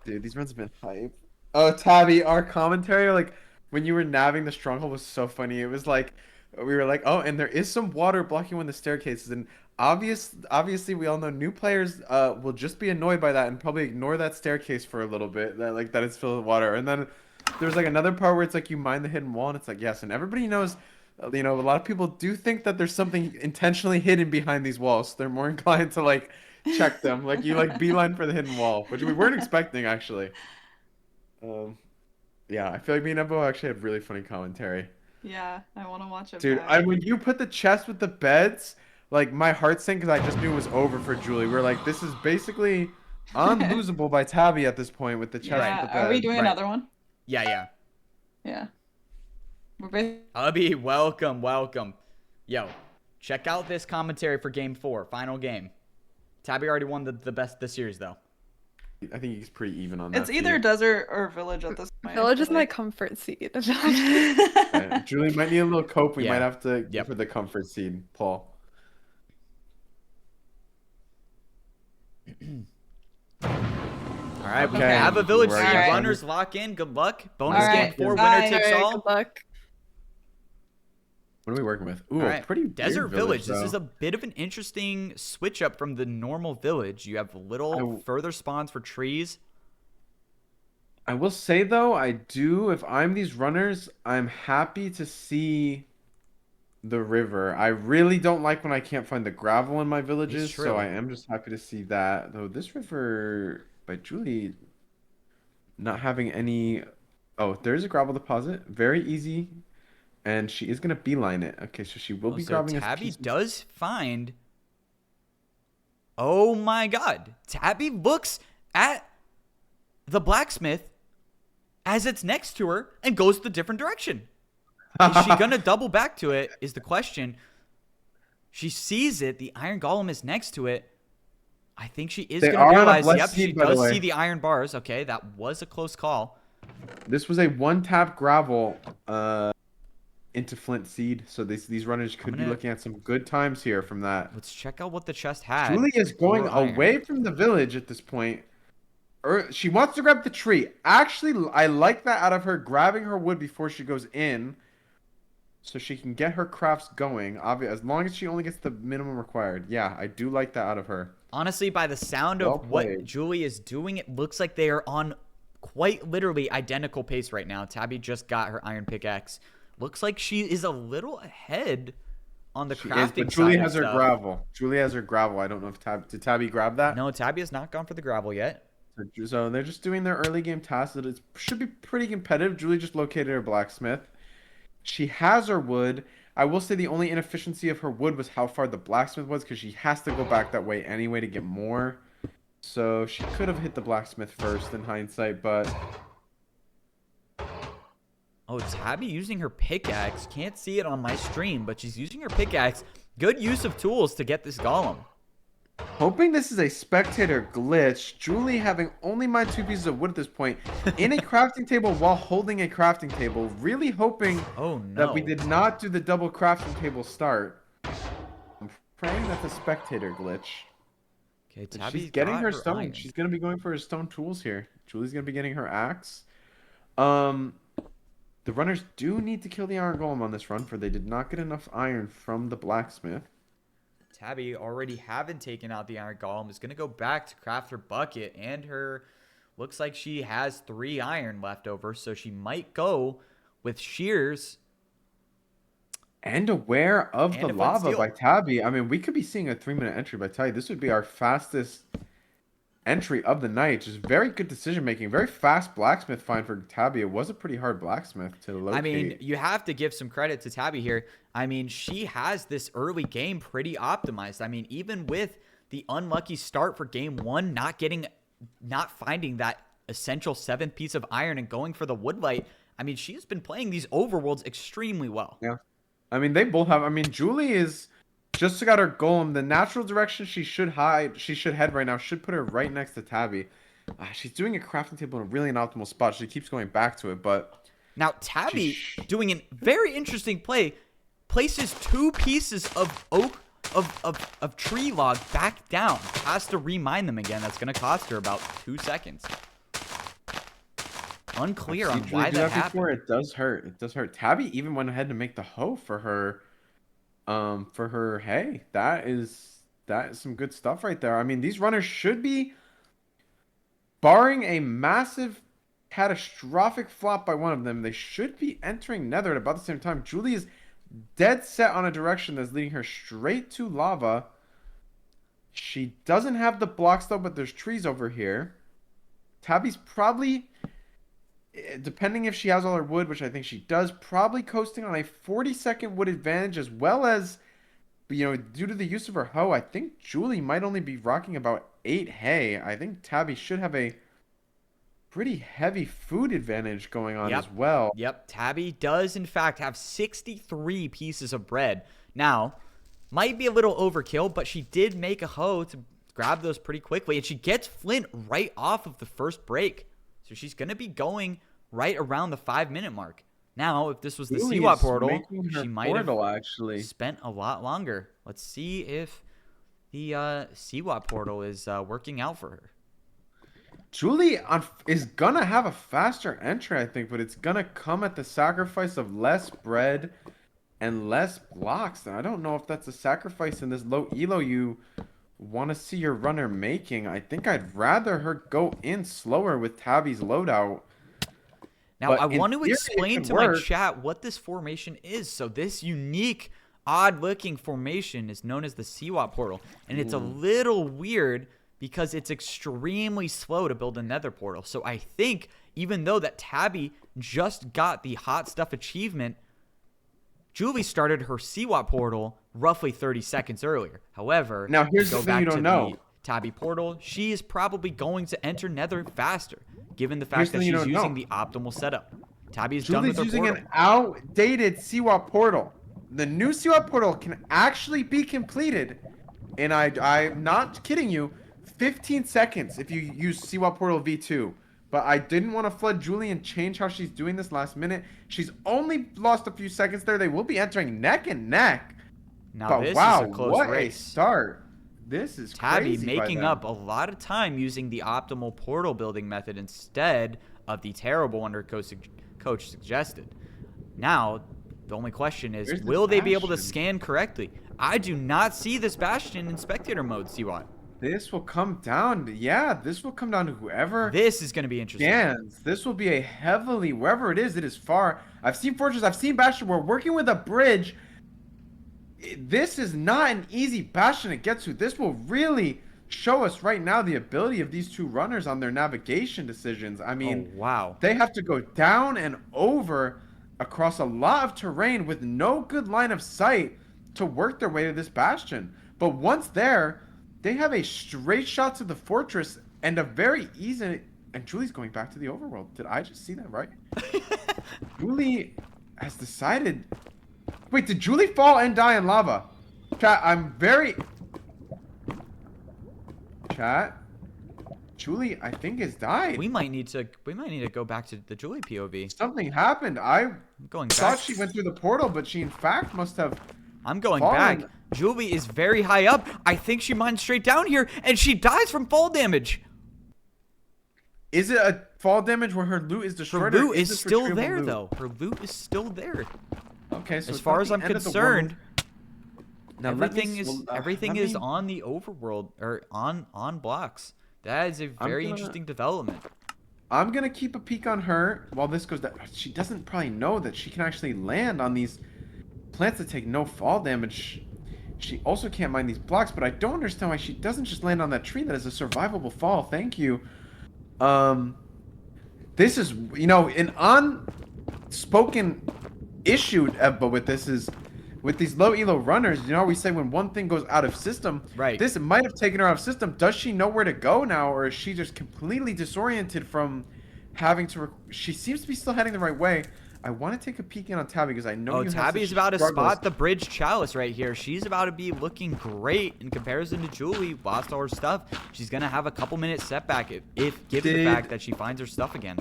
Dude, these runs have been hype. Oh, Tabi, our commentary, like, when you were nabbing the stronghold was so funny. It was like, we were like, oh, and there is some water blocking one of the staircases. And obviously, we all know new players will just be annoyed by that and probably ignore that staircase for a little bit, that it's filled with water. And then there's like another part where it's like you mine the hidden wall, and it's like, yes, and everybody knows, you know, a lot of people do think that there's something intentionally hidden behind these walls. They're more inclined to like check them. Like you like beeline for the hidden wall, which we weren't expecting actually. Yeah, I feel like me and Evbo actually had really funny commentary. Yeah, I want to watch it. Dude, back. when you put the chest with the beds, like my heart sank because I just knew it was over for Julie. We're like, this is basically unlosable by Tabi at this point with the chest Yeah, with the bed. are we doing Right. another one? Yeah. Yeah. We're Hubby, welcome. Yo, check out this commentary for game 4, final game. Tabi already won the best this series though. I think he's pretty even on that. It's either desert or village at this point. Village is my like. comfort seat. Yeah, Julie might need a little cope. We Yeah. might have to give Yep. her the comfort seed, Paul. All right, we Okay. have a village We're seed. good. Runners lock in. Good luck. Bonus All game right, 4, bye. winner takes all. Good luck. What are we working with? Ooh, All a right, pretty Desert weird Village. This though. is a bit of an interesting switch up from the normal village. You have little further spawns for trees. I will say though, if I'm these runners, I'm happy to see the river. I really don't like when I can't find the gravel in my villages, true. so I am just happy to see that. Though this river by Julie not having any. Oh, there's a gravel deposit. Very easy. And she is gonna beeline it. Okay, so she will be So grabbing Tabi does find. Oh my God! Tabi looks at the blacksmith as it's next to her and goes the different direction. Is she gonna double back to it? Is the question. She sees it. The iron golem is next to it. I think she is They gonna are on a realize. blessed Yep, she seed, by the does way. see the iron bars. Okay, that was a close call. This was a one-tap gravel into Flint seed, so these runners could be gonna- looking at some good times here from that. Let's check out what the chest had. Julie is going for iron. away from the village at this point. She wants to grab the tree. Actually, I like that out of her, grabbing her wood before she goes in, so she can get her crafts going. As long as she only gets the minimum required. Yeah, I do like that out of her. Honestly, by the sound Well of what played. Julie is doing, it looks like they are on quite literally identical pace right now. Tabi just got her iron pickaxe. Looks like she is a little ahead on the She crafting is, but Julie side of has her stuff. gravel. Julie has her gravel. I don't know if did Tabi grab that? No, Tabi has not gone for the gravel yet. So they're just doing their early game tasks. It should be pretty competitive. Julie just located her blacksmith. She has her wood. I will say the only inefficiency of her wood was how far the blacksmith was, because she has to go back that way anyway to get more. So she could have hit the blacksmith first in hindsight, but Oh, Tabi using her pickaxe. Can't see it on my stream, but she's using her pickaxe. Good use of tools to get this golem. hoping this is a spectator glitch. Julie having only mined 2 pieces of wood at this point in a crafting table while holding a crafting table. Really hoping Oh no. that we did not do the double crafting table start. I'm praying that's a spectator glitch. Okay, But Tabi's she's getting got her stone. iron. She's gonna be going for her stone tools here. Julie's gonna be getting her axe. The runners do need to kill the iron golem on this run, for they did not get enough iron from the blacksmith. Tabi, already having taken out the iron golem, is going to go back to craft her bucket and her looks like she has 3 iron left over, so she might go with shears. And aware of And the a flint lava steel. by Tabi. I mean, we could be seeing a 3-minute entry by Tabi. This would be our fastest entry of the night. Just very good decision making. Very fast blacksmith find for Tabi. It was a pretty hard blacksmith to locate. I mean, you have to give some credit to Tabi here. I mean, she has this early game pretty optimized. I mean, even with the unlucky start for game 1, not finding that essential 7th piece of iron and going for the woodlight, I mean, she's been playing these overworlds extremely well. Yeah. I mean, they both have. I mean, Julie is just got her golem. The natural direction she should head right now should put her right next to Tabi. She's doing a crafting table in a really an optimal spot. She keeps going back to it, but now Tabi doing a very interesting play, places 2 pieces of oak of tree log back down. Has to remine them again. That's going to cost her about 2 seconds. Unclear on why that happened. It does hurt. It does hurt. Tabi even went ahead to make the hoe for her. Hey, that is some good stuff right there. I mean, these runners should be, barring a massive catastrophic flop by one of them, they should be entering Nether at about the same time. Julie is dead set on a direction that's leading her straight to lava. She doesn't have the blocks though, but there's trees over here. Tabi's probably, depending if she has all her wood, which I think she does, probably coasting on a 40-second wood advantage, as well as, due to the use of her hoe, I think Julie might only be rocking about 8 hay. I think Tabi should have a pretty heavy food advantage going on as well. Yep, Tabi does in fact have 63 pieces of bread. Now, might be a little overkill, but she did make a hoe to grab those pretty quickly, and she gets flint right off of the first break. So she's going to be going right around the 5-minute mark. Now, if this was the Seawatt portal, she might have actually spent a lot longer. Let's see if the Seawatt portal is working out for her. Julie is going to have a faster entry, I think, but it's going to come at the sacrifice of less bread and less blocks. And I don't know if that's a sacrifice in this low elo you want to see your runner making. I think I'd rather her go in slower with Tabi's loadout. Now, I want to explain to my chat what this formation is. So this unique, odd-looking formation is known as the Seawatt portal. And it's a little weird because it's extremely slow to build a nether portal. So I think, even though that Tabi just got the hot stuff achievement, Julie started her Seawatt portal roughly 30 seconds earlier. However, now here's the thing you don't know. Tabi portal, she is probably going to enter nether faster, given the fact that she's using the optimal setup. Tabi is done with her portal. Julie's using an outdated Seawatt portal. The new Seawatt portal can actually be completed, and I'm not kidding you, 15 seconds if you use Seawatt portal v2. But I didn't want to flood Julie and change how she's doing this last minute. She's only lost a few seconds there. They will be entering neck and neck. Now, but this is a close race. A start. This is Tabi making up a lot of time using the optimal portal building method instead of the terrible one her coach suggested. Now, the only question is, will they be able to scan correctly? I do not see this Bastion in spectator mode, Seawatt. This will come down to, this will come down to whoever. This is going to be interesting. Scans. This will be a heavily, wherever it is far. I've seen Fortress, I've seen Bastion. We're working with a bridge. This is not an easy Bastion to get to. This will really show us right now the ability of these two runners on their navigation decisions. I mean, wow. They have to go down and over across a lot of terrain with no good line of sight to work their way to this Bastion. But once there, they have a straight shot to the fortress and a very easy... And Julie's going back to the overworld. Did I just see that right? Julie has decided... Wait, did Julie fall and die in lava? Chat, I'm very... Chat? Julie, I think, has died. We might need to go back to the Julie POV. Something happened. I'm going thought back. She went through the portal, but she in fact must have... I'm going back. Julie is very high up. I think she mines straight down here, and she dies from fall damage. Is it a fall damage where her loot is destroyed? Her loot is still there, though. Her loot is still there. Okay, so as far as I'm concerned, everything is on the overworld or on blocks. That is a very interesting development. I'm gonna keep a peek on her while this goes down. She doesn't probably know that she can actually land on these plants that take no fall damage. She also can't mine these blocks, but I don't understand why she doesn't just land on that tree that is a survivable fall. Thank you. This is, you know, an unspoken issue, Evbo, with this is, with these low elo runners, you know, we say when one thing goes out of system, right? This might have taken her out of system. Does she know where to go now, or is she just completely disoriented from having to? She seems to be still heading the right way. I want to take a peek in on Tabi because I know you Tabi is have about to struggles. spot the bridge chalice right here. She's about to be looking great in comparison to Julie. Lost all her stuff. She's gonna have a couple minute setback if given the fact that she finds her stuff again.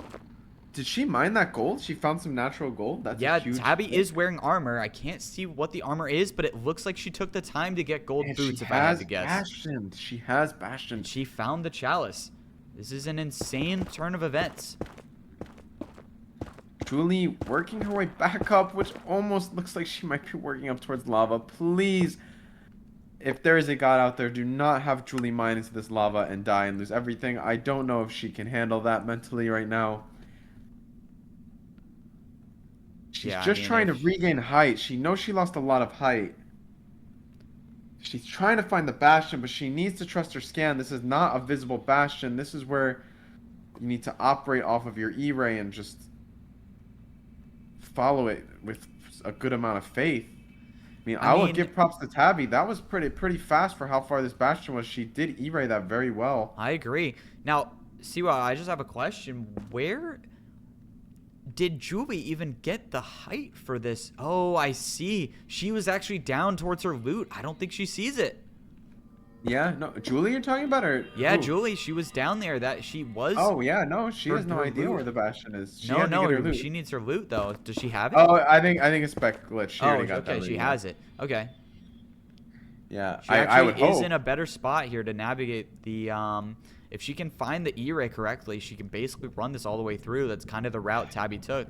Did she mine that gold? She found some natural gold? That's a huge Tabi is wearing armor. I can't see what the armor is, but it looks like she took the time to get gold boots, if I had to guess. Bastion. She has Bastion. She found the chalice. This is an insane turn of events. Julie working her way back up, which almost looks like she might be working up towards lava. Please, if there is a god out there, do not have Julie mine into this lava and die and lose everything. I don't know if she can handle that mentally right now. She's just trying to regain height. She knows she lost a lot of height. She's trying to find the bastion, but she needs to trust her scan. This is not a visible bastion. This is where you need to operate off of your E-ray and just follow it with a good amount of faith. I will give props to Tabi. That was pretty fast for how far this bastion was. She did E-ray that very well. I agree. Now, Seawatt, I just have a question. Where did Julie even get the height for this? Oh, I see. She was actually down towards her loot. I don't think she sees it. Yeah, no, Julie you're talking about, or yeah, who? Julie, she was down there. That she was. Oh yeah, no, she has no idea where the bastion is. She had to get her loot. She needs her loot though. Does she have it? Oh, I think it's spec glitch. She already got that. Okay, she has it. Okay. Yeah, I would hope. Is in a better spot here to navigate the if she can find the E-ray correctly, she can basically run this all the way through. That's kind of the route Tabi took.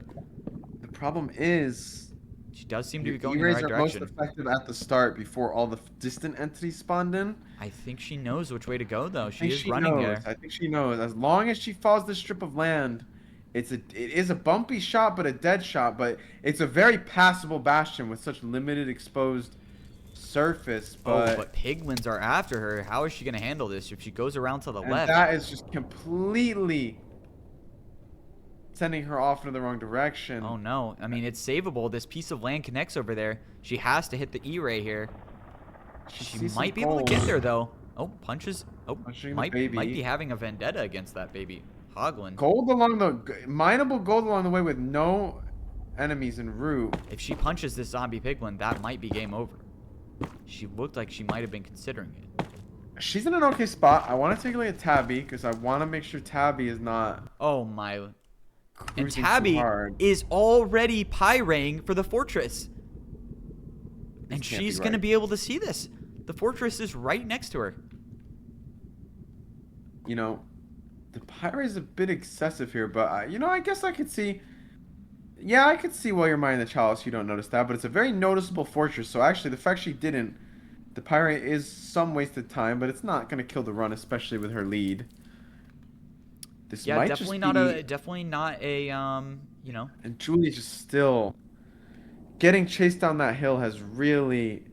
The problem is she does seem to be going in the right direction. Most effective at the start before all the distant entities spawned in. I think she knows which way to go though. She is running there. I think she knows. As long as she follows this strip of land, it is a bumpy shot, but a dead shot. But it's a very passable bastion with such limited exposed surface. But piglins are after her. How is she going to handle this if she goes around to the left? That is just completely sending her off in the wrong direction. Oh no. I mean, it's savable. This piece of land connects over there. She has to hit the E-ray here. She might be able to get there though. Oh, punches. Oh, might be having a vendetta against that baby. Hoglin. Gold along the mineable gold along the way with no enemies en route. If she punches this zombie piglin, that might be game over. She looked like she might have been considering it. She's in an okay spot. I want to take a look at Tabi because I want to make sure Tabi is not. Oh my. And Tabi is already pyraying for the fortress. And she's going to be able to see this. The fortress is right next to her. You know, the pyre is a bit excessive here, but, you know, I guess I could see. Yeah, I could see while you're mining the chalice you don't notice that, but it's a very noticeable fortress. So actually, the fact she didn't, the pyre is some wasted time, but it's not going to kill the run, especially with her lead. This might definitely not a you know. And Julie's just still getting chased down that hill has really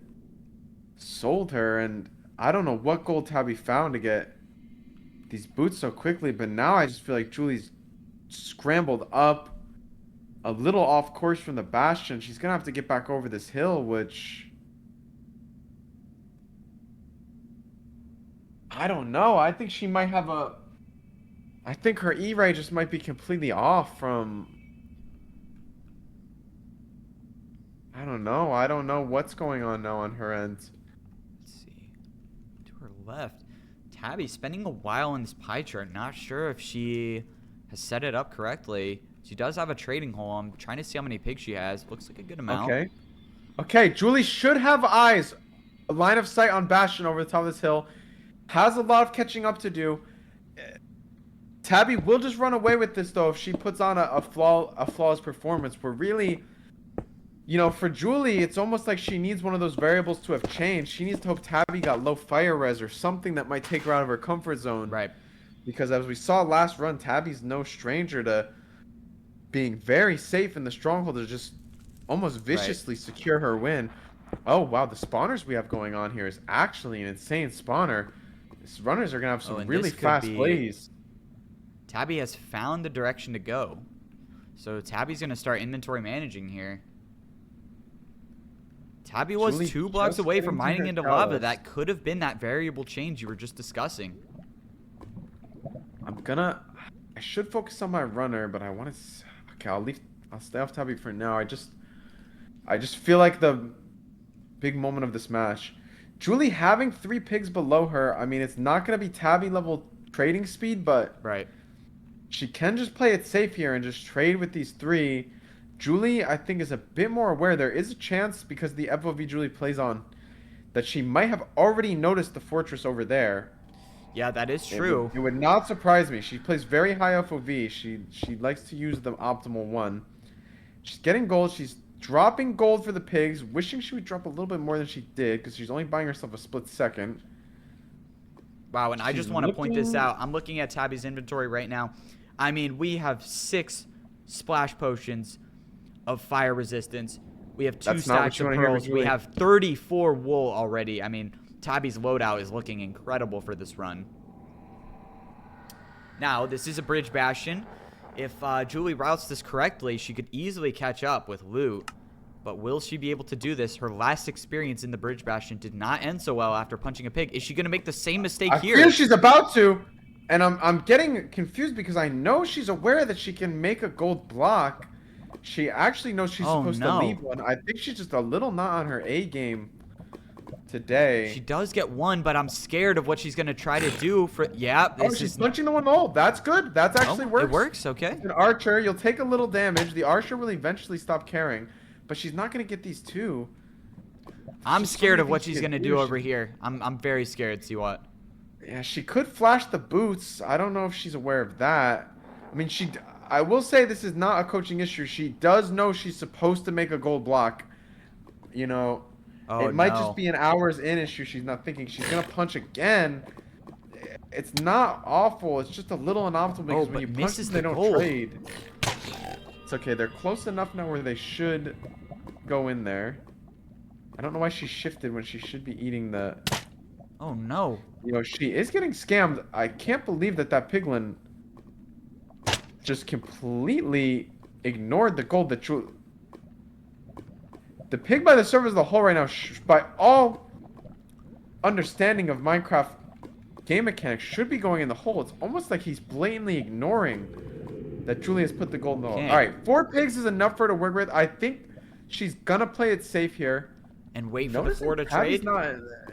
sold her, and I don't know what gold Tabi found to get these boots so quickly, but now I just feel like Julie's scrambled up a little off course from the bastion. She's gonna have to get back over this hill, which I don't know. I think she might have a I think her E-ray just might be completely off from. I don't know. I don't know what's going on now on her end. Let's see. To her left. Tabi spending a while in this pie chart. Not sure if she has set it up correctly. She does have a trading hole. I'm trying to see how many pigs she has. Looks like a good amount. Okay. Okay, Julie should have eyes. A line of sight on Bastion over the top of this hill. Has a lot of catching up to do. Tabi will just run away with this, though, if she puts on a flawless performance. We're really, you know, for Julie, it's almost like she needs one of those variables to have changed. She needs to hope Tabi got low fire res or something that might take her out of her comfort zone. Right. Because as we saw last run, Tabi's no stranger to being very safe in the stronghold to just almost viciously secure her win. Oh, wow. The spawners we have going on here is actually an insane spawner. These runners are going to have some really fast plays. Tabi has found the direction to go. So Tabi's going to start inventory managing here. Tabi was Julie 2 blocks just away getting from to mining her into lava. palace. That could have been that variable change you were just discussing. I should focus on my runner, but I want to... Okay, I'll stay off Tabi for now. I just feel like the big moment of this match. Julie having 3 pigs below her, I mean, it's not going to be Tabi level trading speed, but she can just play it safe here and just trade with these 3. Julie, I think, is a bit more aware. There is a chance, because the FOV Julie plays on, that she might have already noticed the fortress over there. Yeah, that is true. It would not surprise me. She plays very high FOV. She likes to use the optimal one. She's getting gold. She's dropping gold for the pigs, wishing she would drop a little bit more than she did, because she's only buying herself a split second. Wow, and I just want to point this out. I'm looking at Tabi's inventory right now. I mean, we have 6 splash potions of fire resistance. We have 2 stacks of pearls. We have 34 wool already. I mean, Tabi's loadout is looking incredible for this run. Now, this is a bridge bastion. If Julie routes this correctly, she could easily catch up with loot. But will she be able to do this? Her last experience in the bridge bastion did not end so well after punching a pig. Is she going to make the same mistake here? I feel she's about to, and I'm getting confused because I know she's aware that she can make a gold block. She actually knows she's supposed to leave one. I think she's just a little not on her A game today. She does get one, but I'm scared of what she's going to try to do for... Yeah, she's punching the one hole. That's good. That actually works. It works, okay. An archer, you'll take a little damage. The archer will eventually stop caring, but she's not going to get these 2. I'm scared of what she's going to do over here. I'm very scared, Seawatt. Yeah, she could flash the boots. I don't know if she's aware of that. I mean, I will say this is not a coaching issue. She does know she's supposed to make a gold block. You know, it might just be an hours in issue. She's not thinking. She's going to punch again. It's not awful. It's just a little inoptimal because when you punch them, they don't trade. It's okay. They're close enough now where they should go in there. I don't know why she shifted when she should be eating the... Oh, no. You know, she is getting scammed. I can't believe that piglin just completely ignored the gold that the pig by the surface of the hole right now, by all understanding of Minecraft game mechanics, should be going in the hole. It's almost like he's blatantly ignoring that Julie has put the gold in the hole. All right, 4 pigs is enough for her to work with. I think she's gonna play it safe here and wait for the 4 to trade.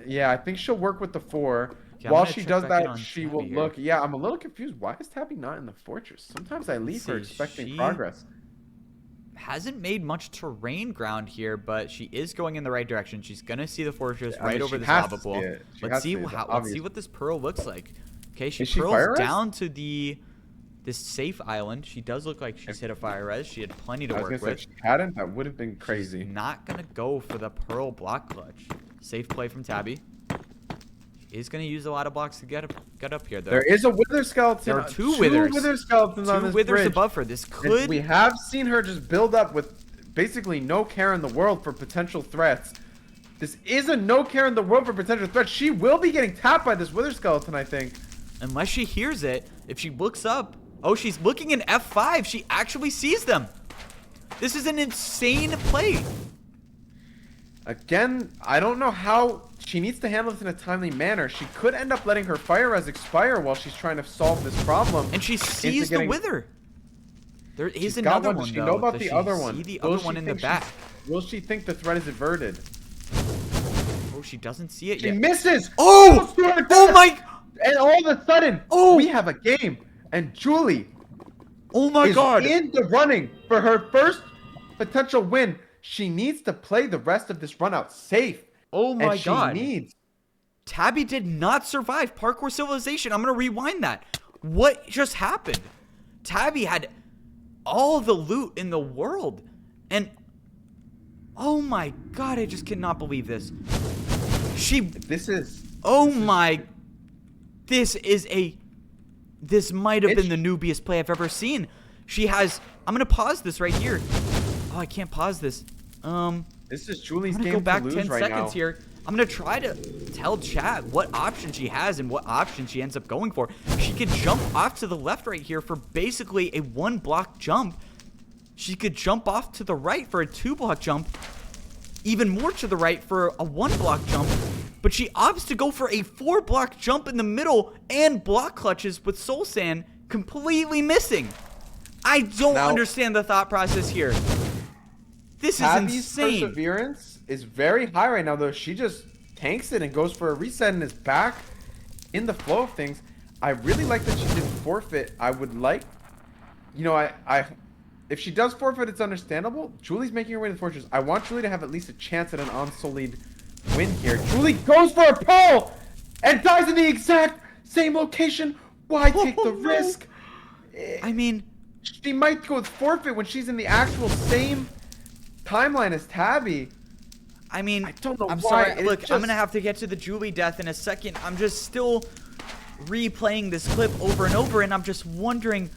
Yeah, I think she'll work with the 4. While she does that, she will look. Yeah, I'm a little confused. Why is Tabi not in the fortress? Sometimes I leave her expecting progress. Hasn't made much terrain ground here, but she is going in the right direction. She's gonna see the fortress right over this lava pool. Let's see what this pearl looks like. Okay, she pearls down to this safe island. She does look like she's hit a fire res. She had plenty to work with. If she hadn't, that would have been crazy. She's not gonna go for the pearl block clutch. Safe play from Tabi. Is going to use a lot of blocks to get up here, though. There is a wither skeleton. There are 2 withers. 2 wither skeletons on this bridge. 2 withers above her. This could... We have seen her just build up with basically no care in the world for potential threats. This is a no care in the world for potential threats. She will be getting tapped by this wither skeleton, I think. Unless she hears it. If she looks up... Oh, she's looking in F5. She actually sees them. This is an insane play. Again, I don't know how... She needs to handle this in a timely manner. She could end up letting her fire res expire while she's trying to solve this problem. And she sees the wither. There is another one, though. Does she know about the other one? See the other one in the back. Will she think the threat is averted? Oh, she doesn't see it yet. She misses! Oh! Oh my... And all of a sudden, we have a game. And Julie is in the running for her first potential win. She needs to play the rest of this run out safe. Oh my god. Tabi did not survive Parkour Civilization. I'm going to rewind that. What just happened? Tabi had all the loot in the world. And oh my god, I just cannot believe this. This is a This might have been the noobiest play I've ever seen. She has... I'm going to pause this right here. Oh, I can't pause this. This is Julie's I'm game gonna go back to lose 10 right seconds now. here. I'm gonna try to tell chat what option she has and what option she ends up going for. She could jump off to the left right here for basically a 1-block jump. She could jump off to the right for a 2-block jump. Even more to the right for a 1-block jump. But she opts to go for a 4-block jump in the middle and block clutches with Soul Sand completely missing. I don't understand the thought process here. This is insane. Perseverance is very high right now, though. She just tanks it and goes for a reset and is back in the flow of things. I really like that she didn't forfeit. I would like, you know, if she does forfeit, it's understandable. Julie's making her way to the fortress. I want Julie to have at least a chance at an unsullied win here. Julie goes for a pull and dies in the exact same location. Why take the risk? I mean, she might go with forfeit when she's in the actual same timeline as Tabi. I mean, I don't know I'm why. sorry. Look, I'm going to have to get to the Julie death in a second. I'm just still replaying this clip over and over, and I'm just wondering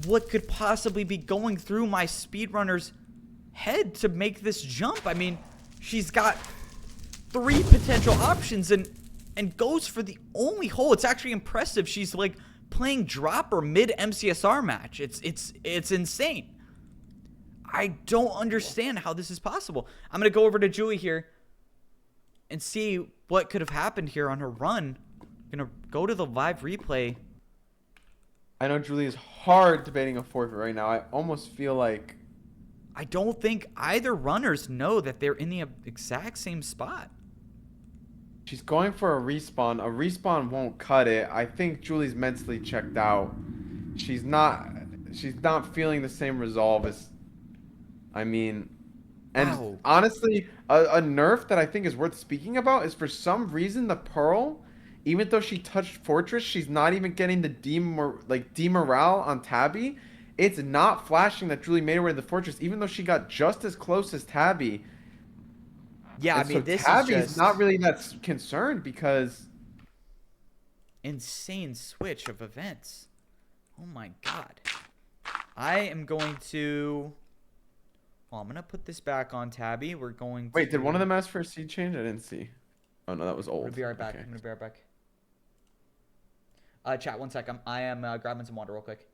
what could possibly be going through my speedrunner's head to make this jump. I mean, she's got 3 potential options and goes for the only hole. It's actually impressive. She's like playing dropper mid MCSR match. It's insane. I don't understand how this is possible. I'm going to go over to Julie here and see what could have happened here on her run. I'm going to go to the live replay. I know Julie is hard debating a forfeit right now. I almost feel like... I don't think either runners know that they're in the exact same spot. She's going for a respawn. A respawn won't cut it. I think Julie's mentally checked out. She's not feeling the same resolve as... I mean, and honestly, a nerf that I think is worth speaking about is for some reason the Pearl, even though she touched Fortress, she's not even getting the demorale on Tabi. It's not flashing that Julie made her way to the Fortress, even though she got just as close as Tabi. Yeah, and I mean, so this Tabi's is just not really that concerned because insane switch of events. Oh my god. I am going to... Well, I'm going to put this back on Tabi. We're going to... Wait, did one of them ask for a seed change? I didn't see. Oh, no, that was old. I'm going to be right back. Okay. I'm going to be right back. Chat, 1 sec. I am grabbing some water real quick.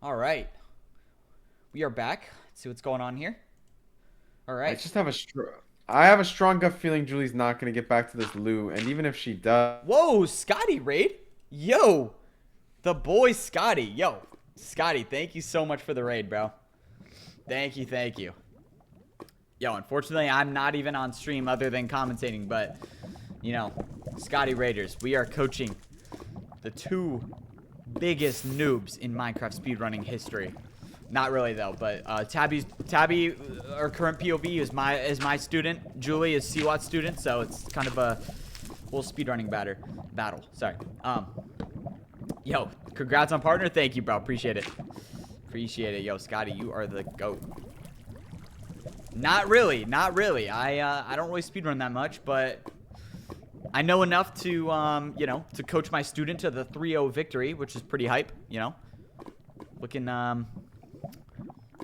All right. We are back. Let's see what's going on here. All right. I have a strong gut feeling Julie's not going to get back to this loot. And even if she does... Whoa, Scotty raid? Yo. The boy Scotty. Yo. Scotty, thank you so much for the raid, bro. Thank you, thank you. Yo, unfortunately, I'm not even on stream other than commentating, but, you know, Scotty Raiders, we are coaching the 2 biggest noobs in Minecraft speedrunning history. Not really, though, but Tabi, our current POV, is my student. Julie is Seawatt's student, so it's kind of a little speedrunning battle. Sorry. Yo, congrats on partner. Thank you, bro. Appreciate it. Appreciate it. Yo, Scotty, you are the GOAT. Not really. Not really. I don't really speedrun that much, but I know enough to, you know, to coach my student to the 3-0 victory, which is pretty hype, you know.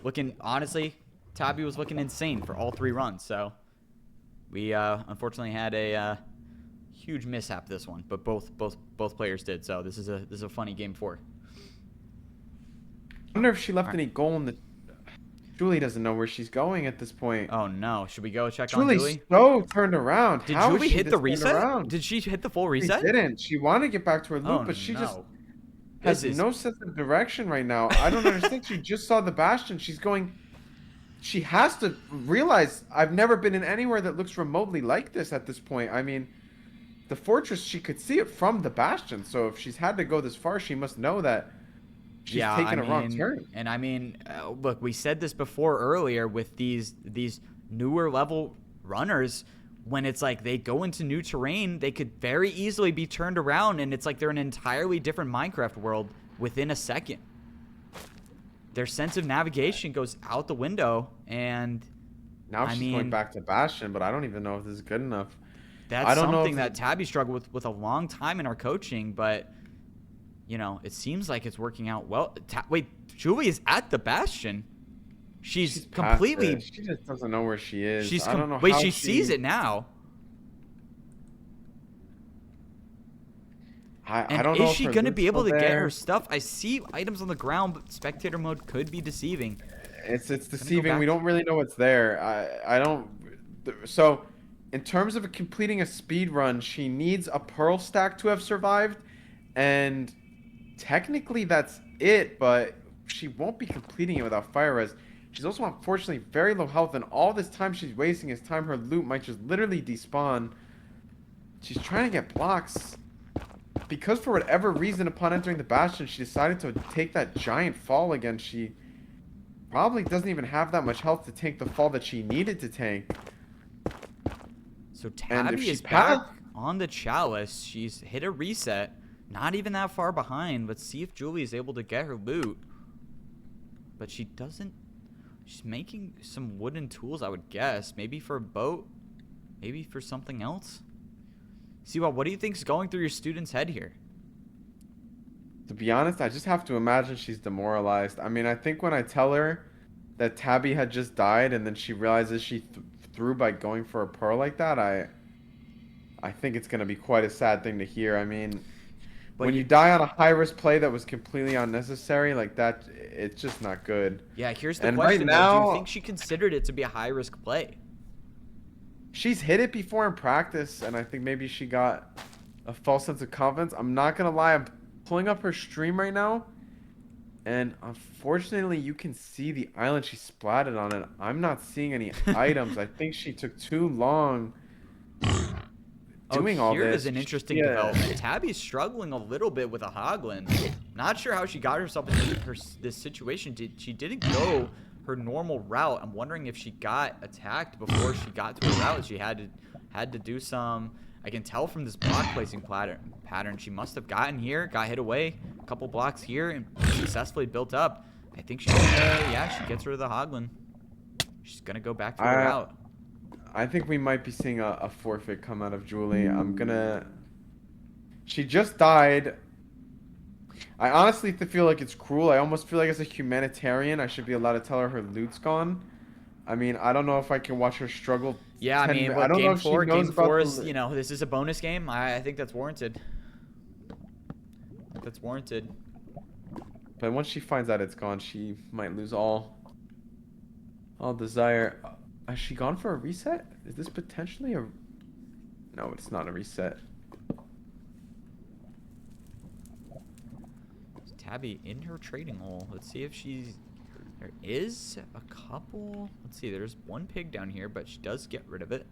Looking, honestly, Tabi was looking insane for all 3 runs, so we, unfortunately had a, huge mishap this one, but both players did, so this is a funny game 4. I wonder if she left any goal in the... Julie doesn't know where she's going at this point. Oh no, should we go check on Julie? Julie's so turned around. Did Julie hit the reset? Did she hit the full reset? She didn't. She wanted to get back to her loop, but she just has no sense of direction right now. I don't understand. She just saw the Bastion. She's going... She has to realize I've never been in anywhere that looks remotely like this at this point. I mean, the fortress, she could see it from the Bastion. So if she's had to go this far, she must know that she's taken a wrong turn. And I mean, look, we said this before earlier with these newer level runners. When it's like they go into new terrain, they could very easily be turned around, and it's like they're in an entirely different Minecraft world within a second. Their sense of navigation goes out the window, and now she's going back to Bastion, but I don't even know if this is good enough. That's something that Tabi struggled with a long time in our coaching, but you know, it seems like it's working out well. Wait, Julie is at the Bastion. She's completely... She just doesn't know where she is. She's I don't know Wait, how she sees it now. I don't know. Is she going to be able to get her stuff? I see items on the ground, but spectator mode could be deceiving. It's deceiving. We don't really know what's there. I don't... So, in terms of completing a speed run, she needs a pearl stack to have survived, and technically that's it, but she won't be completing it without fire res. She's also unfortunately very low health, and all this time she's wasting is time her loot might just literally despawn. She's trying to get blocks. Because for whatever reason, upon entering the Bastion, she decided to take that giant fall again. She probably doesn't even have that much health to tank the fall that she needed to tank. So Tabi is back on the chalice. She's hit a reset. Not even that far behind. Let's see if Julie is able to get her loot. But she doesn't. She's making some wooden tools, I would guess. Maybe for a boat. Maybe for something else. Seawatt, what do you think is going through your student's head here? To be honest, I just have to imagine she's demoralized. I mean, I think when I tell her that Tabi had just died and then she realizes she threw by going for a pearl like that, I think it's going to be quite a sad thing to hear. I mean, when you die on a high-risk play that was completely unnecessary like that, it's just not good. Yeah, here's the question. Right now, do you think she considered it to be a high-risk play? She's hit it before in practice, and I think maybe she got a false sense of confidence. I'm not going to lie. I'm pulling up her stream right now, and unfortunately, you can see the island she splatted on it. I'm not seeing any items. I think she took too long doing all this. Here is an interesting development. Tabi's struggling a little bit with a hoglin. Not sure how she got herself into this situation. She didn't go her normal route. I'm wondering if she got attacked before she got to her route. She had to do some... I can tell from this block placing pattern. She must have gotten here, got hit away, a couple blocks here, and successfully built up. I think she's gonna, she gets rid of the hoglin. She's gonna go back to her route. I think we might be seeing a forfeit come out of Julie. She just died. I honestly feel like it's cruel. I almost feel like as a humanitarian, I should be allowed to tell her loot's gone. I mean, I don't know if I can watch her struggle. Yeah, I mean, what, game four is, you know, this is a bonus game. I think that's warranted. That's warranted. But once she finds out it's gone, she might lose all desire. Has she gone for a reset? Is this potentially a... No, it's not a reset. Tabi in her trading hole. Let's see if she's... There is a couple... Let's see, there's one pig down here, but she does get rid of it.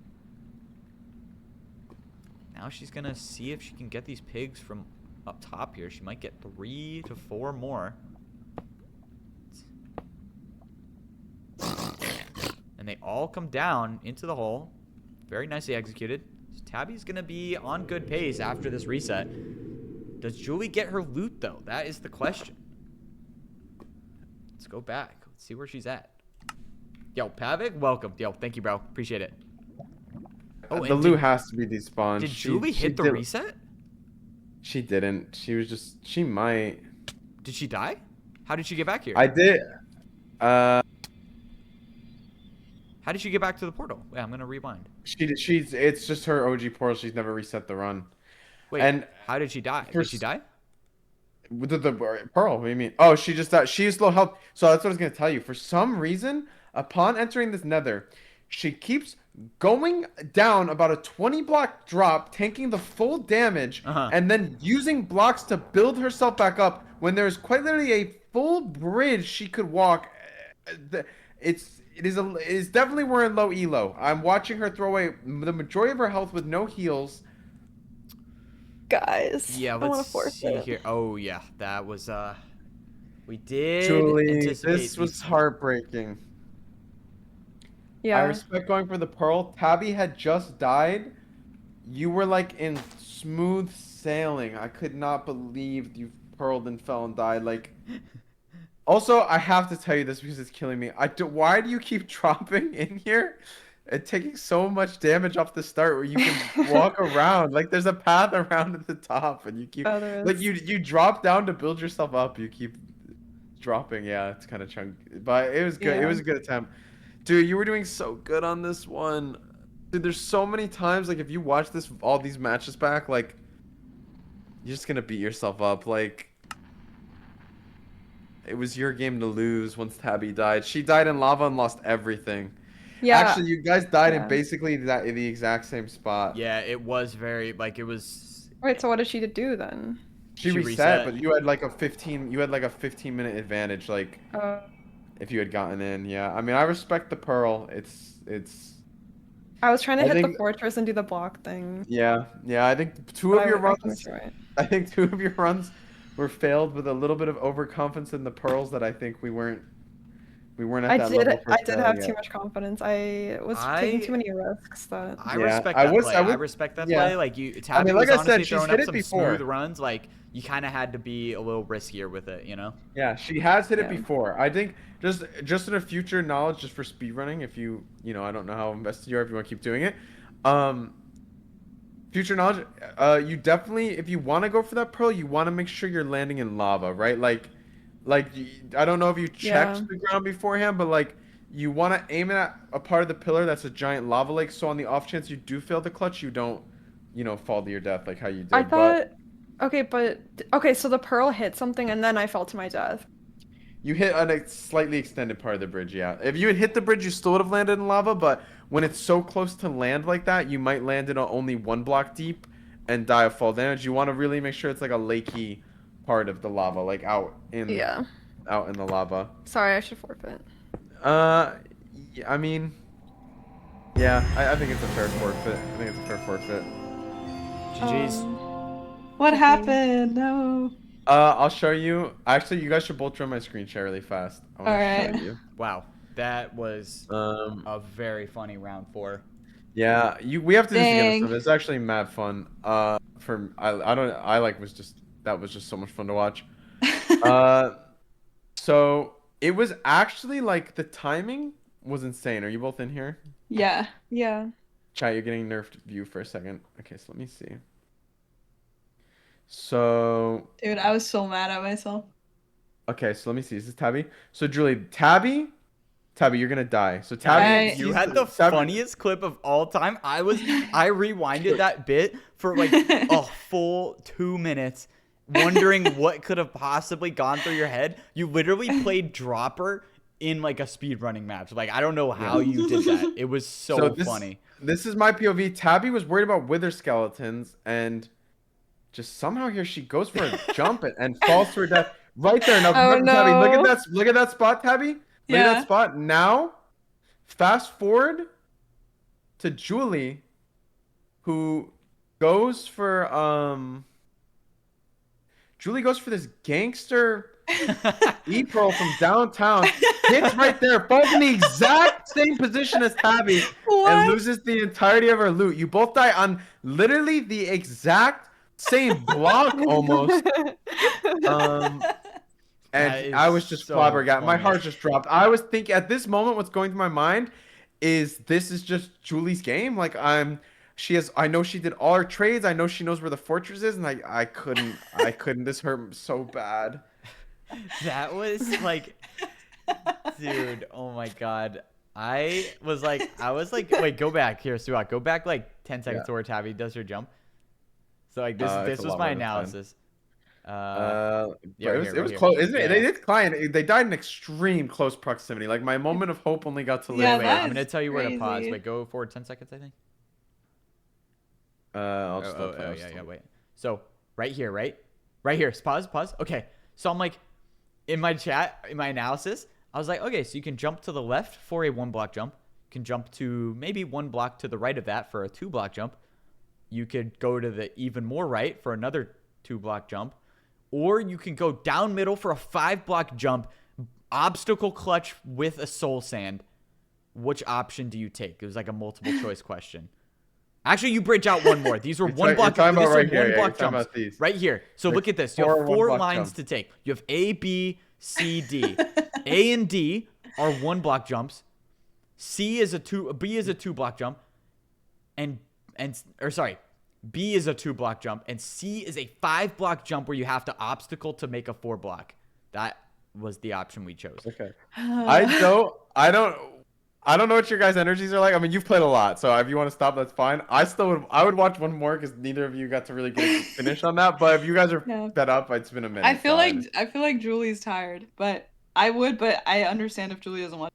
Now she's gonna see if she can get these pigs from up top here. She might get 3 to 4 more. And they all come down into the hole. Very nicely executed. So Tabi's gonna be on good pace after this reset. Does Julie get her loot though? That is the question. Let's go back. Let's see where she's at. Yo, Pavik, welcome. Yo, thank you, bro. Appreciate it. Oh, the loot has to be despawned. Did Julie hit the reset? She didn't. She was just... She might. Did she die? How did she get back here? I did. How did she get back to the portal? Wait, I'm gonna rewind. She's... It's just her OG portal. She's never reset the run. Wait, and how did she die? Did she die? With the pearl, what do you mean? Oh, she just died. She used low health. So that's what I was going to tell you. For some reason, upon entering this nether, she keeps going down about a 20 block drop, tanking the full damage, and then using blocks to build herself back up when there's quite literally a full bridge she could walk. It is definitely we're in low elo. I'm watching her throw away the majority of her health with no heals. Guys, yeah, let's see here. Oh yeah, that was we did. Julie, this was heartbreaking. Yeah, I respect going for the pearl. Tabi had just died. You were like in smooth sailing. I could not believe you pearled and fell and died. Like, also, I have to tell you this because it's killing me. Why do you keep dropping in here? And taking so much damage off the start where you can walk around. Like there's a path around at the top and you keep like you drop down to build yourself up. You keep dropping. Yeah, it's kind of chunky. But it was good. Yeah. It was a good attempt. Dude, you were doing so good on this one. Dude, there's so many times like if you watch all these matches back, like you're just gonna beat yourself up. Like it was your game to lose once Tabi died. She died in lava and lost everything. Yeah. Actually, you guys died in basically the exact same spot. Yeah, it was very like it was. Wait, so what did she do then? She reset, but you had like a 15-minute advantage, like if you had gotten in. Yeah, I mean, I respect the pearl. It's. I was trying to hit the fortress and do the block thing. Yeah. I think two of your runs were failed with a little bit of overconfidence in the pearls that I think we weren't at that level. I did have too much confidence. I was taking too many risks. I respect that play. I respect that play. Like Tabi was honestly throwing up some smooth runs. Like you kind of had to be a little riskier with it, you know? Yeah, she has hit it before. I think just in a future knowledge, just for speedrunning, if you I don't know how invested you are, if you want to keep doing it. Future knowledge, you definitely, if you want to go for that pearl, you want to make sure you're landing in lava, right? Like I don't know if you checked the ground beforehand, but like you want to aim it at a part of the pillar that's a giant lava lake, so on the off chance you do fail the clutch, you don't fall to your death like how you did. I thought okay, so the pearl hit something and then I fell to my death. You hit a slightly extended part of the bridge, yeah. If you had hit the bridge, you still would have landed in lava, but when it's so close to land like that, you might land it only 1 block deep and die of fall damage. You want to really make sure it's like a lakey part of the lava, like out in the lava. Sorry, I should forfeit. I mean, yeah, I think it's a fair forfeit. GG's. What happened? No. I'll show you. Actually, you guys should both join my screen share really fast. All right. Wow, that was a very funny round 4. Yeah, we have to do this again. So it's actually mad fun. That was just so much fun to watch. So it was actually like the timing was insane. Are you both in here? Yeah. Chat, you're getting nerfed view for a second. Okay, so let me see. So. Dude, I was so mad at myself. Okay, so let me see. Is this Tabi? So Julie, Tabi, you're gonna die. So Tabi, you had the funniest clip of all time. I rewinded that bit for like a full 2 minutes, wondering what could have possibly gone through your head. You literally played dropper in like a speedrunning match. Like, I don't know how you did that. It was so funny. This is my POV. Tabby was worried about wither skeletons, and just somehow here she goes for a jump and falls to her death right there. Now, Oh, Tabby, no. look at that spot, Tabby. Look at that spot. Now, fast forward to Julie, who goes for this gangster E-Pro from downtown, hits right there, falls in the exact same position as Tabby, and loses the entirety of her loot. You both die on literally the exact same block almost. And I was just flabbergasted. My heart just dropped. I was thinking at this moment, what's going through my mind is this is just Julie's game. Like I know she did all her trades. I know she knows where the fortress is, and I couldn't. This hurt so bad. That was like, dude, oh my god. I was like, wait, go back here, Seawatt. Go back like 10 seconds to where Tabby does her jump. So like this was my analysis. It was close, isn't it? They did client. They died in extreme close proximity. Like my moment of hope only got to live. Wait, I'm gonna tell you where to pause. Wait, go forward 10 seconds, I think. I'll just wait. So right here. Pause. Okay. So I'm like, in my chat, in my analysis, I was like, okay, so you can jump to the left for a 1-block jump. You can jump to maybe 1 block to the right of that for a 2-block jump. You could go to the even more right for another 2-block jump. Or you can go down middle for a 5-block jump, obstacle clutch with a soul sand. Which option do you take? It was like a multiple choice question. Actually, you bridge out one more. These were 1-block jumps. Right here. So look at this. You have 4 lines to take. You have A, B, C, D. A and D are 1-block jumps. B is a 2-block jump. B is a 2-block jump, and C is a 5-block jump where you have to obstacle to make a 4-block. That was the option we chose. Okay. I don't know what your guys' energies are like. I mean, you've played a lot, so if you want to stop, that's fine. I would watch one more because neither of you got to really get a finish on that. But if you guys are fed up, it's been a minute. I feel like Julie's tired, but I understand if Julie doesn't want.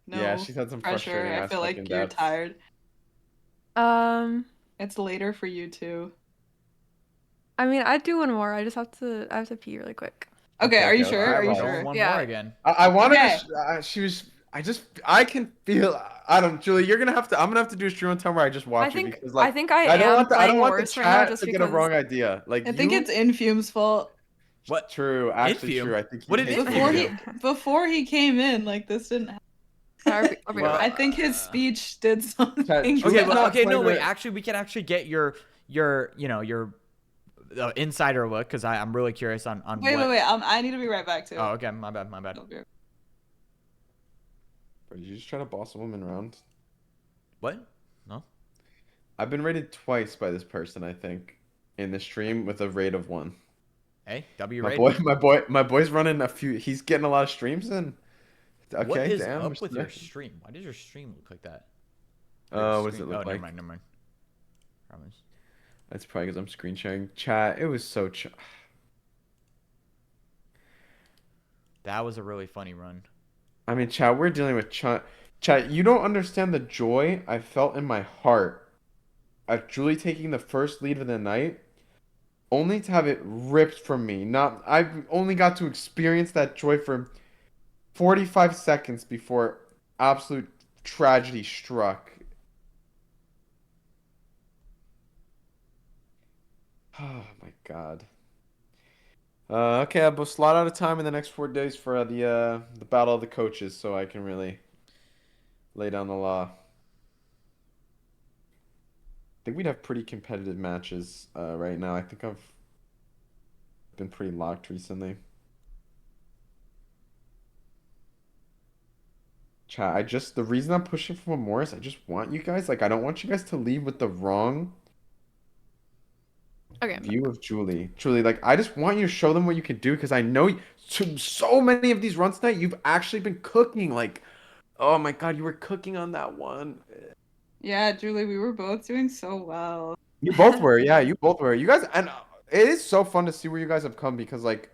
No, yeah, she's had some pressure. I feel like you're tired. It's later for you too. I mean, I'd do one more. I have to pee really quick. Okay, are you sure? Are you sure? One more again. I wanted to. I can feel. I don't, Julie. I'm gonna have to do a stream on time where I just watch it because like I don't want the chat to get a wrong idea. Like I think it's Infume's fault. What? True. Actually, true. I think what did it before he came in, like this didn't happen. I think his speech did something. Okay, no, wait. Actually, we can actually get your insider look because I'm really curious on. Wait. I need to be right back too. Oh, okay. My bad. Did you just try to boss a woman around? What? No. I've been rated twice by this person, I think, in the stream with a rate of 1. Hey, W rated. My boy's running a few. He's getting a lot of streams in. Okay, what is up with your stream? Why does your stream look like that? What does it look like? Never mind. Promise. That's probably because I'm screen sharing. Chat, it was so. That was a really funny run. I mean, chat, we're dealing with chat. You don't understand the joy I felt in my heart at Julie taking the first lead of the night, only to have it ripped from me. I've only got to experience that joy for 45 seconds before absolute tragedy struck. Oh my god. Okay, I'll slot out of time in the next 4 days for the battle of the coaches, so I can really lay down the law. I think we'd have pretty competitive matches right now. I think I've been pretty locked recently. Chat, the reason I'm pushing for Morris, I just want you guys, like, I don't want you guys to leave with the wrong view of Julie. Julie, like, I just want you to show them what you can do, because I know so many of these runs tonight, you've actually been cooking, like, oh my god, you were cooking on that one. Yeah, Julie, we were both doing so well. You both were, yeah, you both were. You guys, and it is so fun to see where you guys have come because, like,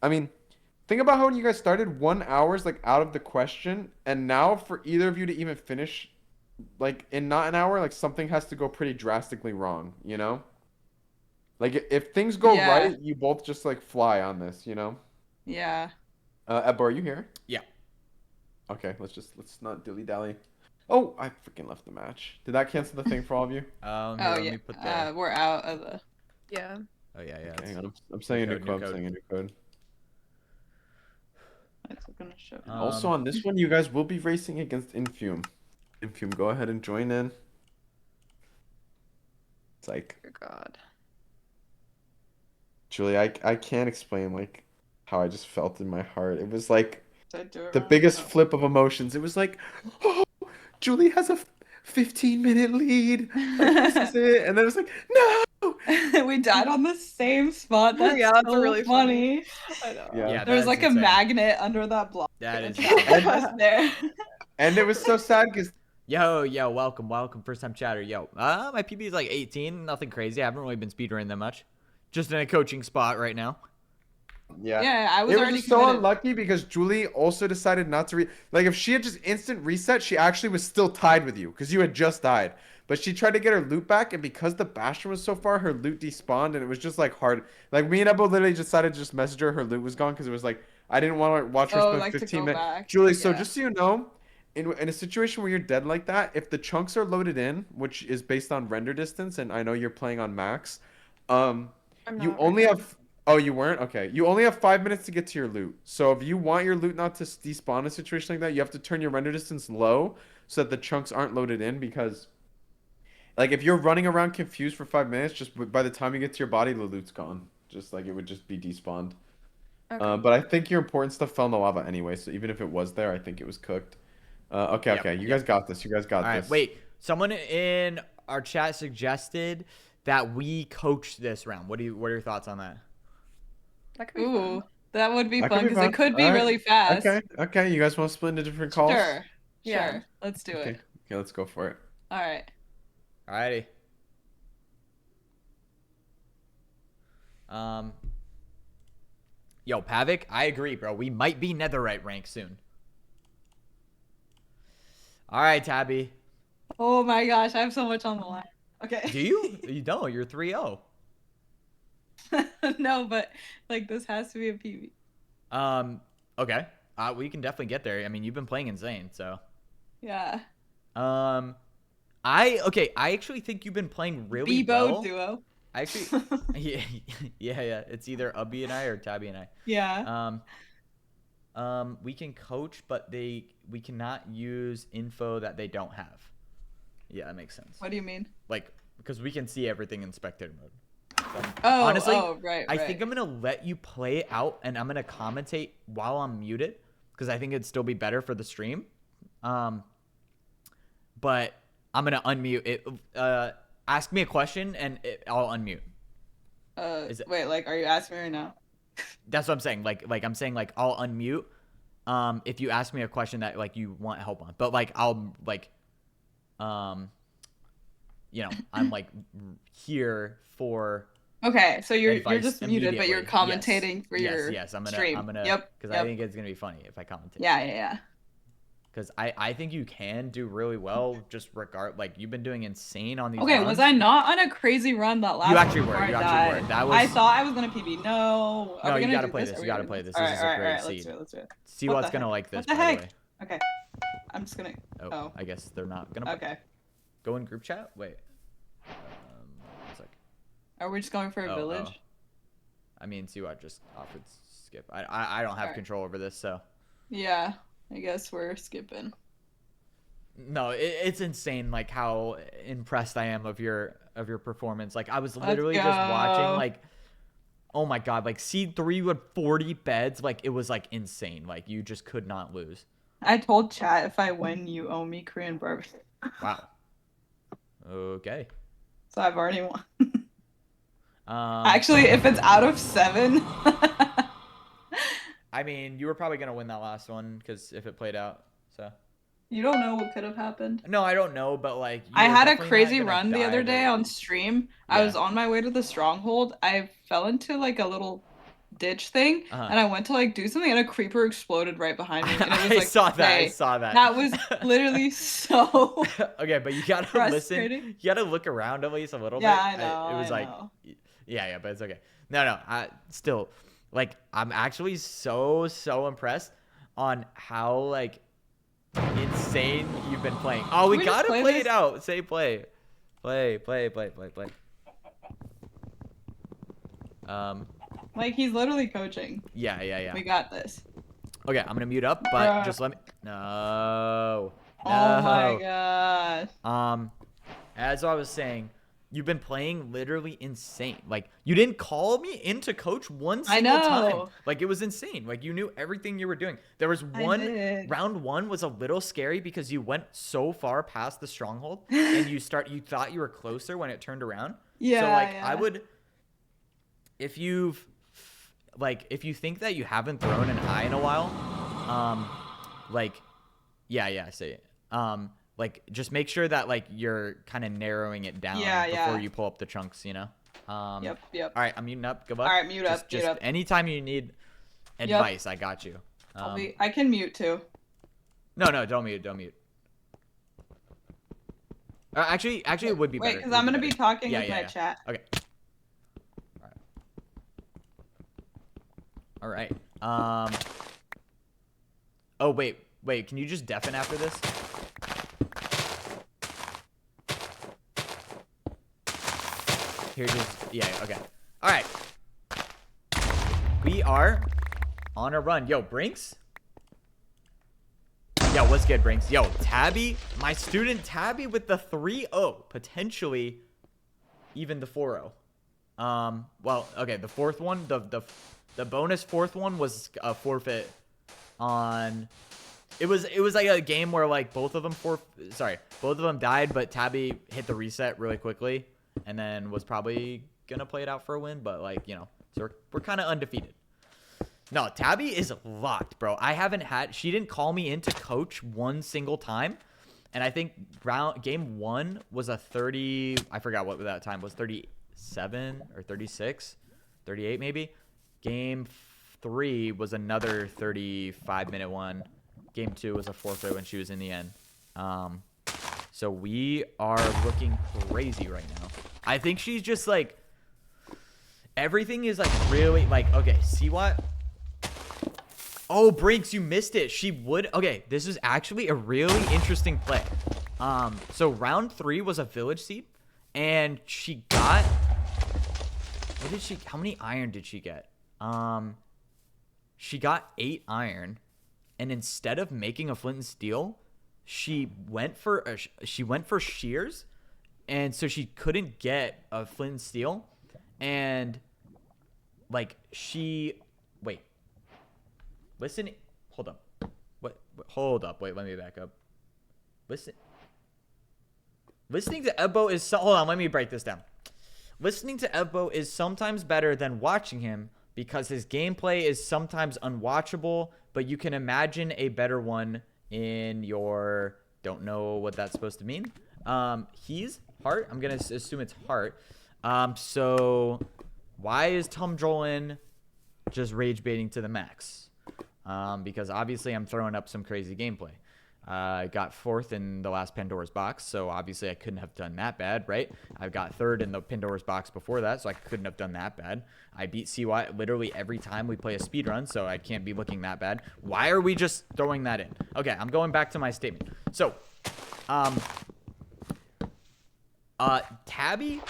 I mean, think about how when you guys started, 1 hour's like out of the question, and now for either of you to even finish, like in not an hour, like something has to go pretty drastically wrong, you know? Like if things go Yeah. right, you both just like fly on this, you know? Yeah. Ebbo, are you here? Yeah. Okay, let's not dilly dally. Oh, I freaking left the match. Did that cancel the thing for all of you? Here, Oh let yeah. me put the. We're out of the. Yeah. Oh yeah, yeah. Okay, hang on. I'm saying a new code, code. new I'm saying a new code. It's gonna show. Also on this one, you guys will be racing against Infume. Infume, go ahead and join in. It's like, Dear God. Julie, I can't explain like how I just felt in my heart. It was like Did I do it the wrong? biggest Oh. flip of emotions. It was like, oh, Julie has a 15-minute lead. Like, this is it. And then it was like, no. We died on the same spot. That's Yeah, that's so really funny. I know. Yeah. Yeah, There was that's like a insane. magnet under that block. That and is it trapped insane. us there. And it was so sad because Yo, welcome, first time chatter. Yo, my PB is like 18, nothing crazy. I haven't really been speedrunning that much. Just in a coaching spot right now. Yeah, I was It was already just so committed. unlucky because Julie also decided not to like if she had just instant reset, she actually was still tied with you because you had just died. But she tried to get her loot back, and because the Bastion was so far, her loot despawned, and it was just like hard. Like me and Ebbo literally decided to just message her loot was gone because it was like I didn't want to watch her spend like to 15 go minutes. back. Julie, so Yeah. just so you know, in a situation where you're dead like that, if the chunks are loaded in, which is based on render distance, and I know you're playing on max, I'm you not only right now. have. Oh, you weren't? Okay. You only have 5 minutes to get to your loot. So if you want your loot not to despawn in a situation like that, you have to turn your render distance low so that the chunks aren't loaded in because, like, if you're running around confused for 5 minutes, just by the time you get to your body, the loot's gone. Just like it would just be despawned. Okay. But I think your important stuff fell in the lava anyway, so even if it was there, I think it was cooked. Okay, Yep, okay. You yep. guys got this. You guys got All right, this. wait. Someone in our chat suggested that we coach this round. What are your thoughts on that? That could be Ooh, fun. that would be That fun could be because fun. it could be All right. really fast. Okay, okay. You guys want to split into different calls? Sure. Yeah. Sure. Let's do Okay. it. Okay, let's go for it. All right. Alrighty. Yo, Pavik, I agree, bro. We might be netherite rank soon. All right, Tabby. Oh my gosh, I have so much on the line. Okay. Do you? You don't. You're 3-0. No, but like this has to be a PB. Okay. We can definitely get there. I mean, you've been playing insane, so. Yeah. I actually think you've been playing really Bebo well. duo. I actually, yeah. It's either Ubby and I or Tabby and I. Yeah. We can coach, but we cannot use info that they don't have. Yeah, that makes sense. What do you mean? Like, because we can see everything in spectator mode. So, Oh, honestly, right. I think I'm gonna let you play it out, and I'm gonna commentate while I'm muted, because I think it'd still be better for the stream. But I'm gonna unmute it. Ask me a question, and I'll unmute. Wait, like, are you asking me right now? That's what I'm saying. Like I'm saying, like, I'll unmute. If you ask me a question that like you want help on, but like I'll like, you know, I'm like here for. Okay, so you're advice just muted, but you're immediately. commentating for your Yes, I'm stream. gonna Yep. because I think it's gonna be funny if I commentate. Yeah. Because I think you can do really well. Just like you've been doing insane on these. Okay, runs. was I not on a crazy run that last? You actually before were. I You died? actually were. That was. I thought I was gonna PB. No. Are No, we you gonna gotta do play this? this. Are You we gotta gonna play do this. All This right, is a great Let's seed. do it. See What what's the gonna heck? like this. What the by heck? the way. Okay. I'm just gonna. Oh. I guess they're not gonna. Okay. Go in group chat. Wait. One sec. Are we just going for a village? I mean, Seawatt just offered skip. I don't have Alright. control over this, so. Yeah. I guess we're skipping. No, it's insane. Like how impressed I am of your performance. Like I was literally just watching. Like, oh my god! Like seed 3 with 40 beds. Like it was like insane. Like you just could not lose. I told chat if I win, you owe me Korean barbecue. Wow. Okay. So I've already won. Actually, if it's out of 7. I mean, you were probably gonna win that last one because if it played out, so. You don't know what could have happened. No, I don't know, but like I you're had a definitely not crazy gonna run the die other day to- on stream. I Yeah. was on my way to the stronghold. I fell into like a little ditch thing, Uh-huh. and I went to like do something, and a creeper exploded right behind me. And it was I like, saw that. I hey, saw that. that was literally so Okay, but you gotta listen. frustrating. You gotta look around at least a little Yeah, bit. I know. It was I like, know. yeah, but it's okay. No, I still, like, I'm actually so impressed on how like insane you've been playing. Oh, we Can we just gotta play play this? it out. Say play. Play. Like he's literally coaching. Yeah. We got this. Okay, I'm gonna mute up, but Bruh. just let me. No. Oh my No. gosh. As I was saying, you've been playing literally insane. Like, you didn't call me in to coach one I single time. know. Like, it was insane. Like, you knew everything you were doing. There was I one did. round one was a little scary because you went so far past the stronghold and you thought you were closer when it turned around. Yeah. So like yeah. I would, if you think that you haven't thrown an eye in a while, like, yeah, say it. Like, just make sure that like you're kind of narrowing it down before you pull up the chunks, you know. Yep. All right, I'm muting up. Good luck. All right, mute up. Just anytime you need advice, I got you. I can mute too. No, don't mute. Actually, it would be better. Wait, because I'm gonna be talking with my yeah. chat. Okay. All right. Oh wait. Can you just deafen after this? Here, okay. All right. We are on a run. Yo, Brinks. Yo, what's good, Brinks? Yo, Tabi, my student Tabi with the 3-0, potentially even the 4-0. Well, okay, the fourth one, the bonus fourth one was a forfeit on. It was like a game where like both of them died, but Tabi hit the reset really quickly and then was probably gonna play it out for a win, but like, you know, so we're kind of undefeated. No, Tabi is locked, bro. She didn't call me in to coach one single time. And I think game 1 was a 30, I forgot what that time was, 37 or 36, 38 maybe. Game 3 was another 35-minute one. Game 2 was a forfeit when she was in the end. So we are looking crazy right now. I think she's just like, everything is like really like, okay, Seawatt. Oh, Brinks, you missed it. She would. Okay, this is actually a really interesting play. So round 3 was a village seed, and she got. How many iron did she get? She got 8 iron, and instead of making a flint and steel, she went for shears, and so she couldn't get a flint and steel, and like wait. Listen, hold up. Hold up. Wait, let me back up. Listening to Evbo is hold on, let me break this down. Listening to Evbo is sometimes better than watching him because his gameplay is sometimes unwatchable, but you can imagine a better one in your don't know what that's supposed to mean. He's heart. I'm gonna assume it's heart. So why is Tom Jolin just rage baiting to the max? Because obviously I'm throwing up some crazy gameplay. I got 4th in the last Pandora's box, so obviously I couldn't have done that bad, right? I got 3rd in the Pandora's box before that, so I couldn't have done that bad. I beat Seawatt literally every time we play a speedrun, so I can't be looking that bad. Why are we just throwing that in? Okay, I'm going back to my statement. So, Tabi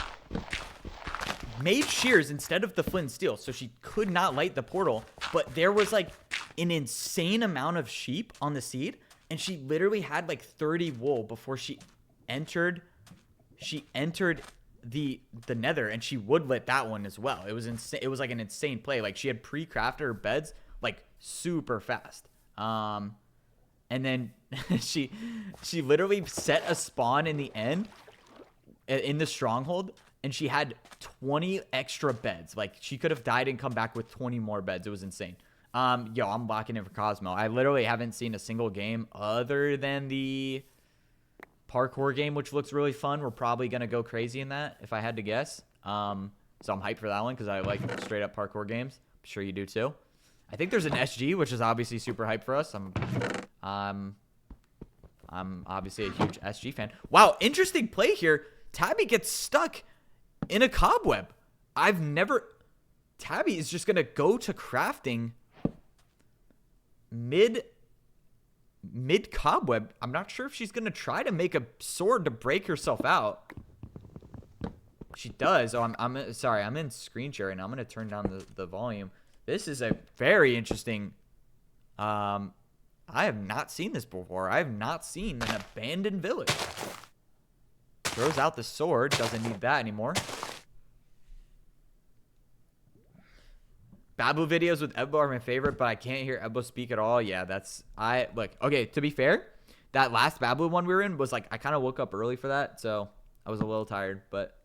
made shears instead of the flint and steel, so she could not light the portal, but there was like an insane amount of sheep on the seed, and she literally had like 30 wool before she entered the nether, and she would lit that one as well. It was insane. It was like an insane play. Like she had pre-crafted her beds like super fast. And then she literally set a spawn in the end in the stronghold, and she had 20 extra beds. Like she could have died and come back with 20 more beds. It was insane. Yo, I'm locking in for Cosmo. I literally haven't seen a single game other than the parkour game, which looks really fun. We're probably going to go crazy in that, if I had to guess. So I'm hyped for that one because I like straight up parkour games. I'm sure you do too. I think there's an SG, which is obviously super hyped for us. I'm obviously a huge SG fan. Wow, interesting play here. Tabi gets stuck in a cobweb. Tabi is just going to go to crafting mid cobweb. I'm not sure if she's going to try to make a sword to break herself out. She does. Oh, I'm sorry. I'm in screen share right now. I'm going to turn down the volume. This is a very interesting. I have not seen this before. I have not seen an abandoned village. Throws out the sword. Doesn't need that anymore. Babu videos with Evbo are my favorite, but I can't hear Evbo speak at all. Yeah, look, okay, to be fair, that last Babu one we were in was like, I kind of woke up early for that, so I was a little tired, but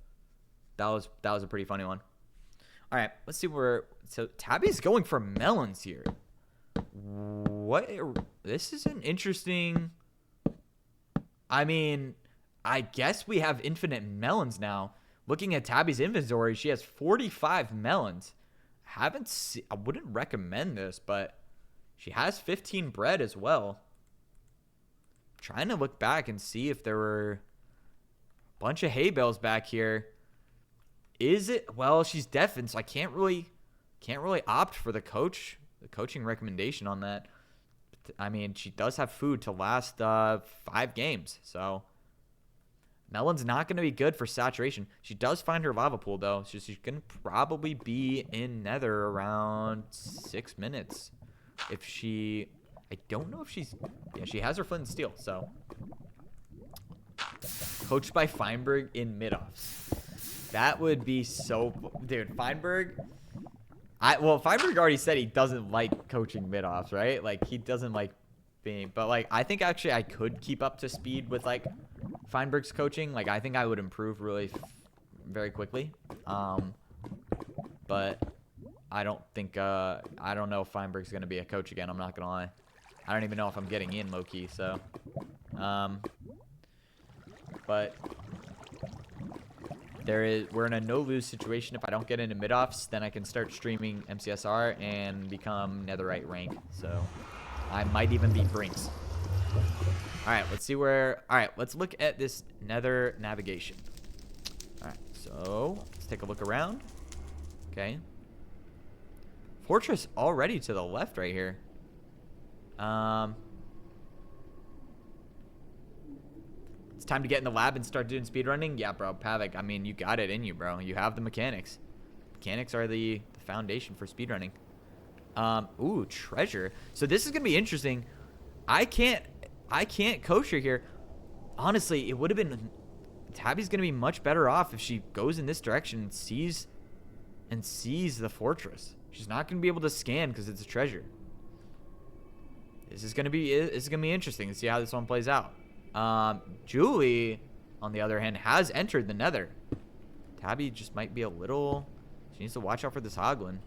that was a pretty funny one. All right, let's see so Tabi's going for melons here. This is an interesting, I mean, I guess we have infinite melons now. Looking at Tabi's inventory, she has 45 melons. I wouldn't recommend this, but she has 15 bread as well. I'm trying to look back and see if there were a bunch of hay bales back here. Is it? Well, she's deafened, so I can't really opt for the coaching recommendation on that. I mean, she does have food to last 5 games, so melon's not going to be good for saturation. She does find her lava pool, though. She's going to probably be in nether around 6 minutes. I don't know if she's... Yeah, she has her flint and steel, so. Coached by Feinberg in MIDOFFS. That would be so... Dude, Feinberg... Feinberg already said he doesn't like coaching MIDOFFS, right? Like, he doesn't like being... But, like, I think actually I could keep up to speed with, like, Feinberg's coaching. Like, I think I would improve really very quickly. But I don't think I don't know if Feinberg's gonna be a coach again. I'm not gonna lie. I don't even know if I'm getting in low-key, so but we're in a no-lose situation. If I don't get into MIDOFFS, then I can start streaming MCSR and become netherite rank. So I might even be Brinks. All right, let's see where... All right, let's look at this nether navigation. All right, so let's take a look around. Okay. Fortress already to the left right here. It's time to get in the lab and start doing speedrunning. Yeah, bro, Pavik, I mean, you got it in you, bro. You have the mechanics. Mechanics are the foundation for speedrunning. Ooh, treasure. So this is going to be interesting. I can't coach her here. Honestly, it would have been... Tabi's going to be much better off if she goes in this direction and sees the fortress. She's not going to be able to scan because it's a treasure. This is going to be interesting to see how this one plays out. Julie, on the other hand, has entered the nether. Tabi just might be a little... She needs to watch out for this hoglin.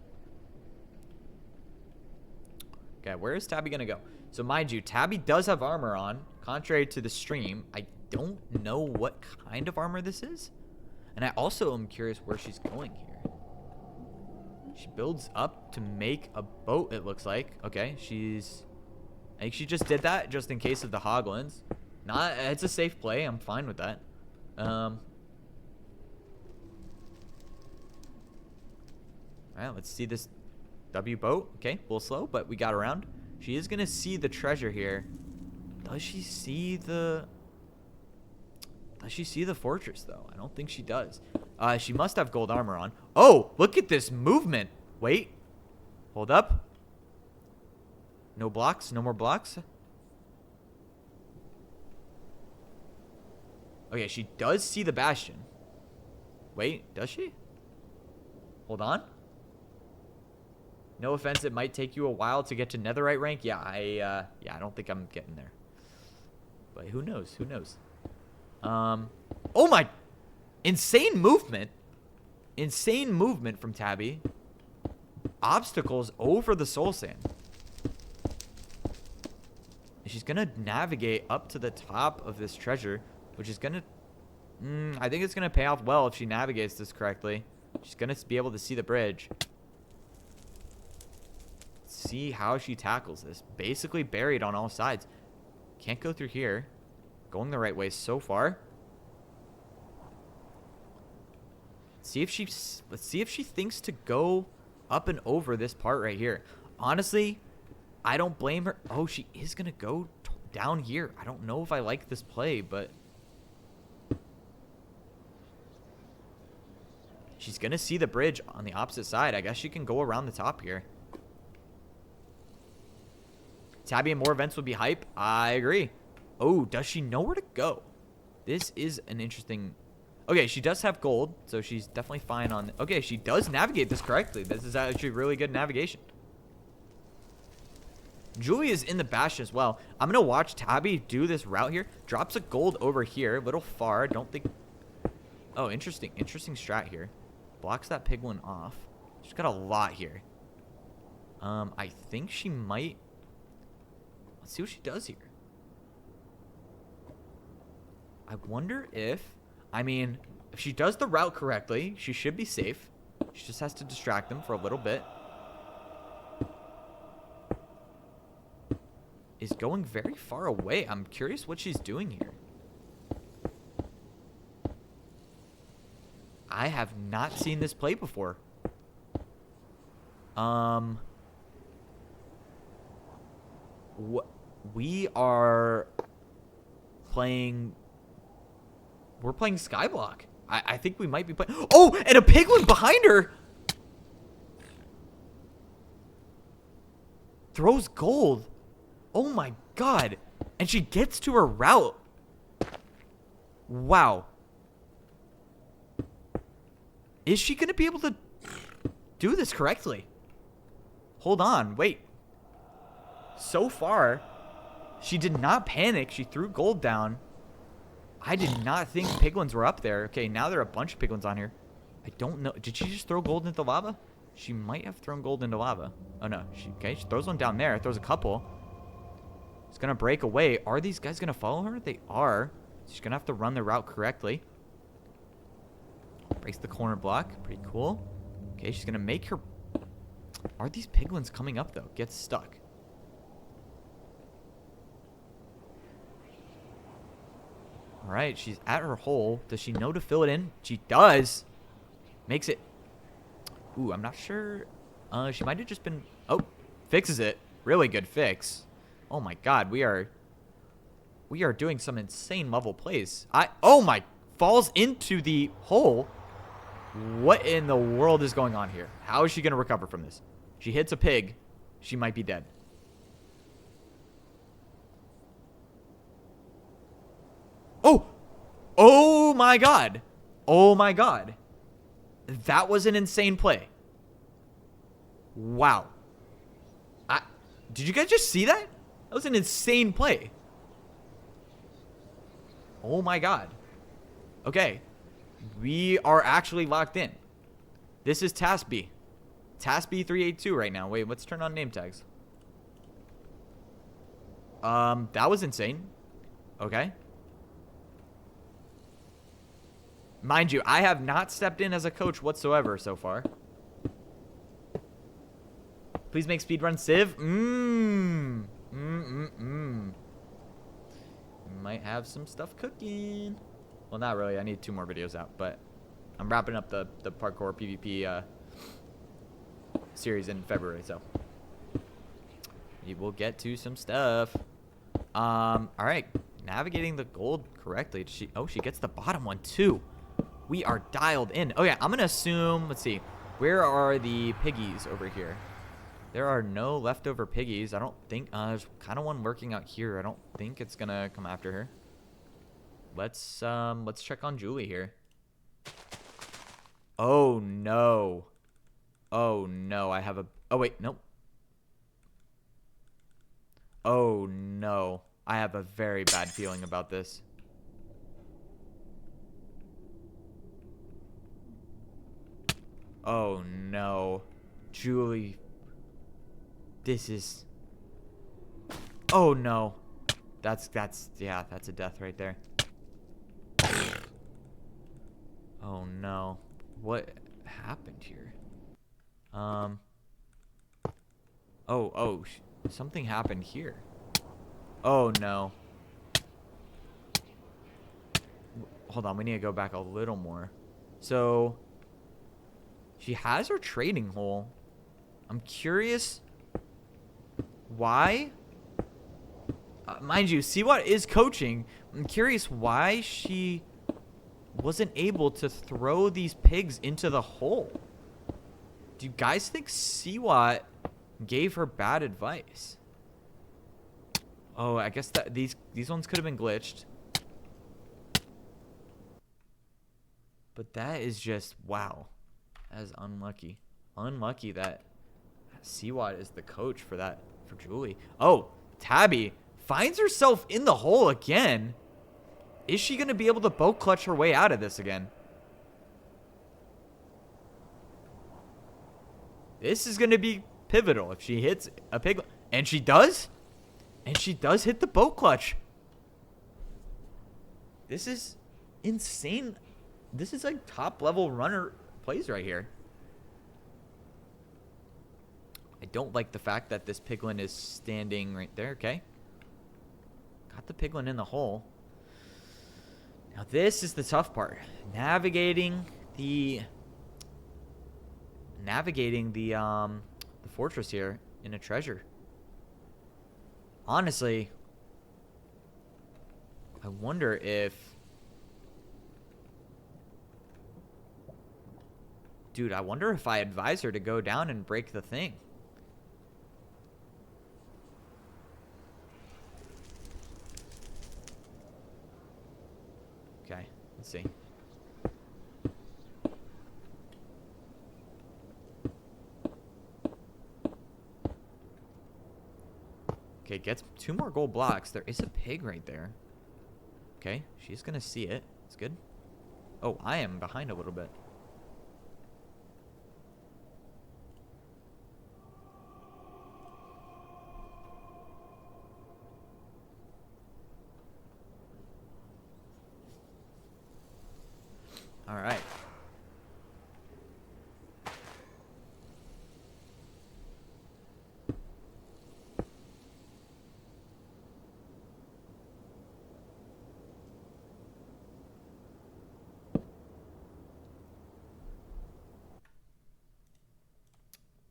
Okay, where is Tabi going to go? So mind you, Tabi does have armor on, contrary to the stream. I don't know what kind of armor this is. And I also am curious where she's going here. She builds up to make a boat, it looks like. Okay, I think she just did that just in case of the hoglins. It's a safe play. I'm fine with that. Alright, let's see this W boat. Okay, a little slow, but we got around. She is gonna see the treasure here. Does she see the fortress though? I don't think she does. She must have gold armor on. Oh, look at this movement. Wait. Hold up. No blocks, no more blocks. Okay, she does see the bastion. Wait, does she? Hold on. No offense, it might take you a while to get to netherite rank. Yeah, I don't think I'm getting there. But who knows? Who knows? Oh my! Insane movement. Insane movement from Tabi. obstacles over the soul sand. She's going to navigate up to the top of this treasure, which is going to... I think it's going to pay off well if she navigates this correctly. She's going to be able to see the bridge. See how she tackles this. Basically buried on all sides. Can't go through here. Going the right way so far. Let's see if she thinks to go up and over this part right here. Honestly, I don't blame her. Oh, she is going to go down here. I don't know if I like this play, but she's going to see the bridge on the opposite side. I guess she can go around the top here. Tabi and more events would be hype. I agree. Oh, does she know where to go? This is an interesting... Okay, she does have gold, so she's definitely fine on... Okay, she does navigate this correctly. This is actually really good navigation. Julie is in the bastion as well. I'm going to watch Tabi do this route here. Drops a gold over here. A little far. Don't think... Oh, interesting. Interesting strat here. Blocks that piglin off. She's got a lot here. I think she might... Let's see what she does here. I wonder if... I mean, if she does the route correctly, she should be safe. She just has to distract them for a little bit. Is going very far away. I'm curious what she's doing here. I have not seen this play before. We are playing... We're playing Skyblock. I think we might be playing... Oh, and a piglin behind her! Throws gold. Oh my god. And she gets to her route. Wow. Is she going to be able to do this correctly? Hold on. Wait. So far, she did not panic. She threw gold down. I did not think piglins were up there. Okay, now there are a bunch of piglins on here. I don't know. Did she just throw gold into lava? She might have thrown gold into lava. Oh, no. Okay, she throws one down there. Throws a couple. It's going to break away. Are these guys going to follow her? They are. She's going to have to run the route correctly. Breaks the corner block. Pretty cool. Okay, she's going to make her... Are these piglins coming up, though? Gets stuck. All right, she's at her hole. Does she know to fill it in? She does. Makes it... Ooh, I'm not sure. She might have just been... Oh, fixes it. Really good fix. Oh, my God. We are doing some insane level plays. Oh, my... Falls into the hole. What in the world is going on here? How is she going to recover from this? She hits a pig. She might be dead. Oh! Oh my god. Oh my god. That was an insane play. Wow. Did you guys just see that? That was an insane play. Oh my god. Okay. We are actually locked in. This is Task B. Task B 382 right now. Wait, let's turn on name tags. That was insane. Okay. Mind you, I have not stepped in as a coach whatsoever so far. Please make speedrun Civ. Might have some stuff cooking. Well, not really. I need 2 more videos out, but I'm wrapping up the parkour PvP series in February, so we will get to some stuff. All right, navigating the gold correctly. She gets the bottom one too. We are dialed in. Oh yeah, I'm gonna assume. Let's see, where are the piggies over here? There are no leftover piggies. I don't think. There's kind of one lurking out here. I don't think it's gonna come after her. Let's check on Julie here. Oh no. Oh no, I have a... Oh wait, nope. Oh no. I have a very bad feeling about this. Oh no. Julie. This is... Oh, no. That's a death right there. Oh, no. What happened here? Something happened here. Oh, no. Hold on, we need to go back a little more. So, she has her trading hole. I'm curious why. Mind you, Seawatt is coaching. I'm curious why she wasn't able to throw these pigs into the hole. Do you guys think Seawatt gave her bad advice? Oh, I guess that these ones could have been glitched. But that is just, wow. That is unlucky. Unlucky that Seawatt is the coach for that, for Julie. Oh, Tabi finds herself in the hole again. Is she going to be able to boat clutch her way out of this again? This is going to be pivotal if she hits a pig. And she does. And she does hit the boat clutch. This is insane. This is like top level runner plays right here. I don't like the fact that this piglin is standing right there. Okay. Got the piglin in the hole. Now this is the tough part. Navigating the fortress here in a treasure. Honestly, I wonder if... Dude, I wonder if I advise her to go down and break the thing. Okay, let's see. Okay, gets 2 more gold blocks. There is a pig right there. Okay, she's gonna see it. It's good. Oh, I am behind a little bit. All right.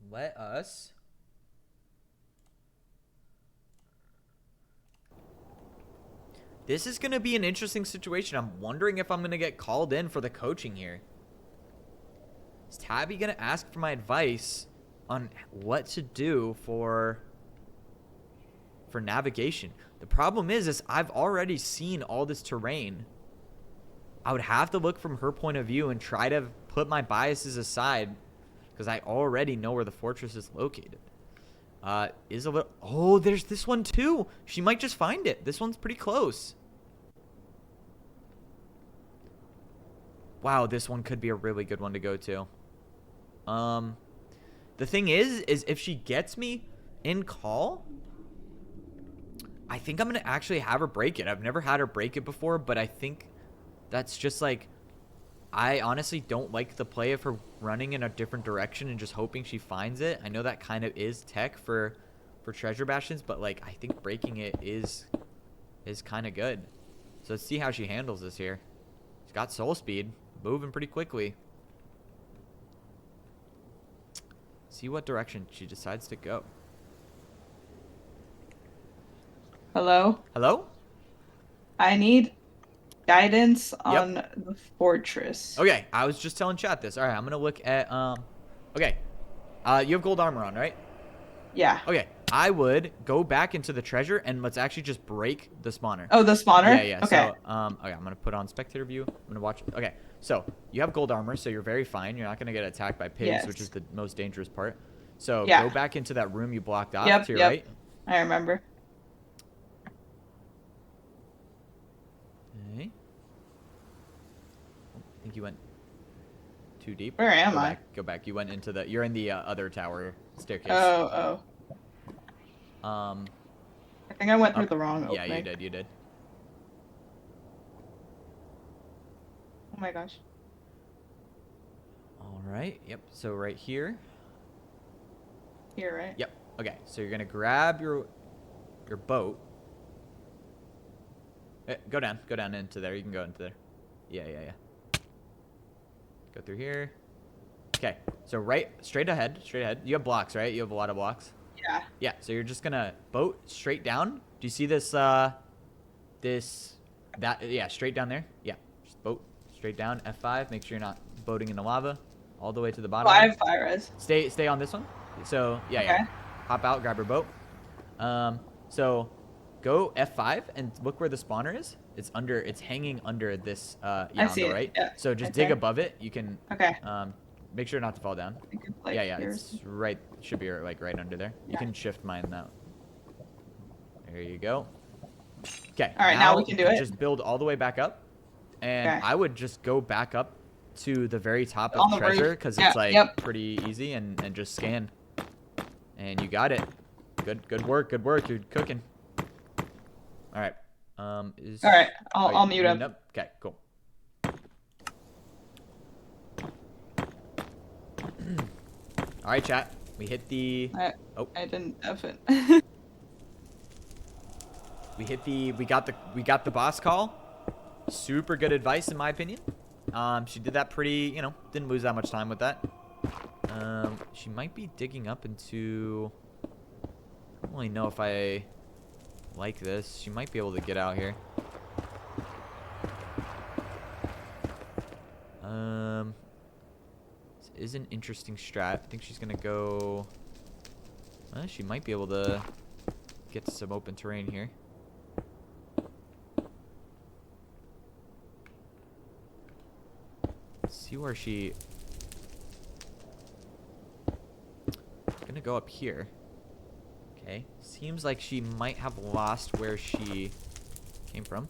Let us This is going to be an interesting situation. I'm wondering if I'm going to get called in for the coaching here. Is Tabi going to ask for my advice on what to do for navigation? The problem is I've already seen all this terrain. I would have to look from her point of view and try to put my biases aside because I already know where the fortress is located. Oh, there's this one too. She might just find it. This one's pretty close. Wow, this one could be a really good one to go to. The thing is if she gets me in call, I think I'm going to actually have her break it. I've never had her break it before, but I think that's just like, I honestly don't like the play of her running in a different direction and just hoping she finds it. I know that kind of is tech for treasure bastions, but like I think breaking it is kind of good. So let's see how she handles this here. She's got soul speed, moving pretty quickly. See what direction she decides to go. Hello? Hello? I need guidance on the fortress. Okay, I was just telling chat this. All right, I'm gonna look at okay. You have gold armor on, right? Yeah. Okay, I would go back into the treasure and let's actually just break the spawner. Oh, the spawner? Yeah. Okay. So, okay, I'm gonna put on spectator view. I'm gonna watch. Okay, so you have gold armor, so you're very fine. You're not gonna get attacked by pigs, which is the most dangerous part. So go back into that room you blocked off to your right. I remember. Okay. I think you went too deep. Where am Go I? Back, go back. You went into the. You're in the other tower staircase. Oh. I think I went through the wrong Yeah, opening. you did. You did. Oh my gosh. All right. Yep. So right here. Here, right? Yep. Okay. So you're gonna grab your boat. Go down. Go down into there. You can go into there. Yeah. Go through here. Okay. So straight ahead. You have blocks, right? You have a lot of blocks. Yeah. Yeah. So you're just gonna boat straight down. Do you see this? Yeah. Straight down there. Yeah. Just boat straight down. F5. Make sure you're not boating in the lava. All the way to the bottom. 5 fires. Stay on this one. So yeah. Okay. Yeah. Hop out. Grab your boat. So go F5 and look where the spawner is. It's hanging under this I on see the it. right. Yeah. So just Okay. dig above it. You can Okay. make sure not to fall down. I think it's like Yeah, here's- it's right. Should be like right under there. You Yeah. can shift mine now. There you go. Okay. All right, now we can do it. Just build all the way back up, and Okay. I would just go back up to the very top On of the roof. treasure because Yeah, it's like yep. pretty easy and just scan. And you got it. Good work. You're cooking. All right. All right. I'll mute muting up. Okay, cool. All right, chat. We hit the. I didn't F it. We got the boss call. Super good advice in my opinion. She did that pretty, didn't lose that much time with that. She might be digging up into. I don't really know if I like this. She might be able to get out here. This is an interesting strat. I think she's gonna go. She might be able to get to some open terrain here. Let's see where she. Gonna go up here. Okay. Seems like she might have lost where she came from.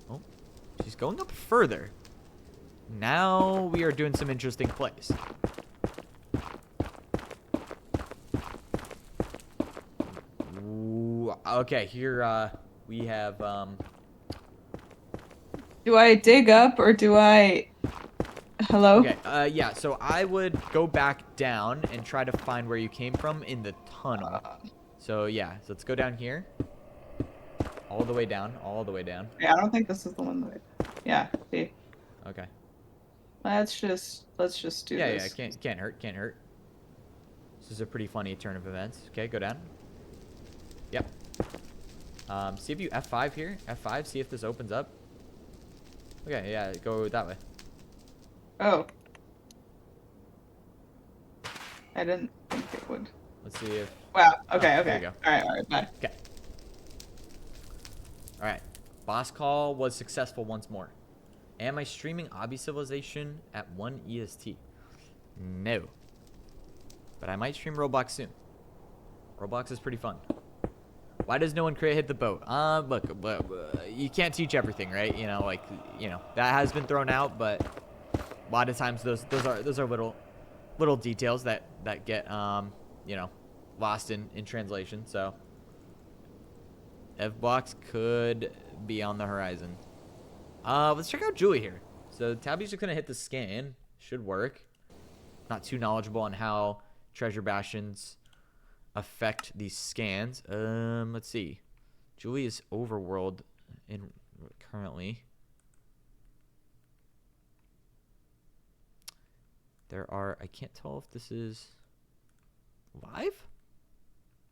Oh, she's going up further. Now we are doing some interesting plays. Ooh, okay, here we have Do I dig up or do I? Hello? Okay, yeah, so I would go back down and try to find where you came from in the tunnel. So, yeah, so let's go down here. All the way down, Yeah, I don't think this is the one that. Yeah. See. Okay. Let's just do this. Yeah, can't hurt. This is a pretty funny turn of events. Okay, go down. Yep. See if you F5 here. F5, see if this opens up. Okay, yeah, go that way. Oh. I didn't think it would. Let's see if... Wow. Okay. There Okay. you go. All right. Bye. Okay. Alright. Boss call was successful once more. Am I streaming Obby Civilization at 1 EST? No. But I might stream Roblox soon. Roblox is pretty fun. Why does no one hit the boat? Look, you can't teach everything, right? That has been thrown out, but a lot of times those are little details that get lost in translation. So Evbo could be on the horizon. Let's check out Julie here. So Tabi's just gonna hit the scan. Should work. Not too knowledgeable on how treasure bastions affect these scans. Let's see. Julie is overworld currently. I can't tell if this is live.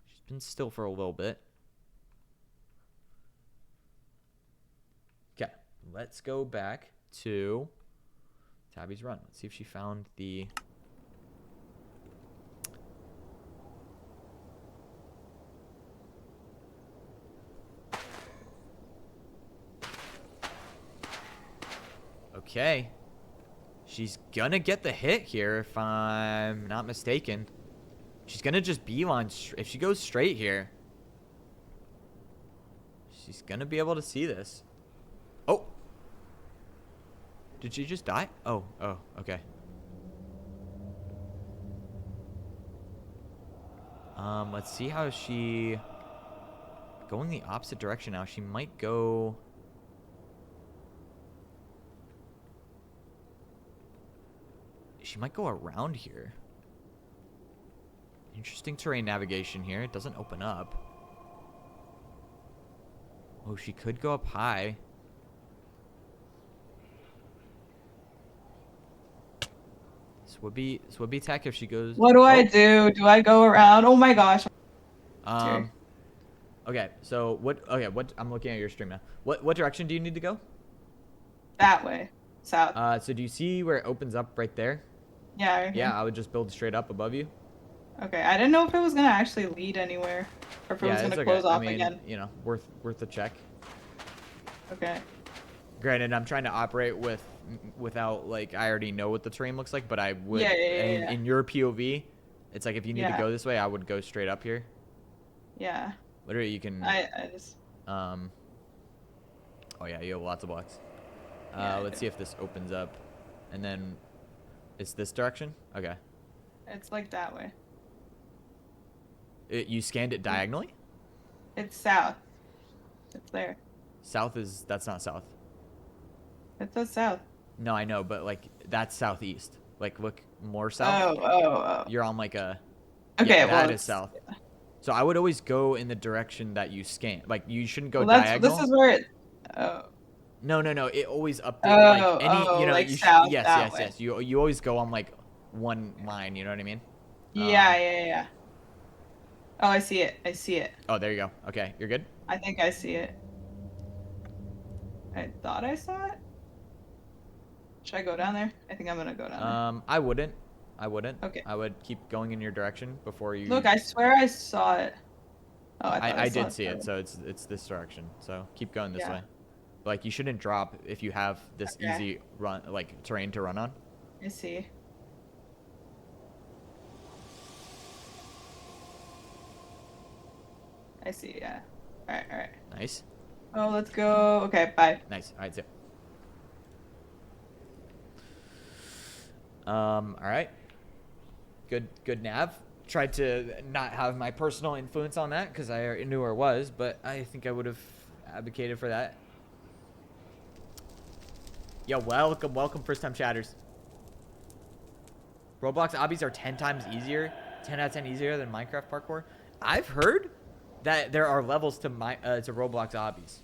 She's been still for a little bit. Okay, let's go back to Tabi's run. Let's see if she found the... Okay. She's gonna get the hit here if I'm not mistaken. She's gonna just beeline. If she goes straight here, she's gonna be able to see this. Did she just die? Oh, okay. Let's see how she... Going the opposite direction now. She might go... She might go around here. Interesting terrain navigation here. It doesn't open up. Oh, she could go up high. This would be tech if she goes... What do I do? Do I go around? Oh my gosh. Okay, so what I'm looking at your stream now. What direction do you need to go? That way. South. So do you see where it opens up right there? Yeah. Right Yeah, I would just build straight up above you. Okay, I didn't know if it was gonna actually lead anywhere, or if it was gonna close off again. You know, worth a check. Okay. Granted, I'm trying to operate without like I already know what the terrain looks like, but I would. In your POV, it's like if you need to go this way, I would go straight up here. Yeah. Literally, you can. I just. Oh yeah, you have lots of blocks. Let's see if this opens up, and then, it's this direction. Okay. It's like that way. You scanned it diagonally? It's south. It's there. South is... That's not south. It says south. No, I know, but like that's southeast. Like look more south. Oh. You're on like a... Okay, yeah, well, that is south. Yeah. So I would always go in the direction that you scan. Like you shouldn't go well, diagonal. This is where it... Oh. No. It always updates. Like any, you know, like you south, yes. You always go on like one line. You know what I mean? Yeah. Oh, I see it. Oh, there you go. Okay, you're good. I think I see it. I thought I saw it. Should I go down there? I think I'm gonna go down there. I wouldn't. Okay. I would keep going in your direction before you. Look, I swear I saw it. Oh, I did see it, so it's this direction. So keep going this way. Like you shouldn't drop if you have this easy run, like terrain to run on. I see. Yeah. All right. Nice. Oh, let's go. Okay, bye. Nice. All right, see ya. All right. Good nav. Tried to not have my personal influence on that because I already knew where it was, but I think I would have advocated for that. Yo, welcome first time chatters. Roblox obbies are 10 times easier, 10 out of 10 easier than Minecraft parkour. I've heard that there are levels to Roblox obbies.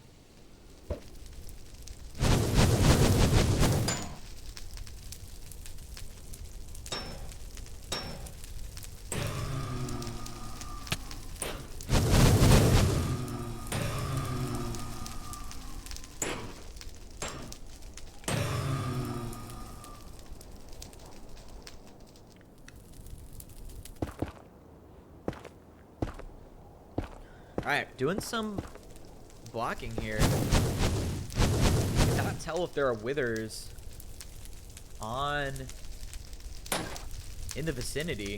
Alright, doing some blocking here. I cannot tell if there are withers in the vicinity.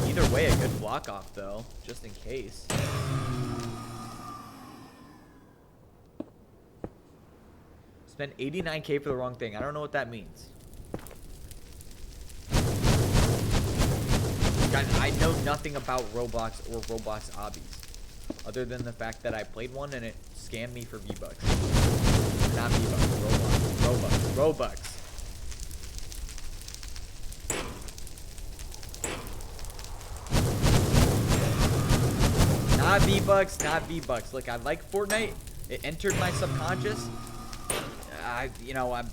Either way, a good block off though, just in case. Spent 89K for the wrong thing. I don't know what that means. I know nothing about Roblox or Roblox obbies, other than the fact that I played one and it scammed me for V-Bucks. Not V-Bucks, Robux. Not V-Bucks. Look, I like Fortnite. It entered my subconscious. I'm Robux.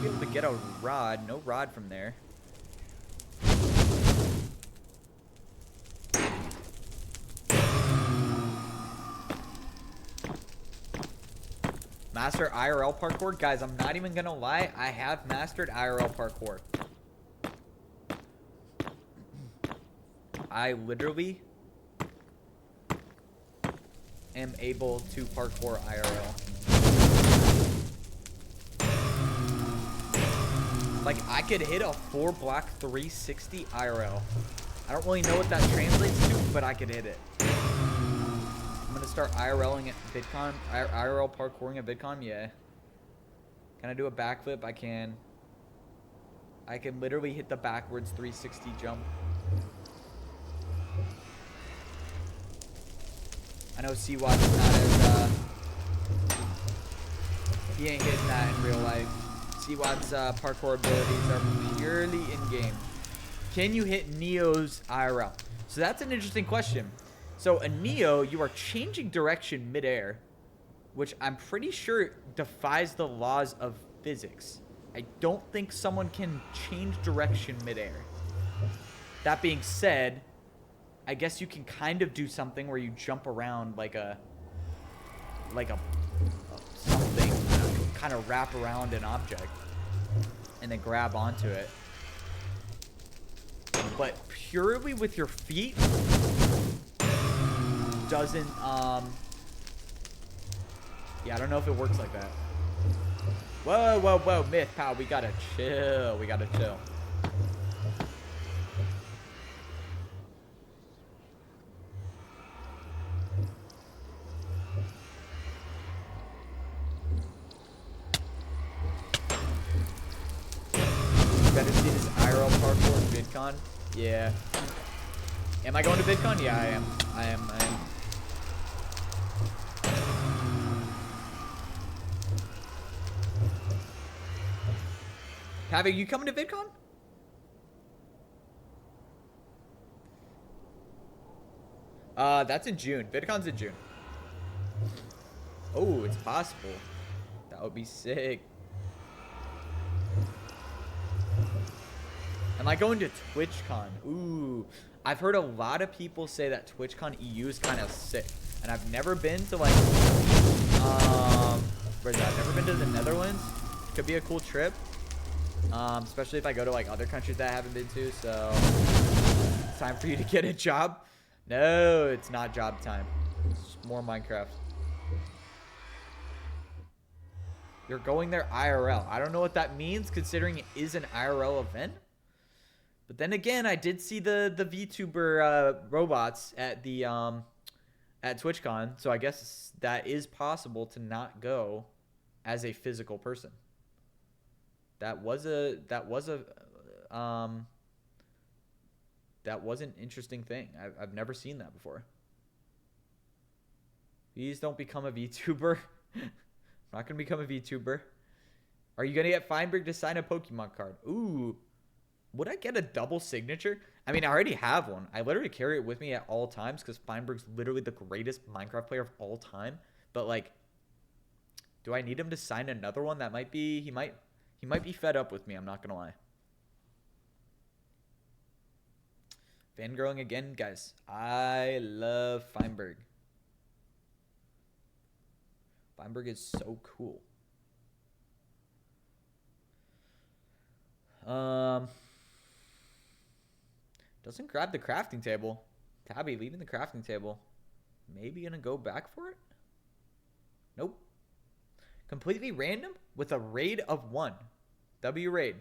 Able to get a rod. No rod from there. Master IRL parkour. Guys, I'm not even gonna lie. I have mastered IRL parkour. I literally am able to parkour IRL. Like, I could hit a 4-block 360 IRL. I don't really know what that translates to, but I could hit it. I'm gonna start IRLing at VidCon. IRL parkouring at VidCon. Yeah. Can I do a backflip? I can. I can literally hit the backwards 360 jump. I know Seawatt is not as, he ain't hitting that in real life. Seawatt's parkour abilities are purely in-game. Can you hit Neo's IRL? So that's an interesting question. So a Neo, you are changing direction midair, which I'm pretty sure defies the laws of physics. I don't think someone can change direction midair. That being said, I guess you can kind of do something where you jump around like a something, kind of wrap around an object and then grab onto it. But purely with your feet doesn't, yeah, I don't know if it works like that. Whoa, whoa, whoa, Myth, pal, we gotta chill, we gotta chill. Better see this IRL parkour in VidCon? Yeah. Am I going to VidCon? Yeah, I am. I am. Tabi, you coming to VidCon? That's in June. VidCon's in June. Oh, it's possible. That would be sick. Am I going to TwitchCon? Ooh, I've heard a lot of people say that TwitchCon EU is kind of sick, and I've never been to like, where's that? I've never been to the Netherlands. Could be a cool trip, especially if I go to like other countries that I haven't been to. So it's time for you to get a job. No, it's not job time. It's more Minecraft. You're going there IRL. I don't know what that means, considering it is an IRL event. But then again, I did see the VTuber robots at the at TwitchCon, so I guess that is possible to not go as a physical person. That was an interesting thing. I've never seen that before. Please don't become a VTuber. I'm not gonna become a VTuber. Are you gonna get Feinberg to sign a Pokemon card? Ooh. Would I get a double signature? I mean, I already have one. I literally carry it with me at all times because Feinberg's literally the greatest Minecraft player of all time. But like, do I need him to sign another one? That might be, he might be fed up with me. I'm not gonna lie. Fangirling again, guys. I love Feinberg. Feinberg is so cool. Doesn't grab the crafting table. Tabi leaving the crafting table. Maybe gonna go back for it? Nope. Completely random with a raid of 1. W raid.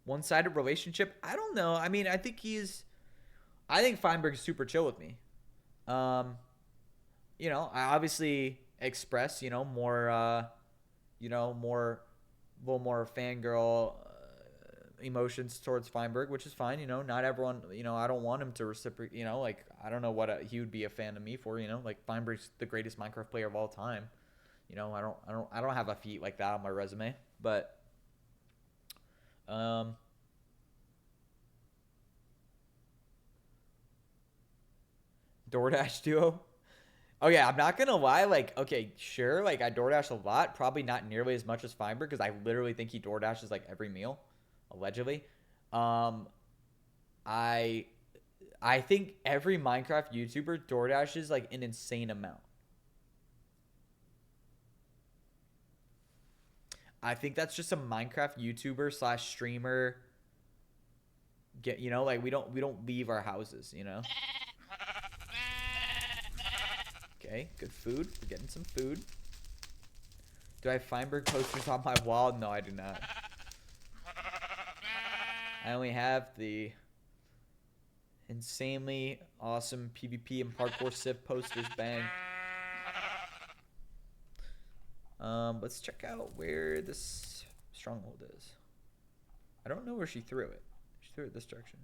One-sided relationship? I don't know. I mean, I think Feinberg's super chill with me. You know, I obviously express, you know, more, a little more fangirl emotions towards Feinberg, which is fine. You know, not everyone, you know, I don't want him to reciprocate, you know, like, I don't know what he would be a fan of me for, you know, like Feinberg's the greatest Minecraft player of all time. You know, I don't have a feat like that on my resume, but, DoorDash duo. Oh yeah, I'm not gonna lie, like, okay, sure, like I DoorDash a lot, probably not nearly as much as Feinberg, because I literally think he DoorDashes like every meal, allegedly. I think every Minecraft YouTuber DoorDashes like an insane amount. I think that's just a Minecraft YouTuber / streamer. You know, like we don't leave our houses, you know. Okay, good food. We're getting some food. Do I have Feinberg posters on my wall? No, I do not. I only have the Insanely awesome PvP and parkour Civ posters, bang. Let's check out where this stronghold is. I don't know where she threw it. She threw it this direction.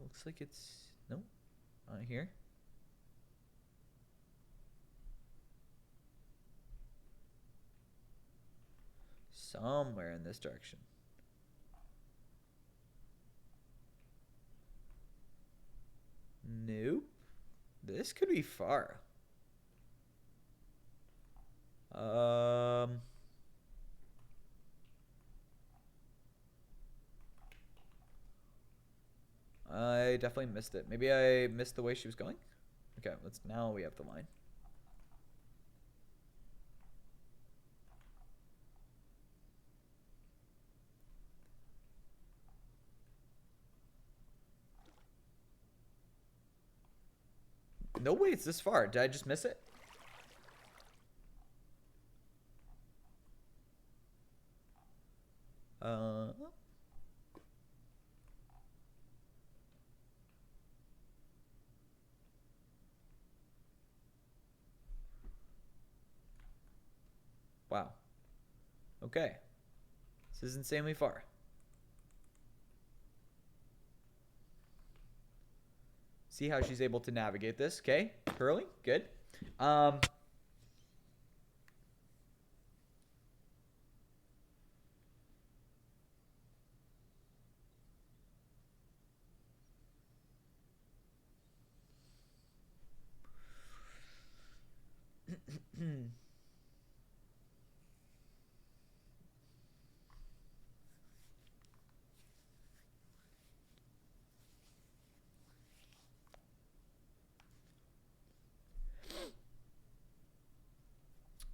Looks like it's, nope, not here. Somewhere in this direction. Nope. This could be far. I definitely missed it. Maybe I missed the way she was going. Okay, now we have the line. No way it's this far. Did I just miss it? Wow. Okay. This is insanely far. See how she's able to navigate this. Okay. Curling. Good.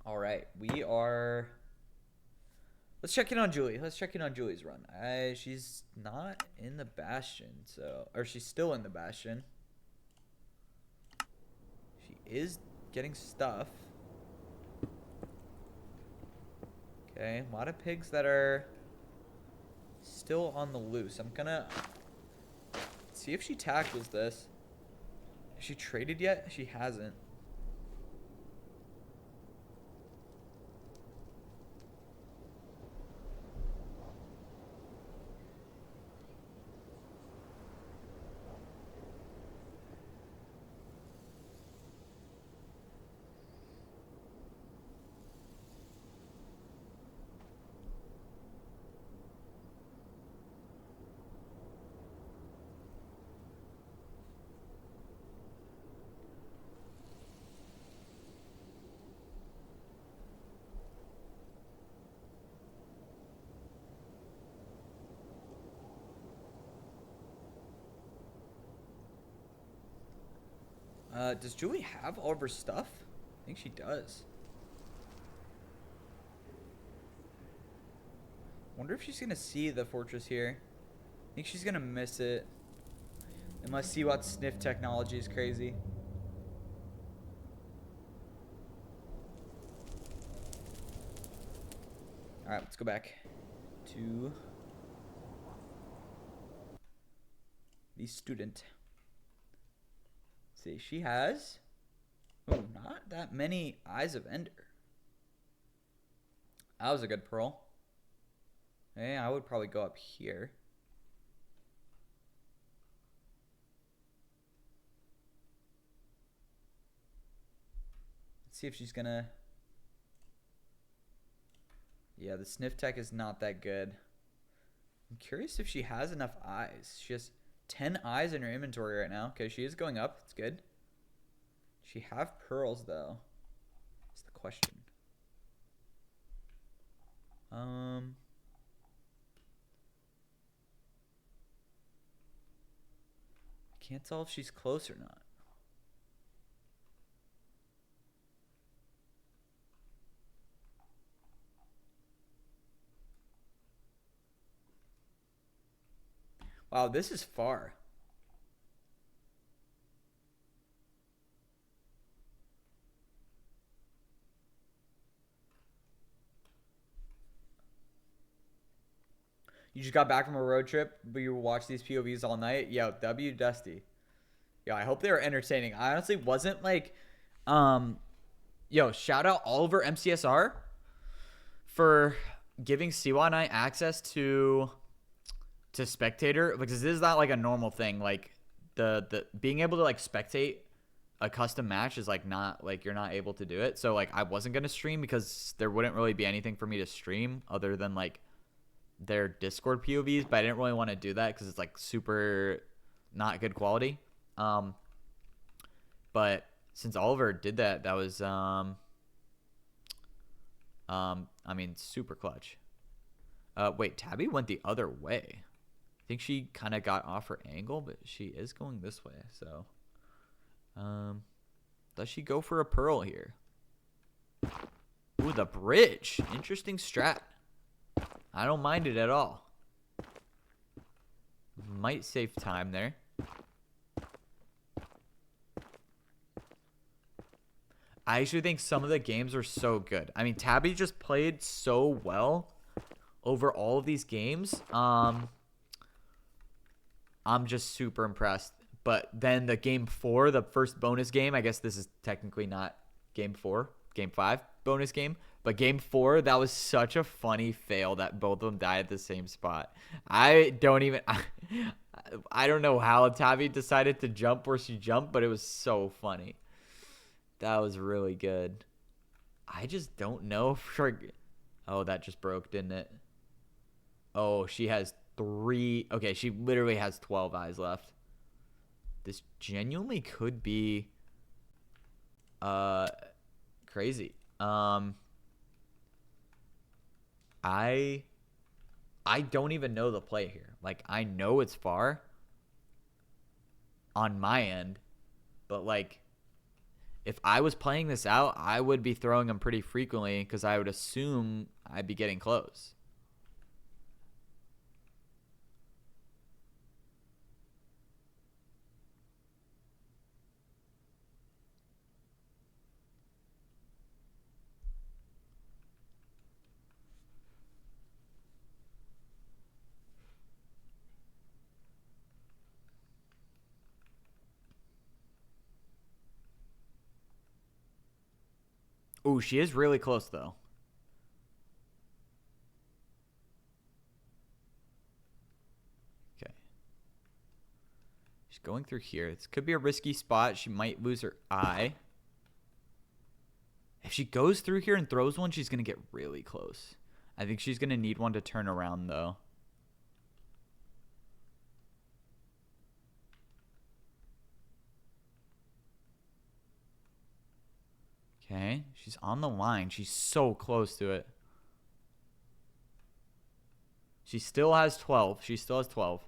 All right, we are. Let's check in on Julie. Let's check in on Julie's run. She's not in the Bastion, or she's still in the Bastion. She is getting stuff. Okay, a lot of pigs that are still on the loose. I'm gonna see if she tackles this. Has she traded yet? She hasn't. Does Julie have all of her stuff? I think she does. Wonder if she's gonna see the fortress here. I think she's gonna miss it. Unless Seawatt's sniff technology is crazy. Alright, let's go back to the student. See, she has not that many Eyes of Ender. That was a good pearl. Hey, I would probably go up here. Let's see if she's gonna. Yeah, the sniff tech is not that good. I'm curious if she has enough eyes. She has 10 eyes in her inventory right now. Okay, she is going up. It's good. Does she have pearls, though? That's the question. Can't tell if she's close or not. Wow, this is far. You just got back from a road trip, but you watched these POVs all night. Yo, W Dusty. Yo, I hope they were entertaining. I honestly wasn't like, yo, shout out Oliver MCSR for giving Seawatt and I access to spectator, because this is not like a normal thing. Like the being able to like spectate a custom match is like not like you're not able to do it. So like I wasn't gonna stream because there wouldn't really be anything for me to stream other than like their Discord POVs, but I didn't really want to do that because it's like super not good quality. But since Oliver did that, that was I mean, super clutch. Wait, Tabi went the other way. I think she kind of got off her angle, but she is going this way. So, does she go for a pearl here? Ooh, the bridge. Interesting strat. I don't mind it at all. Might save time there. I actually think some of the games are so good. I mean, Tabi just played so well over all of these games. I'm just super impressed. But then the game 4, the first bonus game, I guess this is technically not game 4, game 5 bonus game. But game 4, that was such a funny fail that both of them died at the same spot. I don't know how Tabi decided to jump where she jumped, but it was so funny. That was really good. I just don't know for... Oh, that just broke, didn't it? Oh, she has 3... Okay, she literally has 12 eyes left. This genuinely could be crazy. I don't even know the play here. Like, I know it's far on my end, but like, if I was playing this out, I would be throwing them pretty frequently because I would assume I'd be getting close. Ooh, she is really close, though. Okay. She's going through here. This could be a risky spot. She might lose her eye. If she goes through here and throws one, she's going to get really close. I think she's going to need one to turn around, though. Okay, she's on the line. She's so close to it. She still has 12. She still has 12.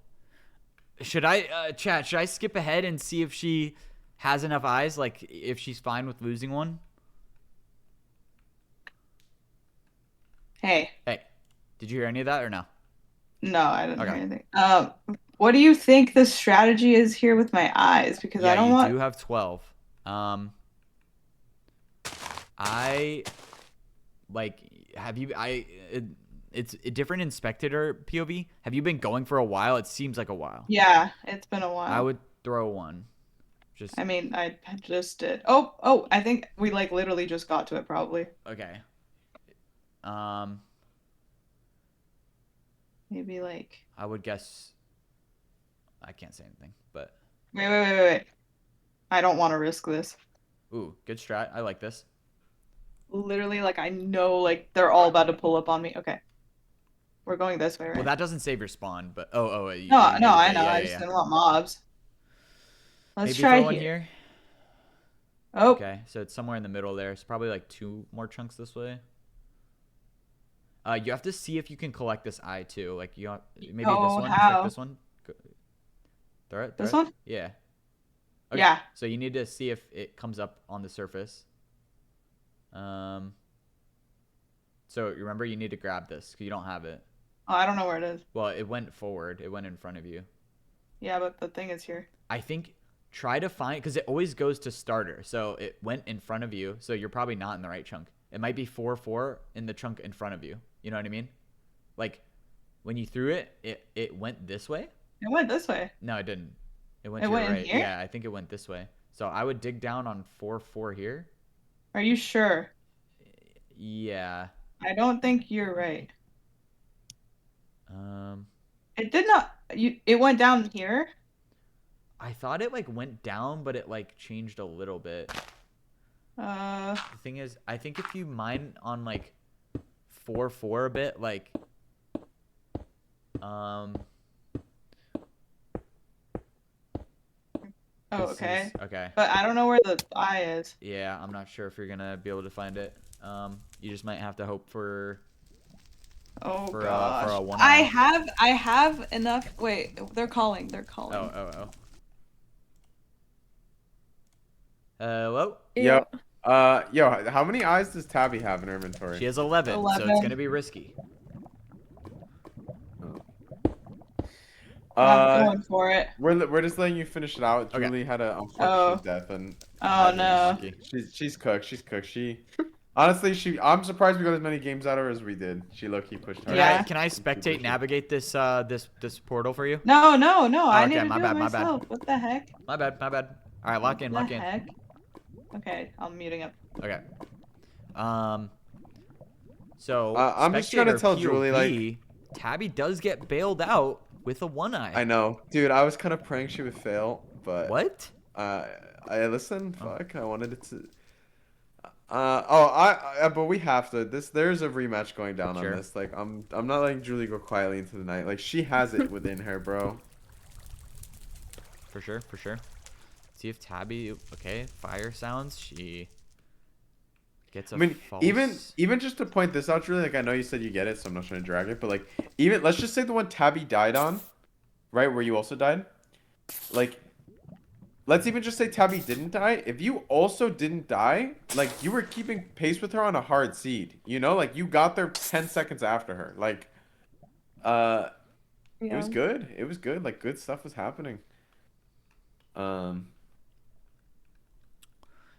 Should I, chat, should I skip ahead and see if she has enough eyes? Like, if she's fine with losing one? Hey. Hey, did you hear any of that or no? No, I didn't hear anything. What do you think the strategy is here with my eyes? Because I don't want... you do have 12. It's different in spectator POV. Have you been going for a while? It seems like a while. Yeah, it's been a while. I would throw one. I mean, I just did. Oh, I think we like literally just got to it probably. Okay. Maybe like... I would guess... I can't say anything, but... Wait. I don't want to risk this. Ooh, good strat. I like this. Literally, like, I know, like, they're all about to pull up on me. Okay. We're going this way, right? Well, that doesn't save your spawn, but... No, I know. I just didn't want mobs. Let's try here. Oh. Okay, so it's somewhere in the middle there. It's probably, like, 2 more chunks this way. You have to see if you can collect this eye, too. Like, you maybe this one. How? Like this one. Throw it. This one? Yeah. Okay. Yeah. So you need to see if it comes up on the surface. So remember, you need to grab this because you don't have it. Oh, I don't know where it is. Well, it went forward. It went in front of you. Yeah, but the thing is here. I think try to find, because it always goes to starter. So it went in front of you. So you're probably not in the right chunk. It might be 4-4 in the chunk in front of you. You know what I mean? Like, when you threw it, it went this way. It went this way. No, it didn't. It went It to your went in right. here? Yeah, I think it went this way. So I would dig down on 4-4 here. Are you sure? Yeah. I don't think you're right. Um. It did not. It went down here. I thought it like went down, but it like changed a little bit. The thing is, I think if you mine on like 4-4 a bit, like Oh, okay. Okay. But I don't know where the eye is. Yeah, I'm not sure if you're gonna be able to find it. You just might have to hope for. Oh for gosh. a one. I have enough. Wait, they're calling. They're calling. Oh. Hello. Yo, how many eyes does Tabi have in her inventory? She has 11, so it's gonna be risky. I'm going for it. We're just letting you finish it out. Okay. Julie had a unfortunate death, and no. she's cooked. Honestly, I'm surprised we got as many games out of her as we did. She low-key pushed hard. Yeah. Can I spectate navigate this this portal for you? No. Oh, I okay, need to my do bad, it my bad. myself. What the heck? My bad. All right, lock in. What the heck? Okay, I'm muting up. Okay. So I'm just trying to tell POV, Julie, like, Tabi does get bailed out with a one eye. I know, dude. I was kind of praying she would fail, but What? I listened. Fuck, I wanted it to. But we have to. There's a rematch going down Sure. on this. Like, I'm not letting Julie go quietly into the night. Like, she has it within her, bro. For sure. See if Tabi. Okay, fire sounds. She gets a. I mean, false. even just to point this out, Julie. Like, I know you said you get it, so I'm not trying to drag it. But like, even let's just say the one Tabi died on, right, where you also died. Like, let's even just say Tabi didn't die. If you also didn't die, like, you were keeping pace with her on a hard seed. You know, like, you got there 10 seconds after her. Like, it was good. It was good. Like, good stuff was happening.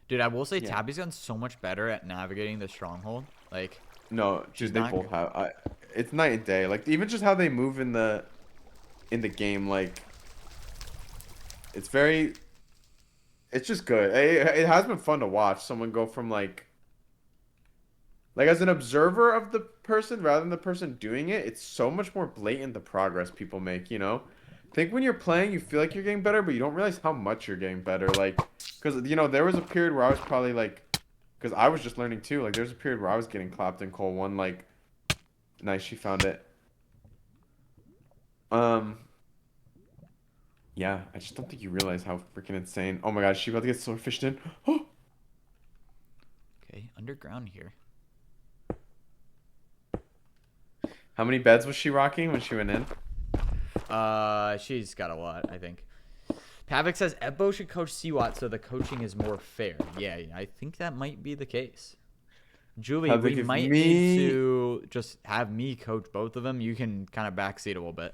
Dude, I will say Tabi's gotten so much better at navigating the stronghold. Like, no, dude, they both have. It's night and day. Like, even just how they move in the game, like, it's just good. It has been fun to watch someone go from like as an observer of the person rather than the person doing it. It's so much more blatant the progress people make. You know, I think when you're playing, you feel like you're getting better, but you don't realize how much you're getting better. Like, because there was a period where I was probably like, because I was just learning too. Like, there's a period where I was getting clapped in Cole 1. Like, nice, she found it. Yeah, I just don't think you realize how freaking insane. Oh my god, she about to get swordfished in. okay, underground here. How many beds was she rocking when she went in? She's got a lot, I think. Pavik says Evbo should coach Seawatt so the coaching is more fair. Yeah, I think that might be the case. Julie, we might need to just have me coach both of them. You can kind of backseat a little bit.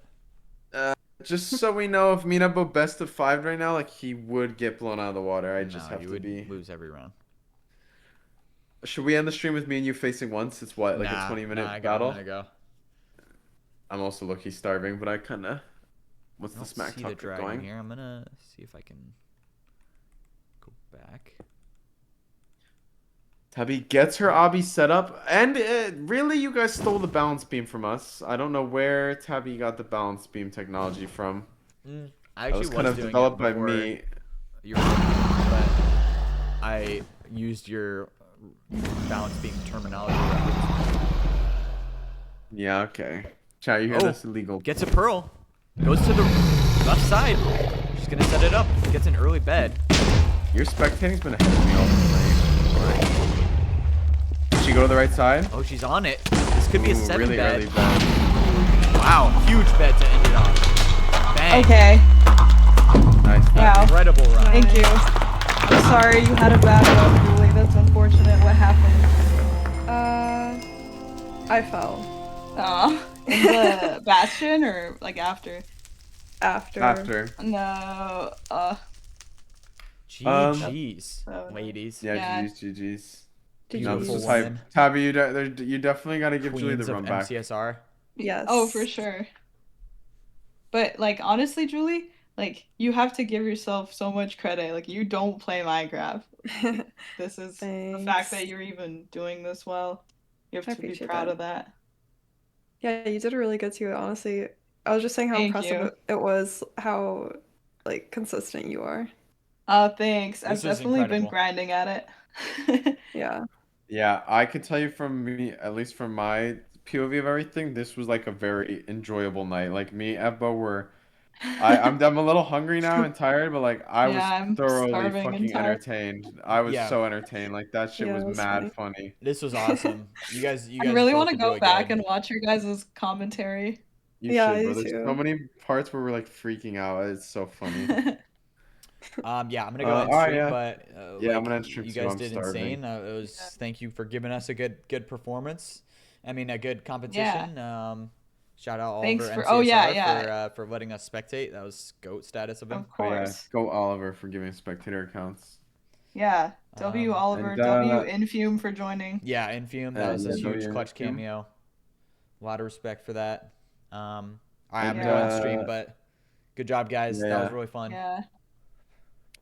Just so we know, if MIDOFFS best of 5 right now, like, he would get blown out of the water. I just have to be. Lose every round. Should we end the stream with me and you facing once? It's what, like a 20-minute battle? I go. I'm also lucky starving, but I kind of. What's the smack talk going here? I'm gonna see if I can go back. Tabi gets her obby set up, and really, you guys stole the balance beam from us. I don't know where Tabi got the balance beam technology from. I actually was kind of developed by me. But I used your balance beam terminology. Yeah, okay. Chat, you hear this? Illegal. Gets a pearl. Goes to the left side. She's gonna set it up. Gets an early bed. Your spectating's been ahead of me all the night. Did she go to the right side? Oh, she's on it. This could be a 7 really bed. early bed. Wow, huge bed to end it on. Bang. Okay. Nice. Wow. Incredible run. Thank you. I'm sorry you had a bad run, Julie. That's unfortunate. What happened? I fell. Aw. In the bastion or like after? After. No. GG's, Oh, no. ladies. Yeah, GG's. GG's. No, this is hype. Tabi, you definitely got to give Julie Queens the of run back. MCSR. Yes. Oh, for sure. But like honestly, Julie, like you have to give yourself so much credit. Like you don't play Minecraft. This is the fact that you're even doing this well. You have to be proud of that. Yeah, you did a really good too, honestly. I was just saying how impressive it was how like consistent you are. Oh, thanks. I've definitely been grinding at it. Yeah. Yeah, I could tell you from me, at least from my POV of everything, this was like a very enjoyable night. Like me, Evbo were I'm a little hungry now and tired, but like I was I'm thoroughly fucking entertained. I was so entertained. Like that shit was mad funny. This was awesome. You guys I really want to go back and watch your guys' commentary. You should, bro. There's so many parts where we're like freaking out. It's so funny. Yeah, I'm gonna go end stream, but yeah, I'm gonna end stream you too. guys I'm did starving. insane. It was thank you for giving us a good performance. I mean, a good competition. Shout out Oliver MCSR for letting us spectate. That was GOAT status of him. Of course. Go Oliver for giving spectator accounts. Yeah. W Oliver, W Infume for joining. Yeah, Infume. That was a huge clutch cameo. A lot of respect for that. I'm gonna go end stream, but good job, guys. That was really fun. Yeah.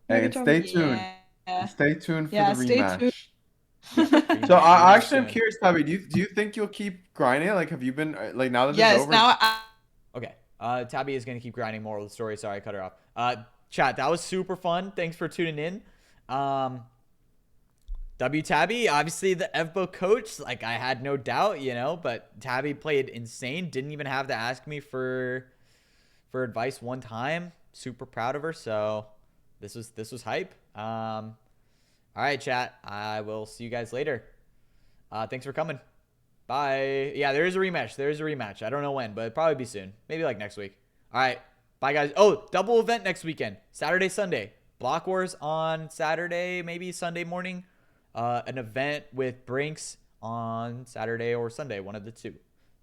Hey, and stay tuned. Stay tuned for the rematch. So I actually am curious, Tabi. Do you think you'll keep grinding? Like, have you been like now that it's over? Okay. Tabi is gonna keep grinding more of the story. Sorry, I cut her off. Chat, that was super fun. Thanks for tuning in. Tabi, obviously the Evbo coach. Like I had no doubt, you know, but Tabi played insane. Didn't even have to ask me for advice one time. Super proud of her. So this was hype. All right, chat. I will see you guys later. Thanks for coming. Bye. Yeah, there is a rematch. I don't know when, but it'll probably be soon. Maybe like next week. All right. Bye, guys. Oh, double event next weekend. Saturday, Sunday. Block Wars on Saturday, maybe Sunday morning. An event with Brinks on Saturday or Sunday, one of the two.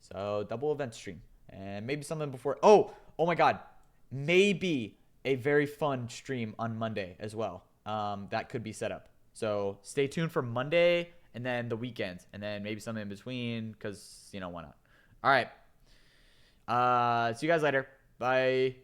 So double event stream. And maybe something before. Oh my God. Maybe a very fun stream on Monday as well. That could be set up. So stay tuned for Monday and then the weekends and then maybe something in between because, you know, why not? All right. See you guys later. Bye.